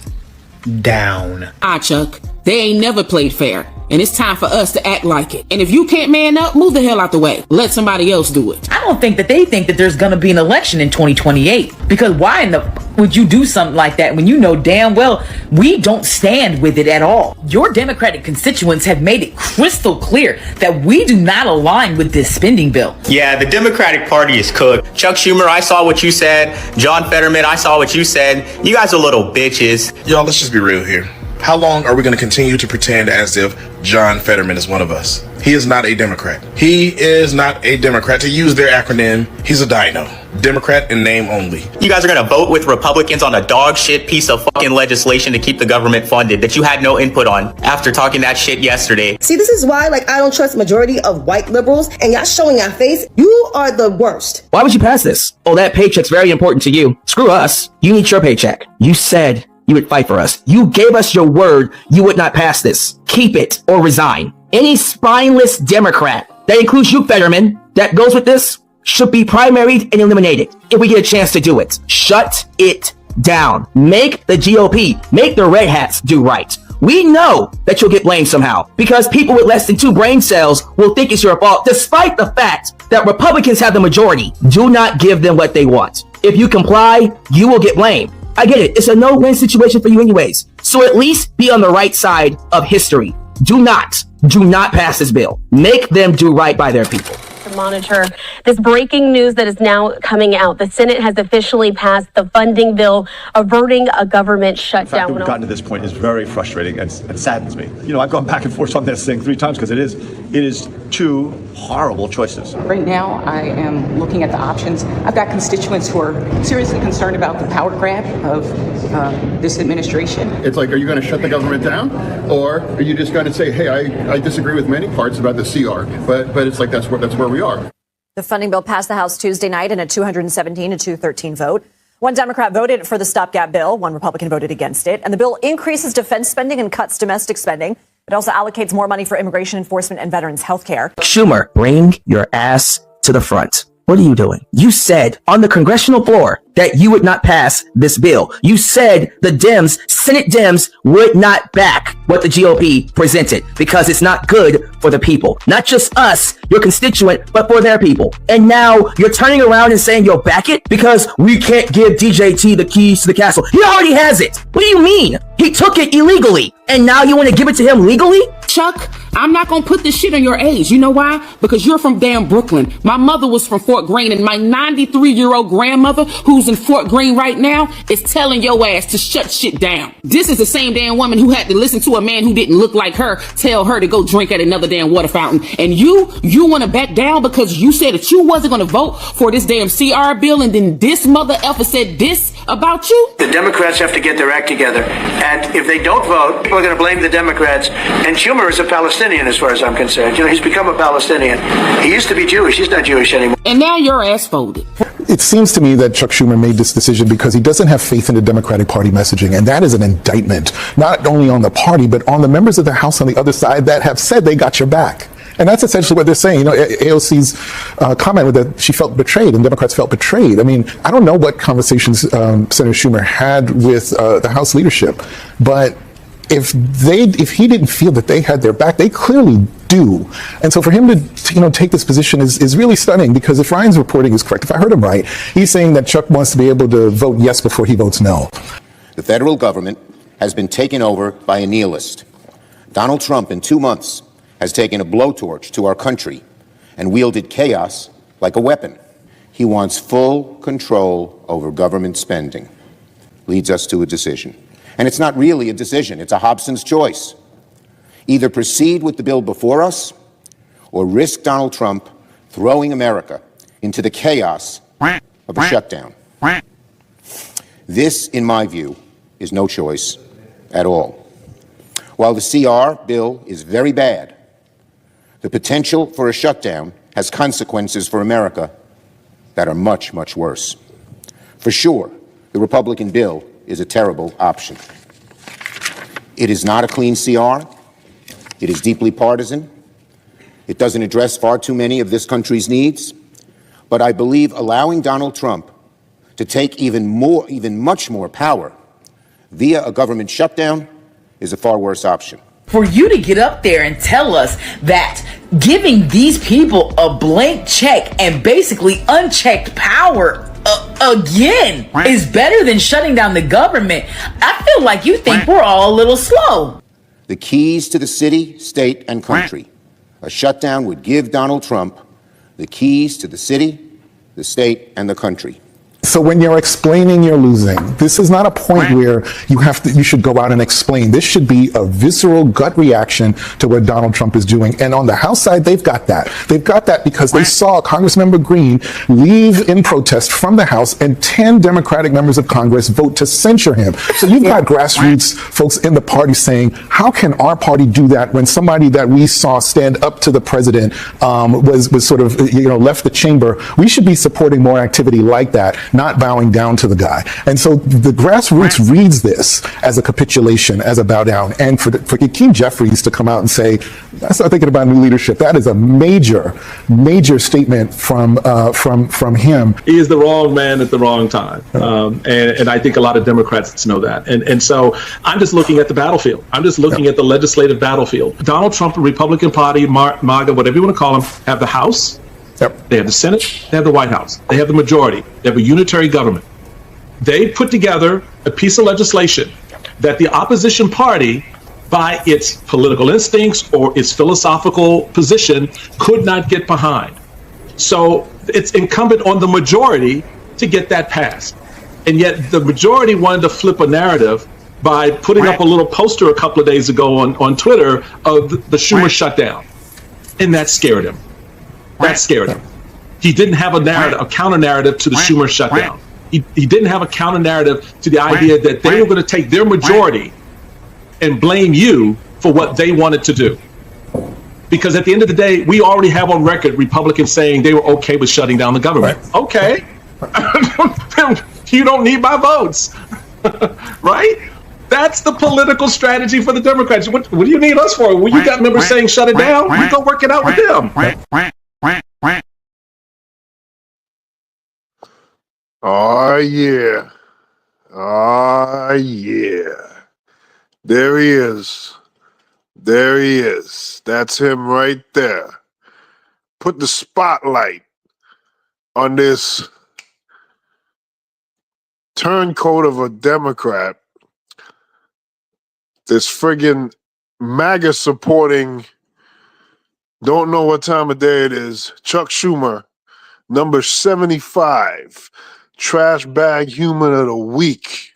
down. Chuck, they ain't never played fair. And it's time for us to act like it. And if you can't man up, move the hell out the way. Let somebody else do it. I don't think that they think that there's going to be an election in 2028. Because why in the would you do something like that when you know damn well we don't stand with it at all? Your Democratic constituents have made it crystal clear that we do not align with this spending bill. Yeah, the Democratic Party is cooked. Chuck Schumer, I saw what you said. John Fetterman, I saw what you said. You guys are little bitches. Y'all, let's just be real here. How long are we going to continue to pretend as if John Fetterman is one of us? He is not a Democrat. He is not a Democrat. To use their acronym, he's a dino. Democrat in name only. You guys are going to vote with Republicans on a dog shit piece of fucking legislation to keep the government funded that you had no input on after talking that shit yesterday. See, this is why, I don't trust majority of white liberals, and y'all showing your face. You are the worst. Why would you pass this? Oh, that paycheck's very important to you. Screw us. You need your paycheck. You said you would fight for us. You gave us your word you would not pass this. Keep it or resign. Any spineless Democrat, that includes you, Fetterman, that goes with this should be primaried and eliminated if we get a chance to do it. Shut it down. Make the GOP, make the red hats do right. we know that you'll get blamed somehow because people with less than 2 brain cells will think it's your fault, despite the fact that Republicans have the majority. Do not give them what they want. If you comply, you will get blamed. I get it. It's a no-win situation for you anyways. So at least be on the right side of history. Do not pass this bill. Make them do right by their people. To monitor this breaking news that is now coming out. The Senate has officially passed the funding bill averting a government shutdown. The fact that we've gotten to this point is very frustrating and saddens me. You know, I've gone back and forth on this thing 3 times because it is 2 horrible choices. Right now, I am looking at the options. I've got constituents who are seriously concerned about the power grab of this administration. It's like, are you going to shut the government down, or are you just going to say, hey, I disagree with many parts about the CR, but it's like that's where we are. The funding bill passed the House Tuesday night in a 217 to 213 vote. One Democrat voted for the stopgap bill. One Republican voted against it. And the bill increases defense spending and cuts domestic spending. It also allocates more money for immigration enforcement and veterans health care. Schumer, bring your ass to the front. What are you doing? You said on the congressional floor that you would not pass this bill. You said the Senate Dems would not back what the GOP presented because it's not good for the people. Not just us, your constituent, but for their people. And now you're turning around and saying you'll back it because we can't give DJT the keys to the castle. He already has it. What do you mean? He took it illegally. And now you want to give it to him legally? Chuck, I'm not going to put this shit on your age. You know why? Because you're from damn Brooklyn. My mother was from Fort Greene, and my 93-year-old grandmother, who's in Fort Greene right now, is telling your ass to shut shit down. This is the same damn woman who had to listen to a man who didn't look like her tell her to go drink at another damn water fountain. And you want to back down because you said that you wasn't going to vote for this damn CR bill, and then this mother effer said this about you? The Democrats have to get their act together. And if they don't vote, people are going to blame the Democrats. And Schumer is a Palestinian as far as I'm concerned. You know, he's become a Palestinian. He used to be Jewish. He's not Jewish anymore. And now your ass folded. It seems to me that Chuck Schumer made this decision because he doesn't have faith in the Democratic Party messaging. And that is an indictment, not only on the party, but on the members of the House on the other side that have said they got your back. And that's essentially what they're saying. You know, AOC's comment was that she felt betrayed and Democrats felt betrayed. I mean, I don't know what conversations Senator Schumer had with the House leadership, but if he didn't feel that they had their back, they clearly do. And so for him to take this position is really stunning, because if Ryan's reporting is correct, if I heard him right, he's saying that Chuck wants to be able to vote yes before he votes no. The federal government has been taken over by a nihilist. Donald Trump, in 2 months, has taken a blowtorch to our country and wielded chaos like a weapon. He wants full control over government spending. Leads us to a decision. And it's not really a decision, it's a Hobson's choice. Either proceed with the bill before us or risk Donald Trump throwing America into the chaos of a shutdown. This, in my view, is no choice at all. While the CR bill is very bad, the potential for a shutdown has consequences for America that are much, much worse. For sure, the Republican bill is a terrible option. It is not a clean CR. It is deeply partisan. It doesn't address far too many of this country's needs. But I believe allowing Donald Trump to take even much more power via a government shutdown is a far worse option. For you to get up there and tell us that giving these people a blank check and basically unchecked power again is better than shutting down the government, I feel like you think we're all a little slow. The keys to the city, state, and country. A shutdown would give Donald Trump the keys to the city, the state, and the country. So when you're explaining, you're losing. This is not a point where you should go out and explain. This should be a visceral gut reaction to what Donald Trump is doing. And on the House side, they've got that. They've got that because they saw Congressmember Green leave in protest from the House and 10 Democratic members of Congress vote to censure him. So you've got grassroots folks in the party saying, how can our party do that when somebody that we saw stand up to the president was sort of, left the chamber? We should be supporting more activity like that. Not not bowing down to the guy. And so the grassroots reads this as a capitulation, as a bow down. And for Hakeem Jeffries to come out and say, I start thinking about new leadership, that is a major statement from him. He is the wrong man at the wrong time. And I think a lot of Democrats know that. And so I'm just looking at the battlefield. I'm just looking at the legislative battlefield. Donald Trump, the Republican Party, MAGA, whatever you want to call them, have the House. They have the Senate, they have the White House, they have the majority, they have a unitary government. They put together a piece of legislation that the opposition party, by its political instincts or its philosophical position, could not get behind. So it's incumbent on the majority to get that passed. And yet the majority wanted to flip a narrative by putting up a little poster a couple of days ago on Twitter of the Schumer shutdown. And that scared him. That scared him. He didn't have a counter narrative to the Schumer shutdown. He didn't have a counter narrative to the idea that they were going to take their majority and blame you for what they wanted to do. Because at the end of the day, we already have on record Republicans saying they were okay with shutting down the government. Okay. You don't need my votes. Right? That's the political strategy for the Democrats. What do you need us for? Well, you got members saying shut it down. We go work it out with them. Oh, yeah. Oh, yeah. There he is. There he is. That's him right there. Put the spotlight on this turncoat of a Democrat, this friggin' MAGA supporting, don't know what time of day it is, Chuck Schumer, number 75, trash bag human of the week.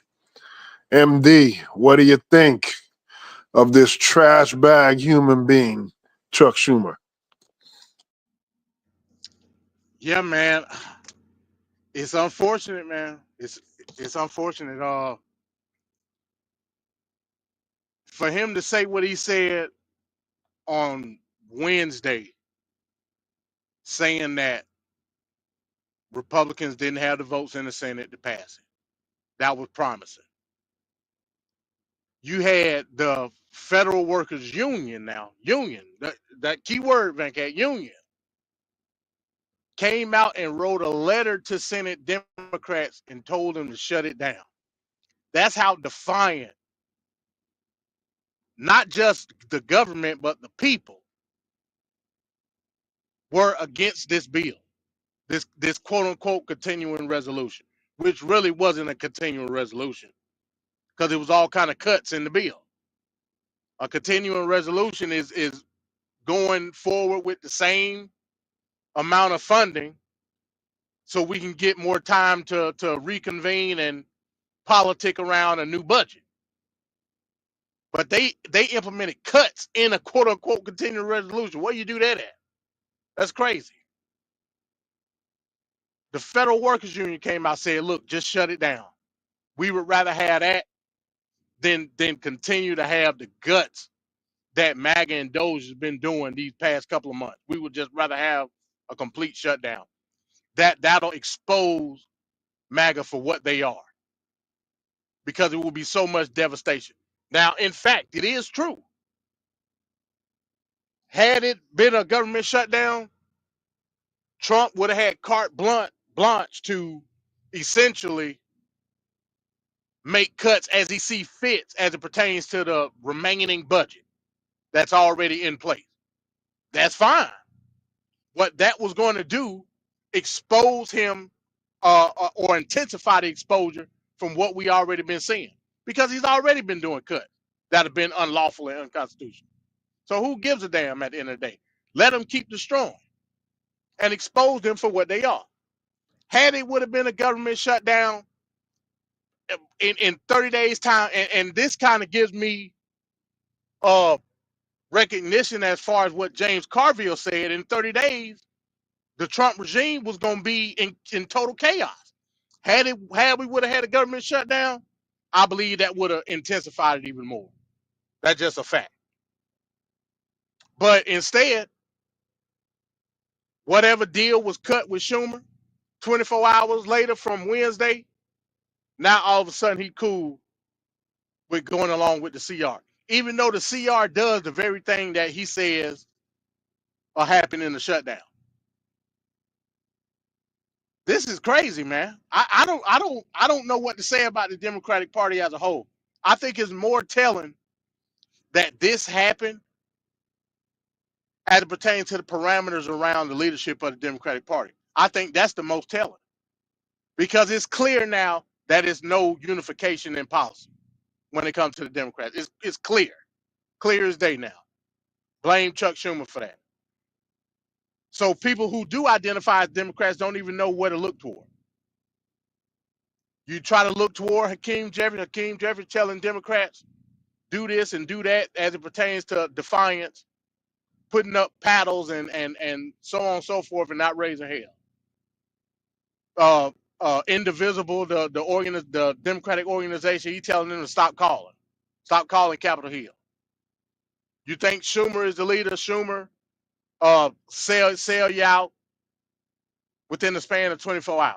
MD, what do you think of this trash bag human being, Chuck Schumer? Yeah, man. It's unfortunate, man. It's unfortunate. For him to say what he said on Wednesday, saying that Republicans didn't have the votes in the Senate to pass it. That was promising. You had the Federal Workers Union that key word, Venkat, union, came out and wrote a letter to Senate Democrats and told them to shut it down. That's how defiant, not just the government, but the people were against this bill, this quote unquote continuing resolution, which really wasn't a continuing resolution because it was all kind of cuts in the bill. A continuing resolution is going forward with the same amount of funding so we can get more time to reconvene and politic around a new budget. But they implemented cuts in a quote unquote continuing resolution. Where you do that at? That's crazy. The Federal Workers Union came out and said, look, just shut it down. We would rather have that than continue to have the guts that MAGA and Doge has been doing these past couple of months. We would just rather have a complete shutdown. That'll expose MAGA for what they are, because it will be so much devastation. Now, in fact, it is true. Had it been a government shutdown, Trump would have had carte blanche to essentially make cuts as he sees fit as it pertains to the remaining budget that's already in place. That's fine. What that was going to do, expose him or intensify the exposure from what we already been seeing, because he's already been doing cuts that have been unlawful and unconstitutional. So who gives a damn at the end of the day? Let them keep destroying and expose them for what they are. Had it would have been a government shutdown in 30 days time, and this kind of gives me recognition as far as what James Carville said. In 30 days, the Trump regime was going to be in total chaos. Had we would have had a government shutdown, I believe that would have intensified it even more. That's just a fact. But instead, whatever deal was cut with Schumer, 24 hours later from Wednesday, now all of a sudden he cool with going along with the CR. Even though the CR does the very thing that he says will happen in the shutdown. This is crazy, man. I don't know what to say about the Democratic Party as a whole. I think it's more telling that this happened as it pertains to the parameters around the leadership of the Democratic Party. I think that's the most telling because it's clear now that it's no unification in policy when it comes to the Democrats. It's clear as day now. Blame Chuck Schumer for that. So people who do identify as Democrats don't even know where to look toward. You try to look toward Hakeem Jeffries telling Democrats, do this and do that as it pertains to defiance, putting up paddles and so on and so forth and not raising hell. Indivisible, the Democratic organization, he telling them to stop calling Capitol Hill. You think Schumer is the leader? Schumer sell you out within the span of 24 hours.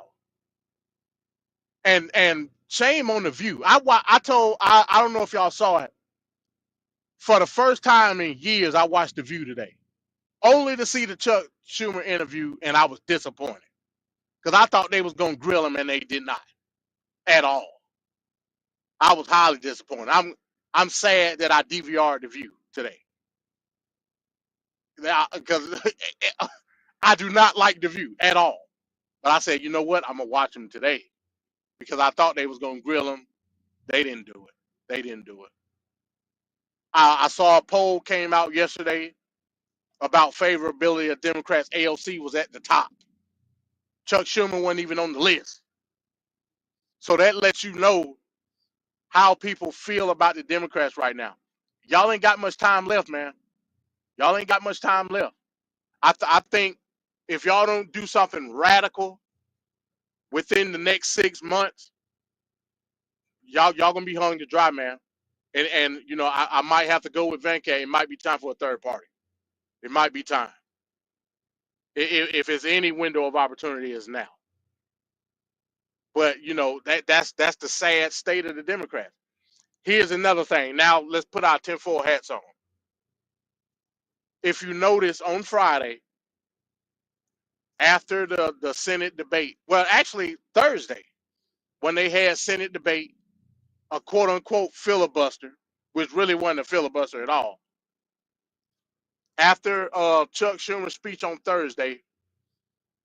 And shame on the View. I don't know if y'all saw it. For the first time in years, I watched The View today, only to see the Chuck Schumer interview, and I was disappointed because I thought they was gonna grill him, and they did not at all. I was highly disappointed. I'm sad that I DVR'd The View today because I do not like The View at all. But I said, you know what? I'm gonna watch him today because I thought they was gonna grill him. They didn't do it. I saw a poll came out yesterday about favorability of Democrats. AOC was at the top. Chuck Schumer wasn't even on the list. So that lets you know how people feel about the Democrats right now. Y'all ain't got much time left, man. Y'all ain't got much time left. I think if y'all don't do something radical within the next 6 months, y'all gonna be hung to dry, man. And you know, I might have to go with Venkat. It might be time for a third party. It might be time. If it's any window of opportunity, is now. But you know, that's the sad state of the Democrats. Here's another thing. Now let's put our tinfoil hats on. If you notice on Friday, after the Senate debate, well, actually Thursday, when they had Senate debate, a quote unquote filibuster, which really wasn't a filibuster at all. After Chuck Schumer's speech on Thursday,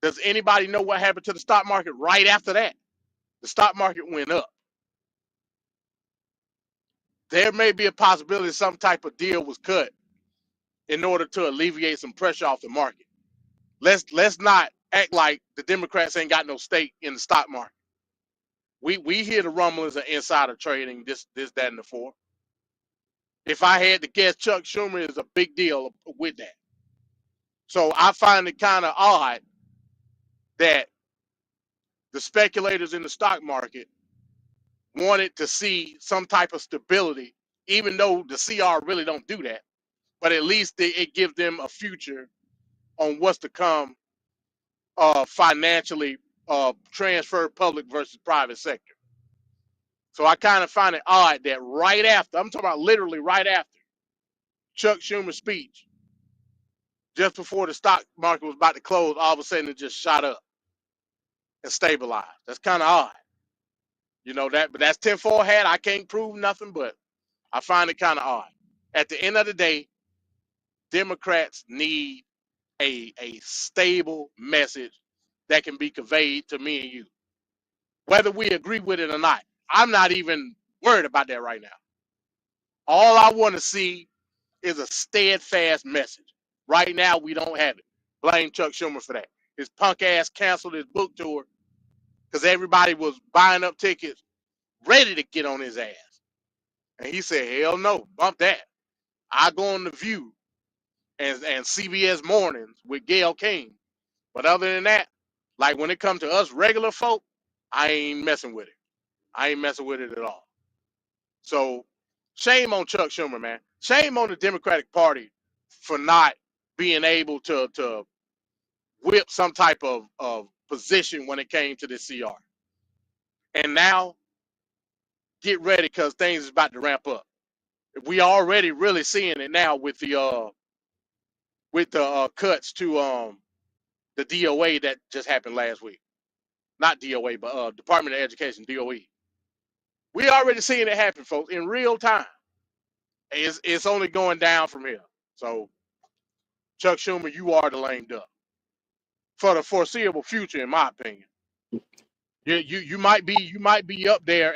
does anybody know what happened to the stock market right after that? The stock market went up. There may be a possibility some type of deal was cut in order to alleviate some pressure off the market. Let's not act like the Democrats ain't got no stake in the stock market. We hear the rumblings of insider trading, this, that, and the fourth. If I had to guess, Chuck Schumer is a big deal with that. So I find it kind of odd that the speculators in the stock market wanted to see some type of stability, even though the CR really don't do that. But at least it gives them a future on what's to come financially, transfer public versus private sector. So I kind of find it odd that right after, I'm talking about literally right after Chuck Schumer's speech, just before the stock market was about to close, all of a sudden it just shot up and stabilized. That's kind of odd. You know, but that's tinfoil hat. I can't prove nothing, but I find it kind of odd. At the end of the day, Democrats need a stable message that can be conveyed to me and you, whether we agree with it or not. I'm not even worried about that right now. All I want to see is a steadfast message. Right now, we don't have it. Blame Chuck Schumer for that. His punk ass canceled his book tour because everybody was buying up tickets ready to get on his ass. And he said, hell no, bump that. I go on The View and CBS Mornings with Gayle King. But other than that, like when it comes to us regular folk, I ain't messing with it. I ain't messing with it at all. So shame on Chuck Schumer, man. Shame on the Democratic Party for not being able to whip some type of position when it came to this CR. And now, get ready because things is about to ramp up. We already really seeing it now with the cuts to the DOA that just happened last week. Not DOA, but Department of Education, DOE. We already seeing it happen, folks, in real time. It's only going down from here. So, Chuck Schumer, you are the lame duck for the foreseeable future, in my opinion. You might be up there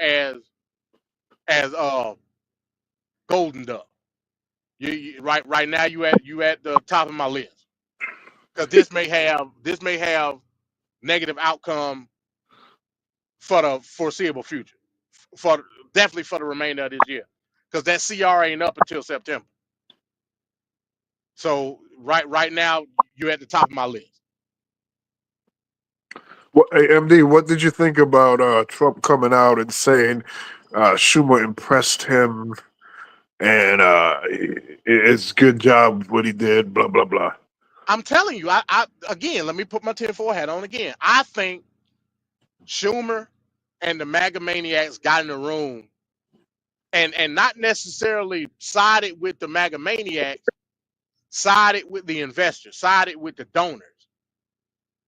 as golden duck. Right now you at the top of my list because this may have negative outcome for the foreseeable future, for definitely for the remainder of this year, because that CR ain't up until September. So right now you're at the top of my list. Well, hey, MD, what did you think about Trump coming out and saying Schumer impressed him and it's good job what he did, blah, blah, blah? I'm telling you, I again, let me put my tinfoil hat on again. I think Schumer and the MAGA maniacs got in the room and not necessarily sided with the MAGA maniacs, sided with the investors, sided with the donors.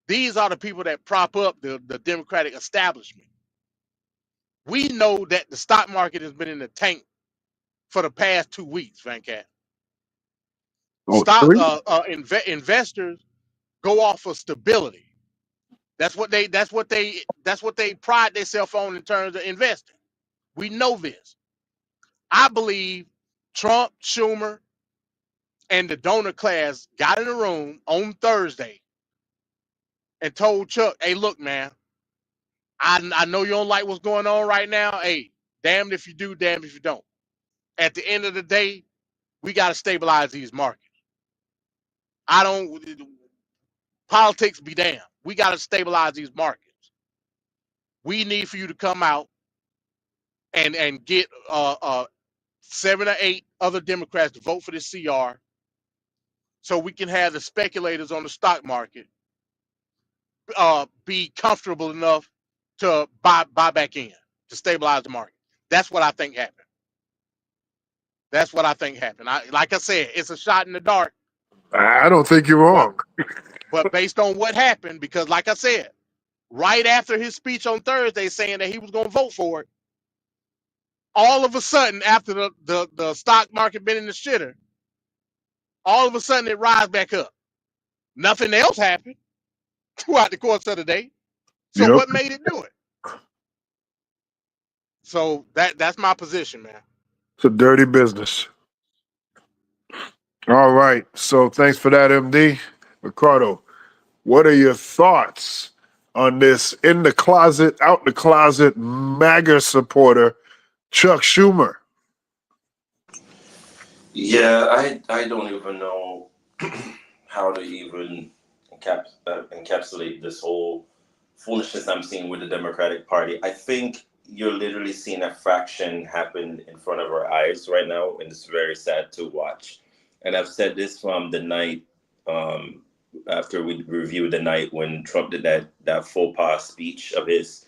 These are the people that prop up the Democratic establishment. We know that the stock market has been in the tank for the past 2 weeks, Venkat. Investors go off of stability. That's what they pride themselves on in terms of investing. We know this. I believe Trump, Schumer, and the donor class got in the room on Thursday and told Chuck, hey, look, man, I know you don't like what's going on right now. Hey, damned if you do, damned if you don't. At the end of the day, we got to stabilize these markets. Politics be damned. We got to stabilize these markets. We need for you to come out and get 7 or 8 other Democrats to vote for this CR so we can have the speculators on the stock market be comfortable enough to buy back in, to stabilize the market. That's what I think happened. Like I said, it's a shot in the dark. I don't think you're wrong. But based on what happened, because like I said, right after his speech on Thursday saying that he was going to vote for it, all of a sudden, after the stock market been in the shitter, all of a sudden it rise back up. Nothing else happened throughout the course of the day. So what made it do it? So that's my position, man. It's a dirty business. All right. So thanks for that, MD. Ricardo, what are your thoughts on this in the closet, out the closet MAGA supporter, Chuck Schumer? Yeah, I don't even know how to even encapsulate this whole foolishness I'm seeing with the Democratic Party. I think you're literally seeing a fraction happen in front of our eyes right now, and it's very sad to watch. And I've said this from the night after we reviewed the night when Trump did that faux pas speech of his,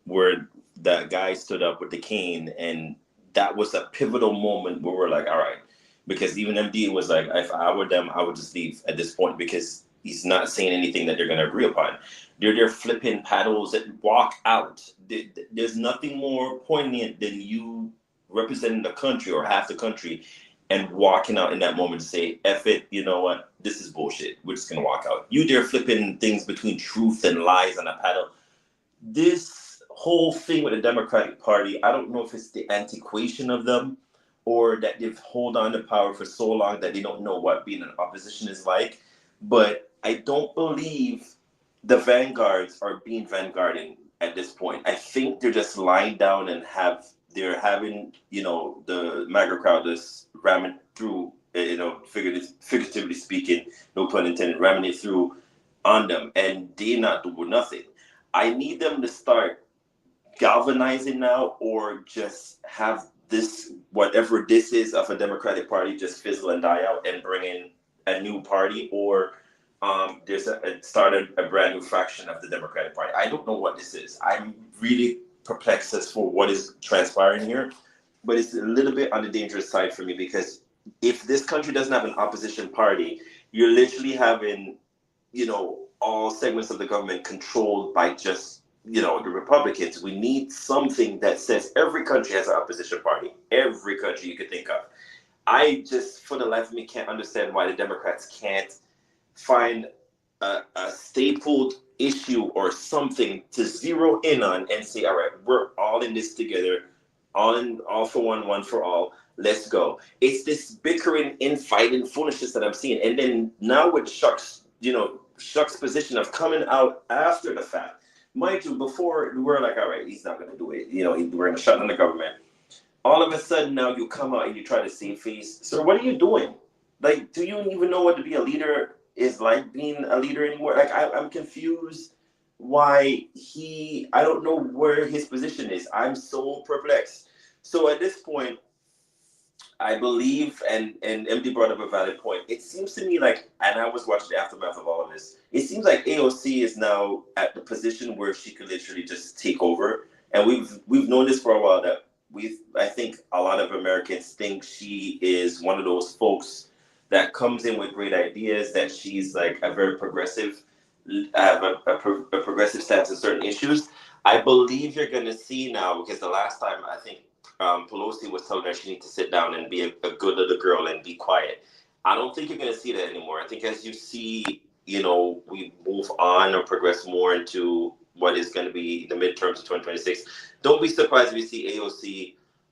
where that guy stood up with the cane, and that was a pivotal moment where we're like, all right, because even MD was like, if I were them, I would just leave at this point because he's not saying anything that they're going to agree upon. They're flipping paddles that walk out. There's nothing more poignant than you representing the country or half the country and walking out in that moment to say, F it, you know what, this is bullshit. We're just going to walk out. You there flipping things between truth and lies on a paddle. This whole thing with the Democratic Party, I don't know if it's the antiquation of them or that they've held on to power for so long that they don't know what being in opposition is like. But I don't believe the vanguards are being vanguarding at this point. I think they're just lying down and they're having, the MAGA crowd just ramming through, figuratively speaking, no pun intended, ramming it through on them, and they're not doing nothing. I need them to start galvanizing now, or just have this, whatever this is of a Democratic Party, just fizzle and die out and bring in a new party, or it started a brand new faction of the Democratic Party. I don't know what this is. I'm really perplexed as for what is transpiring here, but it's a little bit on the dangerous side for me, because if this country doesn't have an opposition party, you're literally having, all segments of the government controlled by just, the Republicans. We need something that says every country has an opposition party. Every country you could think of. I just, for the life of me, can't understand why the Democrats can't find a stapled issue or something to zero in on and say, all right, we're all in this together, all for one for all. Let's go. It's this bickering, infighting foolishness that I'm seeing. And then now with Chuck's position of coming out after the fact. Mind you, before we were like, all right, he's not going to do it. We're going to shut down the government. All of a sudden now you come out and you try to save face. Sir, what are you doing? Like, do you even know what to be a leader is like, being a leader anymore? Like, I'm confused why I don't know where his position is. I'm so perplexed. So at this point, I believe, and MD brought up a valid point. It seems to me like, and I was watching the aftermath of all of this, it seems like AOC is now at the position where she could literally just take over. And we've known this for a while, that I think a lot of Americans think she is one of those folks that comes in with great ideas, that she's like a very progressive, have a progressive stance on certain issues. I believe you're going to see now, because the last time I think Pelosi was telling her she needs to sit down and be a good little girl and be quiet. I don't think you're going to see that anymore. I think as you see, we move on or progress more into what is going to be the midterms of 2026, don't be surprised if you see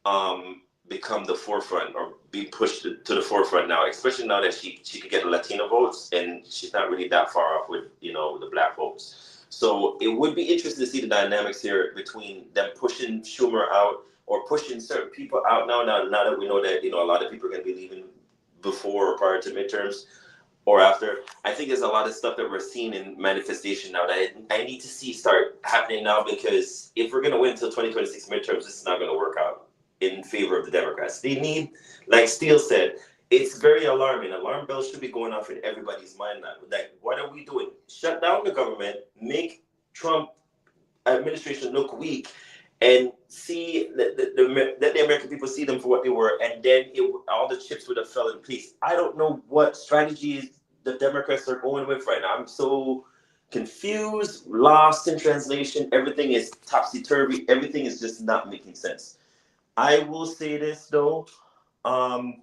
AOC become the forefront or be pushed to the forefront now, especially now that she could get the Latino votes, and she's not really that far off with, the black votes. So it would be interesting to see the dynamics here between them pushing Schumer out or pushing certain people out now that we know that, a lot of people are going to be leaving before or prior to midterms or after. I think there's a lot of stuff that we're seeing in manifestation now that I need to see start happening now, because if we're going to win until 2026 midterms, this is not going to work out in favor of the Democrats. They need, like Steele said, it's very alarming. Alarm bells should be going off in everybody's mind now. Like, what are we doing? Shut down the government, make Trump administration look weak, and see that the American people see them for what they were, and then all the chips would have fell in place. I don't know what strategies the Democrats are going with right now. I'm so confused, lost in translation. Everything is topsy-turvy. Everything is just not making sense. I will say this, though. I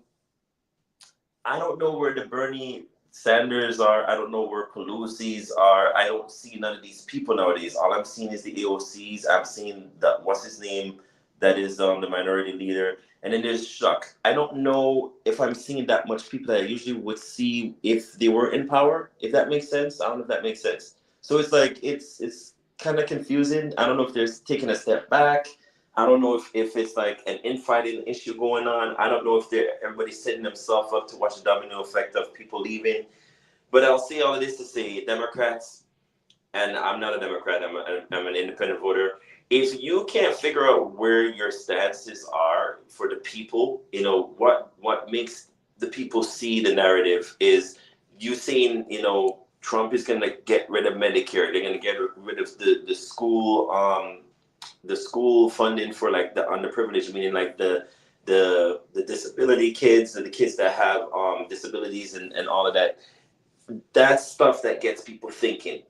don't know where the Bernie Sanders are. I don't know where Pelosi's are. I don't see none of these people nowadays. All I'm seeing is the AOCs. I'm seeing what's his name, that is the minority leader. And then there's Chuck. I don't know if I'm seeing that much people that I usually would see if they were in power, if that makes sense. I don't know if that makes sense. So it's like, it's kind of confusing. I don't know if they're taking a step back. I don't know if it's like an infighting issue going on. I don't know if everybody's setting themselves up to watch the domino effect of people leaving. But I'll say all of this to say, Democrats, and I'm not a Democrat, I'm an independent voter. If you can't figure out where your stances are for the people, what makes the people see the narrative is you saying, Trump is going to get rid of Medicare. They're going to get rid of the school funding for like the underprivileged, meaning like the disability kids and the kids that have disabilities and all of that. That's stuff that gets people thinking.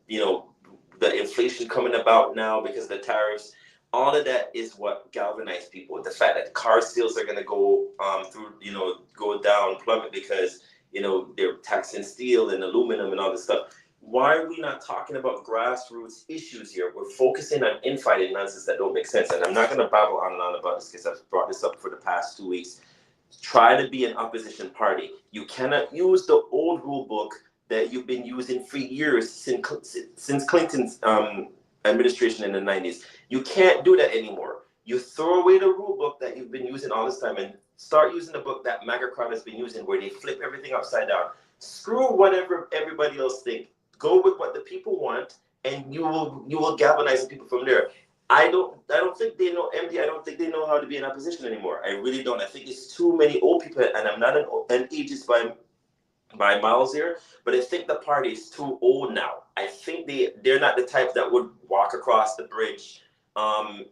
The inflation coming about now because of the tariffs, all of that is what galvanized people. The fact that car sales are going to go go down, plummet because they're taxing steel and aluminum and all this stuff. Why are we not talking about grassroots issues here? We're focusing on infighting nonsense that don't make sense. And I'm not going to babble on and on about this because I've brought this up for the past 2 weeks. Try to be an opposition party. You cannot use the old rule book that you've been using for years since Clinton's administration in the 90s. You can't do that anymore. You throw away the rule book that you've been using all this time and start using the book that MAGA crowd has been using, where they flip everything upside down. Screw whatever everybody else thinks. Go with what the people want, and you will galvanize the people from there. I don't think they know MD. I don't think they know how to be in opposition anymore. I really don't. I think it's too many old people, and I'm not an ageist by miles here. But I think the party is too old now. I think they're not the type that would walk across the bridge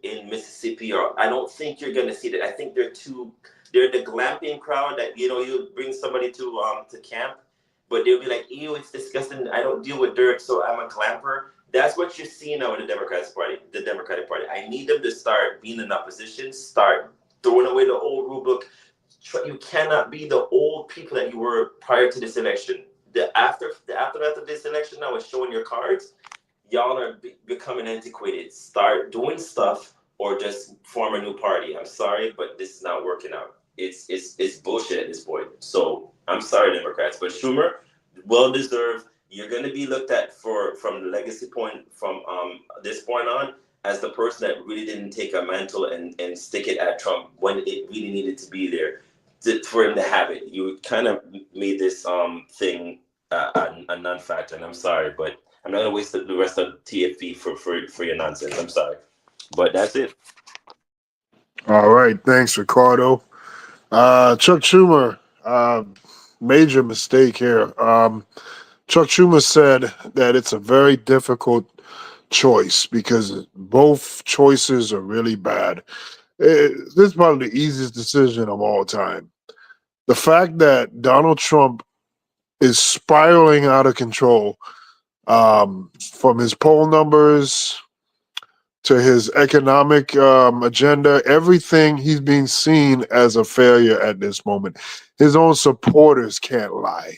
in Mississippi, or I don't think you're gonna see that. I think they're the glamping crowd that you bring somebody to camp, but they'll be like, ew, it's disgusting. I don't deal with dirt, so I'm a glamper. That's what you're seeing now in the Democratic Party. I need them to start being in opposition, start throwing away the old rule book. You cannot be the old people that you were prior to this election. The aftermath of this election now is showing your cards. Y'all are becoming antiquated. Start doing stuff or just form a new party. I'm sorry, but this is not working out. It's bullshit at this point. So I'm sorry, Democrats, but Schumer, well deserved. You're going to be looked at from the legacy point from this point on as the person that really didn't take a mantle and stick it at Trump when it really needed to be there for him to have it. You kind of made this thing a non-factor, and I'm sorry, but I'm not going to waste the rest of TFP for your nonsense. I'm sorry. But that's it. All right. Thanks, Ricardo. Chuck Schumer, major mistake here. Chuck Schumer said that it's a very difficult choice because both choices are really bad. This is probably the easiest decision of all time. The fact that Donald Trump is spiraling out of control from his poll numbers to his economic agenda, everything, he's being seen as a failure at this moment. His own supporters can't lie.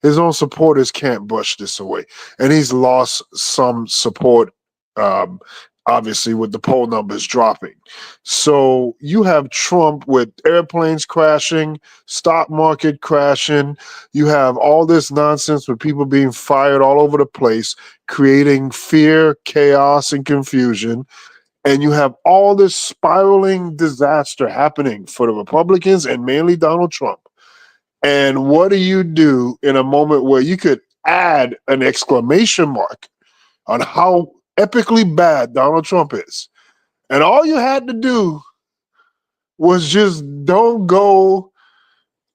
His own supporters can't brush this away. And he's lost some support, obviously, with the poll numbers dropping. So you have Trump with airplanes crashing, stock market crashing. You have all this nonsense with people being fired all over the place, creating fear, chaos, and confusion. And you have all this spiraling disaster happening for the Republicans and mainly Donald Trump. And what do you do in a moment where you could add an exclamation mark on how epically bad Donald Trump is? And all you had to do was just don't go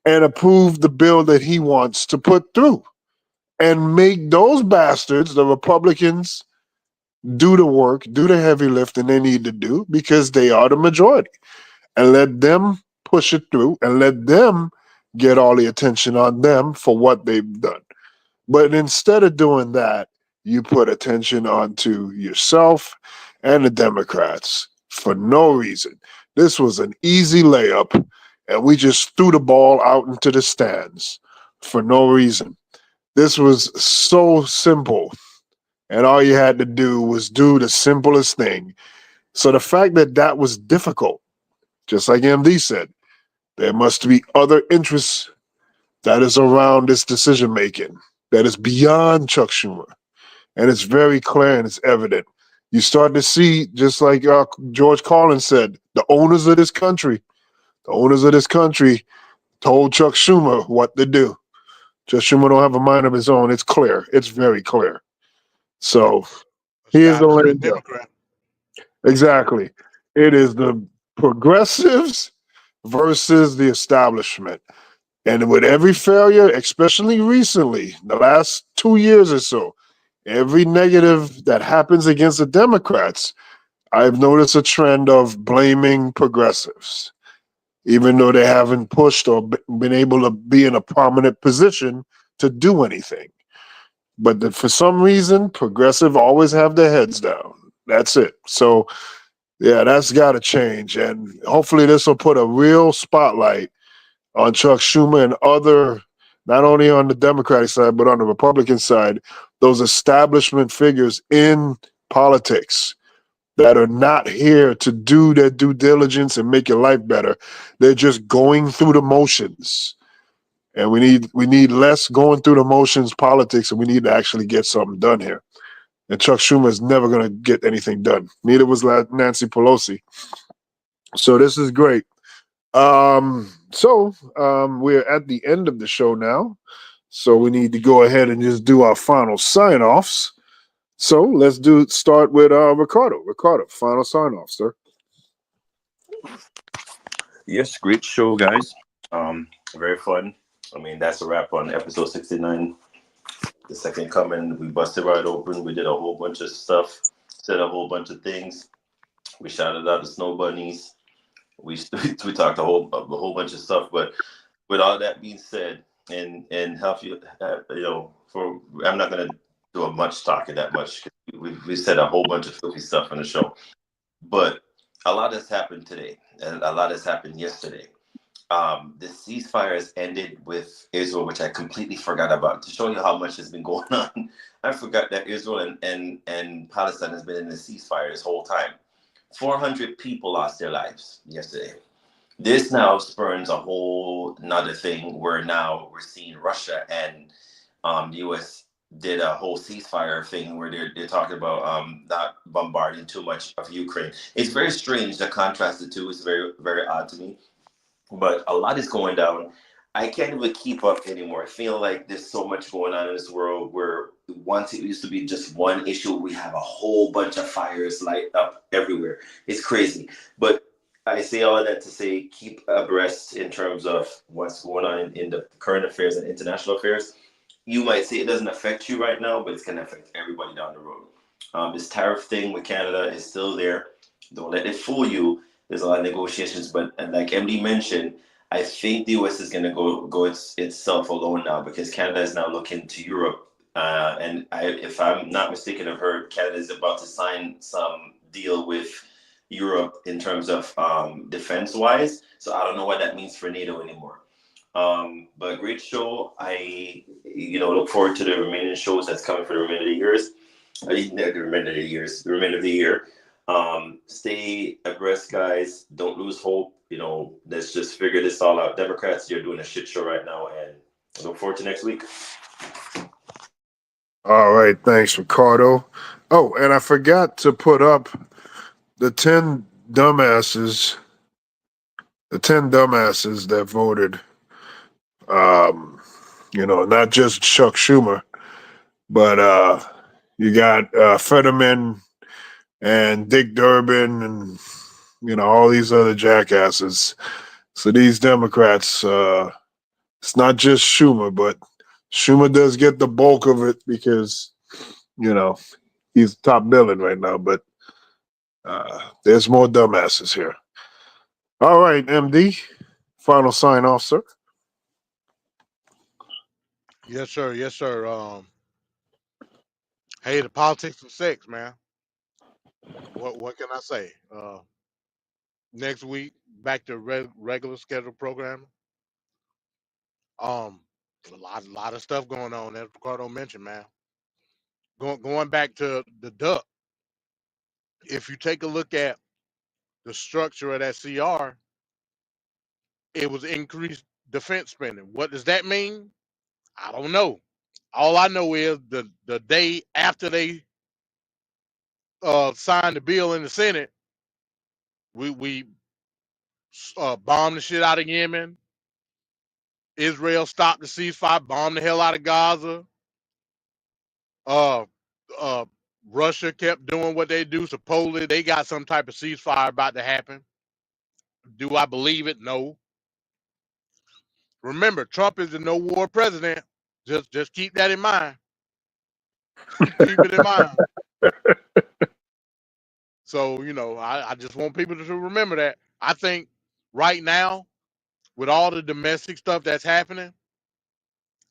and approve the bill that he wants to put through and make those bastards, the Republicans, do the work, do the heavy lifting they need to do because they are the majority, and let them push it through and let them get all the attention on them for what they've done. But instead of doing that, you put attention onto yourself and the Democrats for no reason. This was an easy layup, and we just threw the ball out into the stands for no reason. This was so simple, and all you had to do was do the simplest thing. So the fact that that was difficult, just like MD said, there must be other interests that is around this decision making that is beyond Chuck Schumer. And it's very clear and it's evident. You start to see, just like George Carlin said, the owners of this country told Chuck Schumer what to do. Chuck Schumer don't have a mind of his own. It's clear. It's very clear. So here's the link. Democrat. Exactly. It is the progressives versus the establishment. And with every failure, especially recently, the last 2 years or so, every negative that happens against the Democrats, I've noticed a trend of blaming progressives, even though they haven't pushed or been able to be in a prominent position to do anything. But for some reason, progressive always have their heads down. That's it. So, yeah, that's got to change. And hopefully this will put a real spotlight on Chuck Schumer and other, not only on the Democratic side, but on the Republican side, those establishment figures in politics that are not here to do their due diligence and make your life better. They're just going through the motions. And we need less going through the motions politics, and we need to actually get something done here. And Chuck Schumer is never going to get anything done. Neither was Nancy Pelosi. So this is great. We're at the end of the show now. So we need to go ahead and just do our final sign-offs. So let's start with Ricardo. Ricardo, final sign-off, sir. Yes, great show, guys. Very fun. I mean, that's a wrap on episode 69. The second coming, we busted right open. We did a whole bunch of stuff, said a whole bunch of things. We shouted out the snow bunnies. We talked a whole bunch of stuff. But with all that being said, and help you, I'm not gonna do a much talking that much. We said a whole bunch of filthy stuff on the show, but a lot has happened today, and a lot has happened yesterday. The ceasefire has ended with Israel, which I completely forgot about. To show you how much has been going on, I forgot that Israel and Palestine has been in the ceasefire this whole time. 400 people lost their lives yesterday. This now spurns a whole nother thing where now we're seeing Russia and the U.S. did a whole ceasefire thing where they're talking about not bombarding too much of Ukraine. It's very strange. The contrast the two is very, very odd to me. But a lot is going down. I can't even keep up anymore. I feel like there's so much going on in this world where once it used to be just one issue, we have a whole bunch of fires light up everywhere. It's crazy. But I say all of that to say keep abreast in terms of what's going on in the current affairs and international affairs. You might say it doesn't affect you right now, but it's going to affect everybody down the road. This tariff thing with Canada is still there. Don't let it fool you. There's a lot of negotiations, but and like MD mentioned, I think the US is going to go itself alone now because Canada is now looking to Europe. And if I'm not mistaken, I've heard Canada is about to sign some deal with Europe in terms of defense-wise. So I don't know what that means for NATO anymore. But great show. I look forward to the remaining shows that's coming for the remainder of the year. Stay abreast, guys. Don't lose hope. Let's just figure this all out. Democrats, you're doing a shit show right now, and I look forward to next week. All right, thanks, Ricardo. Oh, and I forgot to put up the 10 dumbasses that voted. Not just Chuck Schumer, but you got Fetterman and Dick Durbin and all these other jackasses. So these Democrats, it's not just Schumer, but Schumer does get the bulk of it because he's top billing right now. But there's more dumbasses here. All right, MD, final sign off, sir. Yes, sir. Yes, sir. Hey, the politics of sex, man. What can I say? Next week, back to regular scheduled programming. A lot of stuff going on, as Ricardo mentioned, man. Going back to the duck. If you take a look at the structure of that CR, it was increased defense spending. What does that mean? I don't know. All I know is the day after they signed the bill in the Senate, we bombed the shit out of Yemen. Israel stopped the ceasefire, bombed the hell out of Gaza. Russia kept doing what they do. Supposedly they got some type of ceasefire about to happen. Do I believe it? No. Remember, Trump is the no war president. Just keep that in mind. Keep it in mind. So, I just want people to remember that. I think right now, with all the domestic stuff that's happening,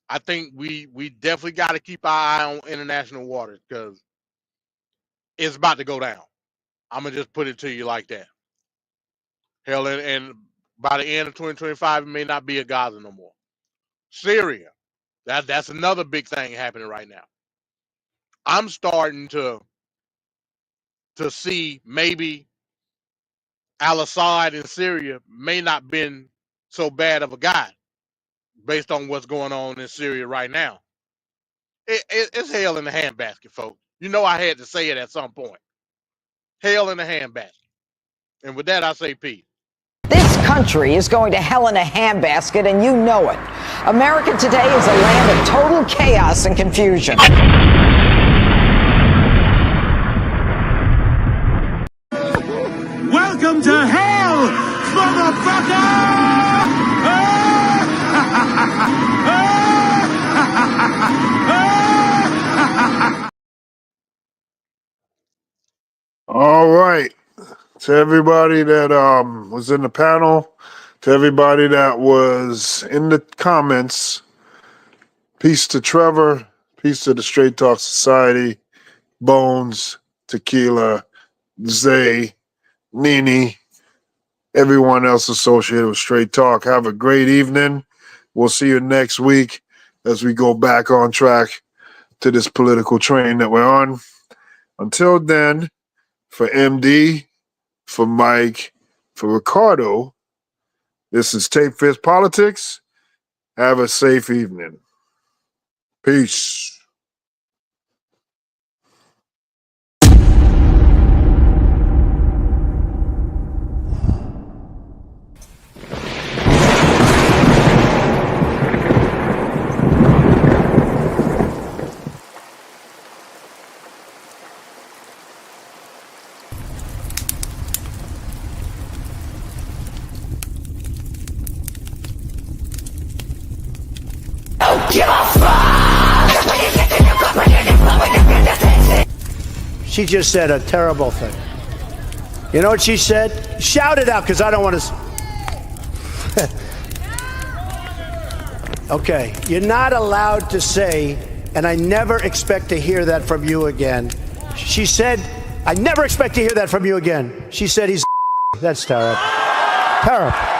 I think we definitely got to keep our eye on international waters because it's about to go down. I'm going to just put it to you like that. Hell, and by the end of 2025, it may not be a Gaza no more. Syria, that's another big thing happening right now. I'm starting to see maybe al-Assad in Syria may not been so bad of a guy based on what's going on in Syria right now. It's hell in the handbasket, folks. I had to say it at some point. Hell in the handbasket. And with that, I say peace. This country is going to hell in a handbasket, and you know it. America today is a land of total chaos and confusion. Welcome to hell, motherfucker! To everybody that was in the panel, to everybody that was in the comments, peace to Trevor, peace to the Straight Talk Society, Bones, Tequila, Zay, Nene, everyone else associated with Straight Talk. Have a great evening. We'll see you next week as we go back on track to this political train that we're on. Until then, for MD, for Mike, for Ricardo, this is Tape Fist Politics. Have a safe evening. Peace. She just said a terrible thing. You know what she said? Shout it out, because I don't want to. Okay, you're not allowed to say, and I never expect to hear that from you again. She said, I never expect to hear that from you again. She said he's. That's terrible. Terrible.